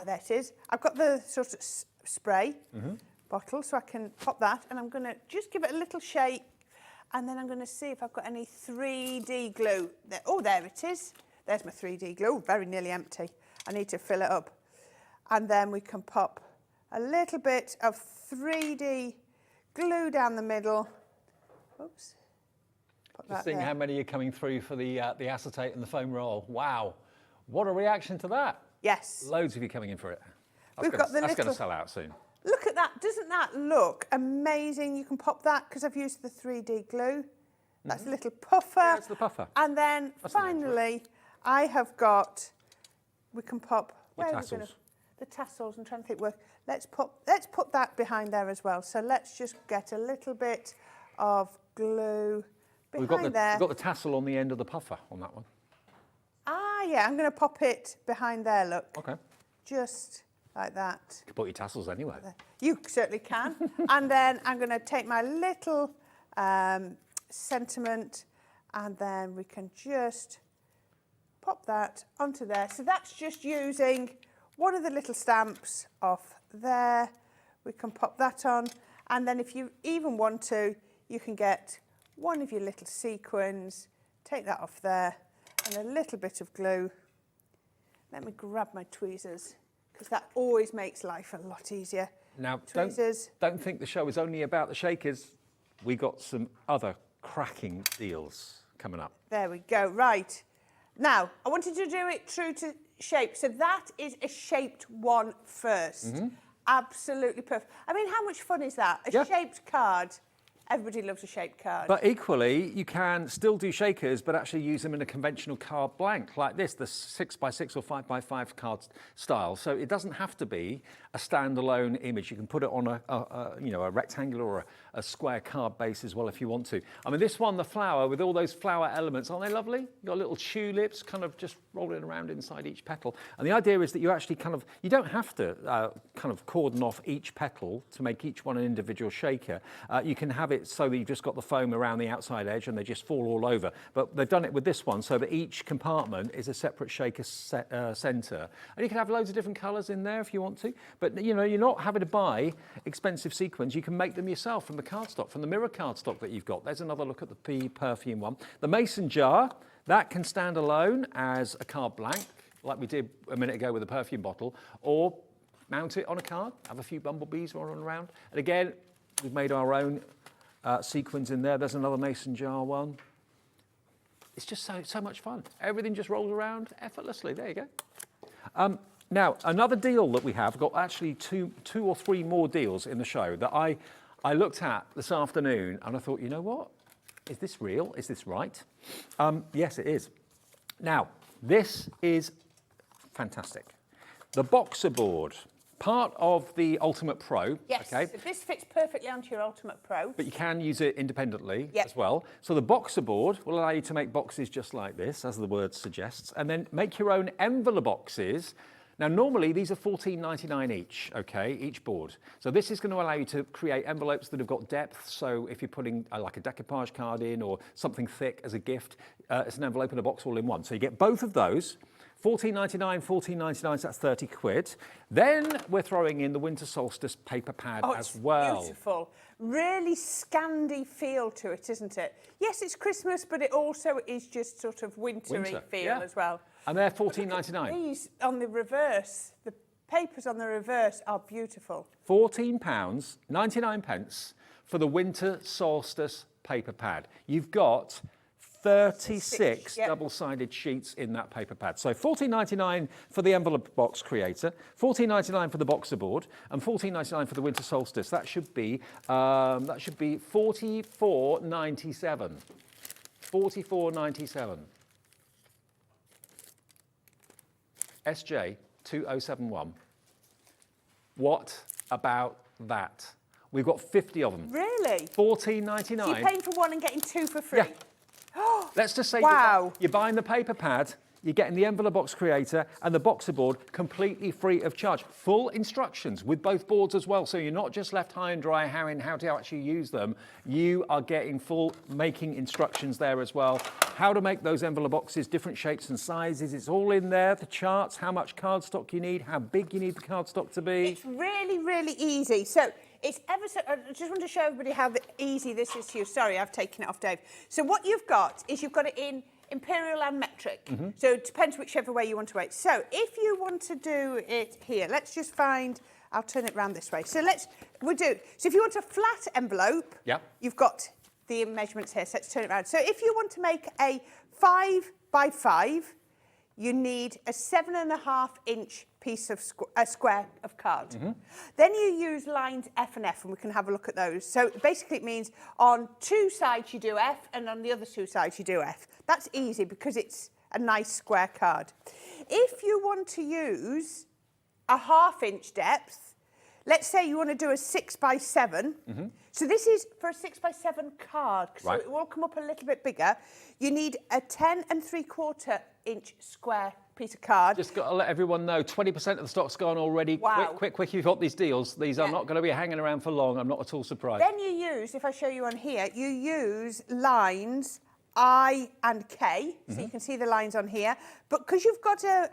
there it is. I've got the sort of spray bottle, so I can pop that, and I'm going to just give it a little shake, and then I'm going to see if I've got any 3D glue. There it is. There's my 3D glue. Very nearly empty. I need to fill it up. And then we can pop a little bit of 3D glue down the middle. Oops. Just seeing how many are coming through for the acetate and the foam roll. Wow. What a reaction to that. Yes. Loads of you coming in for it. We've got the that's going little... to sell out soon. Look at that. Doesn't that look amazing? You can pop that, because I've used the 3D glue. That's a little puffer. Yeah, it's the puffer. And then finally, I have got, we can pop... The tassels. The tassels. I'm trying to think where... Let's put that behind there as well. So let's just get a little bit of glue behind there. We've got the tassel on the end of the puffer on that one. Yeah, I'm going to pop it behind there, look. Okay. Just like that. You can put your tassels anywhere. You certainly can. And then I'm going to take my little sentiment, and then we can just pop that onto there. So that's just using one of the little stamps off there. We can pop that on. And then if you even want to, you can get one of your little sequins, take that off there, and a little bit of glue. Let me grab my tweezers, because that always makes life a lot easier. Now, tweezers. Don't think the show is only about the shakers. We got some other cracking deals coming up. There we go. Right. Now, I wanted to do it true to shape. So that is a shaped one first. Absolutely perfect. I mean, how much fun is that? A shaped card. Everybody loves a shaped card. But equally, you can still do shakers, but actually use them in a conventional card blank like this, the 6x6 or 5x5 card style. So it doesn't have to be a standalone image. You can put it on a rectangular or a square card base as well if you want to. I mean, this one, the flower, with all those flower elements, aren't they lovely? You've got little tulips kind of just rolling around inside each petal. And the idea is that you actually you don't have to kind of cordon off each petal to make each one an individual shaker. You can have it so that you've just got the foam around the outside edge and they just fall all over. But they've done it with this one so that each compartment is a separate shaker centre. And you can have loads of different colours in there if you want to. But, you know, you're not having to buy expensive sequins. You can make them yourself from the cardstock, from the mirror cardstock that you've got. There's another look at the pea perfume one. The mason jar, that can stand alone as a card blank, like we did a minute ago with the perfume bottle, or mount it on a card, have a few bumblebees running around. And again, we've made our own sequins in there. There's another mason jar one. It's just so much fun. Everything just rolls around effortlessly. There you go. Now, another deal that we have, got actually two or three more deals in the show that I looked at this afternoon and I thought, you know what? Is this real? Is this right? Yes, it is. Now, this is fantastic. The boxer board, part of the Ultimate Pro. Yes, okay? so this fits perfectly onto your Ultimate Pro. But you can use it independently Yep. as well. So the boxer board will allow you to make boxes just like this, as the word suggests, and then make your own envelope boxes. Now, normally these are $14.99 each, okay, each board. So this is going to allow you to create envelopes that have got depth. So if you're putting like a decoupage card in or something thick as a gift, it's an envelope and a box all in one. So you get both of those. $14.99, $14.99, so that's 30 quid. Then we're throwing in the winter solstice paper pad as well. Beautiful. Really Scandi feel to it, isn't it? Yes, it's Christmas, but it also is just sort of wintry feel as well. And they're $14.99. These on the reverse, the papers on the reverse are beautiful. £14.99 for the winter solstice paper pad. You've got 36 double-sided sheets in that paper pad. So $14.99 for the envelope box creator, $14.99 for the boxer board, and $14.99 for the winter solstice. That should be $44.97. $44.97. SJ 2071. What about that? We've got 50 of them. Really? $14.99. So you're paying for one and getting two for free? Yeah. Let's just say you're buying the paper pad, you're getting the envelope box creator and the boxer board completely free of charge. Full instructions with both boards as well, so you're not just left high and dry how to actually use them. You are getting full making instructions there as well. How to make those envelope boxes, different shapes and sizes. It's all in there. The charts, how much cardstock you need, how big you need the cardstock to be. It's really, really easy. So it's ever so. I just want to show everybody how easy this is to use. Sorry, I've taken it off, Dave. So what you've got is you've got it in imperial and metric. So it depends whichever way you want to write. So if you want to do it here, let's just find. I'll turn it around this way. So we'll do. So if you want a flat envelope, you've got the measurements here. So let's turn it around. So if you want to make a 5 by 5, you need a 7.5-inch piece of square of card. Then you use lines F and F, and we can have a look at those. So basically it means on two sides you do F, and on the other two sides you do F. That's easy because it's a nice square card. If you want to use a 1/2-inch depth, let's say you want to do a 6 by 7. So this is for a 6 by 7 card, so it will come up a little bit bigger. You need a 10 3/4-inch square piece of card. Just got to let everyone know, 20% of the stock's gone already. Wow. Quick, you've got these deals. These are not going to be hanging around for long. I'm not at all surprised. Then you use, if I show you on here, you use lines I and K, so you can see the lines on here. But because you've got a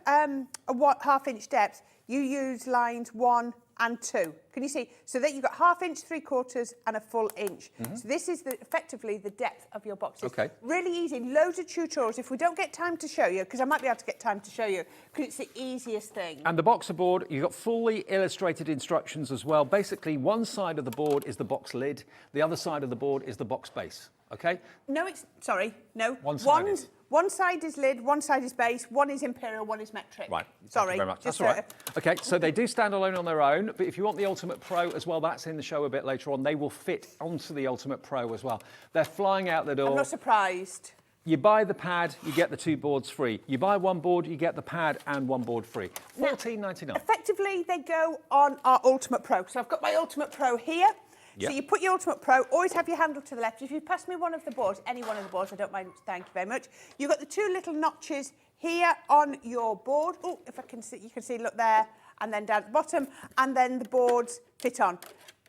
1/2-inch depth, you use lines 1 and 2. Can you see? So that you've got 1/2-inch, 3/4, and a full inch. So this is effectively the depth of your boxes. Okay. Really easy, loads of tutorials. If we don't get time to show you, because I might be able to get time to show you, because it's the easiest thing. And the boxer board, you've got fully illustrated instructions as well. Basically, one side of the board is the box lid, the other side of the board is the box base. okay? No, sorry, no. One-sided. One side is lid, one side is base, one is imperial, one is metric. Right. Sorry. Thank you very much. That's just all right. Okay, so they do stand alone on their own, but if you want the Ultimate Pro as well, that's in the show a bit later on. They will fit onto the Ultimate Pro as well. They're flying out the door. I'm not surprised. You buy the pad, you get the 2 boards free. You buy 1 board, you get the pad and 1 board free. $14.99. Effectively, they go on our Ultimate Pro. So I've got my Ultimate Pro here. Yep. So you put your Ultimate Pro, always have your handle to the left. If you pass me one of the boards, any one of the boards, I don't mind, thank you very much. You've got the 2 little notches here on your board. Oh, if I can see, you can see, look there, and then down at the bottom, and then the boards fit on.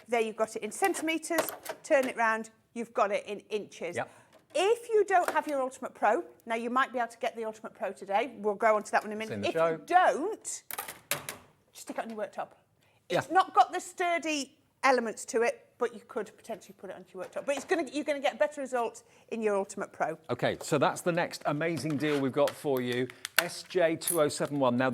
There you've got it in centimetres, turn it round, you've got it in inches. Yep. If you don't have your Ultimate Pro, now you might be able to get the Ultimate Pro today. We'll go on to that one in a minute. in the If show. you don't, stick it on your worktop. Yeah. It's not got the sturdy elements to it, but you could potentially put it onto your worktop. But you're going to get better results in your Ultimate Pro. Okay, so that's the next amazing deal we've got for you, SJ2071. Now,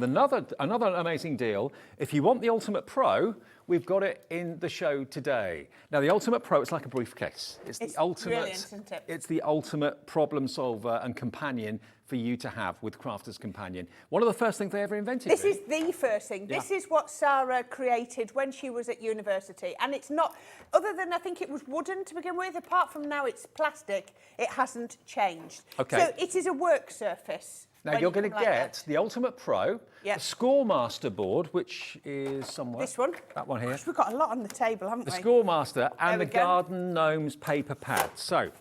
another amazing deal, if you want the Ultimate Pro, we've got it in the show today. Now, the Ultimate Pro, it's like a briefcase. It's the ultimate, brilliant, isn't it? It's the ultimate problem solver and companion for you to have with Crafter's Companion. One of the first things they ever invented. This really. is the first thing. Yeah. This is what Sarah created when she was at university. And it's not, other than I think it was wooden to begin with, apart from now it's plastic, it hasn't changed. Okay. So it is a work surface. Now, when you're you going to come like get that. the Ultimate Pro, Yeah. the Scoremaster board, which is somewhere. This one. That one here. Gosh, we've got a lot on the table, haven't The we? Scoremaster and we the go. Garden Gnomes paper pad. So,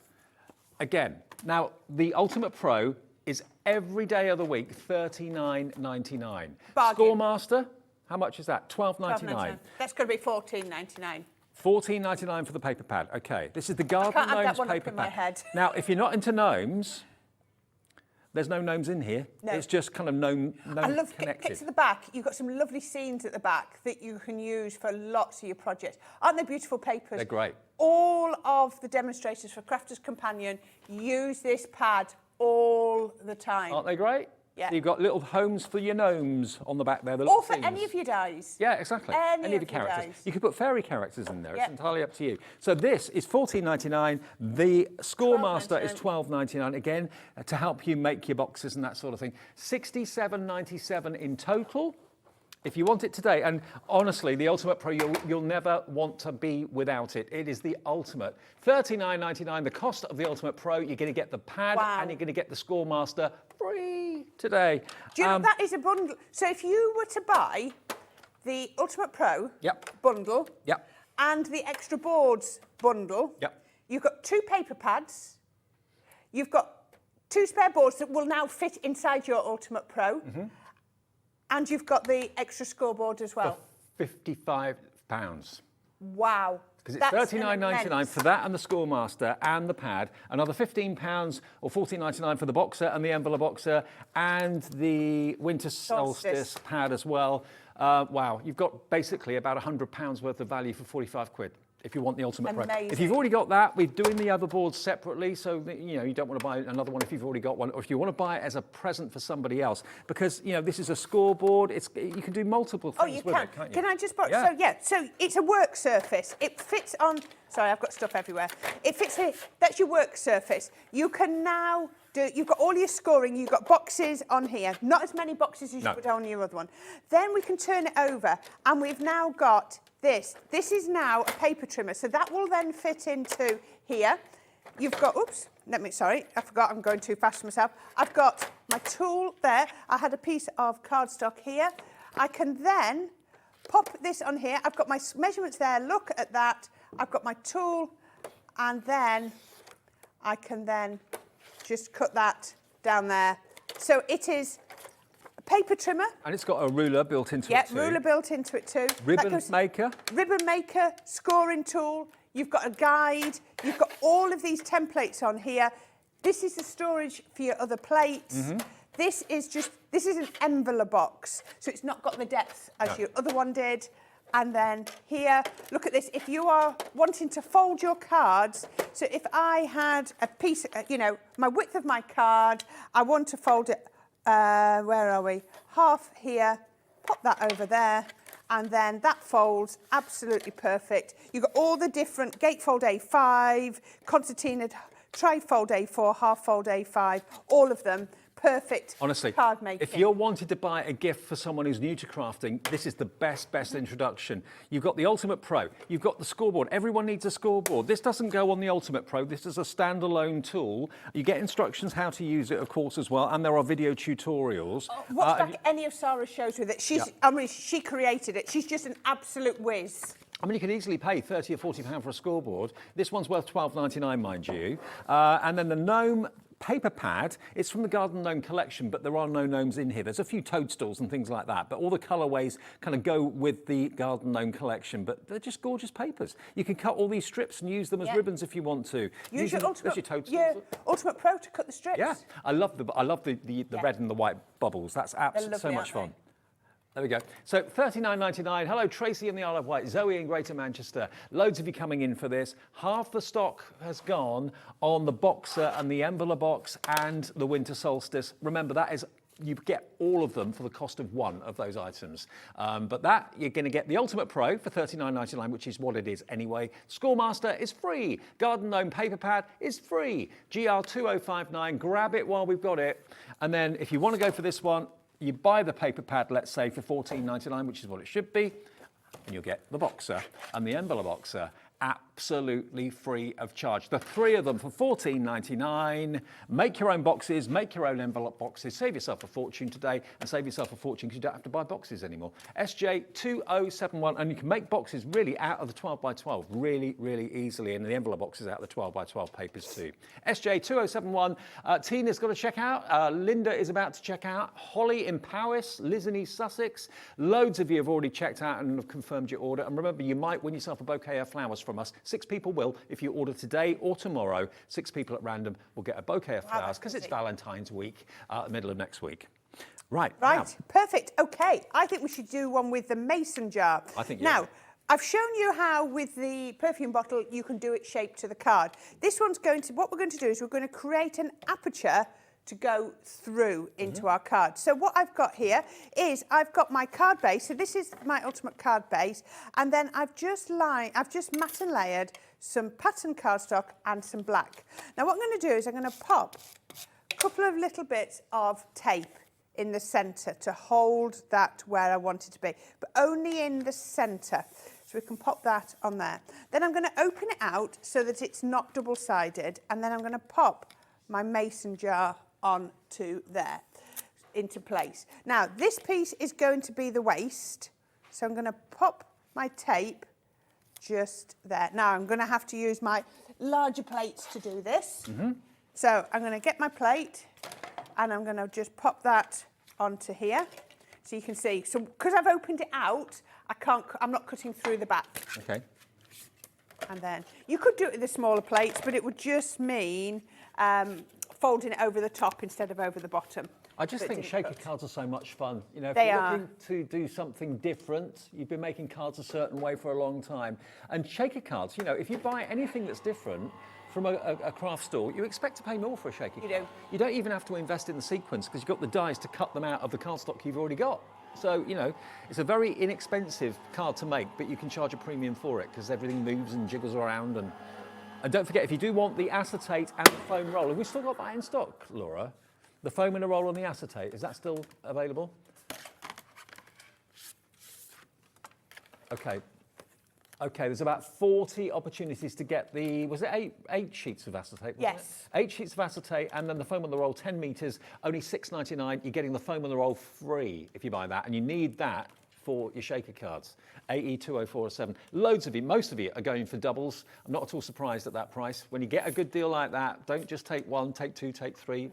again, now the Ultimate Pro is every day of the week $39.99. Bargain. Scoremaster, how much is that? $12.99. That's going to be $14.99. $14.99 for the paper pad. Okay, this is the Garden can't add that Gnomes one up paper in my pad. head. Now, if you're not into gnomes, there's no gnomes in here. No. It's just kind of gnome I love connected. get to the back. You've got some lovely scenes at the back that you can use for lots of your projects. Aren't they beautiful papers? They're great. All of the demonstrators for Crafter's Companion use this pad all the time. Aren't they great? Yeah. So you've got little homes for your gnomes on the back there. The Or little for any things. of your dies. Yeah, exactly. Any of of the your characters. dies. You could put fairy characters in there. Yep. It's entirely up to you. So this is $14.99. The Scoremaster is $12.99. Again, to help you make your boxes and that sort of thing. $67.97 in total. If you want it today, and honestly, the Ultimate Pro, you'll never want to be without it. It is the ultimate. $39.99, the cost of the Ultimate Pro. You're going to get the pad Wow. and you're going to get the Scoremaster free today. Do you know that is a bundle? So if you were to buy the Ultimate Pro Yep. bundle Yep. and the extra boards bundle, Yep. you've got 2 paper pads, you've got 2 spare boards that will now fit inside your Ultimate Pro, and you've got the extra scoreboard as well. £55. Wow. Because it's $39.99 for that and the Scoremaster and the pad, another £15 or $14.99 for the boxer and the envelope boxer and the Winter Solstice pad as well. Wow, you've got basically about £100 worth of value for 45 quid. If you want the Ultimate Pro. Amazing. If you've already got that, we're doing the other boards separately, so that, you know, you don't want to buy another one if you've already got one, or if you want to buy it as a present for somebody else, because you know this is a scoreboard. You can do multiple things You with can. it, can't you? Can I just borrow? Yeah. So it's a work surface. It fits on. Sorry, I've got stuff everywhere. It fits here. That's your work surface. You can now do. You've got all your scoring. You've got boxes on here. Not as many boxes as you would on your other one. Then we can turn it over, and we've now got this. This is now a paper trimmer, so that will then fit into here. You've got, sorry, I forgot, I'm going too fast for myself. I've got my tool there. I had a piece of cardstock here. I can then pop this on here. I've got my measurements there. Look at that. I've got my tool, and then I can then just cut that down there. So it is a paper trimmer. And it's got a ruler built into it too. Yeah, ruler built into it too. Ribbon maker. Ribbon maker, scoring tool. You've got a guide. You've got all of these templates on here. This is the storage for your other plates. This is an envelope box, so it's not got the depth as your other one did. And then here, look at this. If you are wanting to fold your cards, so if I had a piece, my width of my card, I want to fold it, where are we? Half here, pop that over there, and then that folds absolutely perfect. You've got all the different gatefold A5, concertina tri-fold A4, half-fold A5, all of them. Perfect. Honestly, card making. if you're wanting to buy a gift for someone who's new to crafting, this is the best introduction. You've got the Ultimate Pro, you've got the scoreboard. Everyone needs a scoreboard. This doesn't go on the Ultimate Pro. This is a standalone tool. You get instructions how to use it, of course, as well, and there are video tutorials. Watch back any of Sarah's shows with it. I mean, she created it. She's just an absolute whiz. I mean, you can easily pay £30 or £40 for a scoreboard. This one's worth £12.99, mind you. And then the Gnome paper pad, it's from the Garden Gnome collection, but there are no gnomes in here. There's a few toadstools and things like that, but all the colourways kind of go with the Garden Gnome collection, but they're just gorgeous papers. You can cut all these strips and use them as ribbons if you want to. Use your Ultimate, toadstools. Ultimate Pro to cut the strips. Yeah, I love the red and the white bubbles. That's absolutely so much fun. There we go. So £39.99. Hello, Tracy in the Isle of Wight, Zoe in Greater Manchester. Loads of you coming in for this. Half the stock has gone on the Boxer and the Envelope box and the Winter Solstice. Remember, that is, you get all of them for the cost of one of those items. But that, you're going to get the Ultimate Pro for £39.99, which is what it is anyway. Scoremaster is free. Garden Gnome paper pad is free. GR2059, grab it while we've got it. And then if you want to go for this one, you buy the paper pad, let's say, for £14.99, which is what it should be, and you'll get the Boxer and the Envelope Boxer absolutely free of charge. The three of them for £14.99. Make your own boxes, make your own envelope boxes, save yourself a fortune today, and save yourself a fortune because you don't have to buy boxes anymore. SJ2071, and you can make boxes really out of the 12 by 12 really, really easily, and the envelope boxes out of the 12 by 12 papers too. SJ2071, Tina's got to check out, Linda is about to check out, Holly in Powys, Liz in East Sussex, loads of you have already checked out and have confirmed your order, and remember, you might win yourself a bouquet of flowers from us. 6 people will. If you order today or tomorrow, 6 people at random will get a bouquet of flowers because it's Valentine's week, middle of next week. Right. Now. Perfect. Okay. I think we should do one with the mason jar. I think now, I've shown you how with the perfume bottle you can do it shaped to the card. This one's going to, what we're going to do is we're going to create an aperture to go through into our card. So what I've got here is I've got my card base. So this is my Ultimate card base, and then I've just matte and layered some pattern cardstock and some black. Now what I'm going to do is I'm going to pop a couple of little bits of tape in the centre to hold that where I want it to be, but only in the centre. So we can pop that on there. Then I'm going to open it out so that it's not double-sided, and then I'm going to pop my mason jar onto there, into place. Now, this piece is going to be the waist, so I'm going to pop my tape just there. Now, I'm going to have to use my larger plates to do this. So I'm going to get my plate, and I'm going to just pop that onto here, so you can see. So, because I've opened it out, I'm not cutting through the back. Okay. And then, you could do it with the smaller plates, but it would just mean folding it over the top instead of over the bottom. I just think shaker cards are so much fun. You know, if They you're are. looking to do something different, you've been making cards a certain way for a long time. And shaker cards, you know, if you buy anything that's different from a craft store, you expect to pay more for a shaker card. do. You don't even have to invest in the sequence because you've got the dies to cut them out of the cardstock you've already got. So, you know, it's a very inexpensive card to make, but you can charge a premium for it because everything moves and jiggles around. And don't forget, if you do want the acetate and the foam roll, have we still got that in stock, Laura? The foam and a roll on the acetate, is that still available? Okay. Okay, there's about 40 opportunities to get the, was it eight sheets of acetate? Yes. 8 sheets of acetate, and then the foam on the roll, 10 metres, only £6.99. You're getting the foam on the roll free if you buy that, and you need that for your shaker cards. AE20407. Loads of you, most of you are going for doubles. I'm not at all surprised at that price. When you get a good deal like that, don't just take 1, take 2, take 3.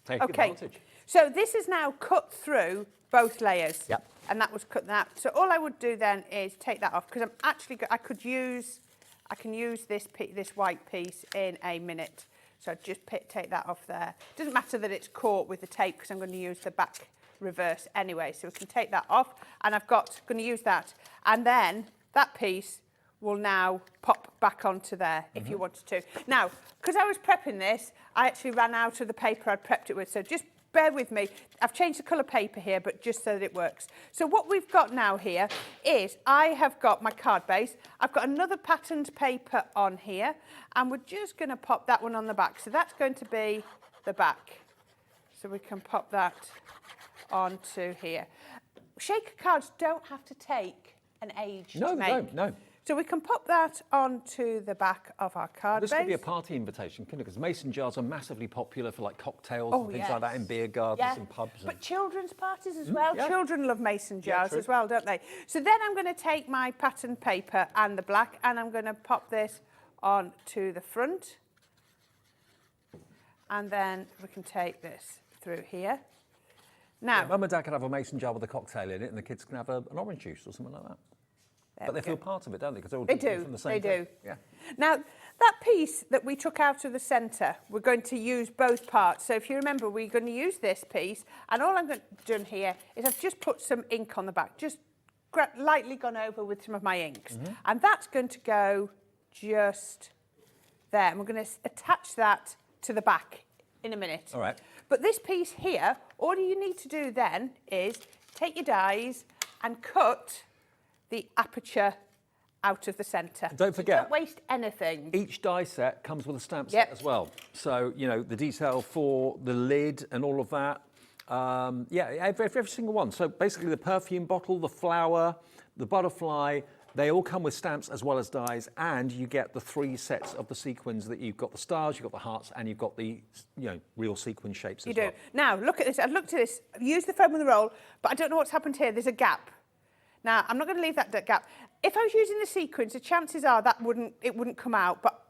Take advantage. So this is now cut through both layers. Yep. And that was cut that. So all I would do then is take that off, because I'm actually, I can use this white piece in a minute. So I'd just take that off there. It doesn't matter that it's caught with the tape, because I'm going to use the back reverse anyway. So we can take that off, and going to use that. And then that piece will now pop back onto there if you wanted to. Now, because I was prepping this, I actually ran out of the paper I'd prepped it with. So just bear with me. I've changed the colour paper here, but just so that it works. So what we've got now here is I have got my card base. I've got another patterned paper on here, and we're just going to pop that one on the back. So that's going to be the back. So we can pop that onto here. Shaker cards don't have to take an age to make. No. So we can pop that onto the back of our card base. This could be a party invitation, couldn't it? Because mason jars are massively popular for like cocktails and things like that in beer gardens and pubs. But children's parties as well. Yeah. Children love mason jars as well, don't they? So then I'm going to take my pattern paper and the black, and I'm going to pop this onto the front. And then we can take this through here. Now, Mum and Dad can have a mason jar with a cocktail in it, and the kids can have an orange juice or something like that. But they feel part of it, don't they? Because they're all drinking from the same thing. Yeah. Now, that piece that we took out of the centre, we're going to use both parts. So if you remember, we're going to use this piece, and all I've done here is I've just put some ink on the back, just lightly gone over with some of my inks. And that's going to go just there. And we're going to attach that to the back in a minute. All right. But this piece here, all you need to do then is take your dies and cut the aperture out of the centre. Don't forget, don't waste anything. Each die set comes with a stamp set as well. So, you know, the detail for the lid and all of that. Every single one. So basically the perfume bottle, the flower, the butterfly, they all come with stamps as well as dies, and you get the 3 sets of the sequins that you've got the stars, you've got the hearts, and you've got the, you know, real sequin shapes as well. You do. Now, look at this. I've looked at this. I've used the foam and the roll, but I don't know what's happened here. There's a gap. Now, I'm not going to leave that gap. If I was using the sequins, the chances are that it wouldn't come out, but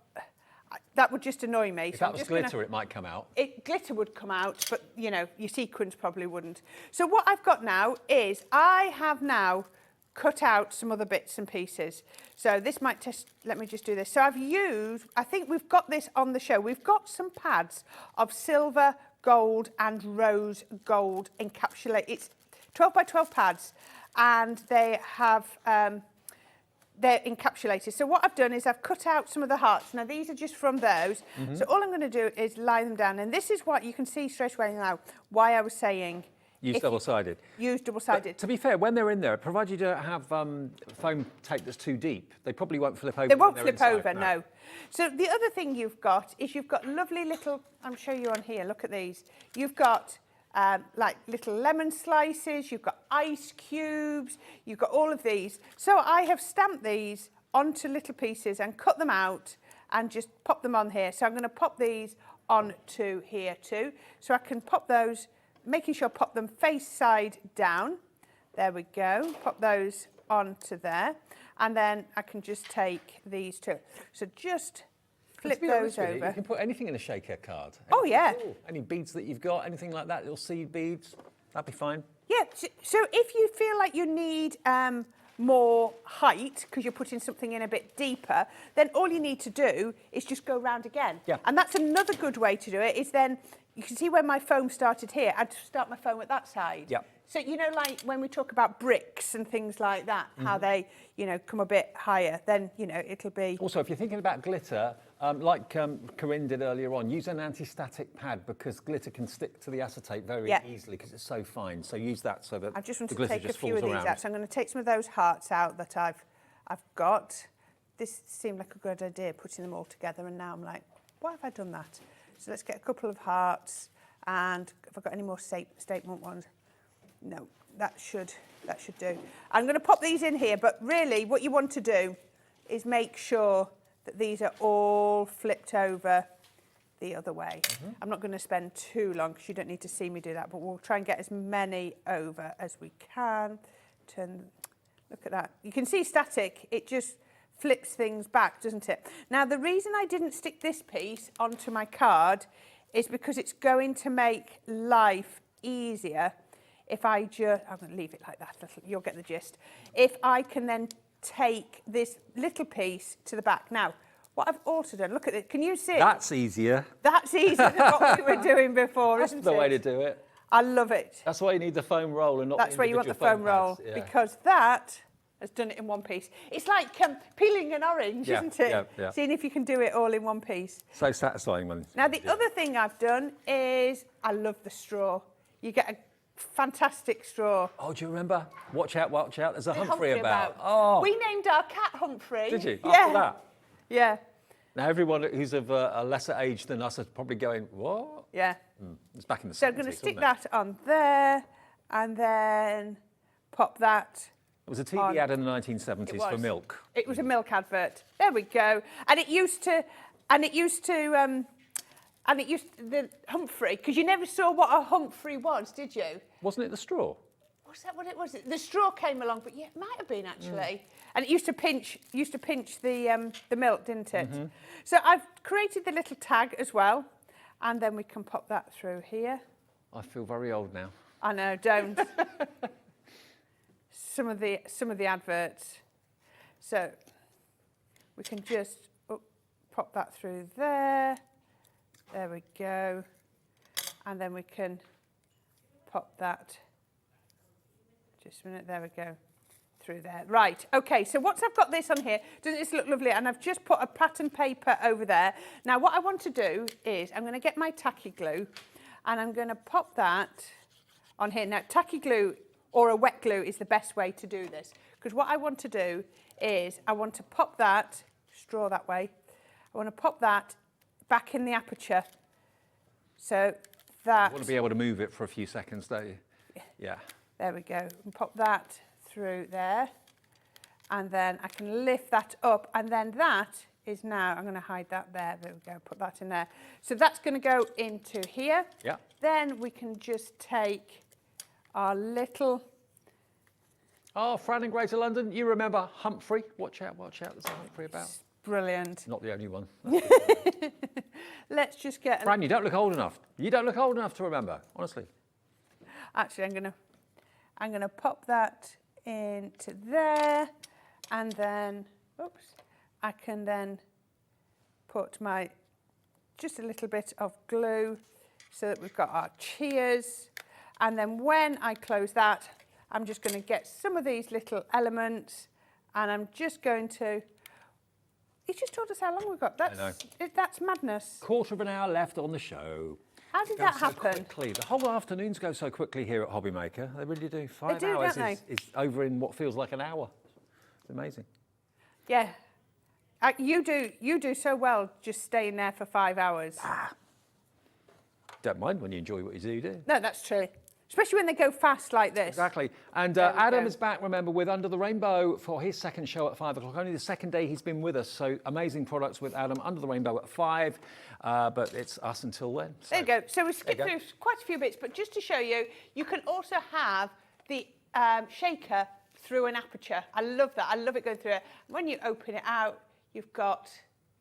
that would just annoy me. If that was glitter, it might come out. Glitter would come out, but, you know, your sequins probably wouldn't. So what I've got now is I have now cut out some other bits and pieces. So this might just, let me just do this. So I've used, I think we've got this on the show. We've got some pads of silver, gold and rose gold encapsulate. It's 12 by 12 pads, and they have, they're encapsulated. So what I've done is I've cut out some of the hearts. Now these are just from those. So all I'm going to do is lie them down. And this is what you can see straight away now, why I was saying use double-sided. Use double-sided. But to be fair, when they're in there, provided you don't have foam tape that's too deep, they probably won't flip over. They won't flip over, no. So the other thing you've got is you've got lovely little, I'm showing you on here, look at these. You've got like little lemon slices, you've got ice cubes, you've got all of these. So I have stamped these onto little pieces and cut them out and just pop them on here. So I'm going to pop these onto here too. So I can pop those, making sure I pop them face side down. There we go. Pop those onto there. And then I can just take these two. So just flip those over. You can put anything in a shaker card. Oh, yeah. Any beads that you've got, anything like that, little seed beads, that'd be fine. Yeah, so if you feel like you need more height, because you're putting something in a bit deeper, then all you need to do is just go round again. Yeah. And that's another good way to do it, is then, you can see where my foam started here, I'd start my foam at that side. Yeah. So, you know, like when we talk about bricks and things like that, how they, you know, come a bit higher, then, you know, it'll be... Also, if you're thinking about glitter, like Corrine did earlier on, use an anti-static pad, because glitter can stick to the acetate very easily because it's so fine. So use that so that I just want the to glitter take a just few falls of these around. out. So I'm going to take some of those hearts out that I've got. This seemed like a good idea, putting them all together, and now I'm like, why have I done that? So let's get a couple of hearts, and have I got any more statement ones? No, that should do. I'm going to pop these in here, but really what you want to do is make sure that these are all flipped over the other way. I'm not going to spend too long because you don't need to see me do that, but we'll try and get as many over as we can. Look at that. You can see static, it just flips things back, doesn't it? Now, the reason I didn't stick this piece onto my card is because it's going to make life easier if I just, I'm going to leave it like that, you'll get the gist. If I can then take this little piece to the back. Now, what I've also done, look at it, can you see? That's easier. That's easier than what we were doing before, That's isn't it? the way to do it. I love it. That's why you need the foam roll and not That's the where you want the individual foam roll, pads. Yeah. because that has done it in one piece. It's like peeling an orange, isn't it? Yeah. Seeing if you can do it all in one piece. So satisfying when. Now, the other thing I've done is, I love the straw. you get a fantastic straw. Oh, do you remember? Watch out, watch out. There's a The Humphrey about. Oh, We named our cat Humphrey. did you? Yeah. After that? Yeah. Now, everyone who's of a lesser age than us is probably going, what? Yeah. It's back in the 70s, So I'm going to stick wasn't it? that on there and then pop that. It was a TV on. ad in the 1970s for was. milk. It was a milk advert. There we go. And it used the Humphrey, because you never saw what a Humphrey was, did you? Wasn't it the straw? Was that what it was? The straw came along, but yeah, it might have been actually. And it used to pinch the milk, didn't it? So I've created the little tag as well, and then we can pop that through here. I feel very old now. I know, don't. some of the adverts. So we can just pop that through there. There we go. And then we can pop that. Just a minute, there we go. Through there. Right, okay, so once I've got this on here, doesn't this look lovely? And I've just put a pattern paper over there. Now what I want to do is I'm going to get my tacky glue and I'm going to pop that on here. Now tacky glue or a wet glue is the best way to do this, because what I want to do is I want to pop that, straw that way, I want to pop that back in the aperture so that... You want to be able to move it for a few seconds, don't you? Yeah. There we go. And pop that through there. And then I can lift that up. And then that is now, I'm going to hide that there. There we go. Put that in there. So that's going to go into here. Yeah. Then we can just take our little... Oh, Fran in Greater London, you remember Humphrey? Watch out, there's a Humphrey about. Brilliant. Not the only one. Let's just get... Fran, you don't look old enough. You don't look old enough to remember, honestly. Actually, I'm going to pop that into there, and then, oops, I can then put just a little bit of glue so that we've got our cheers. And then when I close that, I'm just going to get some of these little elements, and I'm just going to... He's just told us how long we've got. That's madness. Quarter of an hour left on the show. How did Goes that so happen? quickly. The whole afternoons go so quickly here at Hobby Maker. They really do. 5 do, hours don't is over in what feels like an hour. It's amazing. Yeah. You do so well just staying there for 5 hours. Don't mind when you enjoy what you do. No, that's true. Especially when they go fast like this. Exactly. And There we Adam go. is back, remember, with Under the Rainbow for his second show at 5 o'clock. Only the second day he's been with us. So amazing products with Adam, Under the Rainbow at 5. But it's us until then. So. There you go. So we skipped There you through quite a few bits, but just to show you, you can also have the shaker through an aperture. I love that. I love it going through it. When you open it out, you've got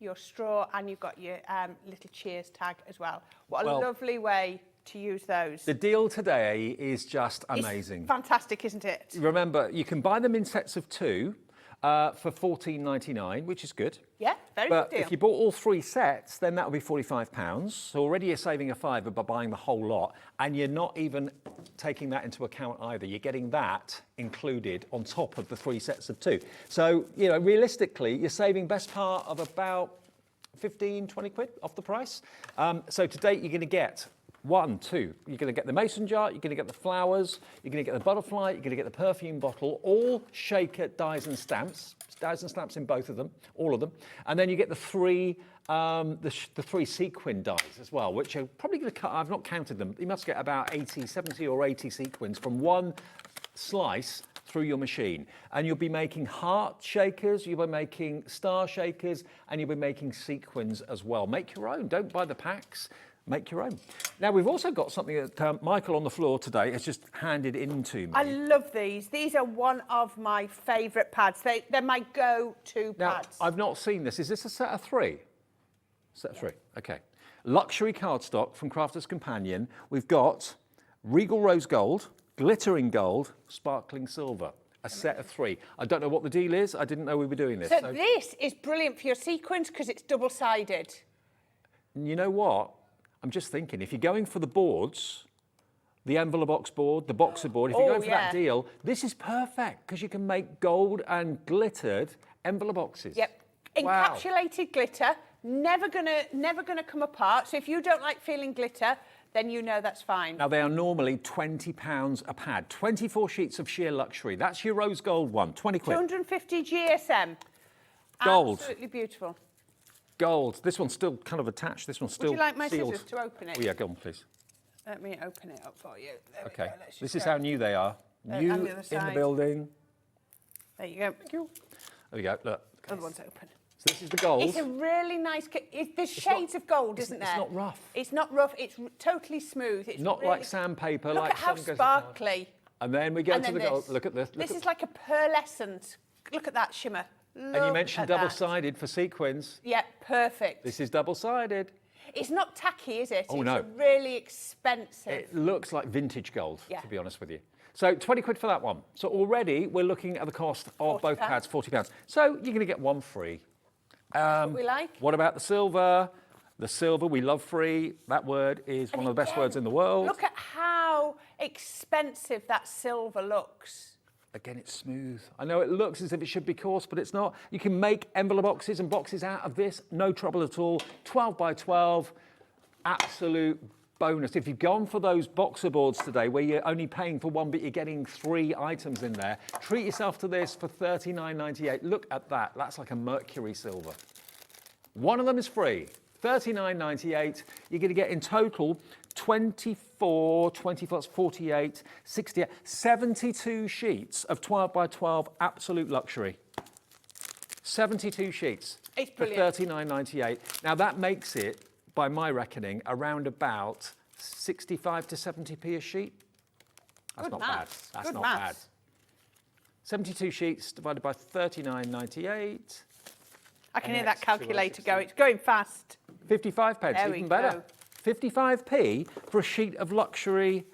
your straw and you've got your little cheers tag as well. What a lovely way to use those. The deal today is just amazing. It's fantastic, isn't it? Remember, you can buy them in sets of 2 for $14.99, which is good. Yeah, very But good deal. if you bought all 3 sets, then that would be £45. So already you're saving a £5 by buying the whole lot, and you're not even taking that into account either. You're getting that included on top of the 3 sets of 2. So, you know, realistically, you're saving best part of about 15, 20 quid off the price. So to date, you're going to get 1, 2. You're going to get the mason jar, you're going to get the flowers, you're going to get the butterfly, you're going to get the perfume bottle, all shaker dies and stamps in both of them, all of them. And then you get the 3 sequin dies as well, which are probably going to cut, I've not counted them, you must get about 70 or 80 sequins from one slice through your machine. And you'll be making heart shakers, you'll be making star shakers, and you'll be making sequins as well. Make your own, don't buy the packs. Make your own. Now, we've also got something that Michael on the floor today has just handed in to me. I love these. These are one of my favourite pads. They're my go-to Now, pads. I've not seen this. Is this a set of 3? Set of 3, okay. Luxury cardstock from Crafter's Companion. We've got Regal Rose Gold, Glittering Gold, Sparkling Silver. A set of 3. I don't know what the deal is. I didn't know we were doing this. So this is brilliant for your sequins because it's double-sided. You know what? I'm just thinking, if you're going for the boards, the envelope box board, the boxer board, if you're going for that deal, this is perfect because you can make gold and glittered envelope boxes. Yep. Encapsulated glitter, never gonna come apart. So if you don't like feeling glitter, then you know that's fine. Now, they are normally £20 a pad. 24 sheets of sheer luxury. That's your rose gold one, 20 quid. 250 GSM. Gold. Absolutely beautiful. Gold. This one's still kind of attached. This one's still Would you like my sealed. scissors to open it? Oh, yeah, go on, please. Let me open it up for you. There we Okay. go. Let's This just is go. how new they are. And New the other in the side. building. There you go. Thank you. There we go, look. Other one's open. So this is the gold. It's a really nice... There's shades of gold, isn't there? It's not rough. It's not rough. It's Totally smooth. It's not really... like sandpaper. Look like at how some goes- sparkly. And then we go And to then the gold. this. Look at this. Look This at, is like a pearlescent. Look at that shimmer. and you Look mentioned at that. double-sided for sequins. Yeah, perfect. This is double-sided. It's not tacky, is it? Oh, it's no. really expensive. It looks like vintage gold, Yeah. to be honest with you. So 20 quid for that one. So already we're looking at the cost of both £40. pads, £40. So you're going to get one free. What we like. What about the silver? The silver, we love free. That word is one of the best Again, words in the world. Look at how expensive that silver looks. Again, it's smooth. I know it looks as if it should be coarse, but it's not. You can make envelope boxes and boxes out of this, no trouble at all. 12 by 12, absolute bonus. If you've gone for those boxer boards today where you're only paying for one but you're getting 3 items in there, treat yourself to this for $39.98. Look at that. That's like a mercury silver. One of them is free. $39.98. You're going to get in total 24, 48, 68, 72 sheets of 12 by 12 absolute luxury. 72 sheets It's for brilliant. $39.98. Now that makes it, by my reckoning, around about 65 to 70p a sheet. That's Good not bad. maths. That's Good not maths. bad. 72 sheets divided by $39.98. I can And hear that it's calculator 260. go. It's going fast. 55 pence, There we even better. go. 55p for a sheet of luxury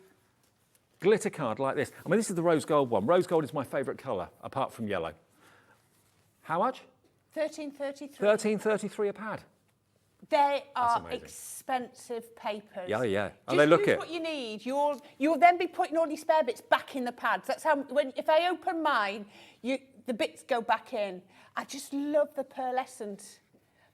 glitter card like this. I mean, this is the rose gold one. Rose gold is my favourite colour, apart from yellow. How much? $13.33. $13.33 a pad. They are amazing. expensive papers. Yeah, yeah. Just And they look use it. what you need. You'll then be putting all your spare bits back in the pads. That's how. If I open mine, the bits go back in. I just love the pearlescent.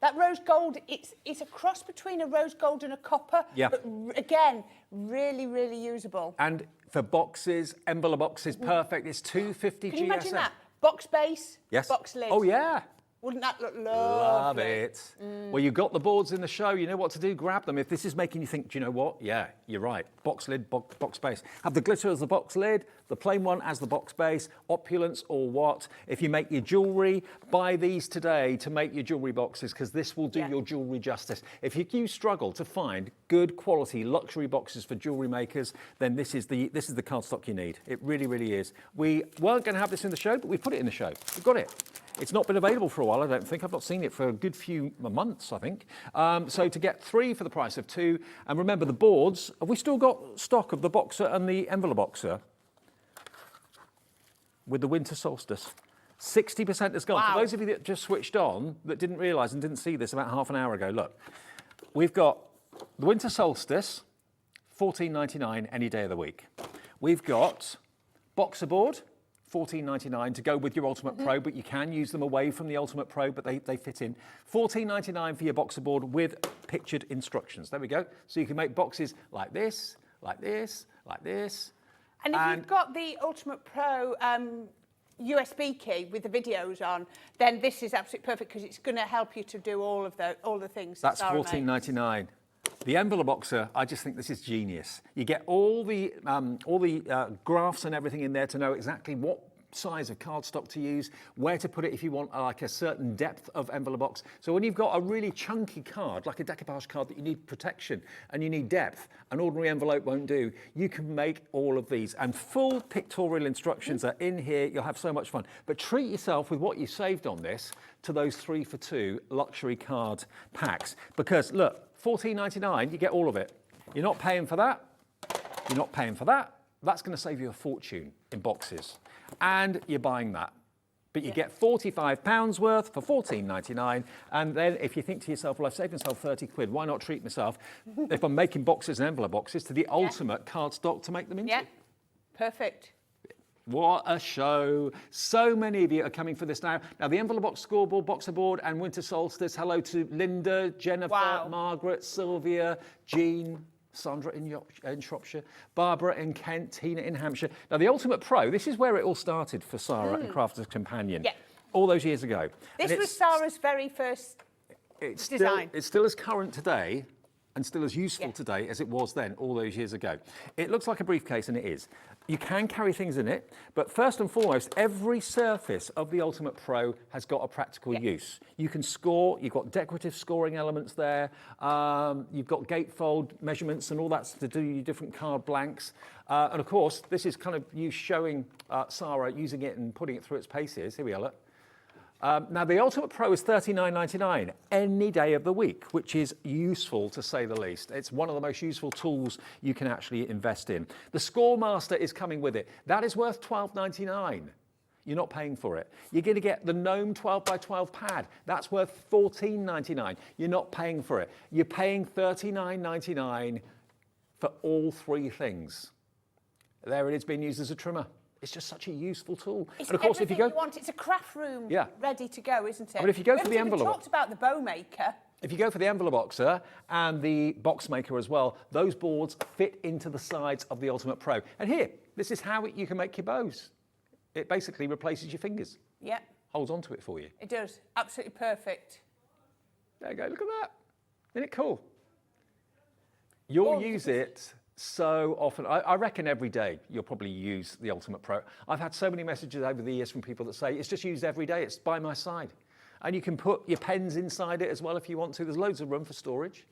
That rose gold. It's a cross between a rose gold and a copper. Yeah. But again, really, really usable. And for boxes, envelope boxes, perfect. It's $2.50 Can you imagine GSM. that? Box base. Yes. Box lid. Oh, yeah. Wouldn't that look lovely? Love it. Well, you've got the boards in the show. You know what to do. Grab them. If this is making you think, do you know what? Yeah, you're right. Box lid, box base. Have the glitter as the box lid, the plain one as the box base, opulence or what. If you make your jewellery, buy these today to make your jewellery boxes because this will do Yeah. your jewellery justice. If you struggle to find good quality luxury boxes for jewellery makers, then this is the cardstock you need. It really, really is. We weren't going to have this in the show, but we put it in the show. We've got it. It's not been available for a while, I don't think. I've not seen it for a good few months, I think. So to get 3 for the price of 2, and remember the boards, have we still got stock of the boxer and the envelope boxer? With the winter solstice. 60% has gone. Wow. For those of you that just switched on, that didn't realise and didn't see this about half an hour ago, look. We've got the winter solstice, $14.99 any day of the week. We've got boxer board, $14.99 to go with your Ultimate Pro, but you can use them away from the Ultimate Pro, but they fit in. $14.99 for your boxer board with pictured instructions. There we go. So you can make boxes like this, like this, like this. And if you've got the Ultimate Pro USB key with the videos on, then this is absolutely perfect because it's going to help you to do all the things. That's Sarah makes. $14.99. The envelope boxer, I just think this is genius. You get all the graphs and everything in there to know exactly what size of cardstock to use, where to put it if you want like a certain depth of envelope box. So when you've got a really chunky card, like a decoupage card that you need protection and you need depth, an ordinary envelope won't do, you can make all of these. And full pictorial instructions are in here. You'll have so much fun. But treat yourself with what you saved on this to those 3 for 2 luxury card packs. Because look, $14.99, you get all of it. You're not paying for that. You're not paying for that. That's going to save you a fortune in boxes. And you're buying that. But you get £45 worth for $14.99. And then if you think to yourself, well, I've saved myself 30 quid, why not treat myself, if I'm making boxes and envelope boxes, to the ultimate cardstock to make them into? Yeah, perfect. What a show. So many of you are coming for this now. Now, the envelope box, scoreboard, boxer board, and winter solstice. Hello to Linda, Jennifer, Wow. Margaret, Sylvia, Jean, Sandra in Shropshire, Barbara in Kent, Tina in Hampshire. Now, the Ultimate Pro, this is where it all started for Sarah and Crafter's Companion. Yeah. All those years ago. This was Sarah's very first design. It's still as current today and still as useful today as it was then, all those years ago. It looks like a briefcase, and it is. You can carry things in it, but first and foremost, every surface of the Ultimate Pro has got a practical use. You can score, you've got decorative scoring elements there, you've got gatefold measurements and all that's to do your different card blanks. And of course, this is kind of you showing Sarah using it and putting it through its paces. Here we are, look. Now, the Ultimate Pro is $39.99 any day of the week, which is useful to say the least. It's one of the most useful tools you can actually invest in. The Score Master is coming with it. That is worth $12.99. You're not paying for it. You're going to get the Gnome 12x12 pad. That's worth $14.99. You're not paying for it. You're paying $39.99 for all three things. There it is being used as a trimmer. It's just such a useful tool. It's and of course, if you go, want, it's a craft room ready to go, isn't it? I mean, if you go for the envelope, we talked about the bow maker. If you go for the envelope boxer and the box maker as well, those boards fit into the sides of the Ultimate Pro. And here, this is how you can make your bows. It basically replaces your fingers. Yeah. Holds onto it for you. It does. Absolutely perfect. There you go. Look at that. Isn't it cool? You'll use it so often. I reckon every day you'll probably use the Ultimate Pro. I've had so many messages over the years from people that say it's just used every day. It's by my side. And you can put your pens inside it as well if you want to. There's loads of room for storage.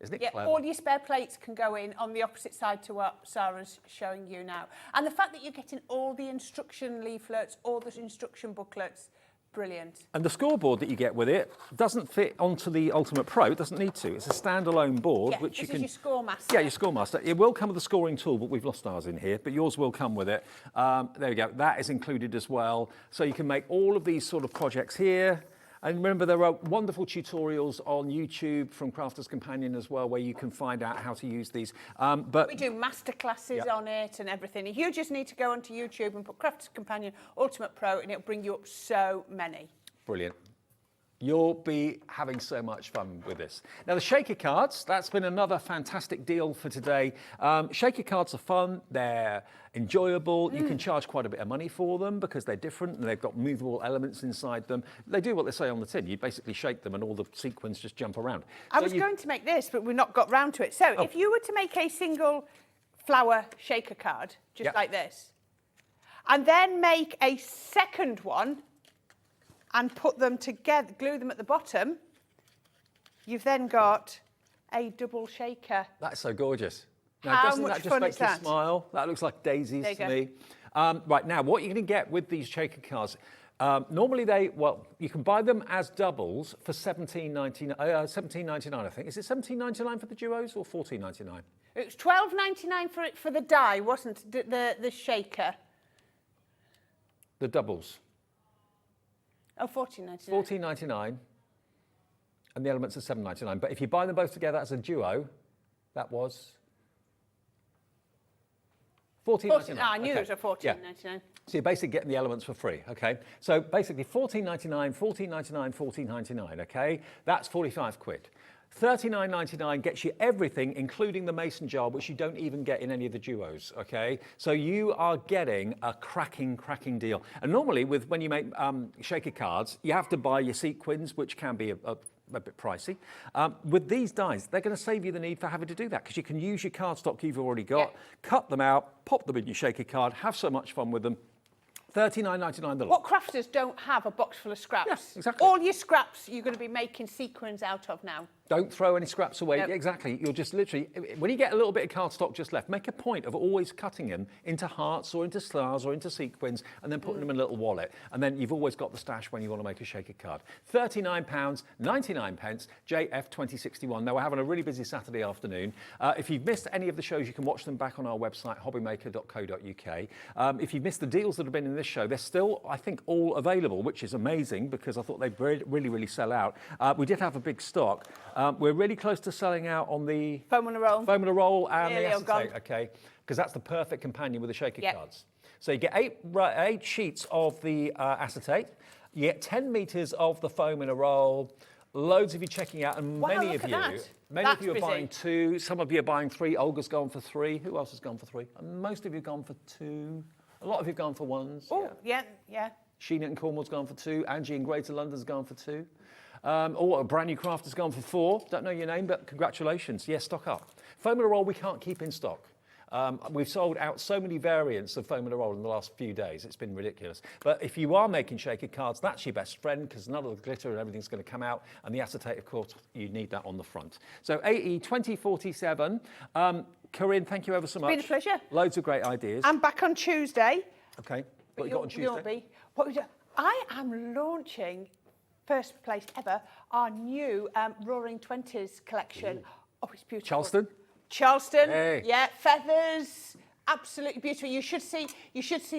Isn't it clever? All your spare plates can go in on the opposite side to what Sarah's showing you now. And the fact that you're getting all the instruction leaflets, all the instruction booklets, brilliant. And the scoreboard that you get with it doesn't fit onto the Ultimate Pro. It doesn't need to. It's a standalone board, which you can. This is your Score Master. Yeah, your Score Master. It will come with a scoring tool, but we've lost ours in here. But yours will come with it. There we go. That is included as well. So you can make all of these sort of projects here. And remember, there are wonderful tutorials on YouTube from Crafter's Companion as well, where you can find out how to use these. But we do masterclasses on it and everything. You just need to go onto YouTube and put Crafter's Companion Ultimate Pro, and it'll bring you up so many. Brilliant. You'll be having so much fun with this. Now, the shaker cards, that's been another fantastic deal for today. Shaker cards are fun, they're enjoyable. You can charge quite a bit of money for them because they're different and they've got movable elements inside them. They do what they say on the tin. You basically shake them and all the sequins just jump around. I was going to make this, but we've not got round to it. So if you were to make a single flower shaker card, just like this, and then make a second one, and put them together, glue them at the bottom, you've then got a double shaker. That's so gorgeous. Now, How doesn't much that just fun make is you that? smile? That looks like daisies There you to go. me. Right, now, what you're going to get with these shaker cards, normally you can buy them as doubles for $17.99, I think. Is it $17.99 for the duos or $14.99? It was $12.99 for the die, wasn't it? The shaker. The doubles. Oh, $14.99. $14.99, and the elements are $7.99. But if you buy them both together as a duo, that was $14.99. I knew there was a $14.99. So you're basically getting the elements for free, okay? So basically $14.99, $14.99, $14.99, okay? That's 45 quid. $39.99 gets you everything, including the mason jar, which you don't even get in any of the duos, okay? So you are getting a cracking deal. And normally, when you make shaker cards, you have to buy your sequins, which can be a bit pricey. With these dies, they're going to save you the need for having to do that, because you can use your cardstock you've already got, cut them out, pop them in your shaker card, have so much fun with them. $39.99 the lot. What crafters don't have a box full of scraps? Yeah, exactly. All your scraps you're going to be making sequins out of now. Don't throw any scraps away. Nope. Exactly. You'll just literally, when you get a little bit of cardstock just left, make a point of always cutting them into hearts or into stars or into sequins and then putting them in a little wallet. And then you've always got the stash when you want to make a shaker card. £39.99, JF 2061. Now, we're having a really busy Saturday afternoon. If you've missed any of the shows, you can watch them back on our website, hobbymaker.co.uk. If you've missed the deals that have been in this show, they're still, I think, all available, which is amazing because I thought they'd really sell out. We did have a big stock. We're really close to selling out on the Foam on a roll. Foam on a roll and Nearly the all gone. acetate, okay? Because that's the perfect companion with the shaker cards. So you get eight sheets of the acetate, you get 10 meters of the foam in a roll, loads of you checking out, and Wow, many look of at you. that. Many That's of you are busy. buying 2. Some of you are buying 3. Olga's gone for 3. Who else has gone for 3? And most of you have gone for 2. A lot of you have gone for 1s. Oh, yeah. Sheena in Cornwall's gone for 2. Angie in Greater London's gone for 2. A brand new craft has gone for 4. Don't know your name, but congratulations. Yes, stock up. Foam roll we can't keep in stock. We've sold out so many variants of foam roll in the last few days. It's been ridiculous. But if you are making shaker cards, that's your best friend because none of the glitter and everything's going to come out. And the acetate, of course, you need that on the front. So AE 2047. Corinne, thank you ever so much. It's been a pleasure. Loads of great ideas. I'm back on Tuesday. Okay. What you got on Tuesday? You'll be. What we do? I am launching, first place ever, our new Roaring Twenties collection. Oh, it's beautiful. Charleston. Hey. Yeah, feathers. Absolutely beautiful. You should see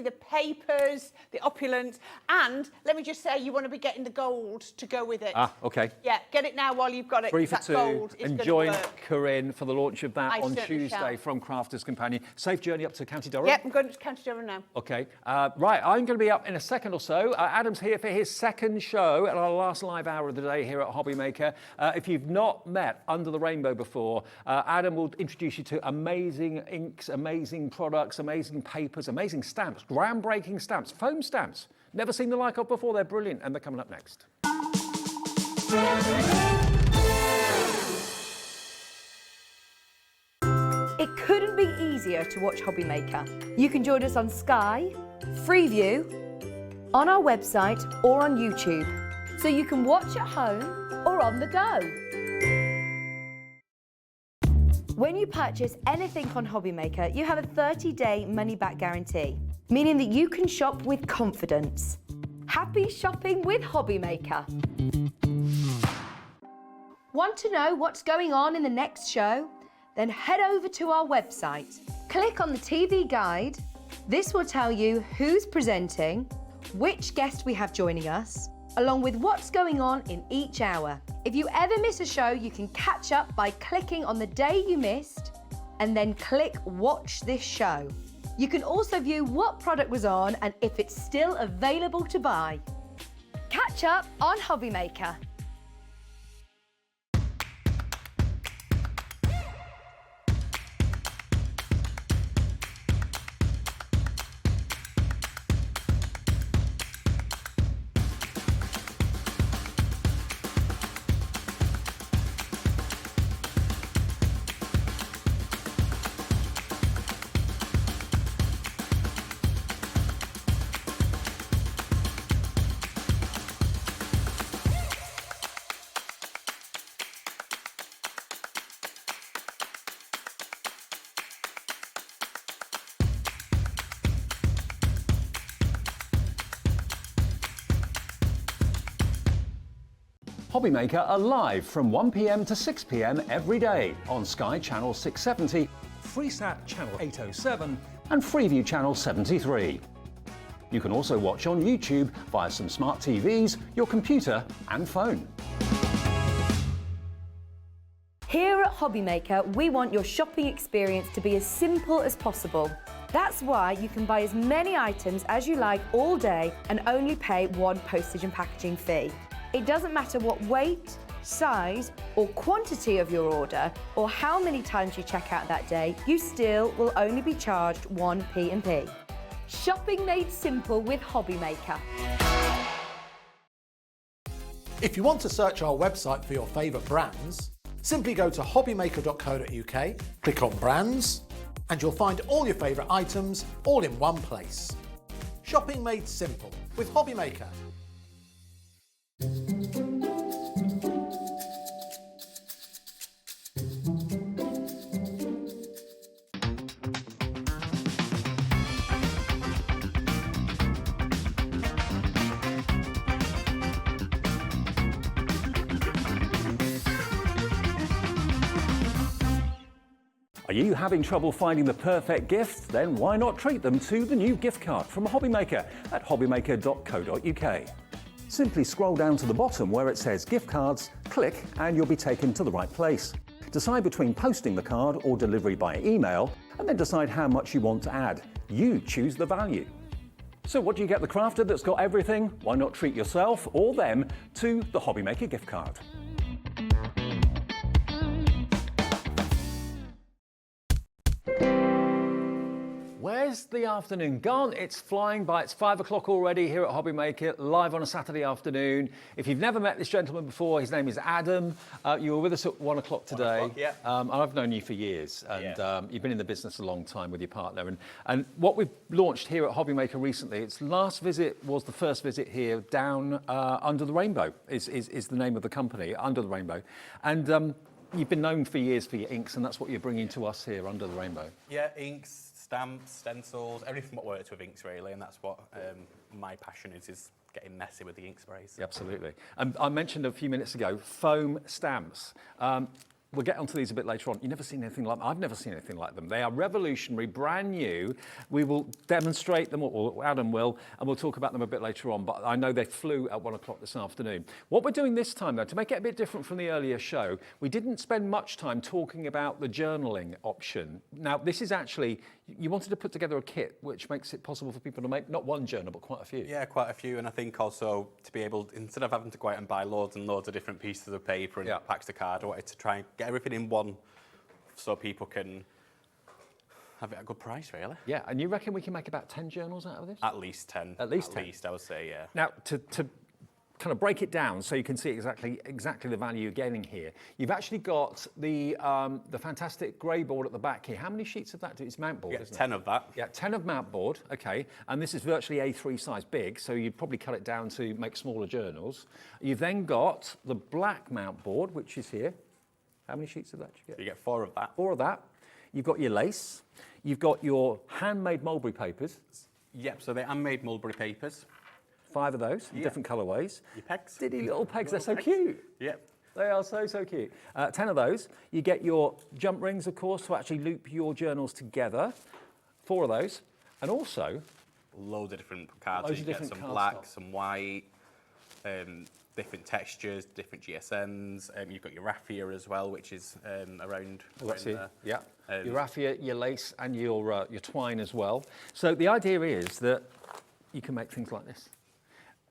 the papers, the opulence, and let me just say, you want to be getting the gold to go with it. Ah, okay. Yeah, get it now while you've got it. 3 for that 2. Gold is And gonna join work. Corinne for the launch of that I on certainly Tuesday shall. from Crafters Companion. Safe journey up to County Durham. Yeah, I'm going to County Durham now. Okay, right, I'm going to be up in a second or so. Adam's here for his second show at our last live hour of the day here at Hobbymaker. If you've not met Under the Rainbow before, Adam will introduce you to amazing inks, amazing products, amazing papers, amazing stamps, groundbreaking stamps, foam stamps. Never seen the like of before. They're brilliant, and they're coming up next. It couldn't be easier to watch Hobbymaker. You can join us on Sky, Freeview, on our website or on YouTube. So you can watch at home or on the go. When you purchase anything on Hobbymaker, you have a 30-day money-back guarantee, meaning that you can shop with confidence. Happy shopping with Hobbymaker. Want to know what's going on in the next show? Then head over to our website. Click on the TV guide. This will tell you who's presenting, which guest we have joining us, along with what's going on in each hour. If you ever miss a show, you can catch up by clicking on the day you missed and then click Watch This Show. You can also view what product was on and if it's still available to buy. Catch up on Hobbymaker. Hobbymaker are live from 1 p.m. to 6 p.m. every day on Sky Channel 670, Freesat Channel 807 and Freeview Channel 73. You can also watch on YouTube via some smart TVs, your computer and phone. Here at Hobbymaker, we want your shopping experience to be as simple as possible. That's why you can buy as many items as you like all day and only pay one postage and packaging fee. It doesn't matter what weight, size or quantity of your order or how many times you check out that day, you still will only be charged one P&P. Shopping made simple with Hobbymaker. If you want to search our website for your favourite brands, simply go to hobbymaker.co.uk, click on brands, and you'll find all your favourite items all in one place. Shopping made simple with Hobbymaker. Are you having trouble finding the perfect gift? Then why not treat them to the new gift card from Hobbymaker at hobbymaker.co.uk. Simply scroll down to the bottom where it says gift cards, click and you'll be taken to the right place. Decide between posting the card or delivery by email and then decide how much you want to add. You choose the value. So what do you get the crafter that's got everything? Why not treat yourself or them to the Hobbymaker gift card? the afternoon gone? It's flying by. It's 5 o'clock already here at Hobbymaker, live on a Saturday afternoon. If you've never met this gentleman before, his name is Adam. You were with us at 1 o'clock today. 1 o'clock, yeah. I've known you for years, and you've been in the business a long time with your partner. And what we've launched here at Hobbymaker recently, its last visit was the first visit here down Under the Rainbow, is the name of the company, Under the Rainbow. And you've been known for years for your inks, and that's what you're bringing to us here, Under the Rainbow. Yeah, inks, stamps, stencils, everything what works with inks really, and that's what my passion is getting messy with the ink sprays. Yeah, absolutely. And I mentioned a few minutes ago, foam stamps. We'll get onto these a bit later on. You've never seen anything like them. I've never seen anything like them. They are revolutionary, brand new. We will demonstrate them, or Adam will, and we'll talk about them a bit later on. But I know they flew at 1 o'clock this afternoon. What we're doing this time, though, to make it a bit different from the earlier show, we didn't spend much time talking about the journaling option. Now, this is actually, you wanted to put together a kit which makes it possible for people to make not one journal, but quite a few. Yeah, quite a few, and I think also to be able, instead of having to go out and buy loads and loads of different pieces of paper and packs of card, I wanted to try and get everything in one so people can have it at a good price, really. Yeah, and you reckon we can make about 10 journals out of this? At least 10. At least 10? At least, I would say, yeah. Now, to kind of break it down so you can see exactly the value you're getting here, you've actually got the fantastic grey board at the back here. How many sheets of that do it's mount board, isn't it? 10 of that. Yeah, 10 of mount board, okay. And this is virtually A3 size big, so you'd probably cut it down to make smaller journals. You've then got the black mount board, which is here. How many sheets of that do you get? You get 4 of that. 4 of that. You've got your lace. You've got your handmade mulberry papers. Yep, so they're handmade mulberry papers. 5 of those, in different colourways. Your pegs. Diddy little pegs, they're so cute. Yep. They are so, so cute. 10 of those. You get your jump rings, of course, to actually loop your journals together. 4 of those. And also... loads of different cards. Loads You of get different some card black, stock. some white, different textures, different GSMs. You've got your raffia as well, which is around That's it. there. Yeah. Your raffia, your lace, and your twine as well. So the idea is that you can make things like this.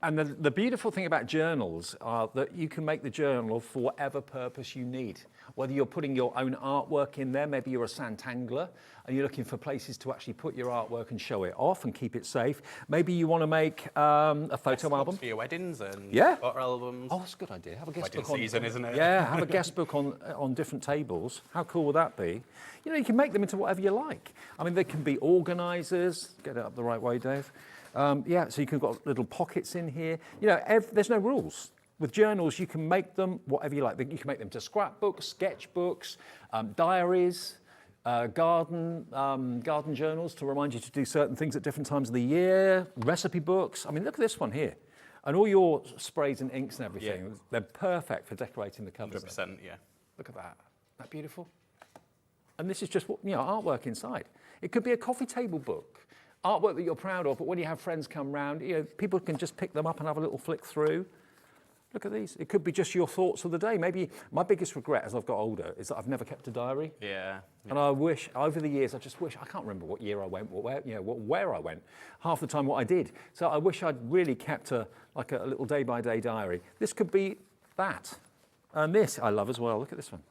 And the beautiful thing about journals are that you can make the journal for whatever purpose you need. Whether you're putting your own artwork in there, maybe you're a Santangler and you're looking for places to actually put your artwork and show it off and keep it safe. Maybe you want to make a photo album. For your weddings and Yeah. photo albums. Oh, that's a good idea. Have a guest Wedding book on. season, isn't it? Yeah, have a guest book on different tables. How cool would that be? You know, you can make them into whatever you like. I mean, they can be organisers. Get it up the right way, Dave. Yeah, so you can got little pockets in here. You know, there's no rules. With journals, you can make them whatever you like. You can make them to scrapbooks, sketchbooks, diaries, garden journals to remind you to do certain things at different times of the year, recipe books. I mean, look at this one here. And all your sprays and inks and everything, they're perfect for decorating the covers. 100%, yeah. Look at that. Isn't that beautiful? And this is just, artwork inside. It could be a coffee table book. Artwork that you're proud of, but when you have friends come round, people can just pick them up and have a little flick through. Look at these. It could be just your thoughts of the day. Maybe my biggest regret as I've got older is that I've never kept a diary. Yeah. And I wish, over the years, I can't remember what year I went, where I went, half the time what I did. So I wish I'd really kept a little day-by-day diary. This could be that. And this I love as well. Look at this one.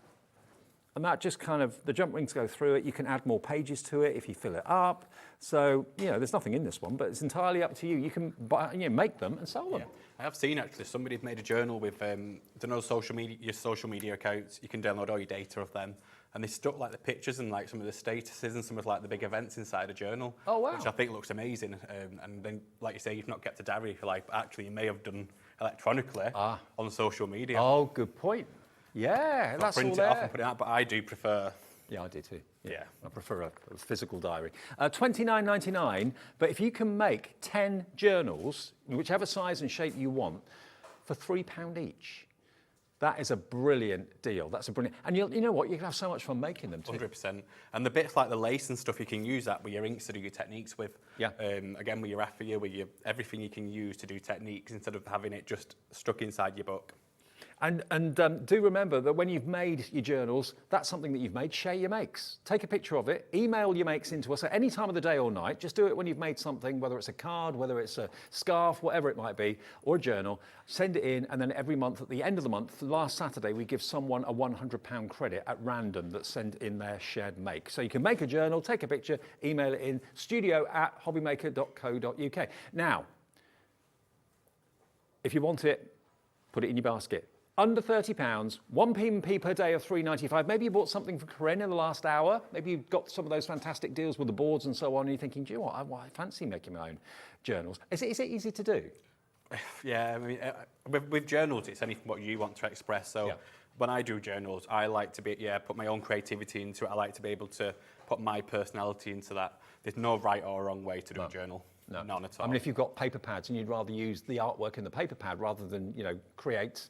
And that just kind of, the jump rings go through it. You can add more pages to it if you fill it up. So, there's nothing in this one, but it's entirely up to you. You can make them and sell them. Yeah. I have seen actually somebody had made a journal with your social media accounts. You can download all your data of them, and they stuck like the pictures and like some of the statuses and some of like the big events inside a journal. Oh wow! Which I think looks amazing. And then, like you say, you've not kept a diary if you like, but actually you may have done electronically on social media. Oh, good point. Yeah, that's all print there. it off and put it out, but I do prefer. Yeah, I do too. Yeah. I prefer a physical diary. $29.99, but if you can make 10 journals, whichever size and shape you want, for £3 each, that is a brilliant deal. That's a brilliant, and you know what? You can have so much fun making them too. 100%. And the bits like the lace and stuff, you can use that with your inks to do your techniques with. Yeah. Again, with your raffia, with your everything you can use to do techniques instead of having it just stuck inside your book. And do remember that when you've made your journals, that's something that you've made, share your makes. Take a picture of it, email your makes into us at any time of the day or night. Just do it when you've made something, whether it's a card, whether it's a scarf, whatever it might be, or a journal. Send it in, and then every month, at the end of the month, last Saturday, we give someone a £100 credit at random that send in their shared make. So you can make a journal, take a picture, email it in, studio@hobbymaker.co.uk. Now, if you want it, put it in your basket. Under £30, 1p per day of £3.95. Maybe you bought something for Corrine in the last hour. Maybe you've got some of those fantastic deals with the boards and so on, and you're thinking, do you know what, I fancy making my own journals. Is it easy to do? Yeah, I mean, with journals, it's anything what you want to express. So when I do journals, I like to put my own creativity into it. I like to be able to put my personality into that. There's no right or wrong way to do a journal. No. None at all. I mean, if you've got paper pads and you'd rather use the artwork in the paper pad rather than, create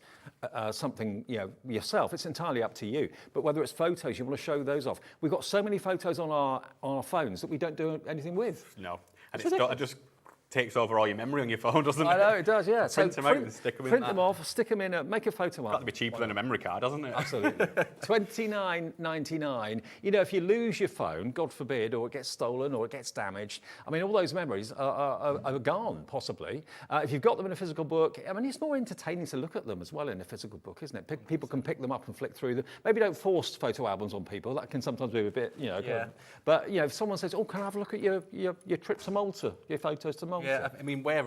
something, yourself, it's entirely up to you. But whether it's photos, you want to show those off. We've got so many photos on our phones that we don't do anything with. No. And it just takes over all your memory on your phone, doesn't it? I know, it does, yeah. Print them out and stick them in. Print them off, stick them in, make a photo Got to be cheaper than a memory card, doesn't it? Absolutely. $29.99. If you lose your phone, God forbid, or it gets stolen or it gets damaged, I mean, all those memories are gone, possibly. If you've got them in a physical book, I mean, it's more entertaining to look at them as well in a physical book, isn't it? People can pick them up and flick through them. Maybe don't force photo albums on people. That can sometimes be a bit, But, if someone says, oh, can I have a look at your trip to Malta, your photos to Malta? Yeah, I mean, we're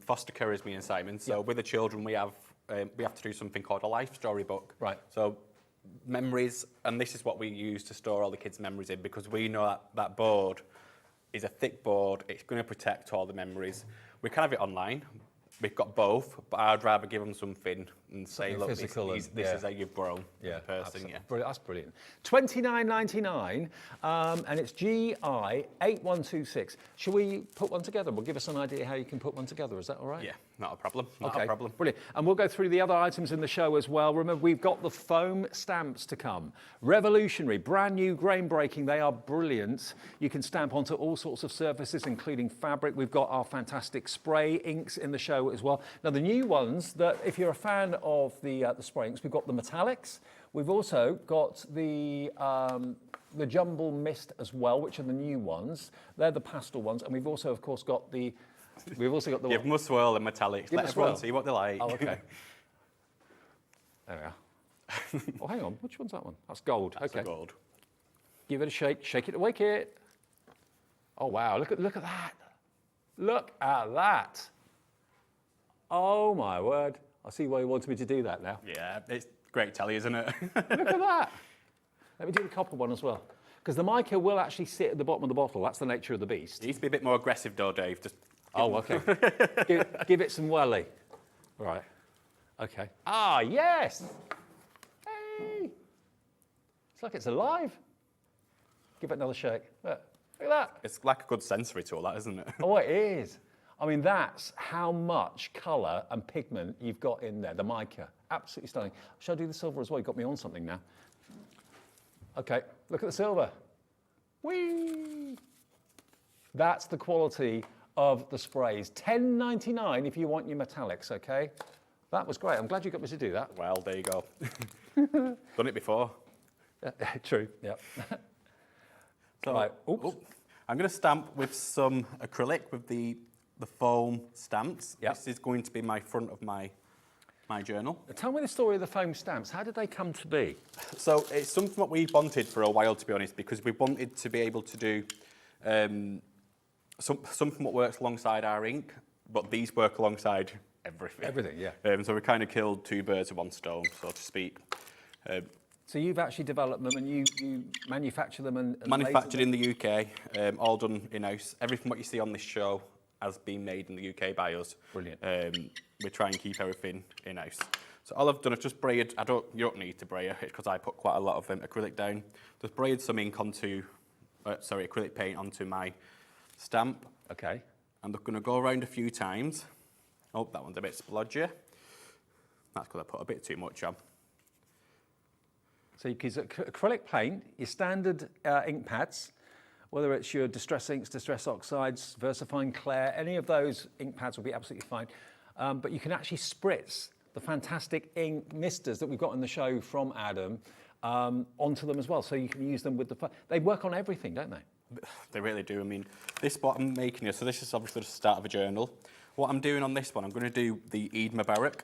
foster carers, me and Simon. So with the children, we have to do something called a life story book. Right. So memories, and this is what we use to store all the kids' memories in, because we know that board is a thick board. It's going to protect all the memories. We can have it online. We've got both, but I'd rather give them something and say, look, this is how you've grown as a person. Yeah. Brilliant. That's brilliant. $29.99, and it's GI8126. Shall we put one together? We'll give us an idea how you can put one together. Is that all right? Yeah, not a problem. Not a problem. Brilliant. And we'll go through the other items in the show as well. Remember, we've got the foam stamps to come. Revolutionary, brand new, grain-breaking. They are brilliant. You can stamp onto all sorts of surfaces, including fabric. We've got our fantastic spray inks in the show as well. Now, the new ones, that if you're a fan of the spray inks, we've got the metallics. We've also got the jumble mist as well, which are the new ones. They're the pastel ones, and we've also, of course, got the. We've also got the. Give them a swirl and metallics. Let everyone see what they like. Oh, okay. There we are. Oh, hang on. Which one's that one? That's gold. That's gold. Give it a shake. Shake it to wake it. Oh wow! Look at that. Look at that. Oh my word! I see why you wanted me to do that now. Yeah, it's great telly, isn't it? Look at that. Let me do the copper one as well. Because the mica will actually sit at the bottom of the bottle. That's the nature of the beast. It needs to be a bit more aggressive though, Dave. Okay. give it some welly. Right. Okay. Ah, yes. Hey. It's like it's alive. Give it another shake. Look at that. It's like a good sensory tool, that, isn't it? Oh, it is. I mean, that's how much colour and pigment you've got in there, the mica. Absolutely stunning. Shall I do the silver as well? You've got me on something now. Okay, look at the silver. Whee! That's the quality of the sprays. $10.99 if you want your metallics, okay? That was great. I'm glad you got me to do that. Well, there you go. Done it before. True, yeah. So, right. Oops. I'm going to stamp with some acrylic with the foam stamps. Yep. This is going to be my front of my journal. Tell me the story of the foam stamps. How did they come to be? So it's something that we wanted for a while, to be honest, because we wanted to be able to do something that works alongside our ink, but these work alongside everything. Everything, yeah. So we kind of killed two birds with one stone, so to speak. So you've actually developed them and you manufacture them and manufactured in the UK, all done in-house. Everything what you see on this show has been made in the UK by us. Brilliant. We try and keep everything in-house. So all I've done is just braid. You don't need to braid it because I put quite a lot of acrylic down. Just braid some ink onto, acrylic paint onto my stamp. Okay. I'm going to go around a few times. Oh, that one's a bit splodgy. That's because I put a bit too much on. So you use acrylic paint, your standard ink pads, whether it's your Distress Inks, Distress Oxides, VersaFine, Clare, any of those ink pads will be absolutely fine. But you can actually spritz the fantastic ink misters that we've got in the show from Adam onto them as well, so you can use them with the... They work on everything, don't they? They really do. I mean, this what I'm making here, so this is obviously the start of a journal. What I'm doing on this one, I'm going to do the Eid Mubarak.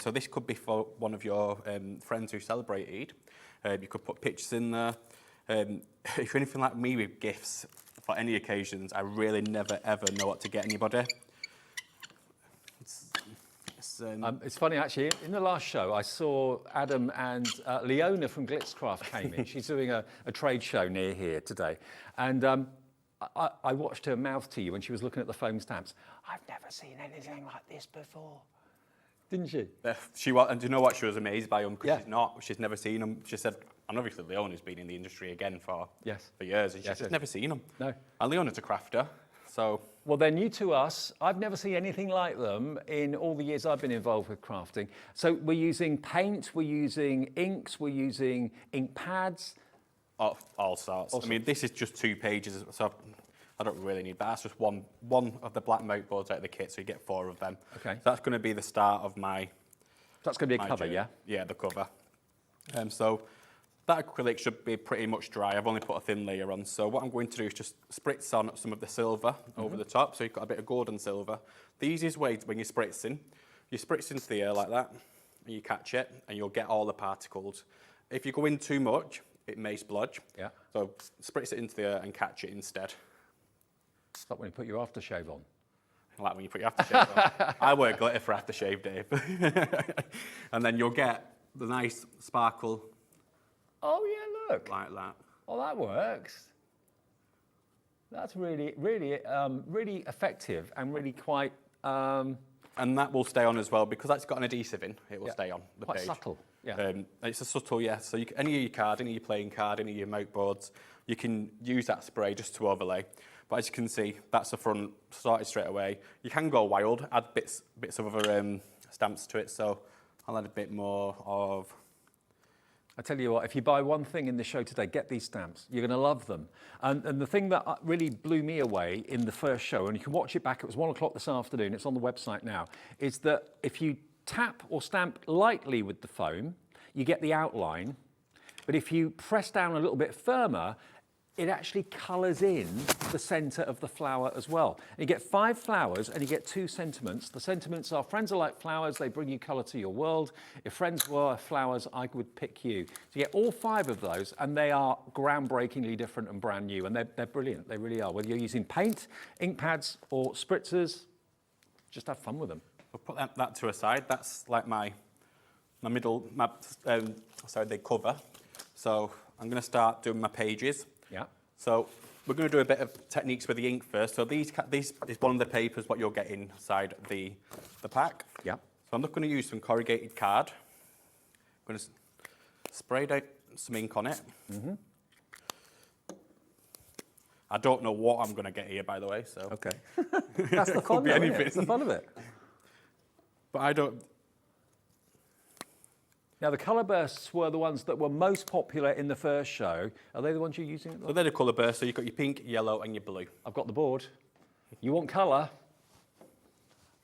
So this could be for one of your friends who celebrate Eid. You could put pictures in there. If you're anything like me with gifts for any occasions, I really never ever know what to get anybody. It's funny actually, in the last show I saw Adam and Leona from Glitzcraft came in. She's doing a trade show near here today, and I watched her mouth to you when she was looking at the foam stamps. I've never seen anything like this before. Didn't she? She was, and do you know what? She was amazed by them because Yeah. she's never seen them. She said, and obviously Leona's been in the industry again for years, and she's never seen them. No. And Leona's a crafter, so. Well, they're new to us. I've never seen anything like them in all the years I've been involved with crafting. So we're using paint, we're using inks, we're using ink pads. All sorts. I mean, this is just 2 pages, so I don't really need that. That's just one of the black moat boards out of the kit, so you get 4 of them. Okay. So that's going to be the start of my... That's going to be a cover, journey. yeah? Yeah, the cover. So that acrylic should be pretty much dry. I've only put a thin layer on. So what I'm going to do is just spritz on some of the silver over the top, so you've got a bit of gold and silver. The easiest way when you're spritzing, you spritz into the air like that, and you catch it, and you'll get all the particles. If you go in too much, it may splodge. Yeah. So spritz it into the air and catch it instead. It's like when you put your aftershave on. Like when you put your aftershave on. I wear glitter for aftershave, Dave. And then you'll get the nice sparkle. Oh yeah, look. Like that. Oh, that works. That's really, really, really effective and really quite... And that will stay on as well, because that's got an adhesive in, it will stay on the quite page. subtle, yeah. It's a subtle, yeah. So any of your card, any of your playing card, any of your moat boards, you can use that spray just to overlay. But as you can see, that's the front, started straight away. You can go wild, add bits of other stamps to it. So I'll add a bit more of... I tell you what, if you buy one thing in the show today, get these stamps. You're going to love them. And the thing that really blew me away in the first show, and you can watch it back, it was 1 o'clock this afternoon, it's on the website now, is that if you tap or stamp lightly with the foam, you get the outline. But if you press down a little bit firmer, it actually colours in the centre of the flower as well. You get 5 flowers and you get 2 sentiments. The sentiments are, friends are like flowers, they bring you colour to your world. If friends were flowers, I would pick you. So you get all 5 of those, and they are groundbreakingly different and brand new, and they're brilliant, they really are. Whether you're using paint, ink pads or spritzers, just have fun with them. We'll put that to a side. That's like the cover. So I'm going to start doing my pages. Yeah. So we're going to do a bit of techniques with the ink first. So these is one of the papers what you'll get inside the pack. Yeah. So I'm just going to use some corrugated card. I'm going to spray down some ink on it. Mm-hmm. I don't know what I'm going to get here, by the way. So Okay. That's the fun, though, isn't it? It's the fun of it. But I don't... Now, the colour bursts were the ones that were most popular in the first show. Are they the ones you're using? So they're the colour bursts. So you've got your pink, yellow and your blue. I've got the board. You want colour?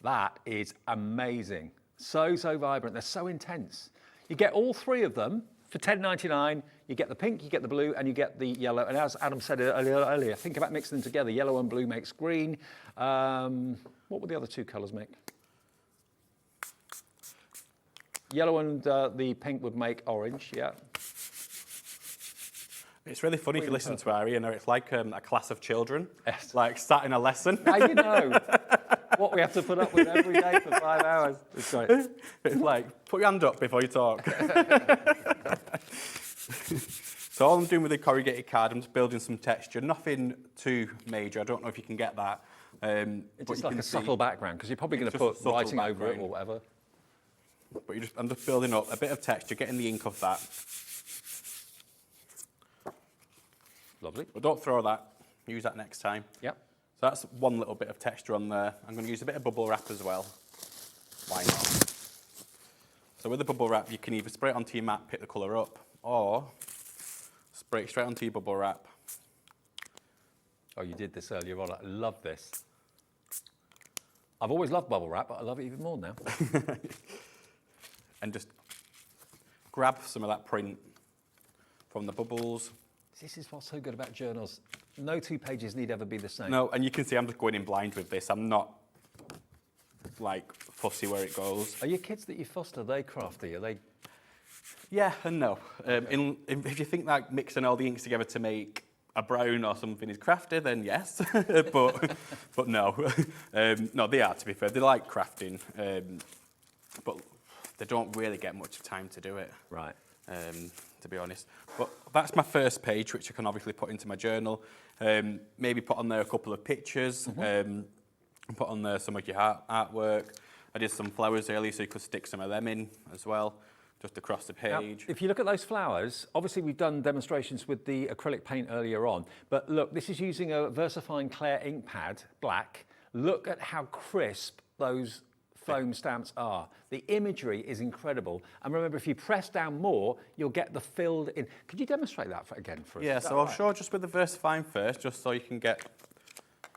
That is amazing. So vibrant. They're so intense. You get all 3 of them for $10.99. You get the pink, you get the blue, and you get the yellow. And as Adam said earlier, think about mixing them together. Yellow and blue makes green. What would the other 2 colours make? Yellow and the pink would make orange, yeah. It's really funny if you listen to Ari, it's like a class of children, Yes. like sat in a lesson. Now you know what we have to put up with every day for 5 hours. It's great. It's like, put your hand up before you talk. So all I'm doing with the corrugated card, I'm just building some texture, nothing too major. I don't know if you can get that. It's just like a subtle background, because you're probably going to put writing over it or whatever. But I'm just building up a bit of texture, getting the ink off that. Lovely. But don't throw that. Use that next time. Yep. So that's one little bit of texture on there. I'm going to use a bit of bubble wrap as well. Why not? So with the bubble wrap, you can either spray it onto your mat, pick the colour up, or spray it straight onto your bubble wrap. Oh, you did this earlier on. I love this. I've always loved bubble wrap, but I love it even more now. and just grab some of that print from the bubbles. This is what's so good about journals. No 2 pages need ever be the same. No, and you can see I'm just going in blind with this. I'm not like fussy where it goes. Are your kids that you foster, are they crafty? Are they? Yeah and no. If you think that mixing all the inks together to make a brown or something is crafty, then yes, but no. No, they are, to be fair. They like crafting, but they don't really get much time to do it. Right. To be honest. But that's my first page, which I can obviously put into my journal. Maybe put on there a couple of pictures, put on there some of your artwork. I did some flowers earlier, so you could stick some of them in as well, just across the page. Now, if you look at those flowers, obviously we've done demonstrations with the acrylic paint earlier on, but look, this is using a VersaFine Clare ink pad, black. Look at how crisp those foam stamps are. The imagery is incredible. And remember, if you press down more, you'll get the filled in. Could you demonstrate that again for us? Yeah, so I'll show just with the VersaFine first, just so you can get...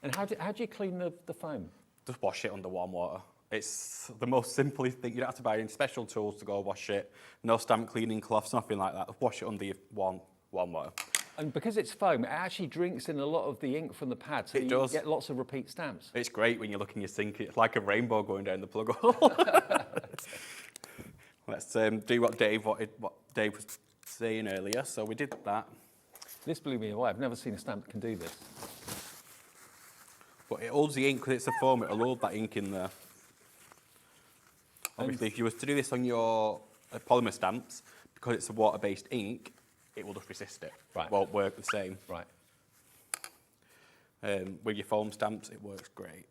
And how do you clean the foam? Just wash it under warm water. It's the most simplest thing. You don't have to buy any special tools to go wash it. No stamp cleaning cloths, nothing like that. Wash it under your warm water. And because it's foam, it actually drinks in a lot of the ink from the pad, so It you does. get lots of repeat stamps. It's great when you look in your sink. It's like a rainbow going down the plug hole. Let's do what Dave was saying earlier. So we did that. This blew me away. I've never seen a stamp that can do this. But it holds the ink because it's a foam. It'll hold that ink in there. Obviously, if you was to do this on your polymer stamps, because it's a water-based ink, it will just resist it. Right. It won't work the same. Right. With your foam stamps, it works great.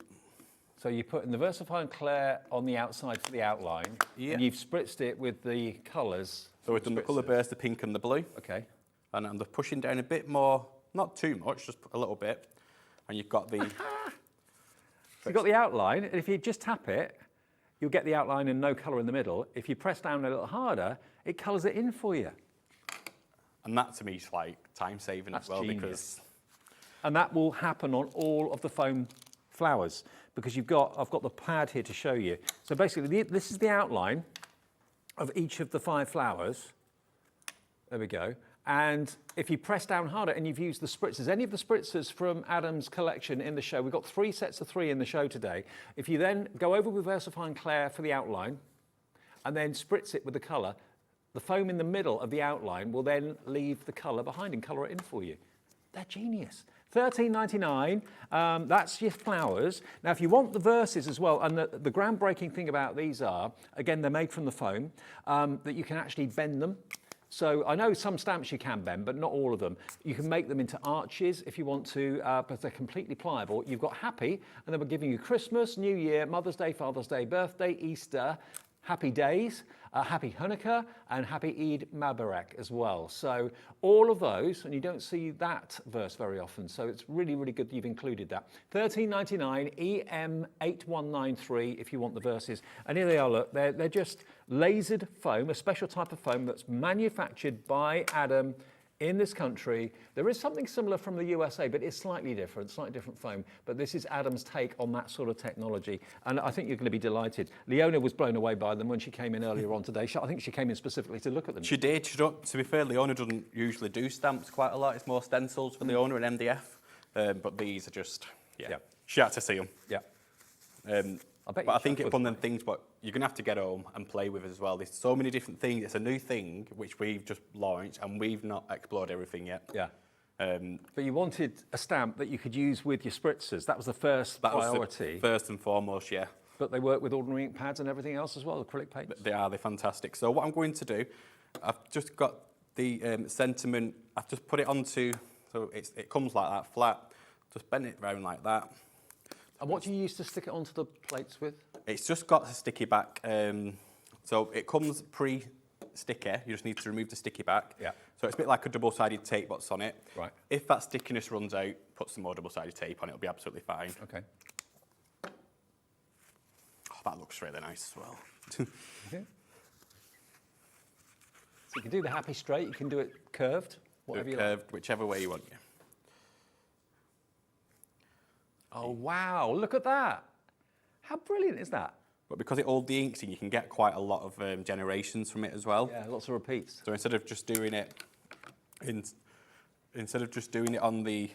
So you put in the VersaFine Clare on the outside for the outline, Yeah. and you've spritzed it with the colours. So we've done the colour burst, the pink and the blue. Okay. And I'm just pushing down a bit more, not too much, just a little bit. And you've got the... So you've got the outline, and if you just tap it, you'll get the outline and no colour in the middle. If you press down a little harder, it colours it in for you. And that to me is like time saving That's as well, genius. because And that will happen on all of the foam flowers, because I've got the pad here to show you. So basically, this is the outline of each of the 5 flowers. There we go. And if you press down harder and you've used the spritzers, any of the spritzers from Adam's collection in the show, we've got 3 sets of 3 in the show today. If you then go over with VersaFine Clare for the outline and then spritz it with the colour, the foam in the middle of the outline will then leave the colour behind and colour it in for you. They're genius. $13.99, that's your flowers. Now, if you want the verses as well, and the groundbreaking thing about these are, again, they're made from the foam, that you can actually bend them. So I know some stamps you can bend, but not all of them. You can make them into arches if you want to, but they're completely pliable. You've got happy, and then we're giving you Christmas, New Year, Mother's Day, Father's Day, birthday, Easter, happy days, happy Hanukkah, and happy Eid Mubarak as well. So all of those, and you don't see that verse very often, so it's really, really good that you've included that. $13.99, EM8193 if you want the verses. And here they are, look, they're just lasered foam, a special type of foam that's manufactured by Adam in this country. There is something similar from the USA, but it's slightly different foam. But this is Adam's take on that sort of technology. And I think you're going to be delighted. Leona was blown away by them when she came in earlier on today. I think she came in specifically to look at them. she did. To be fair, Leona doesn't usually do stamps quite a lot. It's more stencils for Leona and MDF. But these are just, yeah. She had to see them. Yeah. But I think it's one of them things what you're going to have to get home and play with as well. There's so many different things. It's a new thing which we've just launched and we've not explored everything yet. Yeah. But you wanted a stamp that you could use with your spritzers. That was the first priority. Was the first and foremost, yeah. But they work with ordinary ink pads and everything else as well, acrylic paints. They're fantastic. So what I'm going to do, I've just got the sentiment, I've just put it onto, so it comes like that, flat, just bend it round like that. And what do you use to stick it onto the plates with? It's just got a sticky back. So it comes pre-sticky. You just need to remove the sticky back. Yeah. So it's a bit like a double-sided tape what's on it. Right. If that stickiness runs out, put some more double-sided tape on it. It'll be absolutely fine. Okay. Oh, that looks really nice as well. Okay. So you can do the happy straight. You can do it curved, whatever you like. Curved, whichever way you want. Yeah. Oh, wow, look at that. How brilliant is that? But because it all the inks in, you can get quite a lot of generations from it as well. Yeah, lots of repeats. So instead of just doing it on the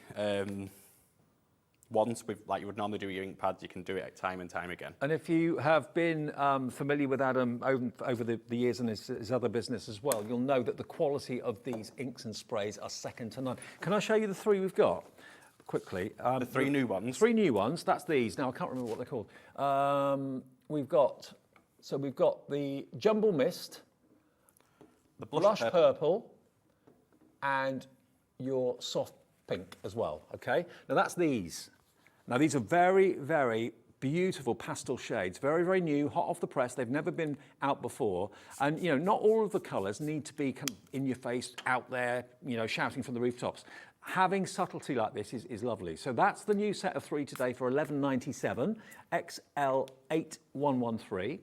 once with like you would normally do your ink pads, you can do it time and time again. And if you have been familiar with Adam over the years in his other business as well, you'll know that the quality of these inks and sprays are second to none. Can I show you the three we've got? Quickly. The three new ones. Three new ones, that's these. Now, I can't remember what they're called. We've got the Jumble Mist, The Blush Purple, and your Soft Pink as well, okay? Now, that's these. Now, these are very, very beautiful pastel shades, very, very new, hot off the press. They've never been out before. And, you know, not all of the colours need to be kind of in your face, out there, you know, shouting from the rooftops. Having subtlety like this is lovely. So that's the new set of three today for $11.97, XL8113.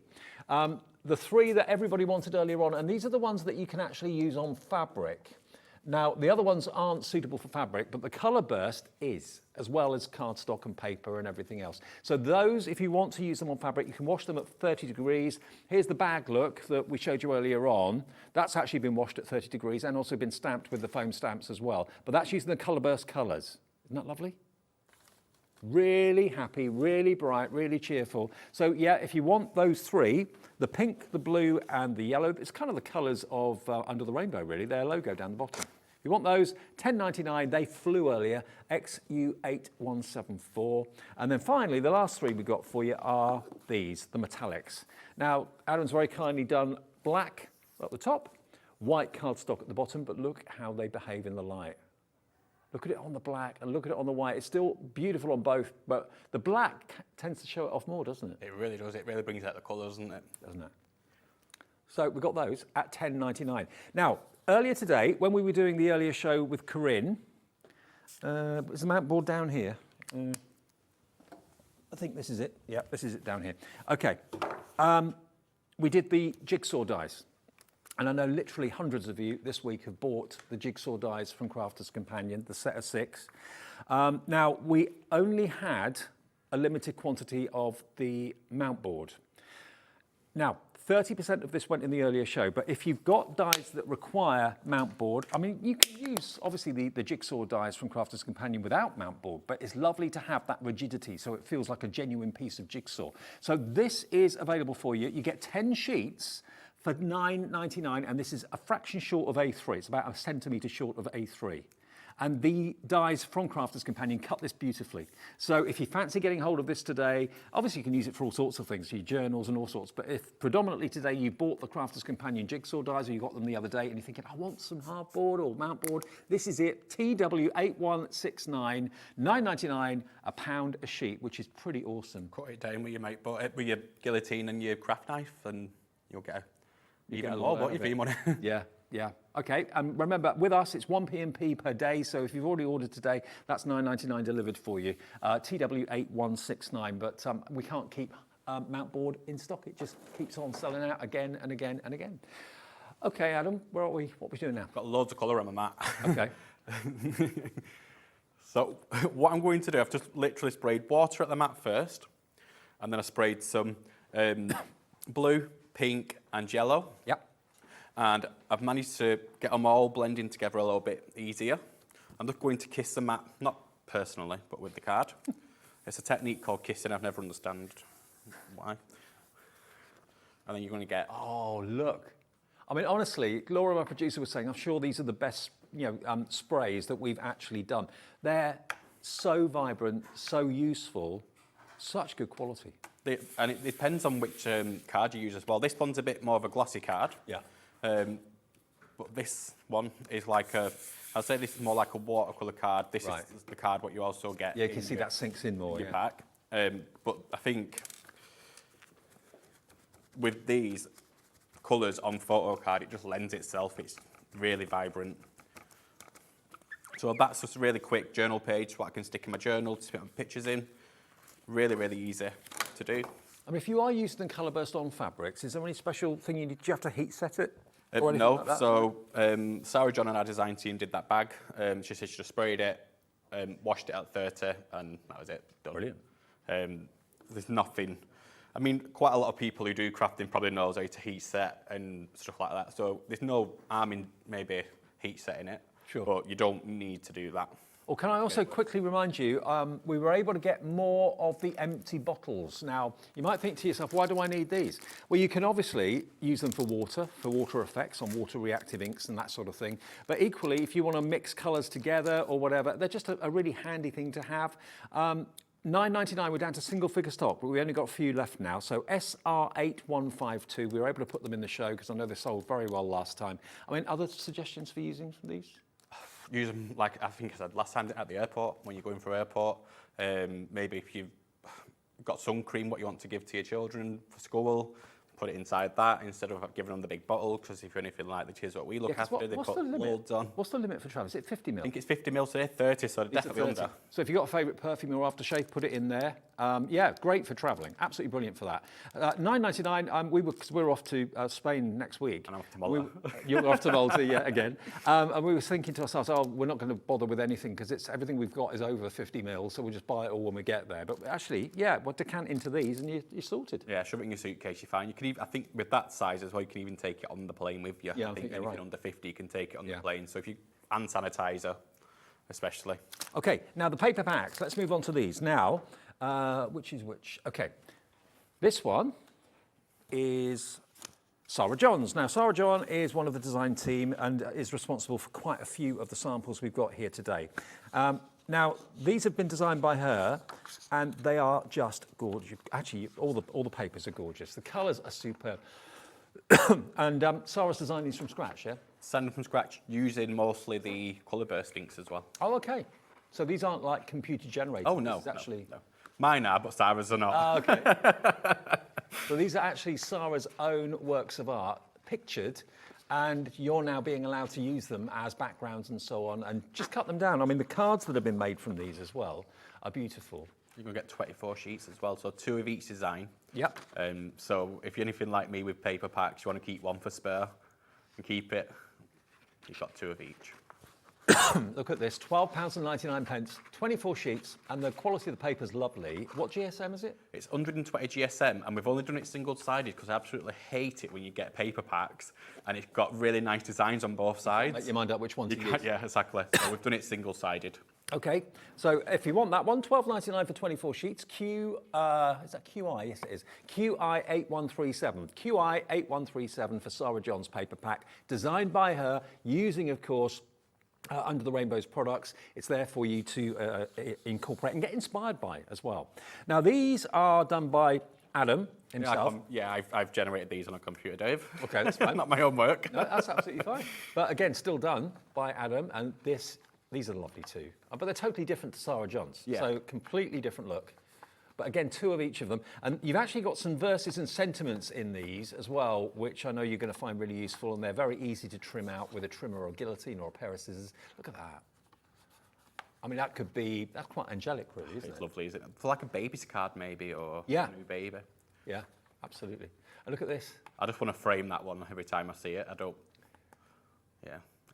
The three that everybody wanted earlier on, and these are the ones that you can actually use on fabric. Now, the other ones aren't suitable for fabric, but the colour burst is, as well as cardstock and paper and everything else. So those, if you want to use them on fabric, you can wash them at 30 degrees. Here's the bag look that we showed you earlier on. That's actually been washed at 30 degrees and also been stamped with the foam stamps as well. But that's using the colour burst colours. Isn't that lovely? Really happy, really bright, really cheerful. So yeah, if you want those three, the pink, the blue and the yellow, it's kind of the colours of Under the Rainbow really, their logo down the bottom. If you want those, $10.99, they flew earlier, XU8174. And then finally, the last three we've got for you are these, the metallics. Now, Adam's very kindly done black at the top, white cardstock at the bottom, but look how they behave in the light. Look at it on the black and look at it on the white. It's still beautiful on both, but the black tends to show it off more, doesn't it? It really does. It really brings out the colours, doesn't it? Doesn't it? So we got those at $10.99. Now, earlier today, when we were doing the earlier show with Corrine, there's the mount board down here. I think this is it. Yeah, this is it down here. Okay. We did the jigsaw dies. And I know literally hundreds of you this week have bought the jigsaw dies from Crafter's Companion, the set of 6. Now, we only had a limited quantity of the mount board. Now, 30% of this went in the earlier show, but if you've got dies that require mount board, I mean, you can use, obviously, the jigsaw dies from Crafter's Companion without mount board, but it's lovely to have that rigidity, so it feels like a genuine piece of jigsaw. So this is available for you. You get 10 sheets for $9.99, and this is a fraction short of A3. It's about a centimetre short of A3. And the dies from Crafter's Companion cut this beautifully. So if you fancy getting hold of this today, obviously you can use it for all sorts of things, your journals and all sorts, but if predominantly today you bought the Crafter's Companion jigsaw dies or you got them the other day and you're thinking, I want some hardboard or mount board, this is it, TW8169, $9.99, £1 a sheet, which is pretty awesome. Cut it down with your guillotine and your craft knife and you'll get even more, won't you, for your money? Yeah. Yeah, okay, and remember, with us, it's 1 P&P per day, so if you've already ordered today, that's $9.99 delivered for you, TW8169, but we can't keep mount board in stock. It just keeps on selling out again and again and again. Okay, Adam, where are we? What are we doing now? Got loads of colour on my mat. Okay. So what I'm going to do, I've just literally sprayed water at the mat first, and then I sprayed some blue, pink and yellow. Yep. And I've managed to get them all blending together a little bit easier. I'm just going to kiss the mat, not personally, but with the card. It's a technique called kissing. I've never understood why. And then you're going to get... Oh, look. I mean, honestly, Laura, my producer, was saying, I'm sure these are the best, sprays that we've actually done. They're so vibrant, so useful, such good quality. And it depends on which card you use as well. This one's a bit more of a glossy card. Yeah. But this one is like I'd say this is more like a watercolour card. This is the card what you also get. Yeah, you can see that sinks in more. Your pack. But I think with these colours on photo card, it just lends itself. It's really vibrant. So that's just a really quick journal page, what I can stick in my journal to put my pictures in. Really, really easy to do. I mean, if you are using the colour burst on fabrics, is there any special thing do you have to heat set it? No, like that? So Sarah John and our design team did that bag. She said she just sprayed it, washed it at 30, and that was it. Done. Brilliant. There's nothing I mean, quite a lot of people who do crafting probably knows how to heat set and stuff like that. So there's no harm in maybe heat setting it. Sure. But you don't need to do that. Well, can I also quickly remind you, we were able to get more of the empty bottles. Now, you might think to yourself, why do I need these? Well, you can obviously use them for water effects on water reactive inks and that sort of thing. But equally, if you want to mix colours together or whatever, they're just a really handy thing to have. $9.99, we're down to single figure stock, but we only got a few left now. So SR8152, we were able to put them in the show because I know they sold very well last time. I mean, other suggestions for using these? Use them, like I think I said last time, at the airport, when you're going through airport. Maybe if you've got sun cream, what you want to give to your children for school, put it inside that instead of giving them the big bottle, because if you're anything like the kids what we look after, they put loads on. What's the limit for travel? Is it 50 mil? I think it's 50 mil today, 30, so definitely under. So if you've got a favourite perfume or aftershave, put it in there. Yeah, great for travelling. Absolutely brilliant for that. $9.99, we're off to Spain next week. And I'm off to Malta. You're off to Malta, yeah, again. And we were thinking to ourselves, oh, we're not going to bother with anything because everything we've got is over 50 mil, so we'll just buy it all when we get there. But actually, yeah, we'll decant into these and you're sorted. Yeah, shove it in your suitcase, you're fine. You can even, I think with that size as well, you can even take it on the plane with you. Yeah, I think anything right. under 50, you can take it on the plane. So if you, hand sanitizer, especially. Okay, now the paper packs. Let's move on to these. Now, which is which? Okay, this one is Sarah Johns. Now, Sarah John is one of the design team and is responsible for quite a few of the samples we've got here today. Now, these have been designed by her, and they are just gorgeous. Actually, all the papers are gorgeous. The colours are superb. And Sarah's designed these from scratch, yeah? Sand them from scratch, using mostly the colour burst inks as well. Oh, okay. So these aren't like computer generated. Oh, no, This is actually... no. Mine are, but Sarah's are not. Oh, okay. So these are actually Sarah's own works of art, pictured, and you're now being allowed to use them as backgrounds and so on, and just cut them down. I mean, the cards that have been made from these as well are beautiful. You're going to get 24 sheets as well, so 2 of each design. Yep. So if you're anything like me with paper packs, you want to keep one for spare and keep it. You've got 2 of each. Look at this, £12.99, 24 sheets, and the quality of the paper is lovely. What GSM is it? It's 120 GSM, and we've only done it single-sided because I absolutely hate it when you get paper packs and it's got really nice designs on both sides. Make your mind up which one to use. Yeah, exactly. So we've done it single-sided. Okay, so if you want that one, £12.99 for 24 sheets. Is that QI? Yes, it is. QI8137. QI8137 for Sarah John's paper pack, designed by her, using, of course, Under the Rainbow's products. It's there for you to incorporate and get inspired by as well. Now, these are done by Adam himself. I've generated these on a computer, Dave. Okay, that's fine. Not my own work. No, that's absolutely fine. But again, still done by Adam, and these are lovely too. But they're totally different to Sarah John's. Yeah. So completely different look. But again, 2 of each of them. And you've actually got some verses and sentiments in these as well, which I know you're going to find really useful, and they're very easy to trim out with a trimmer or a guillotine or a pair of scissors. Look at that. I mean, that's quite angelic, really, isn't it? It's lovely, isn't it? For like a baby's card, maybe, or Yeah. a new baby. Yeah, absolutely. And look at this. I just want to frame that one every time I see it.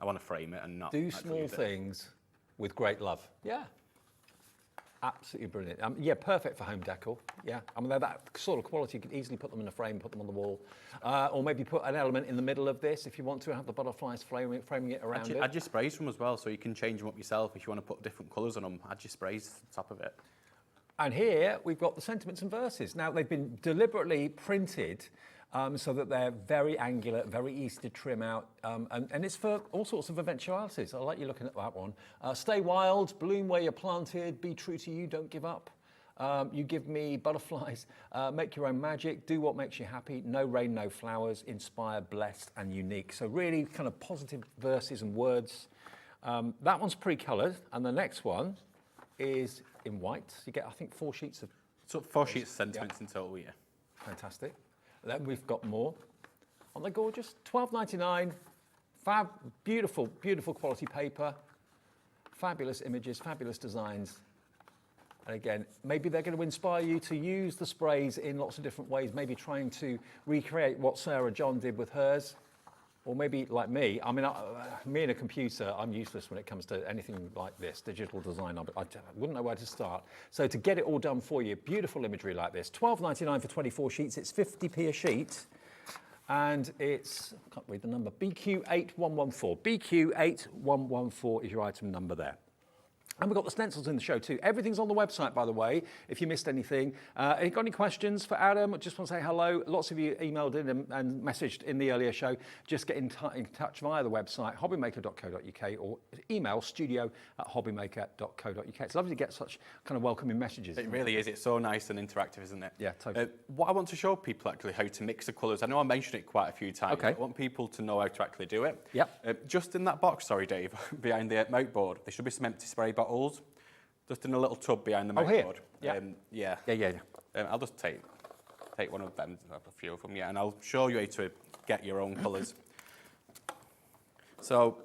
I want to frame it and not Do actually small use it. things with great love. Yeah. Absolutely brilliant. Yeah, perfect for home decor. Yeah, I mean, they're that sort of quality. You could easily put them in a frame, put them on the wall. Or maybe put an element in the middle of this if you want to have the butterflies framing it around it. Add your sprays from as well, so you can change them up yourself if you want to put different colours on them. Add your sprays on top of it. And here we've got the sentiments and verses. Now, they've been deliberately printed so that they're very angular, very easy to trim out, and it's for all sorts of eventualities. I like you looking at that one. Stay wild, bloom where you're planted, be true to you, don't give up. You give me butterflies, make your own magic, do what makes you happy, no rain, no flowers, inspire, blessed and unique. So really kind of positive verses and words. That one's pre-coloured, and the next one is in white. You get, I think, 4 sheets of... So 4 sheets of sentiments in total, yeah. Fantastic. Then we've got more. Aren't they gorgeous? £12.99. Fab, beautiful, beautiful quality paper. Fabulous images, fabulous designs. And again, maybe they're going to inspire you to use the sprays in lots of different ways, maybe trying to recreate what Sarah John did with hers. Or maybe like me, I mean, me and a computer, I'm useless when it comes to anything like this, digital design. I wouldn't know where to start. So to get it all done for you, beautiful imagery like this, £12.99 for 24 sheets, it's 50p a sheet. And it's, I can't read the number, BQ8114. BQ8114 is your item number there. And we've got the stencils in the show too. Everything's on the website, by the way, if you missed anything. You got any questions for Adam? Just want to say hello. Lots of you emailed in and messaged in the earlier show. Just get in touch via the website, hobbymaker.co.uk, or email studio@hobbymaker.co.uk. It's lovely to get such kind of welcoming messages. It really is. It's so nice and interactive, isn't it? Yeah, totally. What I want to show people actually how to mix the colours. I know I mentioned it quite a few times. Okay. I want people to know how to actually do it. Yep. Just in that box, sorry, Dave, behind the mout board, there should be some empty spray bottles. Just in a little tub behind the mout board. Yeah. Yeah. I'll just take one of them, a few of them, yeah, and I'll show you how to get your own colours. So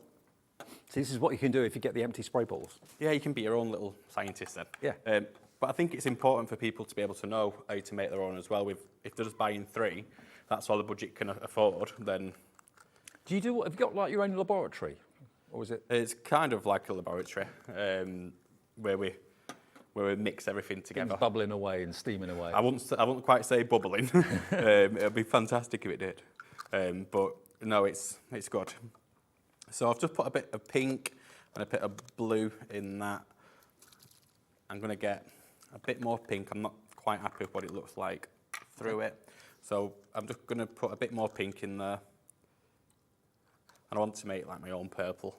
this is what you can do if you get the empty spray bottles. yeah, you can be your own little scientist then. Yeah. But I think it's important for people to be able to know how to make their own as well. If they're just buying 3, that's all the budget can afford, then... Have you got like your own laboratory? Or is it? It's kind of like a laboratory where we mix everything together. Things bubbling away and steaming away. I wouldn't quite say bubbling. It'd be fantastic if it did. But no, it's good. So I've just put a bit of pink and a bit of blue in that. I'm going to get a bit more pink. I'm not quite happy with what it looks like through it. So I'm just going to put a bit more pink in there. And I want to make like my own purple.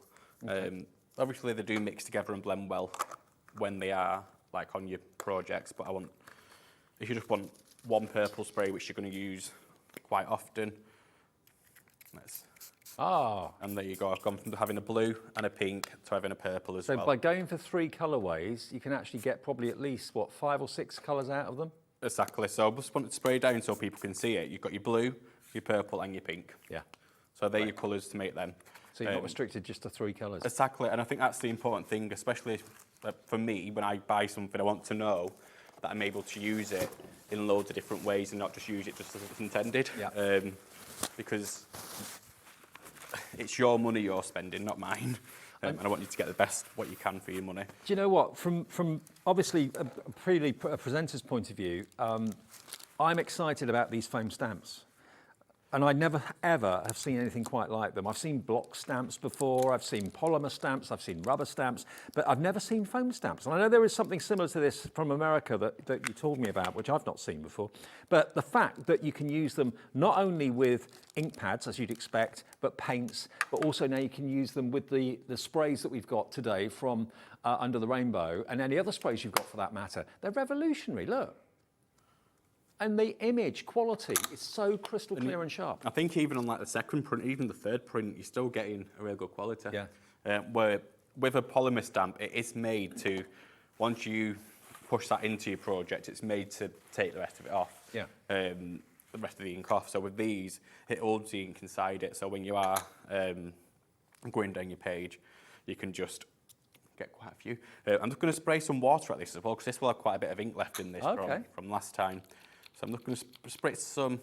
Okay. Obviously they do mix together and blend well when they are like on your projects, but if you just want one purple spray which you're going to use quite often, and there you go. I've gone from having a blue and a pink to having a purple as well. So by going for 3 colourways, you can actually get probably at least, what, 5 or 6 colours out of them? Exactly. So I just want to spray down so people can see it. You've got your blue, your purple and your pink. Yeah. So they're your colours to make them. So you're not restricted just to 3 colours? Exactly, and I think that's the important thing, especially for me, when I buy something, I want to know that I'm able to use it in loads of different ways and not just use it just as it's intended. Yeah. Because it's your money you're spending, not mine. And I want you to get the best what you can for your money. Do you know what? From obviously a presenter's point of view, I'm excited about these foam stamps. And I never, ever have seen anything quite like them. I've seen block stamps before, I've seen polymer stamps, I've seen rubber stamps, but I've never seen foam stamps. And I know there is something similar to this from America that you told me about, which I've not seen before. But the fact that you can use them not only with ink pads, as you'd expect, but paints, but also now you can use them with the sprays that we've got today from Under the Rainbow, and any other sprays you've got for that matter. They're revolutionary, look. And the image quality is so crystal clear and sharp. I think even on like the second print, even the third print, you're still getting a real good quality. Yeah. Where with a polymer stamp, it is made to, once you push that into your project, it's made to take the rest of it off. Yeah. The rest of the ink off. So with these, it holds the ink inside it. So when you are going down your page, you can just get quite a few. I'm just going to spray some water at this as well, because this will have quite a bit of ink left in this from last time. So I'm just going to spray some...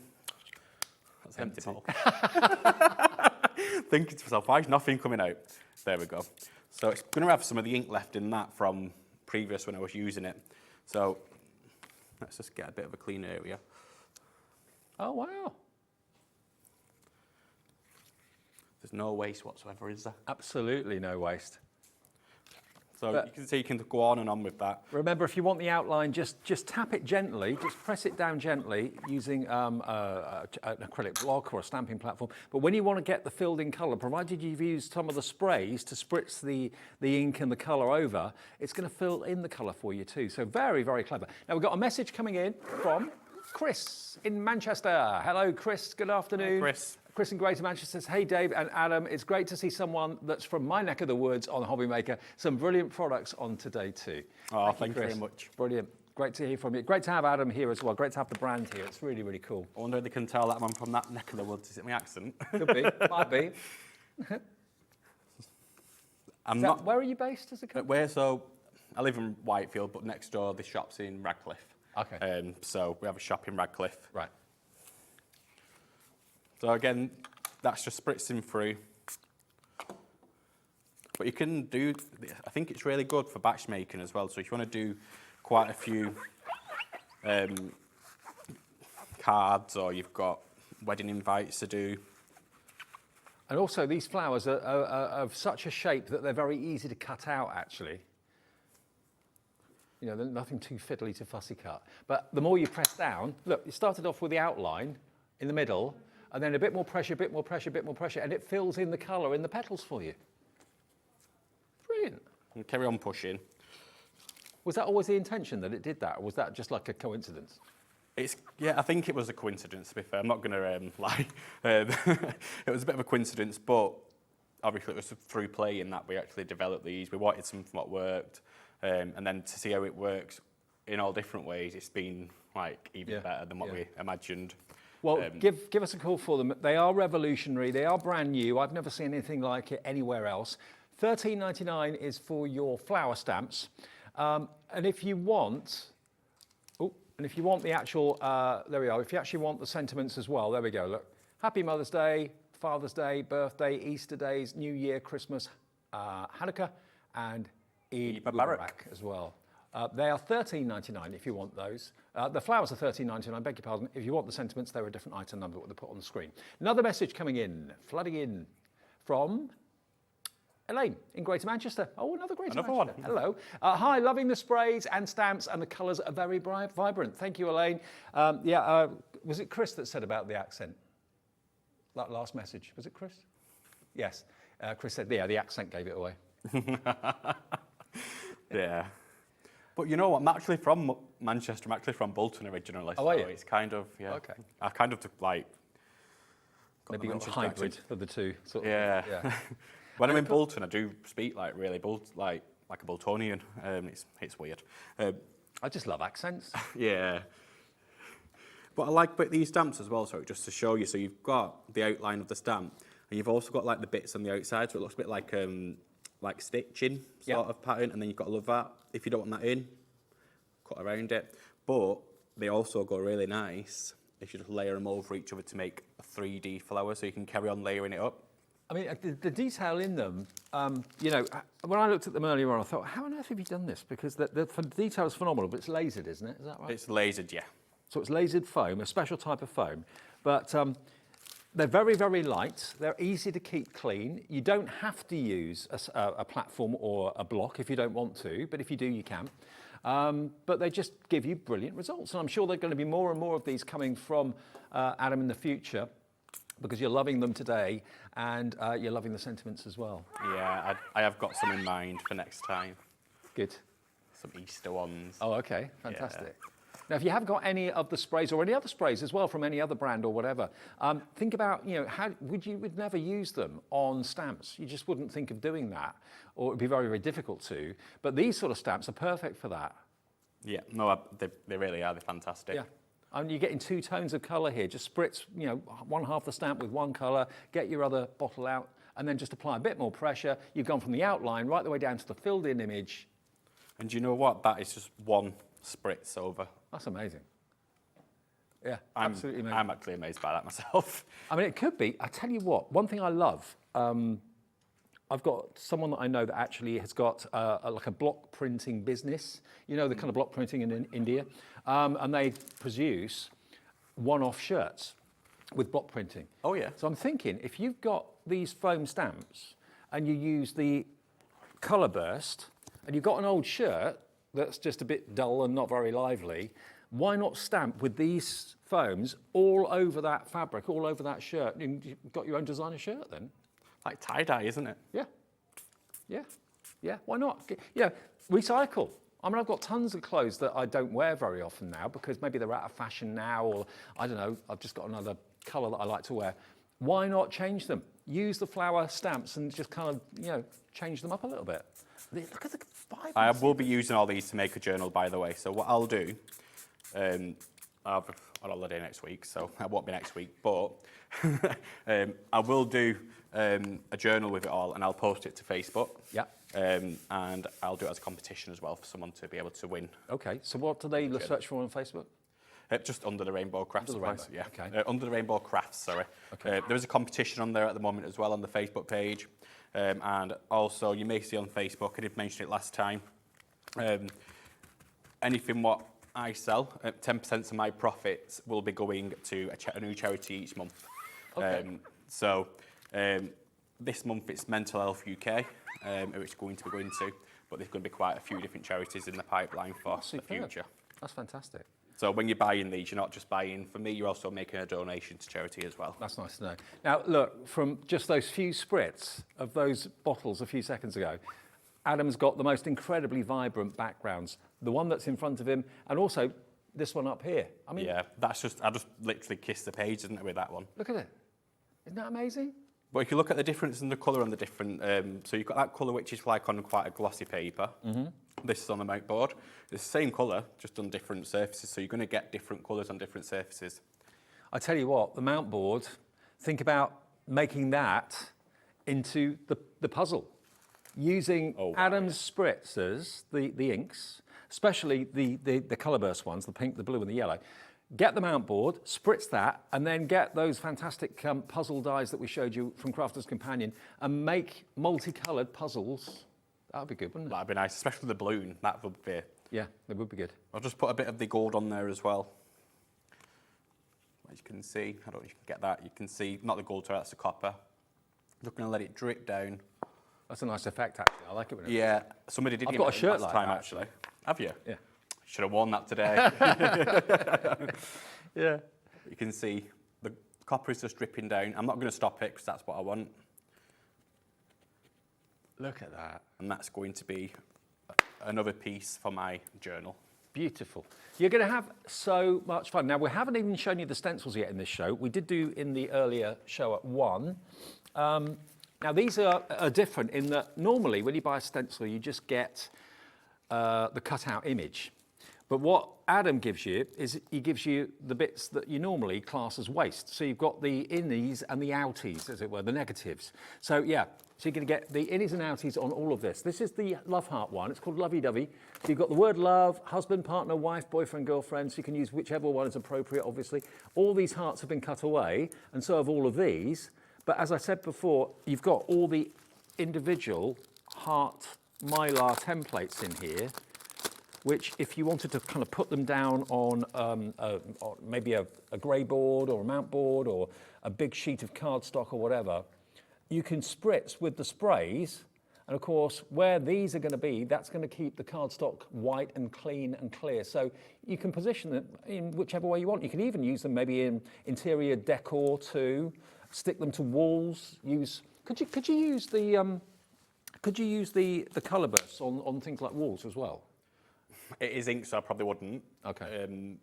That's empty bottle. Thinking to myself, why is nothing coming out? There we go. So it's going to have some of the ink left in that from previous when I was using it. So let's just get a bit of a clean area. Oh, wow. There's no waste whatsoever, is there? Absolutely no waste. So But you can see you can go on and on with that. remember, if you want the outline, just tap it gently, just press it down gently using an acrylic block or a stamping platform. But when you want to get the filled in colour, provided you've used some of the sprays to spritz the ink and the colour over, it's going to fill in the colour for you too. So very, very clever. Now we've got a message coming in from Chris in Manchester. Hello, Chris. Good afternoon. Hi, Chris. Chris in Greater Manchester says, hey Dave and Adam, it's great to see someone that's from my neck of the woods on Hobby Maker. Some brilliant products on today too. Oh, thank you Chris. very much. Brilliant. Great to hear from you. Great to have Adam here as well. Great to have the brand here. It's really, really cool. I wonder if they can tell that I'm from that neck of the woods. Is it my accent? Could be, might be. Where are you based as a company? So I live in Whitefield, but next door the shop's in Radcliffe. Okay. So we have a shop in Radcliffe. Right. So again, that's just spritzing through. But you can do, I think it's really good for batch making as well. So if you want to do quite a few cards, or you've got wedding invites to do. And also these flowers are of such a shape that they're very easy to cut out, actually. You know, they're nothing too fiddly to fussy cut. But the more you press down, look, you started off with the outline in the middle, and then a bit more pressure, bit more pressure, bit more pressure, and it fills in the colour in the petals for you. Brilliant. And carry on pushing. Was that always the intention that it did that, or was that just like a coincidence? Yeah, I think it was a coincidence, to be fair. I'm not going to lie. It was a bit of a coincidence, but obviously it was through playing that we actually developed these. We wanted something that worked, and then to see how it works in all different ways, it's been like even better than what we imagined. Well, give us a call for them. They are revolutionary. They are brand new. I've never seen anything like it anywhere else. $13.99 is for your flower stamps, and if you want. And if you want the actual, there we are, if you actually want the sentiments as well, there we go, look. Happy Mother's Day, Father's Day, birthday, Easter days, New Year, Christmas, Hanukkah, and Eid Mubarak as well. They are $13.99 if you want those. The flowers are $13.99, beg your pardon. If you want the sentiments, they're a different item number what they put on the screen. Another message coming in, flooding in from Elaine in Greater Manchester. Oh, another Greater Manchester. Hello. Hi, loving the sprays and stamps, and the colours are very vibrant. Thank you, Elaine. Was it Chris that said about the accent? That last message. Was it Chris? Yes. Chris said, yeah, the accent gave it away. Yeah. But you know what? I'm actually from Manchester. I'm actually from Bolton originally. Oh, are you? It's kind of, yeah. Okay. I kind of took like... Maybe you got a hybrid of the two. Sort of. Yeah. When I'm in Bolton, I do speak like really like a Boltonian. It's weird. I just love accents. Yeah. But I like these stamps as well, so just to show you. So you've got the outline of the stamp, and you've also got like the bits on the outside, so it looks a bit like stitching sort of pattern, and then you've got a love that. If you don't want that in, cut around it. But they also go really nice if you just layer them over each other to make a 3D flower, so you can carry on layering it up. I mean, the detail in them, you know, when I looked at them earlier on, I thought, how on earth have you done this? Because the detail is phenomenal, but it's lasered, isn't it? Is that right? It's lasered, yeah. So it's lasered foam, a special type of foam. But they're very, very light. They're easy to keep clean. You don't have to use a platform or a block if you don't want to, but if you do, you can. But they just give you brilliant results. And I'm sure there are going to be more and more of these coming from Adam in the future, because you're loving them today and you're loving the sentiments as well. Yeah, I have got some in mind for next time. Good. Some Easter ones. Oh, okay, fantastic. Yeah. Now, if you have got any of the sprays or any other sprays as well from any other brand or whatever, think about, you know, how would never use them on stamps. You just wouldn't think of doing that, or it would be very, very difficult to. But these sort of stamps are perfect for that. Yeah, no, they really are. They're fantastic. Yeah. And you're getting two tones of colour here. Just spritz, you know, one half the stamp with one colour, get your other bottle out, and then just apply a bit more pressure. You've gone from the outline right the way down to the filled-in image. And you know what? That is just one spritz over. That's amazing. Yeah, absolutely amazing. I'm actually amazed by that myself. I mean, it could be. I tell you what, one thing I love, I've got someone that I know that actually has got like a block printing business, you know, the kind of block printing in India, and they produce one-off shirts with block printing. Oh, yeah. So I'm thinking, if you've got these foam stamps and you use the colour burst, and you've got an old shirt that's just a bit dull and not very lively, why not stamp with these foams all over that fabric, all over that shirt? You've got your own designer shirt then. Like tie-dye, isn't it? Yeah, why not? You know, recycle. I mean, I've got tons of clothes that I don't wear very often now because maybe they're out of fashion now, or I don't know, I've just got another colour that I like to wear. Why not change them? Use the flower stamps and just kind of, you know, change them up a little bit. Look at the vibrancy. I will be using all these to make a journal, by the way. So what I'll do, I'll be on holiday next week, so that won't be next week, but I will do a journal with it all, and I'll post it to Facebook. Yeah. And I'll do it as a competition as well for someone to be able to win. Okay, so what do they search for on Facebook? Just Under the Rainbow Crafts. Under the Rainbow, Yeah. okay. Under the Rainbow Crafts, sorry. Okay. There is a competition on there at the moment as well on the Facebook page. And also, you may see on Facebook, I did mention it last time, anything what I sell, 10% of my profits will be going to a new charity each month. Okay. This month it's Mental Health UK, which is going to be going to, but there's going to be quite a few different charities in the pipeline for the Superb. future. That's fantastic. So when you're buying these, you're not just buying for me, you're also making a donation to charity as well. That's nice to know. Now, look, from just those few spritz of those bottles a few seconds ago, Adam's got the most incredibly vibrant backgrounds. The one that's in front of him, and also this one up here. I mean, Yeah, I just literally kissed the page, isn't it, with that one? look at it. Isn't that amazing? But if you look at the difference in the colour on the different, so you've got that colour which is like on quite a glossy paper. This is on a mount board. It's the same colour, just on different surfaces, so you're going to get different colours on different surfaces. I tell you what, the mount board, think about making that into the puzzle. Using Adam's spritzers, the inks, especially the colour burst ones, the pink, the blue and the yellow. Get the mount board, spritz that, and then get those fantastic puzzle dies that we showed you from Crafter's Companion and make multicoloured puzzles. That would be good, wouldn't it? That'd be nice, especially the balloon. That would be. Yeah, that would be good. I'll just put a bit of the gold on there as well. As you can see, I don't know if you can get that. You can see, not the gold, sorry, that's the copper. Just going to let it drip down. That's a nice effect, actually. I like it when it. Yeah, somebody did I've give got me a shirt last like time, that, actually. Have you? Yeah. Should have worn that today. Yeah. You can see the copper is just dripping down. I'm not going to stop it because that's what I want. Look at that. And that's going to be another piece for my journal. Beautiful. You're going to have so much fun. Now, we haven't even shown you the stencils yet in this show. We did do in the earlier show at 1. Now, these are different in that normally when you buy a stencil, you just get the cutout image. But what Adam gives you is he gives you the bits that you normally class as waste. So you've got the innies and the outies, as it were, the negatives. So yeah, so you're going to get the innies and outies on all of this. This is the love heart one. It's called Lovey Dovey. So you've got the word love, husband, partner, wife, boyfriend, girlfriend. So you can use whichever one is appropriate, obviously. All these hearts have been cut away, and so have all of these. But as I said before, you've got all the individual heart mylar templates in here, which if you wanted to kind of put them down on maybe a grey board or a mount board or a big sheet of cardstock or whatever, you can spritz with the sprays. And of course, where these are going to be, that's going to keep the cardstock white and clean and clear. So you can position them in whichever way you want. You can even use them maybe in interior decor too. Stick them to walls. Could you use the colour bursts on things like walls as well? It is ink, so I probably wouldn't. Okay.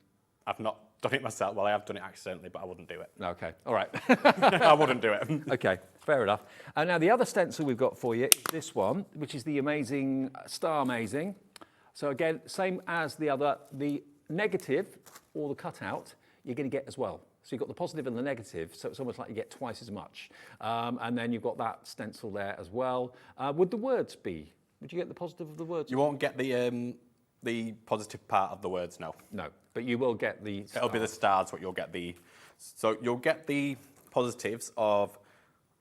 I've not done it myself. Well, I have done it accidentally, but I wouldn't do it. Okay, all right. I wouldn't do it. Okay, fair enough. And now the other stencil we've got for you is this one, which is the amazing Star Amazing. So again, same as the other, the negative or the cutout, you're going to get as well. So you've got the positive and the negative, so it's almost like you get twice as much. And then you've got that stencil there as well. Would the words be? Would you get the positive of the words? You won't get the positive part of the words, no. No, but you will get the stars. It'll be the stars, what you'll get so you'll get the positives of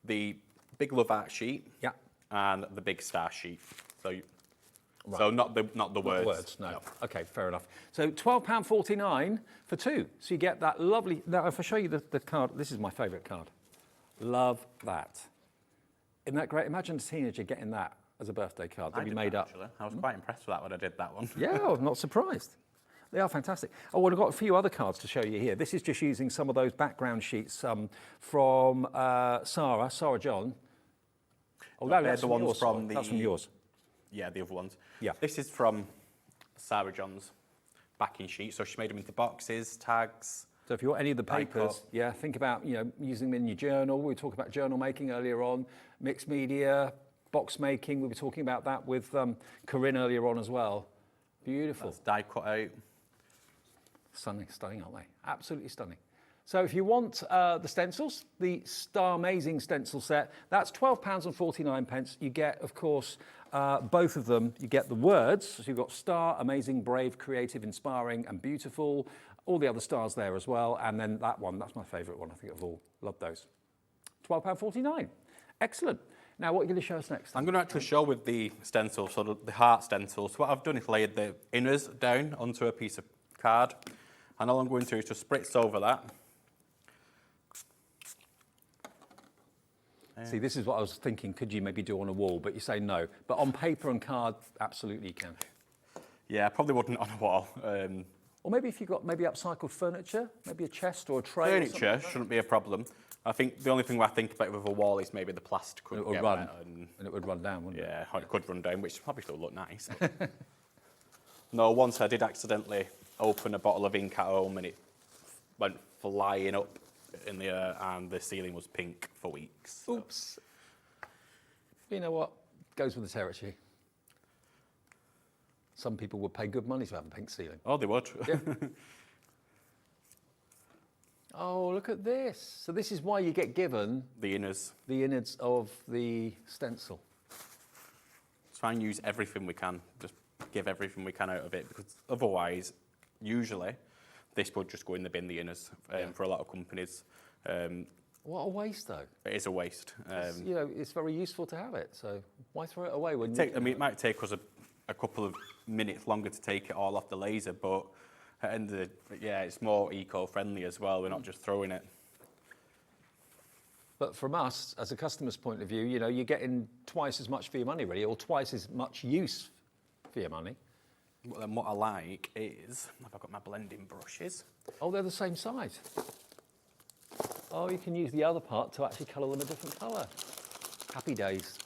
the big love art sheet, yeah, and the big star sheet. So, right. So not the words. Not the words, no. Okay, fair enough. So £12.49 for 2. So you get that lovely. Now, if I show you the card, this is my favourite card. Love that. Isn't that great? Imagine a teenager getting that as a birthday card that we made up. Actually. I was quite impressed with that when I did that one. Yeah, I'm not surprised. They are fantastic. Oh, well, I've got a few other cards to show you here. This is just using some of those background sheets from Sarah John. Oh, They're that's the from ones yours. from That's from yours. Yeah, the other ones. Yeah. This is from Sarah John's backing sheet. So she made them into boxes, tags. So if you want any of the Like papers, yeah, think about using them in your journal. We talked about journal making earlier on, mixed media, box making. We were talking about that with Corrine earlier on as well. Beautiful. That's die cut out. Stunning, aren't they? Absolutely stunning. So if you want the stencils, the Star Amazing stencil set, that's £12.49. You get, of course, both of them. You get the words. So you've got Star, Amazing, Brave, Creative, Inspiring and Beautiful. all the other stars there as well. And then that one, that's my favourite one, I think, of all. Love those. £12.49. Excellent. Now, what are you going to show us next? I'm going to actually show with the stencil, so the heart stencil. So what I've done is laid the inners down onto a piece of card. And all I'm going to do is just spritz over that. See, this is what I was thinking, could you maybe do on a wall? But you say no. But on paper and card, absolutely you can. Yeah, I probably wouldn't on a wall. Or maybe if you've got maybe upcycled furniture, maybe a chest or a tray. Furniture shouldn't be a problem. I think the only thing I think about with a wall is maybe the plaster could get wet and it would run down, wouldn't it? Yeah, or it could run down, which probably still look nice. No, once I did accidentally open a bottle of ink at home and it went flying up in the air and the ceiling was pink for weeks. So. Oops. You know what? Goes with the territory. Some people would pay good money to have a pink ceiling. Oh, they would. Yeah. Oh, look at this. So this is why you get given The inners. the innards of the stencil. Try and use everything we can. Just give everything we can out of it, because otherwise, usually, this would just go in the bin, the inners, for a lot of companies. What a waste, though. It is a waste. You know, it's very useful to have it, so why throw it away when It might take us a couple of minutes longer to take it all off the laser, but at the end of it's more eco-friendly as well. We're not just throwing it. But from us, as a customer's point of view, you know, you're getting twice as much for your money, really, or twice as much use for your money. Well, then what I like is, have I got my blending brushes? Oh, they're the same size. Oh, you can use the other part to actually colour them a different colour. Happy days.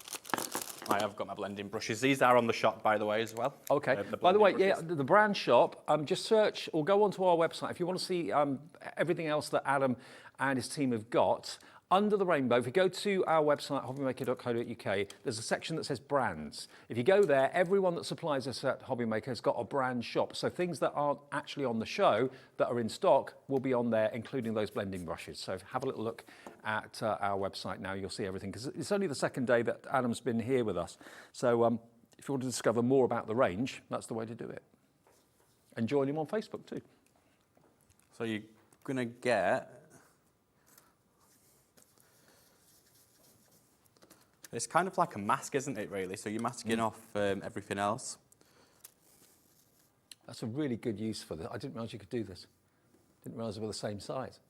I have got my blending brushes. These are on the shop, by the way, as well. Okay. The By the way, blending yeah, brushes. the brand shop, just search or go onto our website if you want to see everything else that Adam and his team have got. Under the rainbow, if you go to our website, hobbymaker.co.uk, there's a section that says brands. If you go there, everyone that supplies us at Hobbymaker has got a brand shop. So things that aren't actually on the show that are in stock will be on there, including those blending brushes. So have a little look at our website now. You'll see everything, because it's only the second day that Adam's been here with us. So if you want to discover more about the range, that's the way to do it. And join him on Facebook too. So you're going to get... It's kind of like a mask, isn't it, really? So you're masking off everything else. That's a really good use for this. I didn't realise you could do this. Didn't realise they were the same size.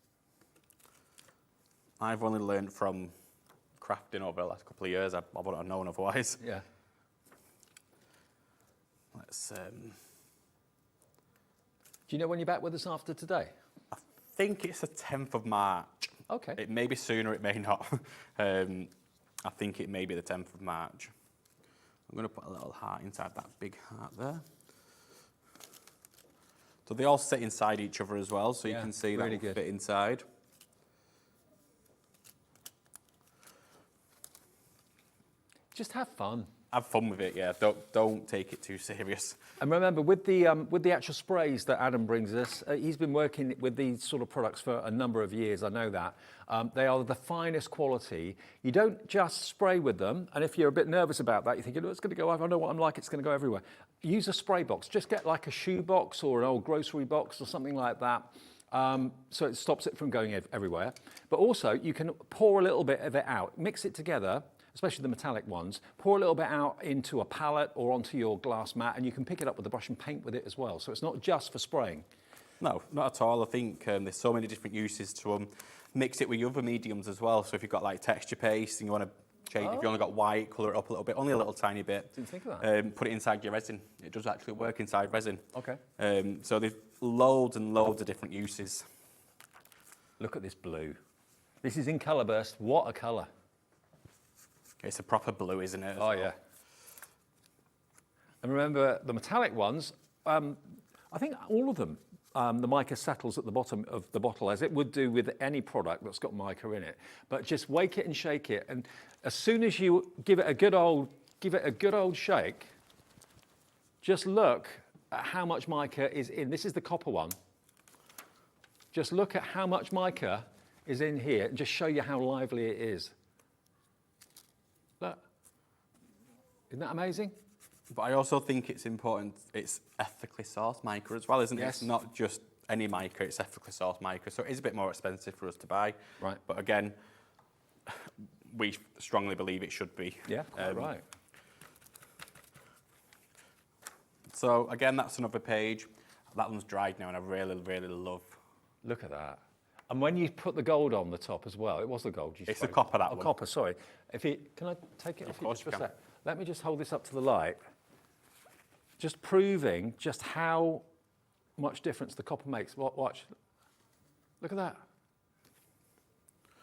I've only learned from crafting over the last couple of years. I wouldn't have known otherwise. Yeah. Let's. Do you know when you're back with us after today? I think it's the 10th of March. Okay. It may be sooner, it may not. I think it may be the 10th of March. I'm going to put a little heart inside that big heart there. So they all sit inside each other as well, so you can see that will fit inside. Just have fun. Have fun with it, yeah. Don't take it too serious. And remember, with the actual sprays that Adam brings us, he's been working with these sort of products for a number of years, I know that. They are the finest quality. You don't just spray with them, and if you're a bit nervous about that, you think, it's going to go, I know what I'm like, it's going to go everywhere. Use a spray box. Just get like a shoe box or an old grocery box or something like that. So it stops it from going everywhere. But also, you can pour a little bit of it out, mix it together, especially the metallic ones, pour a little bit out into a palette or onto your glass mat, and you can pick it up with a brush and paint with it as well. So it's not just for spraying. No, not at all. I think there's so many different uses to them. Mix it with your other mediums as well. So if you've got like texture paste and you want to change, if you only got white, colour it up a little bit, only a little tiny bit. Didn't think of that. Put it inside your resin. It does actually work inside resin. Okay. So there's loads and loads of different uses. Look at this blue. This is in colour burst. What a colour. It's a proper blue, isn't it? Oh, yeah. And remember, the metallic ones, I think all of them, the mica settles at the bottom of the bottle, as it would do with any product that's got mica in it. But just wake it and shake it, and as soon as you give it a good old shake, just look at how much mica is in. This is the copper one. Just look at how much mica is in here, and just show you how lively it is. Look. Isn't that amazing? But I also think it's important, it's ethically sourced mica as well, isn't it? Yes. It's not just any mica, it's ethically sourced mica, so it is a bit more expensive for us to buy. Right. But again, we strongly believe it should be. Yeah, quite right. So again, that's another page. That one's dried now, and I really, really love. Look at that. And when you put the gold on the top as well, it was the gold you It's spoke. the copper, that Oh, one. copper, sorry. Can I take it? Of course you can. Let me just hold this up to the light. Just proving just how much difference the copper makes. Watch. Look at that.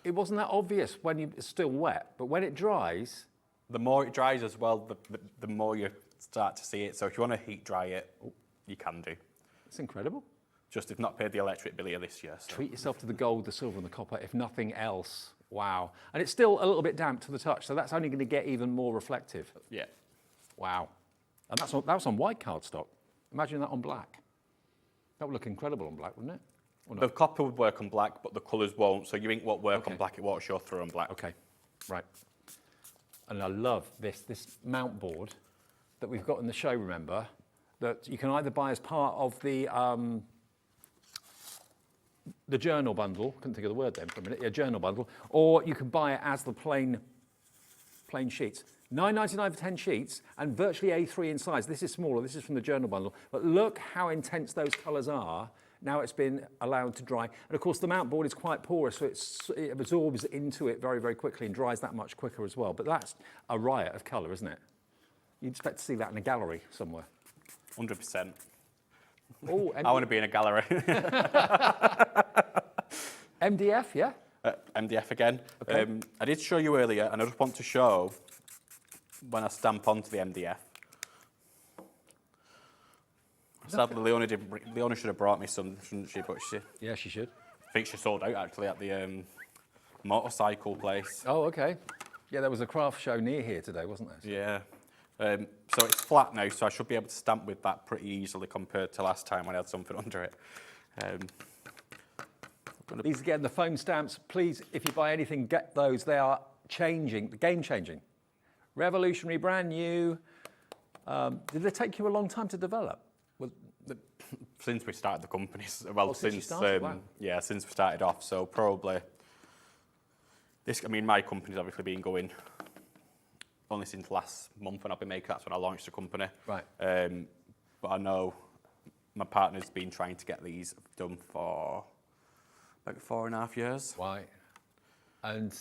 It wasn't that obvious when it's still wet, but when it dries... The more it dries as well, the more you start to see it. So if you want to heat dry it, you can do. It's incredible. Just if not paid the electric bill here this year. So. Treat yourself to the gold, the silver and the copper, if nothing else. Wow. And it's still a little bit damp to the touch, so that's only going to get even more reflective. Yeah. Wow. And that was on white cardstock. Imagine that on black. That would look incredible on black, wouldn't it? Or not? The copper would work on black, but the colours won't. So your ink won't work on black, it won't show through on black. Okay, right. And I love this mount board that we've got in the show, remember, that you can either buy as part of the journal bundle, couldn't think of the word then for a minute, journal bundle, or you can buy it as the plain sheets. $9.99 for 10 sheets and virtually A3 in size. This is smaller, this is from the journal bundle, but look how intense those colours are. Now it's been allowed to dry. And of course the mount board is quite porous, so it absorbs into it very, very quickly and dries that much quicker as well. But that's a riot of colour, isn't it? You'd expect to see that in a gallery somewhere. 100%. Oh, I want to be in a gallery. MDF, yeah? MDF again. Okay. I did show you earlier, and I just want to show when I stamp onto the MDF. Sadly, Leona should have brought me some, shouldn't she? But Yeah, she should. I think she sold out actually at the motorcycle place. Oh, okay. Yeah, there was a craft show near here today, wasn't there? Yeah. So it's flat now, so I should be able to stamp with that pretty easily compared to last time when I had something under it. These again, the foam stamps, please, if you buy anything, get those. They are game-changing. Revolutionary, brand new. Did they take you a long time to develop? Well, since we started the company, well, since you started, wow. Yeah, since we started off, so probably this. I mean, my company's obviously been going only since last month when I've been making. That's when I launched the company. Right. But I know my partner's been trying to get these done for about 4.5 years. Right. And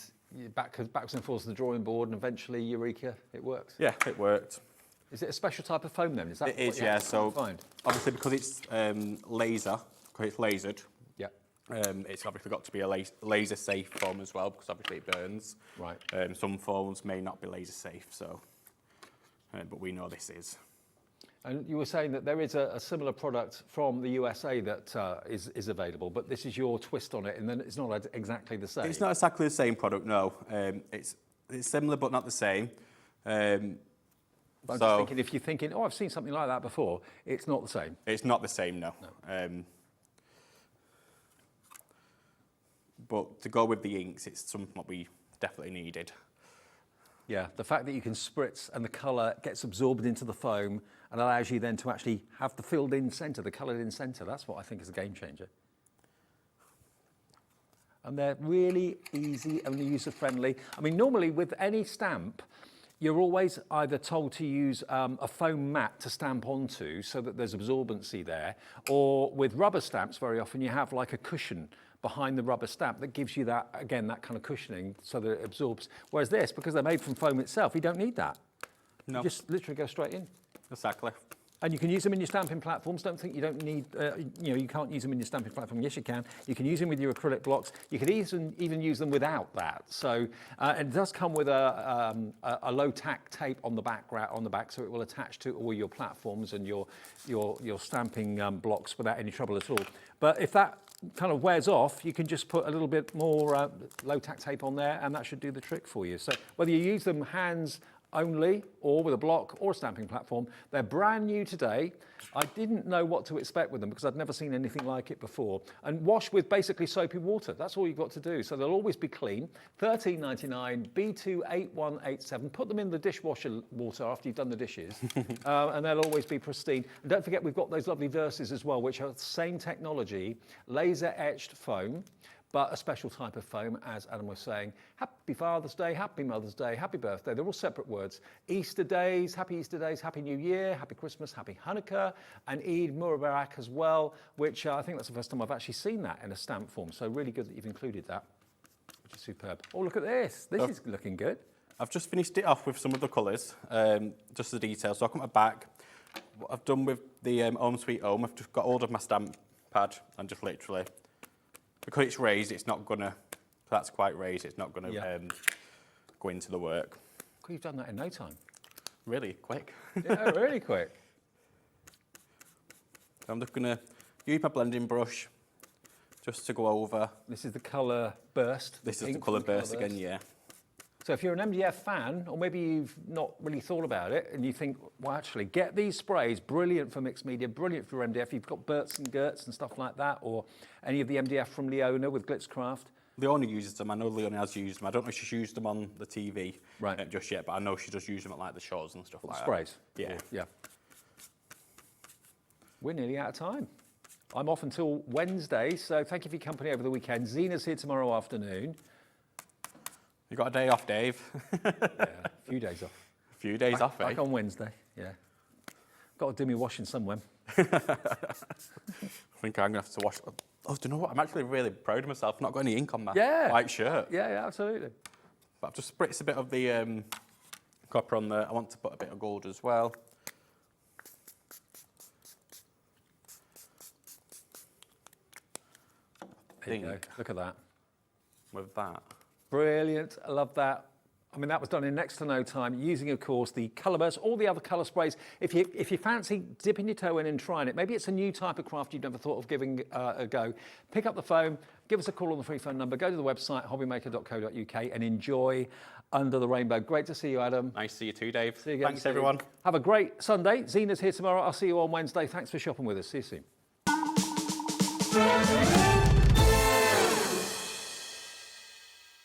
backwards and forwards to the drawing board, and eventually, eureka, it works. Yeah, it worked. Is it a special type of foam then? Is that It is, what you yeah. have to So find? obviously because it's laser, because it's lasered, Yeah. it's obviously got to be a laser safe foam as well, because obviously it burns. Right. Some foams may not be laser safe, so but we know this is. And you were saying that there is a similar product from the USA that is available, but this is your twist on it, and then it's not exactly the same. It's not exactly the same product, no. It's similar but not the same. But I'm just thinking, if you're thinking, oh, I've seen something like that before, it's not the same. It's not the same, no. But to go with the inks, it's something that we definitely needed. Yeah, the fact that you can spritz and the colour gets absorbed into the foam and allows you then to actually have the filled-in centre, the coloured-in centre, that's what I think is a game changer. And they're really easy and user-friendly. I mean, normally with any stamp, you're always either told to use a foam mat to stamp onto so that there's absorbency there, or with rubber stamps, very often you have like a cushion behind the rubber stamp that gives you that, again, that kind of cushioning so that it absorbs. Whereas this, because they're made from foam itself, you don't need that. No. You just literally go straight in. Exactly. And you can use them in your stamping platforms. Don't think you don't need, you can't use them in your stamping platform. Yes, you can. You can use them with your acrylic blocks. You could even use them without that. So it does come with a low tack tape on the back, so it will attach to all your platforms and your stamping blocks without any trouble at all. But if that kind of wears off, you can just put a little bit more low tack tape on there, and that should do the trick for you. So whether you use them hands only, or with a block or a stamping platform. They're brand new today. I didn't know what to expect with them because I'd never seen anything like it before. And wash with basically soapy water. That's all you've got to do. So they'll always be clean. $13.99, B28187. Put them in the dishwasher water after you've done the dishes, and they'll always be pristine. And don't forget, we've got those lovely verses as well, which are the same technology, laser etched foam, but a special type of foam, as Adam was saying. Happy Father's Day, Happy Mother's Day, Happy Birthday. They're all separate words. Easter days, Happy Happy New Year, Happy Christmas, Happy Hanukkah, and Eid Mubarak as well, which I think that's the first time I've actually seen that in a stamp form. So really good that you've included that, which is superb. Oh, look at this. This is looking good. I've just finished it off with some of the colours, just the details. So I'll come back. What I've done with the Home Sweet Home, I've just got hold of my stamp pad and just literally, because it's raised, it's not gonna, that's quite raised, it's not gonna go into the work. You've done that in no time. Really quick. Yeah, really quick. So I'm just gonna use my blending brush just to go over. This is the colour burst. This is the colour burst again, yeah. So if you're an MDF fan, or maybe you've not really thought about it, and you think, well, actually, get these sprays, brilliant for mixed media, brilliant for MDF. You've got Berts and Gerts and stuff like that, or any of the MDF from Leona with Glitzcraft. Leona uses them. I know Leona has used them. I don't know if she's used them on the TV just yet, but I know she does use them at like the shows and stuff like sprays. that. Yeah. Yeah. We're nearly out of time. I'm off until Wednesday, so thank you for your company over the weekend. Zena's here tomorrow afternoon. You got a day off, Dave? Yeah, a few days off. A few days off, Back on Wednesday, yeah. Got to do me washing somewhere. I think I'm going to have to wash. Oh, do you know what? I'm actually really proud of myself. I've not got any ink on my white shirt. Yeah, absolutely. But I've just spritzed a bit of the copper on there. I want to put a bit of gold as well. There you go. Look at that. With that. Brilliant. I love that. I mean, that was done in next to no time, using, of course, the colour burst, all the other colour sprays. If you fancy dipping your toe in and trying it, maybe it's a new type of craft you've never thought of giving a go, pick up the phone, give us a call on the free phone number, go to the website, hobbymaker.co.uk, and enjoy Under the Rainbow. Great to see you, Adam. Nice to see you too, Dave. See you again. Thanks, everyone. Have a great Sunday. Zena's here tomorrow. I'll see you on Wednesday. Thanks for shopping with us. See you soon.